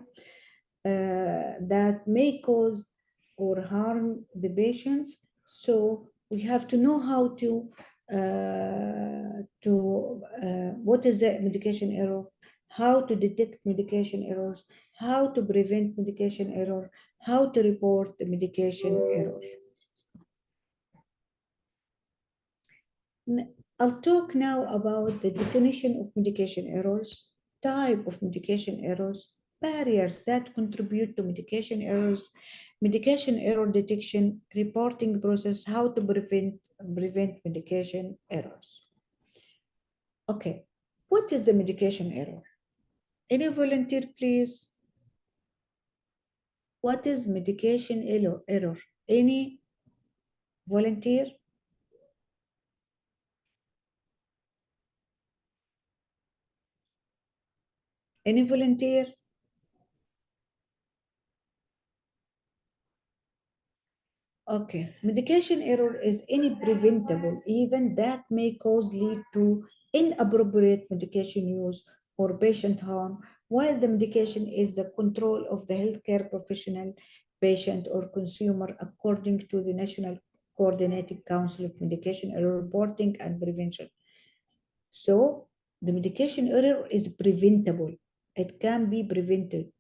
that may cause or harm the patients. So we have to know how to what is the medication error, how to detect medication errors, how to prevent medication error, how to report the medication error. I'll talk now about the definition of medication errors, type of medication errors, barriers that contribute to medication errors, medication error detection, reporting process, how to prevent medication errors. Okay, what is the medication error? Any volunteer, please? What is medication error? Any volunteer? Any volunteer? Okay, medication error is any preventable event that may lead to inappropriate medication use or patient harm while the medication is the control of the healthcare professional, patient, or consumer according to the National Coordinating Council of Medication Error Reporting and Prevention. So the medication error is preventable. It can be prevented.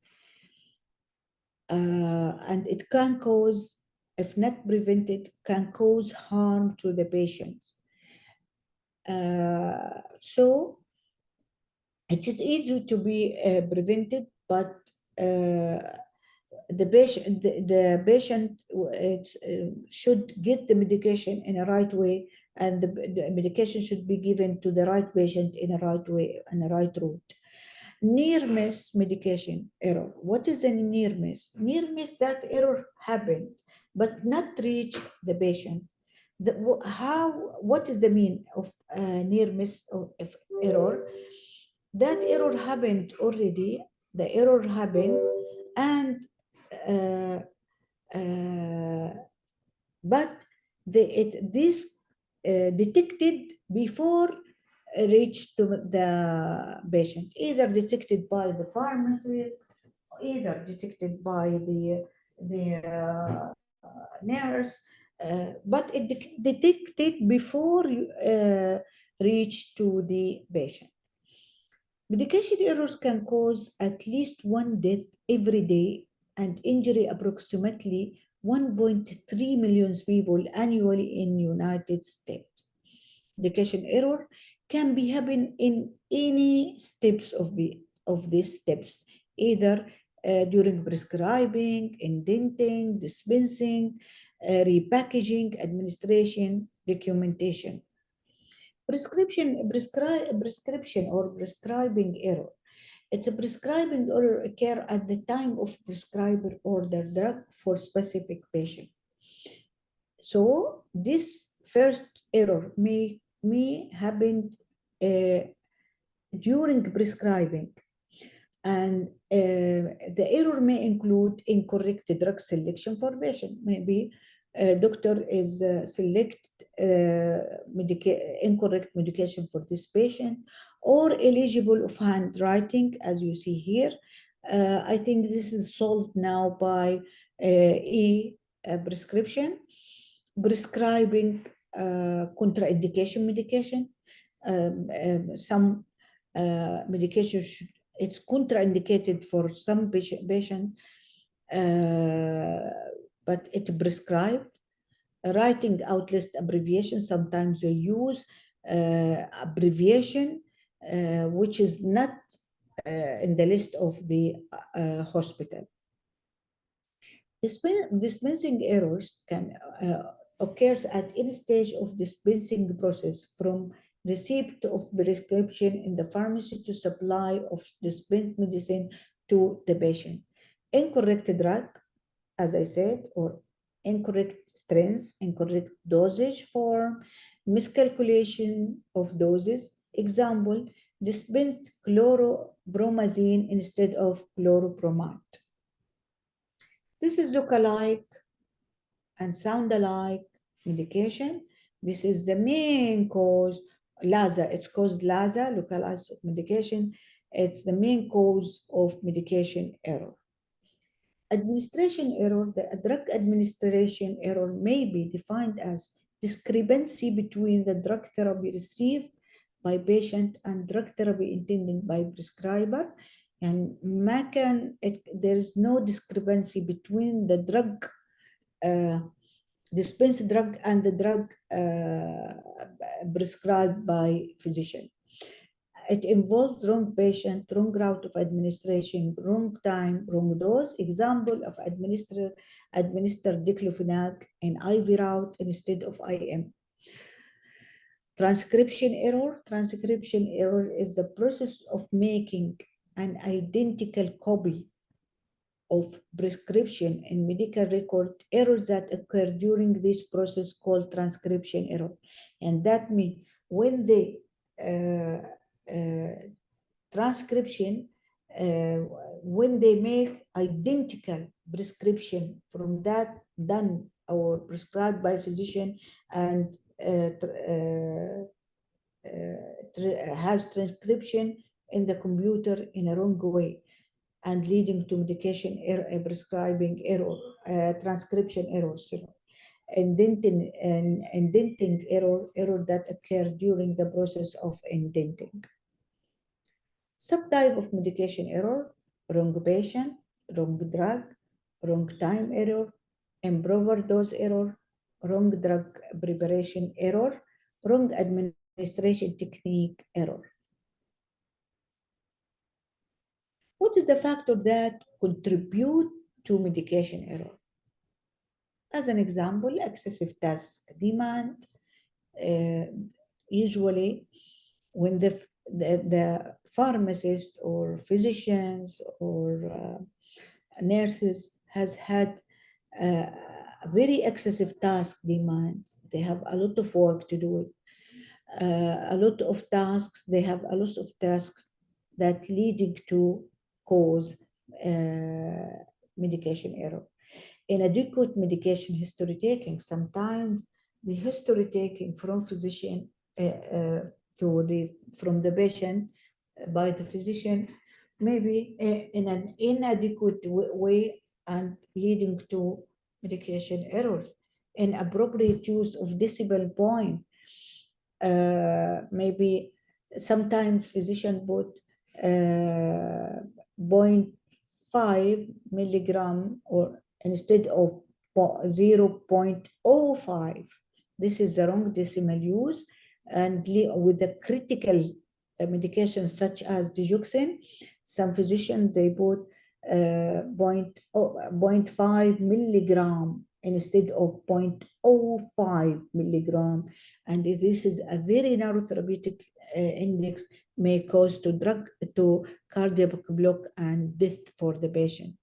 And it can cause, if not prevented, can cause harm to the patients. So it is easy to be prevented, but the patient should get the medication in a right way, and the medication should be given to the right patient in a right way, in a right route. Near miss medication error. What is a near miss? Near miss, that error happened, but not reach the patient. What is the mean of near miss of error? That error happened already, the error happened, and but this detected before reached to the patient, either detected by the pharmacist, either detected by the nurse, but it detected before reach to the patient. Medication errors can cause at least one death every day and injury approximately 1.3 million people annually in United States. Medication error can be happen in any steps of these steps, either during prescribing, indenting, dispensing, repackaging, administration, documentation. Prescription or prescribing error. It's a prescribing error occur at the time of prescriber order drug for specific patient. So this first error may happen during prescribing, and the error may include incorrect drug selection for patient. Maybe a doctor is select incorrect medication for this patient, or eligible of handwriting, as you see here. I think this is solved now by prescription, prescribing contraindication medication. Some medication it's contraindicated for some patient, but it prescribed. Writing out list abbreviation, sometimes they use abbreviation which is not in the list of the hospital. Dispensing errors can occurs at any stage of dispensing process, from receipt of prescription in the pharmacy to supply of dispensed medicine to the patient. Incorrect drug, as I said, or incorrect strength, incorrect dosage form, miscalculation of doses. Example, dispensed chloropromazine instead of chloropromide. This is look-alike and sound-alike medication. This is the main cause, LASA. It's called LASA, localized medication. It's the main cause of medication error. Administration error, the drug administration error may be defined as discrepancy between the drug therapy received by patient and drug therapy intended by prescriber. And there is no discrepancy between the drug dispensed drug and the drug prescribed by physician. It involves wrong patient, wrong route of administration, wrong time, wrong dose. Example of administered diclofenac in IV route instead of IM. Transcription error. Transcription error is the process of making an identical copy of prescription in medical record. Errors that occur during this process called transcription error. And that means when the transcription, when they make identical prescription from that done or prescribed by physician and has transcription in the computer in a wrong way, and leading to medication error, prescribing error, transcription errors, indenting error that occur during the process of indenting. Subtype of medication error: wrong patient, wrong drug, wrong time error, improper dose error, wrong drug preparation error, wrong administration technique error. What is the factor that contribute to medication error? As an example, excessive task demand. Usually, when the pharmacist or physicians or nurses has had very excessive task demands. They have a lot of work to do it. A lot of tasks, they have a lot of tasks that leading to cause medication error. Inadequate medication history taking. Sometimes the history taking from physician from the patient by the physician maybe in an inadequate way and leading to medication errors. Inappropriate use of decibel point. Maybe sometimes physician put 0.5 milligram or instead of 0.05. This is the wrong decimal use, and with the critical medications such as digoxin, some physicians they put 0.5 milligram instead of 0.05 milligram, and this is a very narrow therapeutic index, may cause to cardiac block and death for the patient.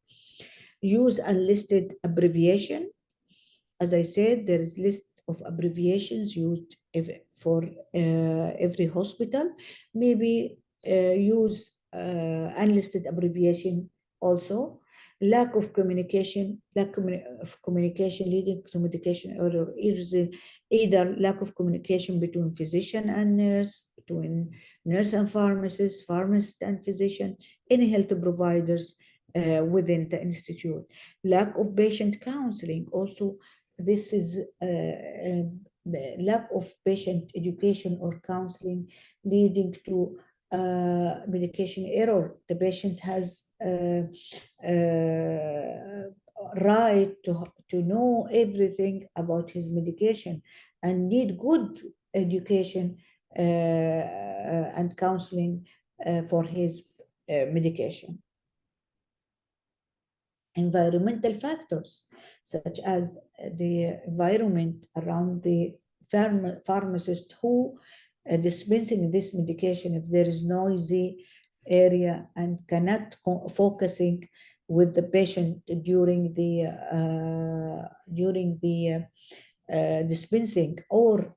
Use unlisted abbreviation. As I said, there is list of abbreviations used for every hospital. Maybe use unlisted abbreviation also. Lack of communication leading to medication error, either lack of communication between physician and nurse, between nurse and pharmacist, pharmacist and physician, any health providers within the institute. Lack of patient counseling also. This is the lack of patient education or counseling leading to medication error. The patient has right to know everything about his medication and need good education and counseling for his medication. Environmental factors such as the environment around the pharmacist who dispensing this medication. If there is noisy area and cannot focusing with the patient during the dispensing, or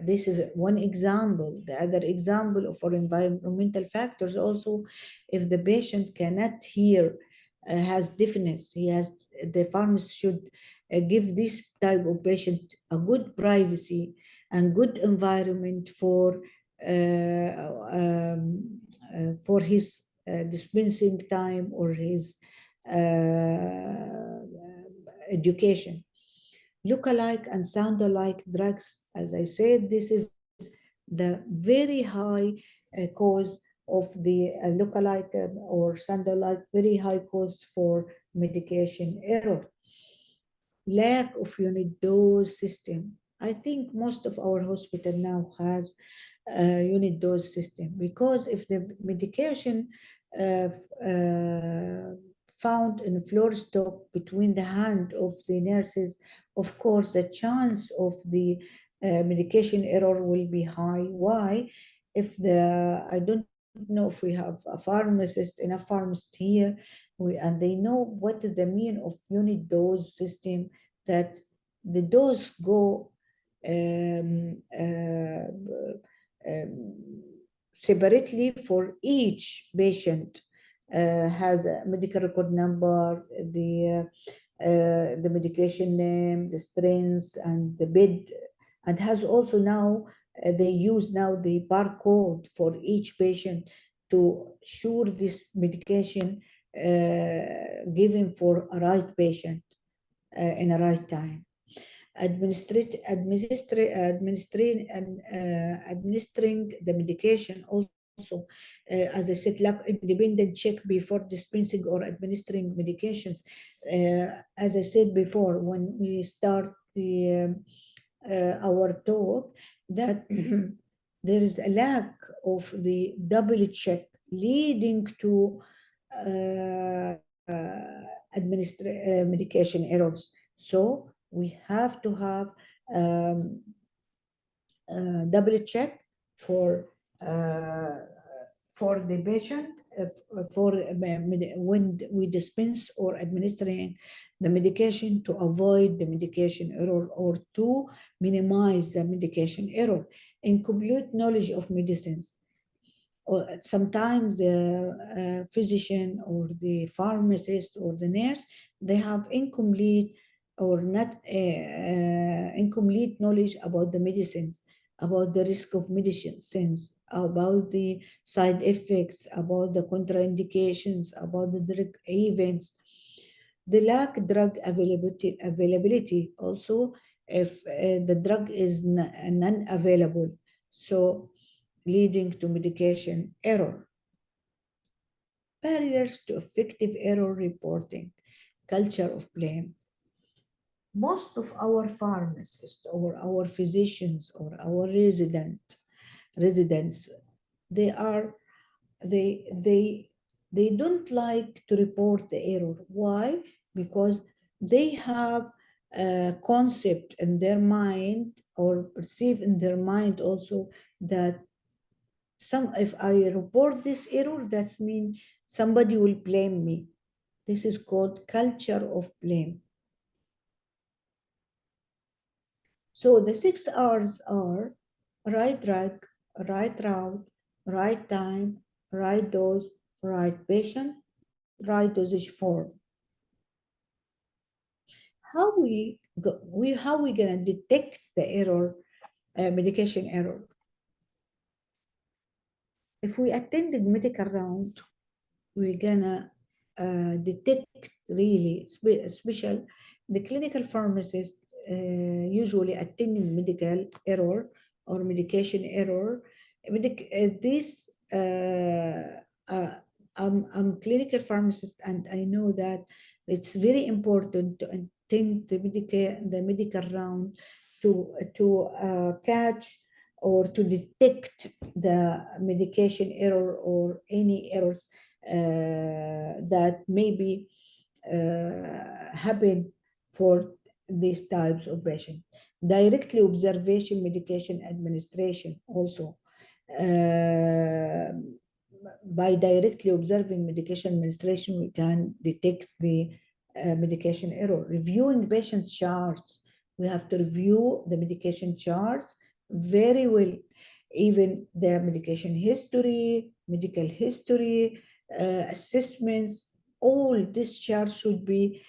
this is one example. The other example for environmental factors also, if the patient cannot hear, has deafness, the pharmacist should give this type of patient a good privacy and good environment for his dispensing time or his education. Look-alike and sound-alike drugs, as I said, this is the very high cause of the look-alike or sound-alike, very high cause for medication error. Lack of unit dose system. I think most of our hospital now has a unit dose system, because if the medication found in floor stock between the hand of the nurses, of course, the chance of the medication error will be high. Why? I don't know if we have a pharmacist, enough pharmacists here, and they know what is the mean of unit dose system, that the dose go separately for each patient, has a medical record number, the medication name, the strengths, and the bed, and has also now they use now the barcode for each patient to ensure this medication given for a right patient in a right time. Administering the medication also, as I said, lack independent check before dispensing or administering medications. As I said before, when we start our talk, that there is a lack of the double check leading to medication errors. So we have to have double check for for the patient when we dispense or administering the medication, to avoid the medication error or to minimize the medication error. Incomplete knowledge of medicines. Or sometimes the physician or the pharmacist or the nurse, they have incomplete or not incomplete knowledge about the medicines, about the risk of medicines, about the side effects, about the contraindications, about the drug events. The lack drug availability also, if the drug is non-available, so leading to medication error. Barriers to effective error reporting, culture of blame. Most of our pharmacists or our physicians or our residents, they don't like to report the error. Why? Because they have a concept in their mind, or perceive in their mind also, that if I report this error, that means somebody will blame me. This is called culture of blame. So the 6 R's are right drug, right route, right time, right dose, right patient, right dosage form. How we gonna detect the error, medication error? If we attended medical round, we're gonna detect really, especially the clinical pharmacist usually attending medical error or medication error. I'm clinical pharmacist, and I know that it's very important to attend the medical round to catch or to detect the medication error or any errors that maybe happen for these types of patients. Directly observation medication administration also. By directly observing medication administration, we can detect the medication error. Reviewing patient's charts. We have to review the medication charts very well, even the medication history, medical history, assessments, all this chart should be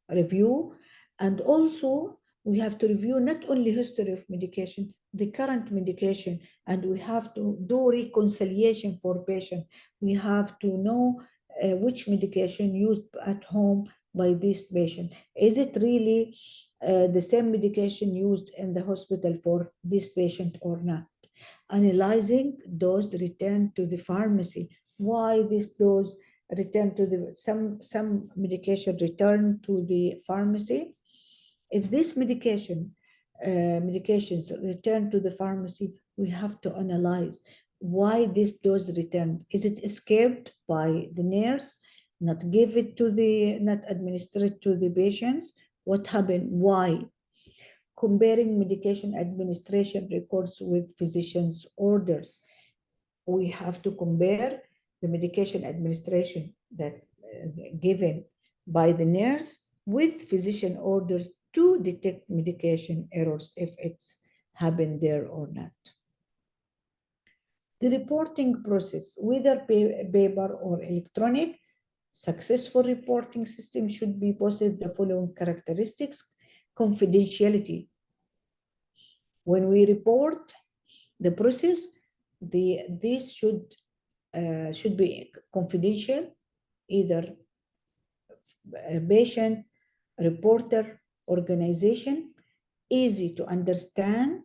review. And also we have to review not only history of medication, the current medication, and we have to do reconciliation for patient. We have to know which medication used at home by this patient. Is it really the same medication used in the hospital for this patient or not? Analyzing dose returned to the pharmacy. Why this dose returned to the, some medication returned to the pharmacy? If this medications return to the pharmacy, we have to analyze why this dose returned. Is it escaped by the nurse, not give it to the, not administered to the patients? What happened? Why? Comparing medication administration records with physician's orders. We have to compare the medication administration that given by the nurse with physician orders to detect medication errors if it's happened there or not. The reporting process, whether paper or electronic, successful reporting system should be possess the following characteristics. Confidentiality. When we report the process, this should be confidential, either patient, reporter, organization, easy to understand.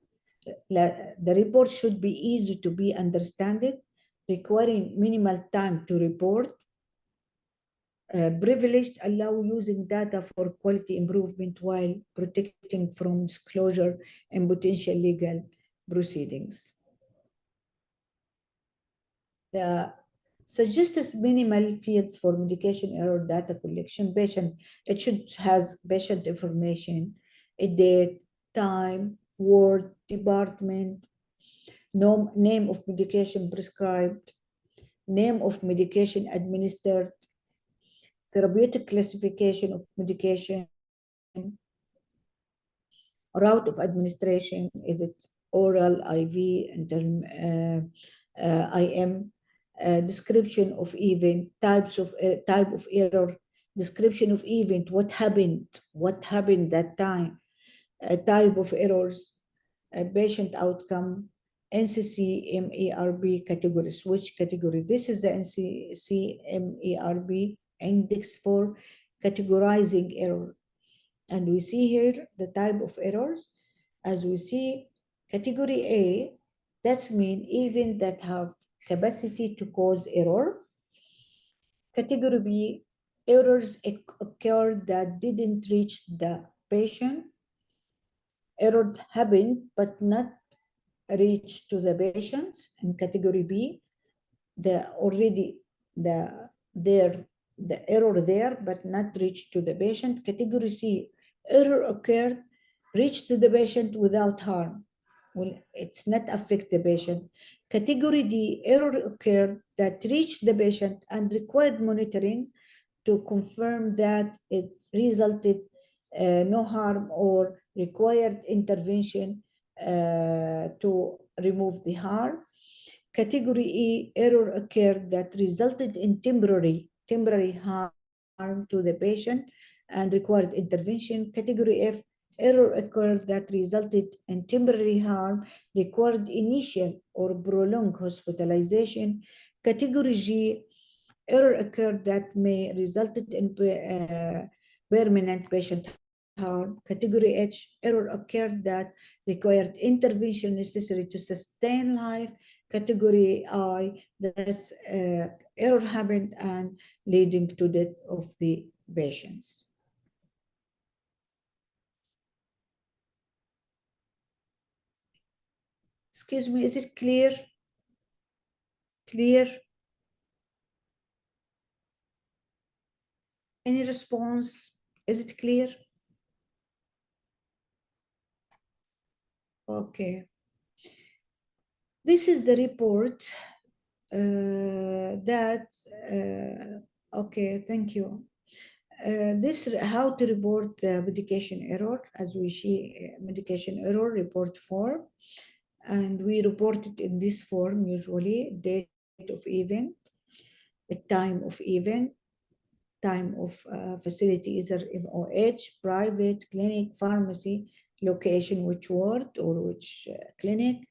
The report should be easy to be understood, requiring minimal time to report. Privileged, allow using data for quality improvement while protecting from disclosure and potential legal proceedings. The suggested minimal fields for medication error data collection. Patient, it should has patient information, a date, time, ward, department, name of medication prescribed, name of medication administered, therapeutic classification of medication, route of administration, is it oral, IV, IM, description of event, type of error, description of event, what happened that time, type of errors, patient outcome, NCC-MERB categories. Which category? This is the NCC-MERB index for categorizing error. And we see here the type of errors. As we see, category A, that's mean even that have capacity to cause error. Category B, errors occurred that didn't reach the patient. Error happened but not reach to the patients. In category B, the error there but not reach to the patient. Category C, error occurred, reached to the patient without harm. Well, it's not affect the patient. Category D, error occurred that reached the patient and required monitoring to confirm that it resulted no harm or required intervention to remove the harm. Category E, error occurred that resulted in temporary harm to the patient and required intervention. Category F, error occurred that resulted in temporary harm, required initial or prolonged hospitalization. Category G, error occurred that may resulted in permanent patient harm. Category H, error occurred that required intervention necessary to sustain life. Category I, that error happened and leading to death of the patients. Excuse me, is it clear? Clear? Any response? Is it clear? Okay. This is the report okay, thank you. This how to report the medication error. As we see, medication error report form, and we report it in this form usually: date of event, the time of event, time of facility, either MOH, private, clinic, pharmacy, location, which ward or which clinic.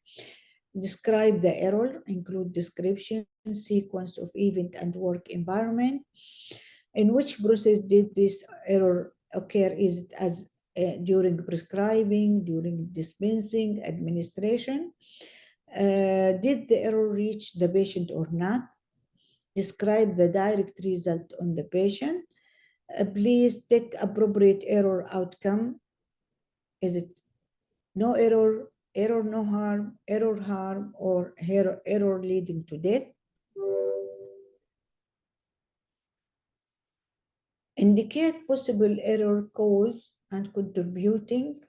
Describe the error, include description, sequence of event and work environment. In which process did this error occur? Is it as during prescribing, during dispensing, administration? Did the error reach the patient or not? Describe the direct result on the patient. Please take appropriate error outcome. Is it no error, error no harm, error harm, or error leading to death? Indicate possible error cause and contributing.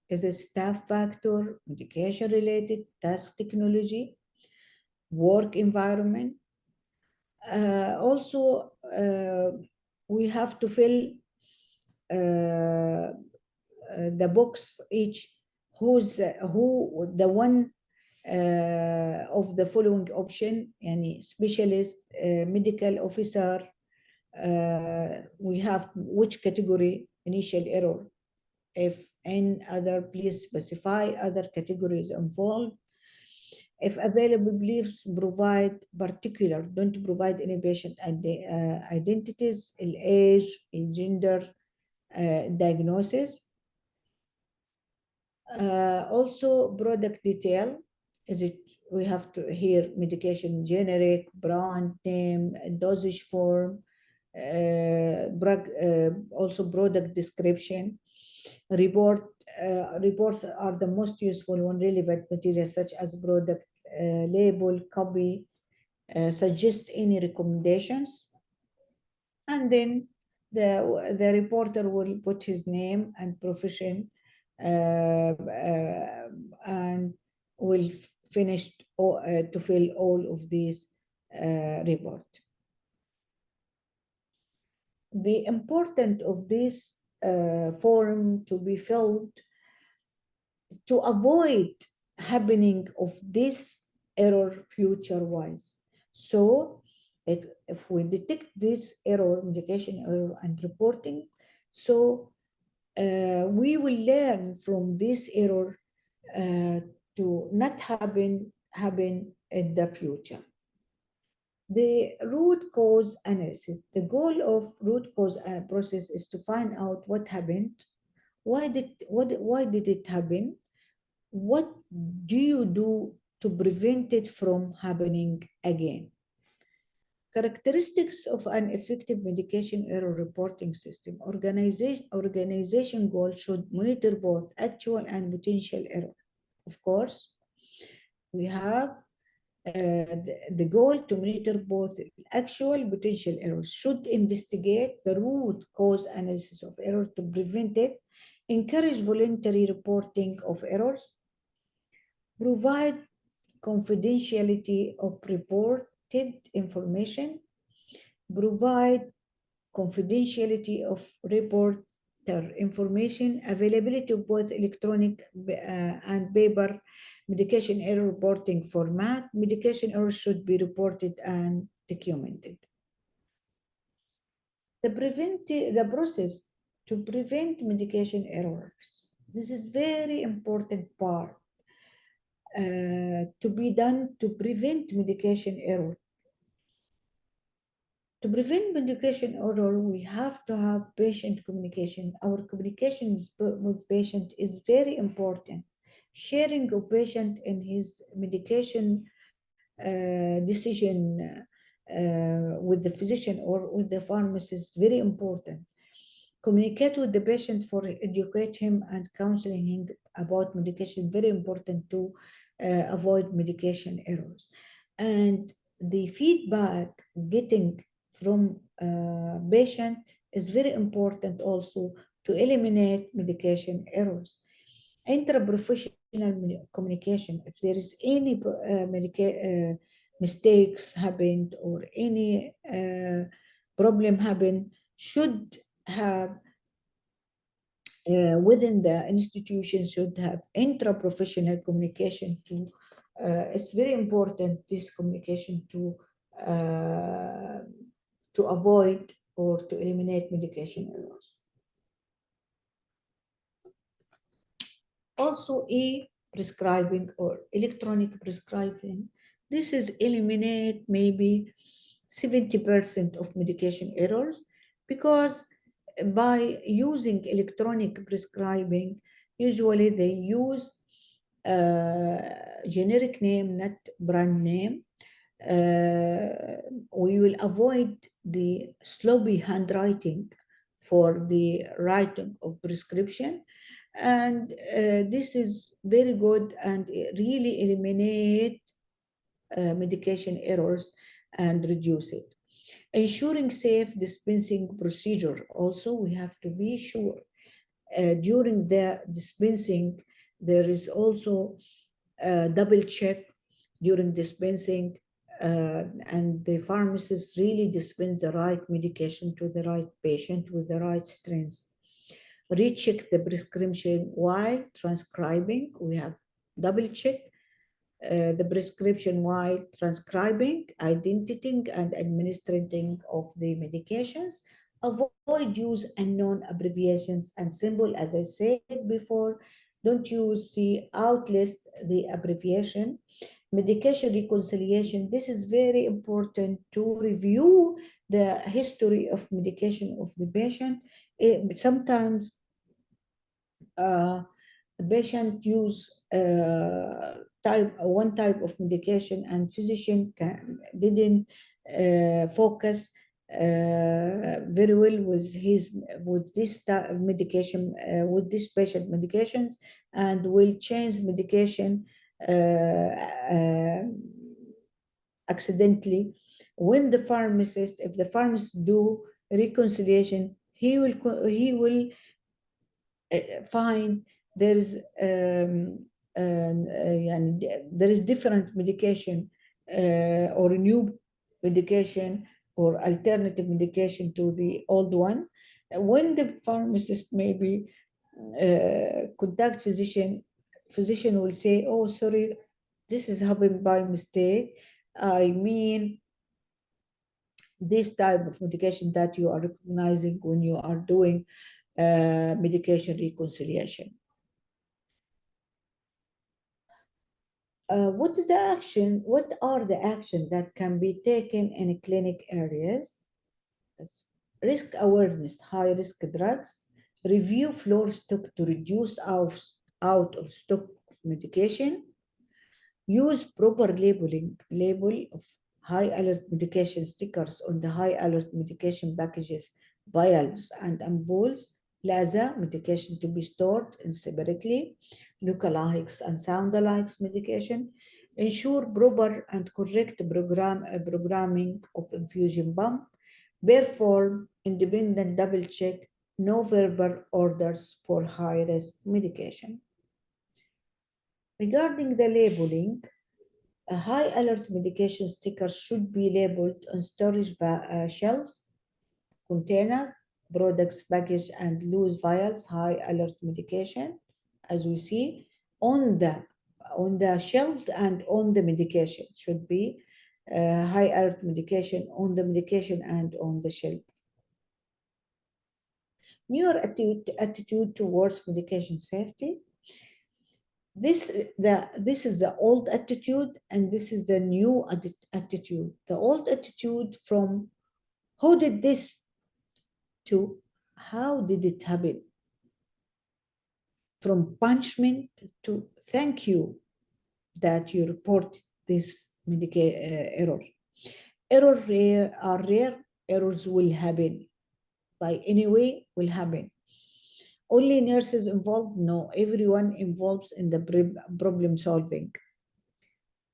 Is a staff factor, medication related, task technology, work environment. Also, we have to fill the box for each. Who the one of the following option, yani specialist, medical officer. We have which category initial error. If any other, please specify other categories involved. If available, please provide particular, don't provide any patient identities, age, gender, diagnosis. Also product detail. Is it, we have to hear medication generic, brand name, dosage form, also product description. Reports are the most useful when relevant material such as product label, copy, suggest any recommendations. And then the reporter will put his name and profession and will finished or to fill all of these report. The importance of this form to be filled to avoid happening of this error future-wise. So if we detect this error, medication error and reporting, so we will learn from this error to not happen in the future. The root cause analysis. The goal of root cause process is to find out what happened, why did it happen, what do you do to prevent it from happening again. Characteristics of an effective medication error reporting system. Organization goal should monitor both actual and potential error. Of course, we have the goal to monitor both actual and potential errors, should investigate the root cause analysis of error to prevent it, encourage voluntary reporting of errors, provide confidentiality of reported information, provide confidentiality of reporter information, availability of both electronic and paper medication error reporting format. Medication errors should be reported and documented. The process to prevent medication errors. This is very important part to be done to prevent medication error. To prevent medication error, we have to have patient communication. Our communication with patient is very important. Sharing of patient in his medication decision with the physician or with the pharmacist is very important. Communicate with the patient for educate him and counseling him about medication, very important to avoid medication errors. And the feedback getting from patient is very important also to eliminate medication errors. Intraprofessional communication, if there is any mistakes happened or any problem happened, should have within the institution should have intra-professional communication to it's very important, this communication to avoid or to eliminate medication errors. Also, e-prescribing or electronic prescribing, this is eliminate maybe 70% of medication errors, because by using electronic prescribing, usually they use generic name, not brand name. We will avoid the sloppy handwriting for the writing of prescription, and this is very good and really eliminate medication errors and reduce it. Ensuring safe dispensing procedure. Also, we have to be sure during the dispensing, there is also a double check during dispensing, and the pharmacist really dispense the right medication to the right patient with the right strength. Recheck the prescription while transcribing. We have double check the prescription while transcribing, identifying and administering of the medications. Avoid use unknown abbreviations and symbol. As I said before, don't use the outlist, the abbreviation. Medication reconciliation. This is very important to review the history of medication of the patient. Sometimes the patient use one type of medication and physician didn't focus very well with this medication, with this patient medications, and will change medication accidentally. When the pharmacist, if the pharmacist do reconciliation, he will find there's there is different medication or a new medication or alternative medication to the old one. When the pharmacist maybe contact physician will say, oh, sorry, this is happened by mistake. I mean, this type of medication that you are recognizing when you are doing medication reconciliation. What are the actions that can be taken in clinic areas? Risk awareness, high risk drugs, review floor stock to reduce out of stock of medication, use proper label of high alert medication stickers on the high alert medication packages, vials and ampoules, LASA medication to be stored in separately, lookalikes and soundalikes medication, ensure proper and correct programming of infusion pump, perform independent double check, no verbal orders for high risk medication. Regarding the labeling, a high alert medication sticker should be labeled on storage shelves, container, products package and loose vials, high alert medication, as we see, on the shelves and on the medication should be high alert medication on the medication and on the shelf. Newer attitude towards medication safety. This is the old attitude and this is the new attitude. The old attitude from who did this to how did it happen? From punishment to thank you that you report this error. Errors are rare, errors will happen. By any way will happen. Only nurses involved? No, everyone involved in the problem solving.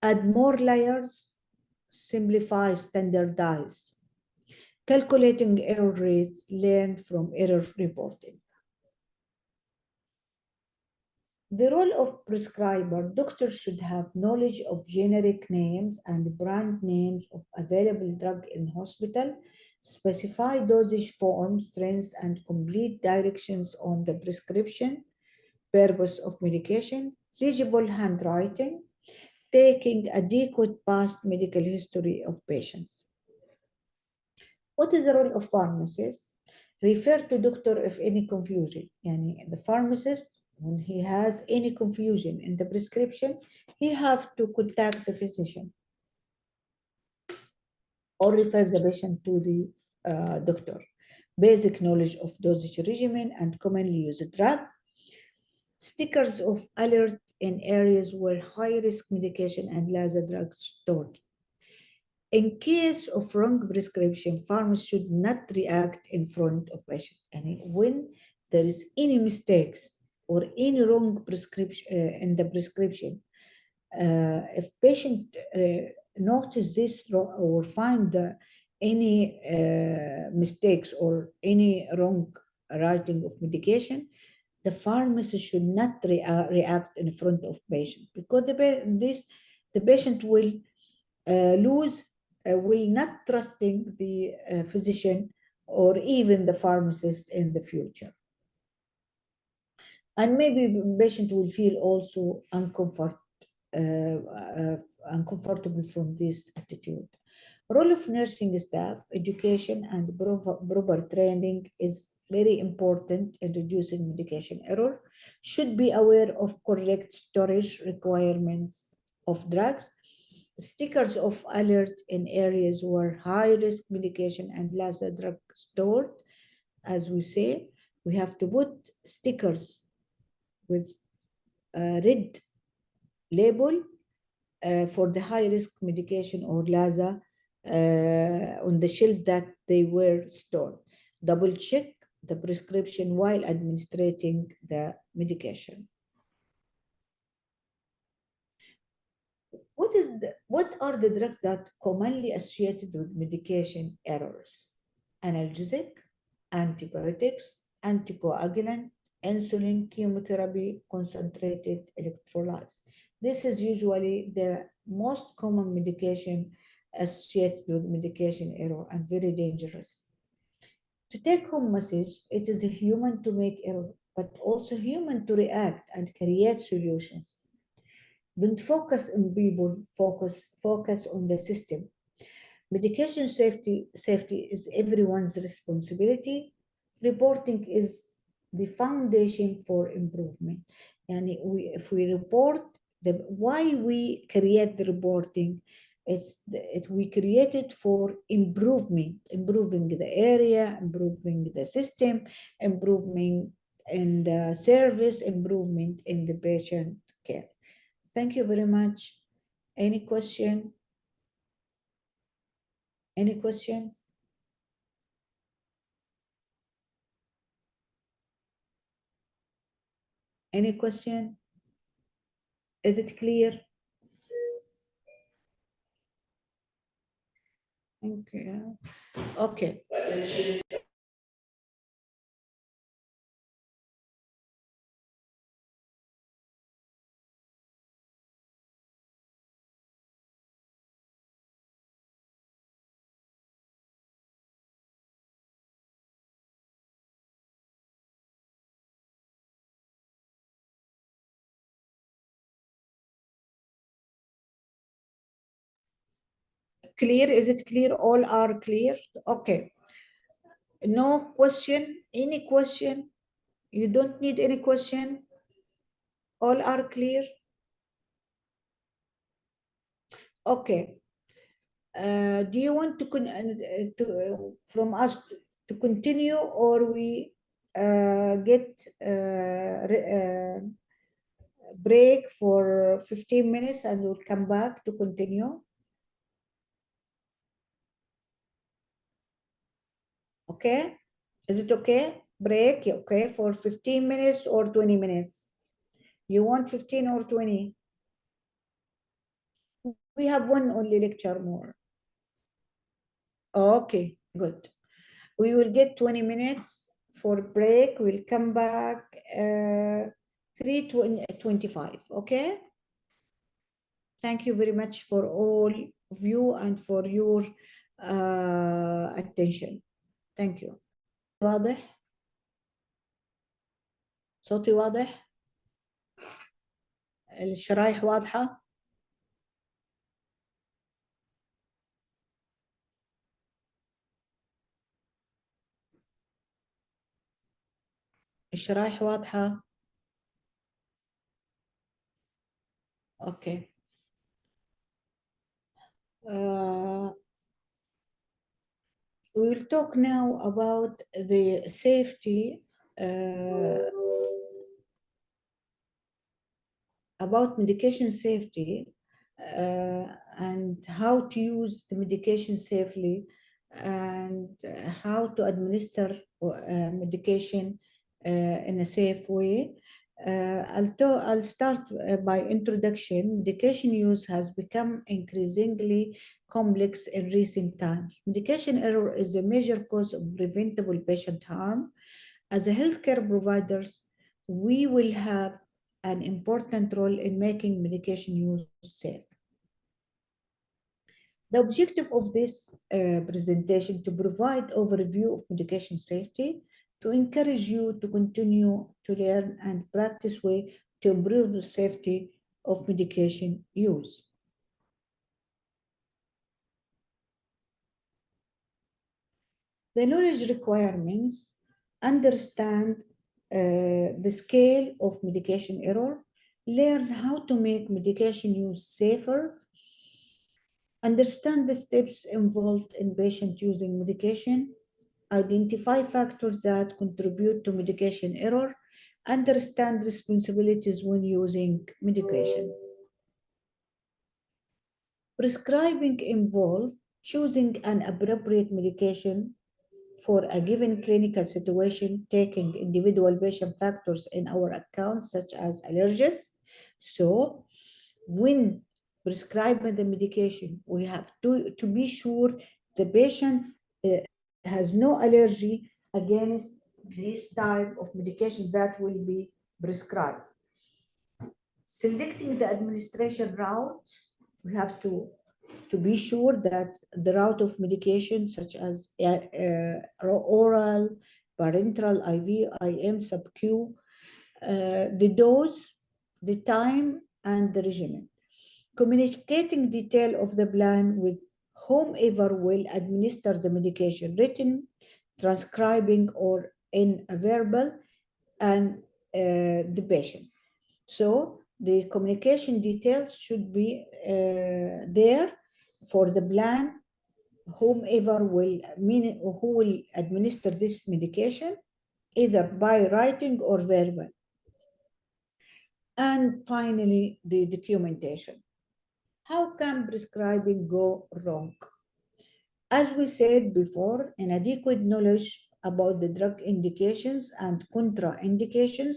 Add more layers, simplify, standardize. Calculating error rates, learn from error reporting. The role of prescriber, doctors should have knowledge of generic names and brand names of available drug in hospital, specify dosage forms, strengths, and complete directions on the prescription, purpose of medication, legible handwriting, taking adequate past medical history of patients. What is the role of pharmacist? Refer to doctor if any confusion. Yani the pharmacist, when he has any confusion in the prescription, he have to contact the physician or refer the patient to the doctor. Basic knowledge of dosage regimen and commonly used drug. Stickers of alert in areas where high-risk medication and LASA drugs stored. In case of wrong prescription, pharmacists should not react in front of patient. And when there is any mistakes or any wrong prescription in the prescription, if patient notice this or find any mistakes or any wrong writing of medication, the pharmacist should not react in front of patient, because the patient will will not trusting the physician or even the pharmacist in the future. And maybe the patient will feel also uncomfortable from this attitude. Role of nursing staff, education and proper training is very important in reducing medication error. Should be aware of correct storage requirements of drugs. Stickers of alert in areas where high-risk medication and LASA drug stored. As we say, we have to put stickers with a red label for the high-risk medication or LASA on the shelf that they were stored. Double check the prescription while administering the medication. What are the drugs that commonly associated with medication errors? Analgesic, antibiotics, anticoagulant, insulin, chemotherapy, concentrated electrolytes. This is usually the most common medication associated with medication error and very dangerous. To take home message, it is human to make error, but also human to react and create solutions. Don't focus on people, focus on the system. Medication safety is everyone's responsibility. Reporting is the foundation for improvement. And if we report, why we create the reporting, we create it for improvement, improving the area, improving the system, improvement in the service, improvement in the patient care. Thank you very much. Any question? Any question? Any question? Is it clear? Okay. Okay. Clear? Is it clear? All are clear? Okay. No question? Any question? You don't need any question? All are clear? Okay. Do you want from us to continue, or we get break for 15 minutes and we'll come back to continue? Okay, is it okay? Break, okay, for 15 minutes or 20 minutes? You want 15 or 20? We have one only lecture more. Okay, good. We will get 20 minutes for break. We'll come back 3:25, okay? Thank you very much for all of you and for your attention. Thank you. واضح؟ صوتي واضح؟ الشرايح واضحة؟ الشرايح واضحة؟ Okay. We will talk now about the safety, about medication safety, and how to use the medication safely, and how to administer medication in a safe way. I'll start by introduction. Medication use has become increasingly complex in recent times. Medication error is a major cause of preventable patient harm. As a healthcare providers, we will have an important role in making medication use safe. The objective of this presentation to provide overview of medication safety, to encourage you to continue to learn and practice way to improve the safety of medication use. The knowledge requirements: understand the scale of medication error, learn how to make medication use safer, understand the steps involved in patient using medication, identify factors that contribute to medication error, understand responsibilities when using medication. Prescribing involves choosing an appropriate medication for a given clinical situation, taking individual patient factors in our account, such as allergies. So when prescribing the medication, we have to be sure the patient has no allergy against this type of medication that will be prescribed. Selecting the administration route, we have to be sure that the route of medication such as oral, parenteral, IV, IM, sub-Q, the dose, the time, and the regimen. Communicating detail of the plan with whomever will administer the medication, written, transcribing, or in a verbal, and the patient. So the communication details should be there for the plan, whomever will who will administer this medication, either by writing or verbal. And finally, the documentation. How can prescribing go wrong? As we said before, inadequate knowledge about the drug indications and contraindications,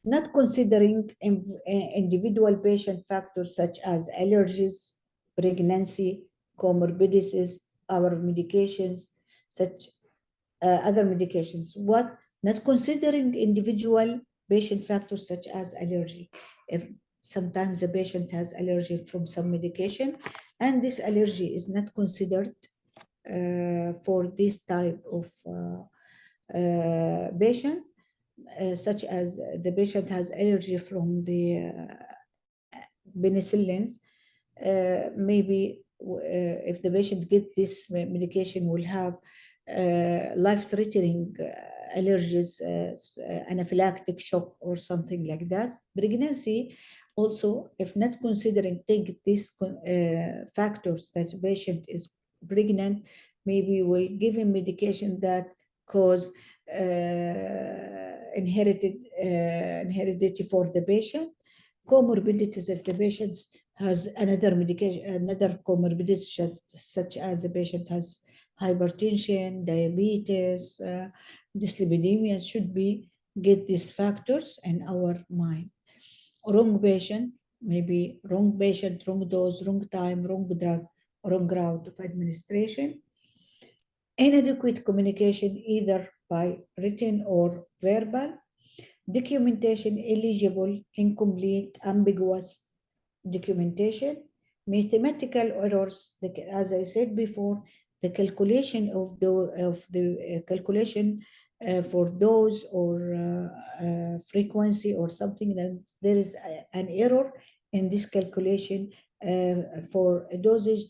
not considering individual patient factors such as allergies, pregnancy, comorbidities, our medications, such other medications. What? Not considering individual patient factors such as allergy. If sometimes the patient has allergy from some medication, and this allergy is not considered for this type of patient, such as the patient has allergy from the penicillins, maybe if the patient gets this medication will have life-threatening allergies, anaphylactic shock or something like that. Pregnancy also, if not considering take these factors that the patient is pregnant, maybe will give him medication that cause inheritity for the patient. Comorbidities, if the patient has another medication, another comorbidity such as the patient has hypertension, diabetes, dyslipidemia, should be get these factors in our mind. Wrong patient, maybe wrong patient, wrong dose, wrong time, wrong drug, wrong route of administration. Inadequate communication either by written or verbal. Documentation illegible, incomplete, ambiguous documentation. Mathematical errors, as I said before, the calculation of the calculation for dose or frequency or something, that there is an error in this calculation for dosage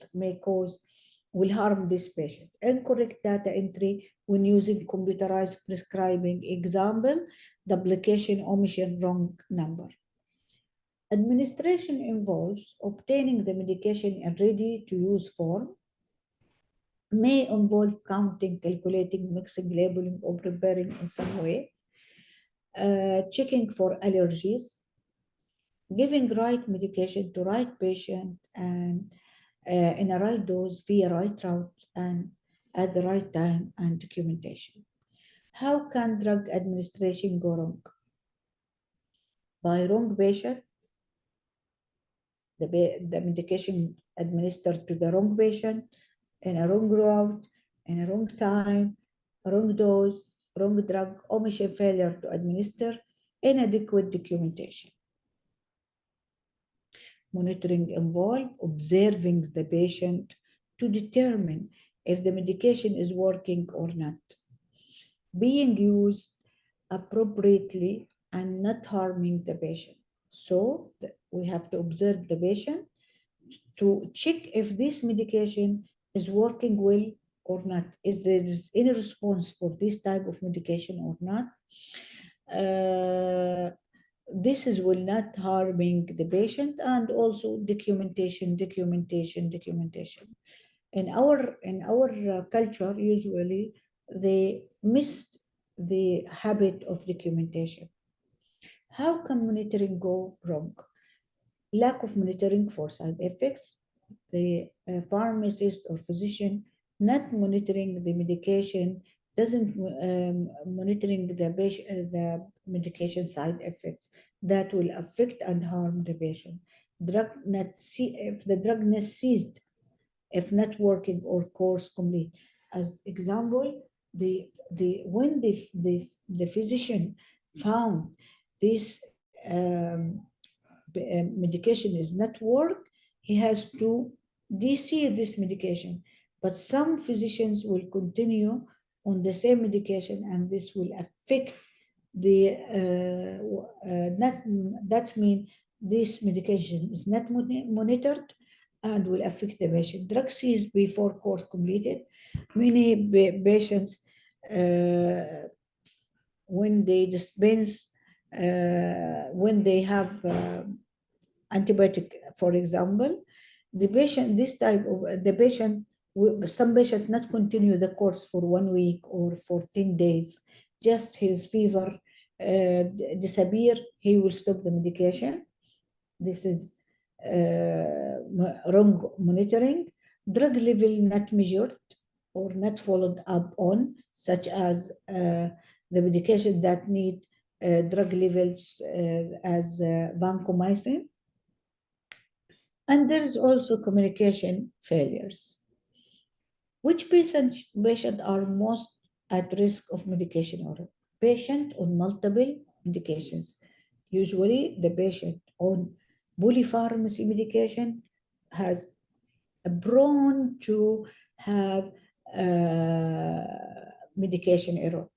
will harm this patient. Incorrect data entry when using computerized prescribing. Example, duplication, omission, wrong number. Administration involves obtaining the medication in ready-to-use form, may involve counting, calculating, mixing, labeling, or preparing in some way, checking for allergies, giving right medication to right patient and in a right dose via right route and at the right time, and documentation. How can drug administration go wrong? By wrong patient, the medication administered to the wrong patient, in a wrong route, in a wrong time, wrong dose, wrong drug, omission, failure to administer, inadequate documentation. Monitoring involves observing the patient to determine if the medication is working or not, being used appropriately and not harming the patient. So we have to observe the patient to check if this medication is working well or not. Is there any response for this type of medication or not? This will not harming the patient, and also documentation. In our culture, usually they miss the habit of documentation. How can monitoring go wrong? Lack of monitoring for side effects, the pharmacist or physician not monitoring the medication, doesn't monitoring the medication side effects that will affect and harm the patient. If the drug not ceased, if not working or course complete. As example, when the physician found this medication is not work, he has to DC this medication. But some physicians will continue on the same medication, and this will affect the that means this medication is not monitored and will affect the patient. Drug seized before course completed. Many patients, when they dispense, when they have antibiotic, for example, the patient, this type of the patient, some patients not continue the course for 1 week or for 10 days, just his fever disappear, he will stop the medication. This is wrong monitoring. Drug level not measured or not followed up on, such as the medication that need drug levels as vancomycin. And there is also communication failures. Which patients are most at risk of medication error? Patient on multiple medications. Usually the patient on polypharmacy medication has prone to have medication error.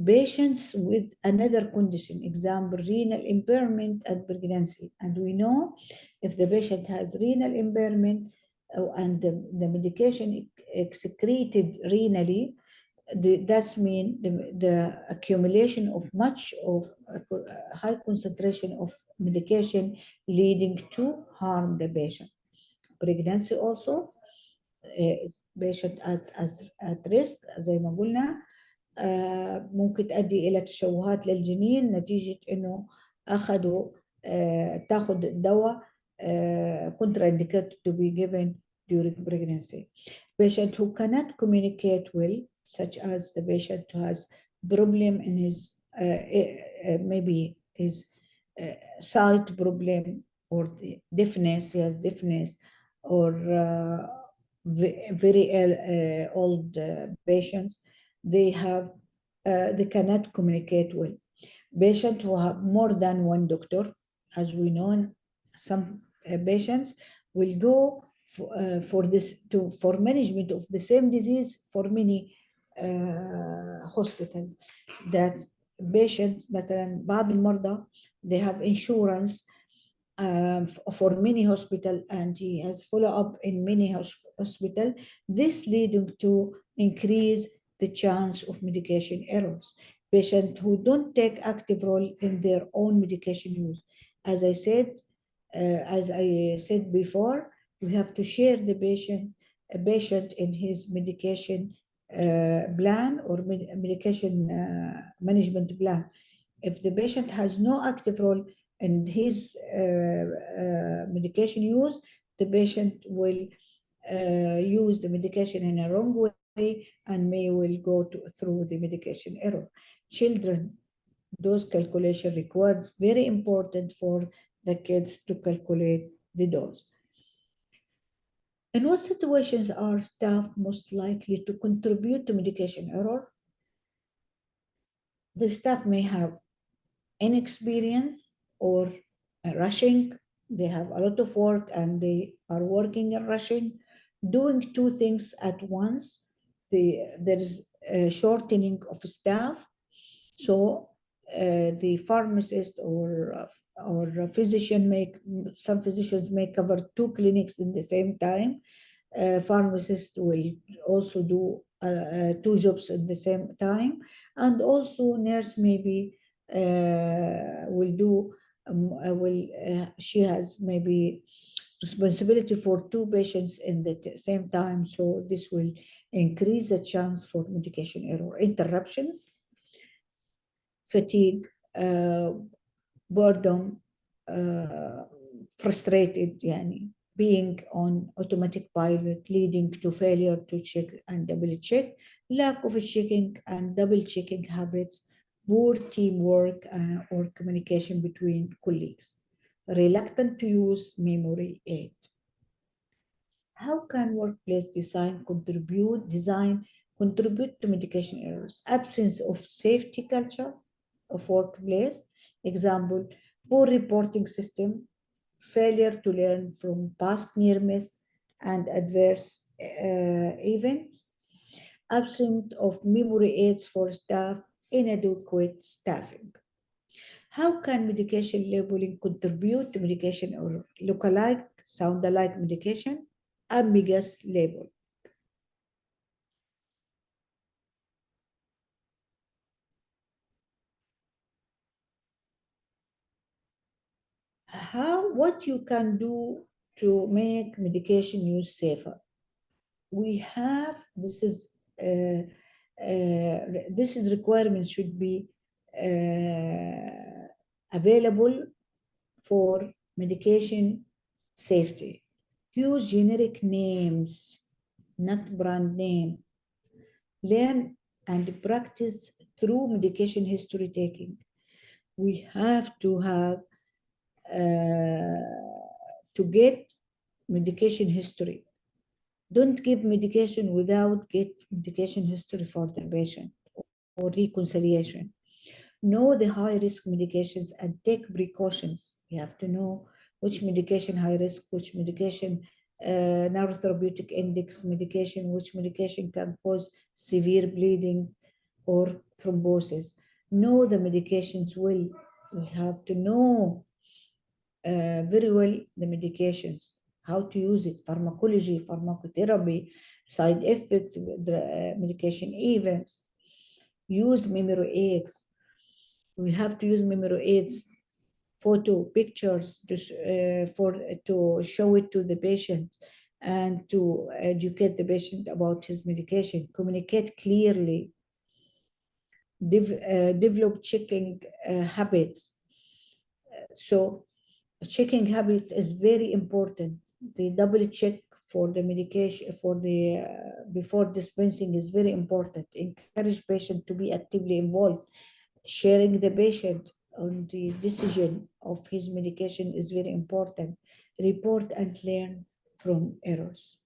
Patients with another condition, example, renal impairment at pregnancy. And we know if the patient has renal impairment and the medication excreted renally, that means the accumulation of much of high concentration of medication leading to harm the patient. Pregnancy also, patient at risk زي ما قلنا. ممكن تؤدي إلى تشوهات للجنين نتيجة إنه أخذوا تاخذ الدواء contraindicated to be given during pregnancy. Patient who cannot communicate well, such as the patient who has problem in his maybe his sight problem or deafness, he has deafness, or very old patients, they cannot communicate well. Patients who have more than one doctor, as we know, some patients will go for management of the same disease for many hospitals. That patients, مثلا بعض المرضى, they have insurance for many hospitals, and he has follow-up in many hospitals. This leading to increase the chance of medication errors. Patients who don't take active role in their own medication use. As I said before, we have to share the patient in his medication plan or medication management plan. If the patient has no active role in his medication use, the patient will use the medication in a wrong way and will go through the medication error. Children, dose calculation requires very important for the kids to calculate the dose. In what situations are staff most likely to contribute to medication error? The staff may have inexperience or rushing. They have a lot of work and they are working and rushing, doing two things at once. There is a shortening of staff. So the pharmacist or physician some physicians may cover 2 clinics in the same time. Pharmacists will also do 2 jobs at the same time, and also nurse maybe will do she has maybe responsibility for 2 patients in the same time, so this will increase the chance for medication error. Interruptions, fatigue, boredom, frustrated, being on automatic pilot, leading to failure to check and double check, lack of checking and double checking habits, poor teamwork or communication between colleagues, reluctant to use memory aid. How can workplace design contribute to medication errors. Absence of safety culture of workplace, example, poor reporting system, failure to learn from past near miss and adverse events, absence of memory aids for staff, inadequate staffing. How can medication labeling contribute to medication or look-alike, sound-alike medication? Ambiguous label. What you can do to make medication use safer? We have, this is requirements should be available for medication safety. Use generic names, not brand name. Learn and practice through medication history taking. We have to have to get medication history. Don't give medication without get medication history for the patient or reconciliation. Know the high-risk medications and take precautions. You have to know which medication high risk, which medication narrow therapeutic index medication, which medication can cause severe bleeding or thrombosis. Know the medications well. We have to know very well the medications, how to use it, pharmacology, pharmacotherapy, side effects, medication events. Use memory aids. We have to use memory aids, photo, pictures, to show it to the patient and to educate the patient about his medication. Communicate clearly. Develop checking habits. So checking habit is very important. The double check for the medication for the before dispensing is very important. Encourage patient to be actively involved. Sharing the patient on the decision of his medication is very important. Report and learn from errors.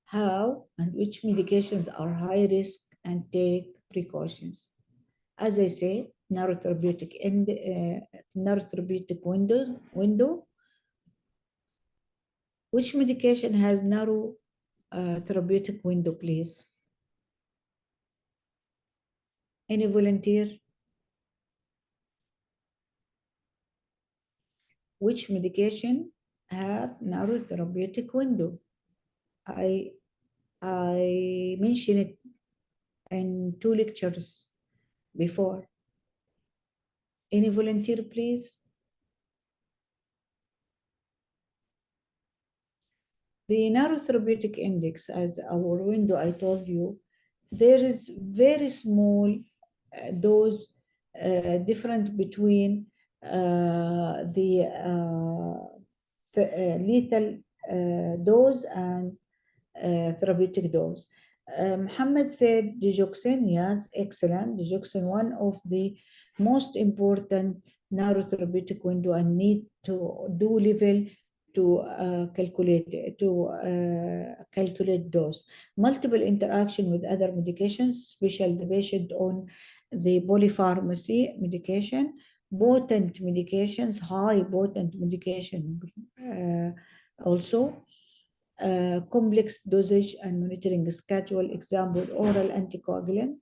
How and which medications are high risk and take precautions. As I say, narrow therapeutic window. Which medication has narrow therapeutic window, please? Any volunteer? Which medication have narrow therapeutic window? I mentioned it in 2 lectures before. Any volunteer, please? The narrow therapeutic index, as our window I told you, there is very small dose different between the lethal dose and therapeutic dose. Muhammad said digoxin, yes, excellent. Digoxin, one of the most important narrow therapeutic window and need to do level to calculate dose. Multiple interaction with other medications, especially the patient on the polypharmacy medication, potent medications, high potent medication also. Complex dosage and monitoring schedule, example, oral anticoagulant.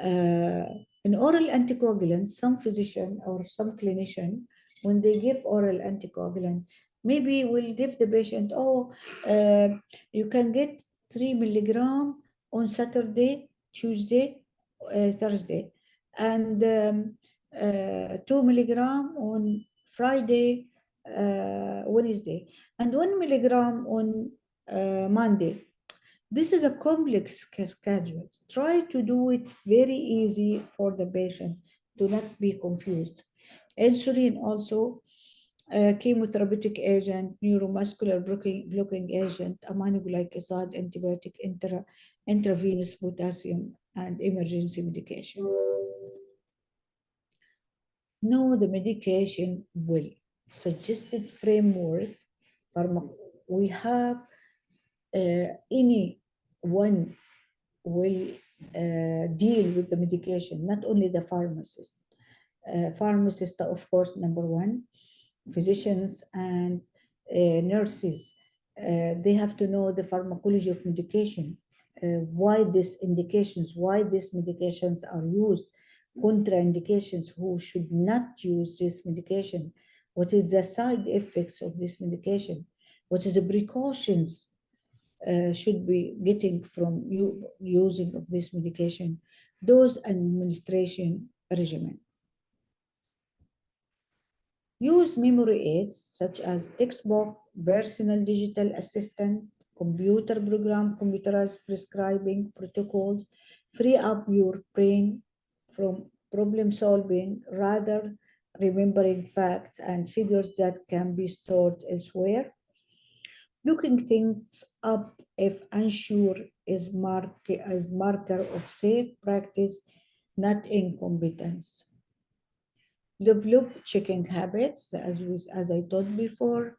In oral anticoagulants, some physician or some clinician, when they give oral anticoagulant, maybe will give the patient, you can get 3 milligram on Saturday, Tuesday, Thursday, and 2 milligram on Friday, Wednesday, and 1 milligram on Monday. This is a complex schedule. Try to do it very easy for the patient to not be confused. Insulin also, chemotherapeutic agent, neuromuscular blocking agent, aminoglycoside, antibiotic, intravenous potassium, and emergency medication. Know the medication well. suggested framework. We have anyone will deal with the medication, not only the pharmacist. Pharmacists, of course, number one, physicians and nurses. They have to know the pharmacology of medication, why these medications are used, contraindications, who should not use this medication, what is the side effects of this medication, what is the precautions should be getting from using of this medication, dose administration regimen. Use memory aids such as textbook, personal digital assistant, computer program, computerized prescribing protocols. Free up your brain from problem solving, rather remembering facts and figures that can be stored elsewhere. Looking things up if unsure is marker of safe practice, not incompetence. Develop checking habits, as I told before.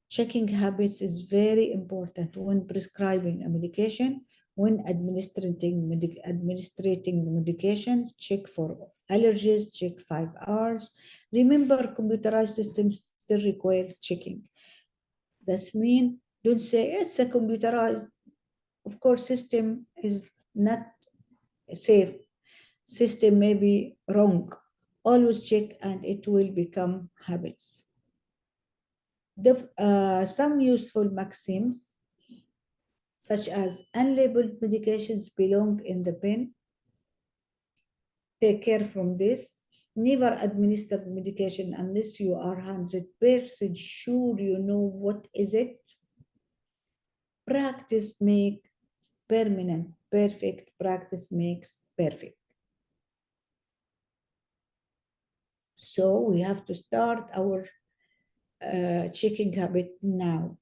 Checking habits is very important when prescribing a medication, when administrating the medication. Check for allergies, check 5 hours. Remember, computerized systems still require checking. That's mean, don't say it's a computerized. Of course, system is not safe. System may be wrong. Always check and it will become habits. Some useful maxims, such as unlabeled medications belong in the bin. Take care from this. Never administer medication unless you are 100% sure you know what is it. Practice make permanent. Perfect practice makes perfect. So we have to start our checking habit now.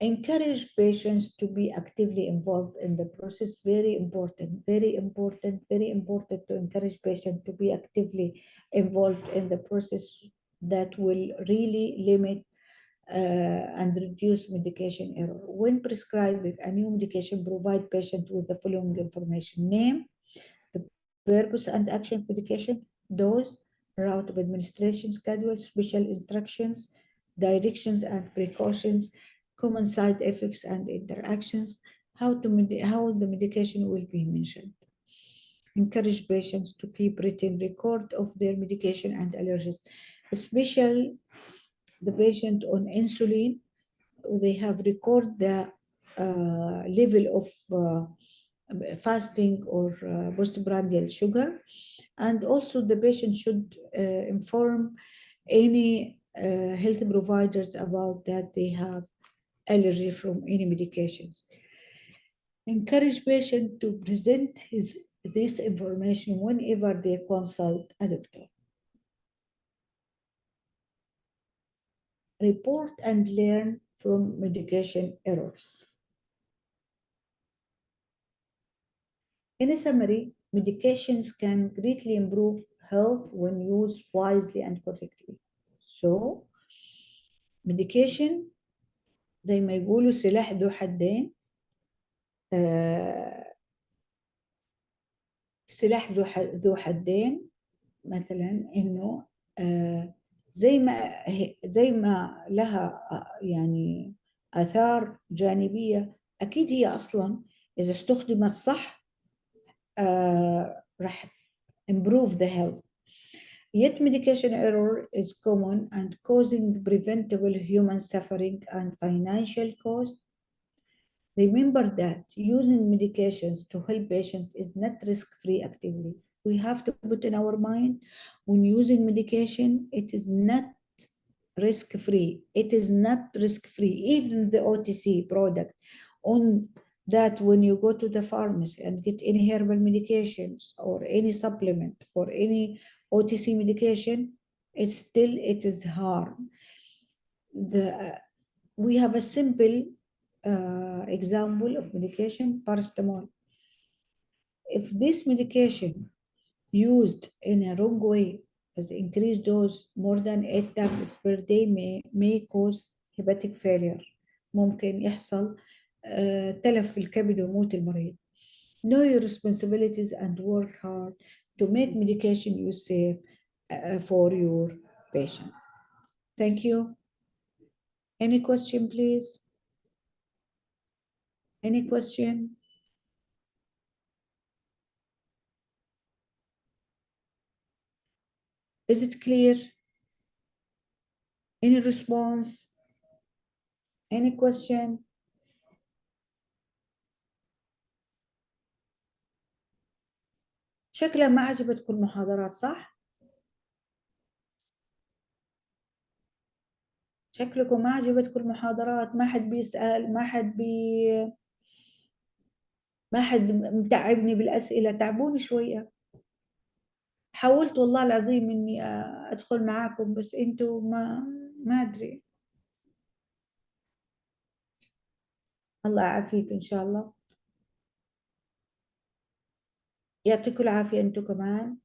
Encourage patients to be actively involved in the process. Very important, very important, very important to encourage patients to be actively involved in the process. That will really limit and reduce medication error. When prescribing a new medication, provide patients with the following information: name, the purpose and action of medication, dose, route of administration, schedule, special instructions, directions and precautions, common side effects and interactions, how the medication will be mentioned. Encourage patients to keep written record of their medication and allergies, especially the patient on insulin. They have record the level of fasting or postprandial sugar, and also the patient should inform any health providers about that they have allergy from any medications. Encourage patient to present this information whenever they consult a doctor. Report and learn from medication errors. In a summary, medications can greatly improve health when used wisely and correctly. So, medication زي ما يقولوا سلاح ذو حدين. سلاح ذو حدين، مثلا انه زي ما لها يعني آثار جانبية، أكيد هي أصلا إذا استخدمت صح راح improve the health. Yet medication error is common and causing preventable human suffering and financial cost. Remember that using medications to help patients is not risk-free activity. We have to put in our mind, when using medication, it is not risk-free. It is not risk-free. Even the OTC product, on that when you go to the pharmacy and get any herbal medications or any supplement or any OTC medication, it is harm. We have a simple example of medication, paracetamol. If this medication used in a wrong way, as increased dose more than 8 tablets per day may cause hepatic failure. ممكن يحصل تلف في الكبد وموت المريض. Know your responsibilities and work hard to make medication use safe for your patient. Thank you. Any question, please? Any question? Is it clear? Any response? Any question? شكلها ما عجبتكم المحاضرات صح؟ شكلكم ما عجبتكم المحاضرات، ما حد بيسأل، ما حد متعبني بالأسئلة، تعبوني شوية. حاولت والله العظيم إني أدخل معاكم بس أنتوا ما أدري. الله يعافيك إن شاء الله. يعطيكم العافية أنتوا كمان.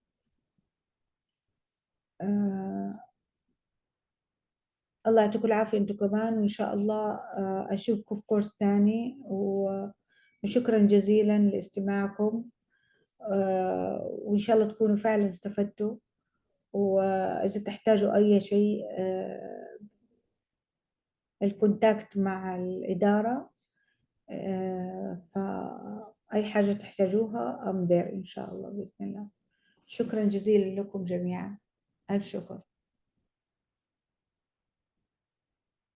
الله يعطيكم العافية أنتوا كمان، وإن شاء الله أشوفكم في كورس تاني، وشكرا جزيلا لاستماعكم، وإن شاء الله تكونوا فعلا استفدتوا. وإذا تحتاجوا أي شيء الكونتاكت مع الإدارة، فأي حاجة تحتاجوها I'm there إن شاء الله بإذن الله. شكرا جزيلا لكم جميعا، ألف شكر.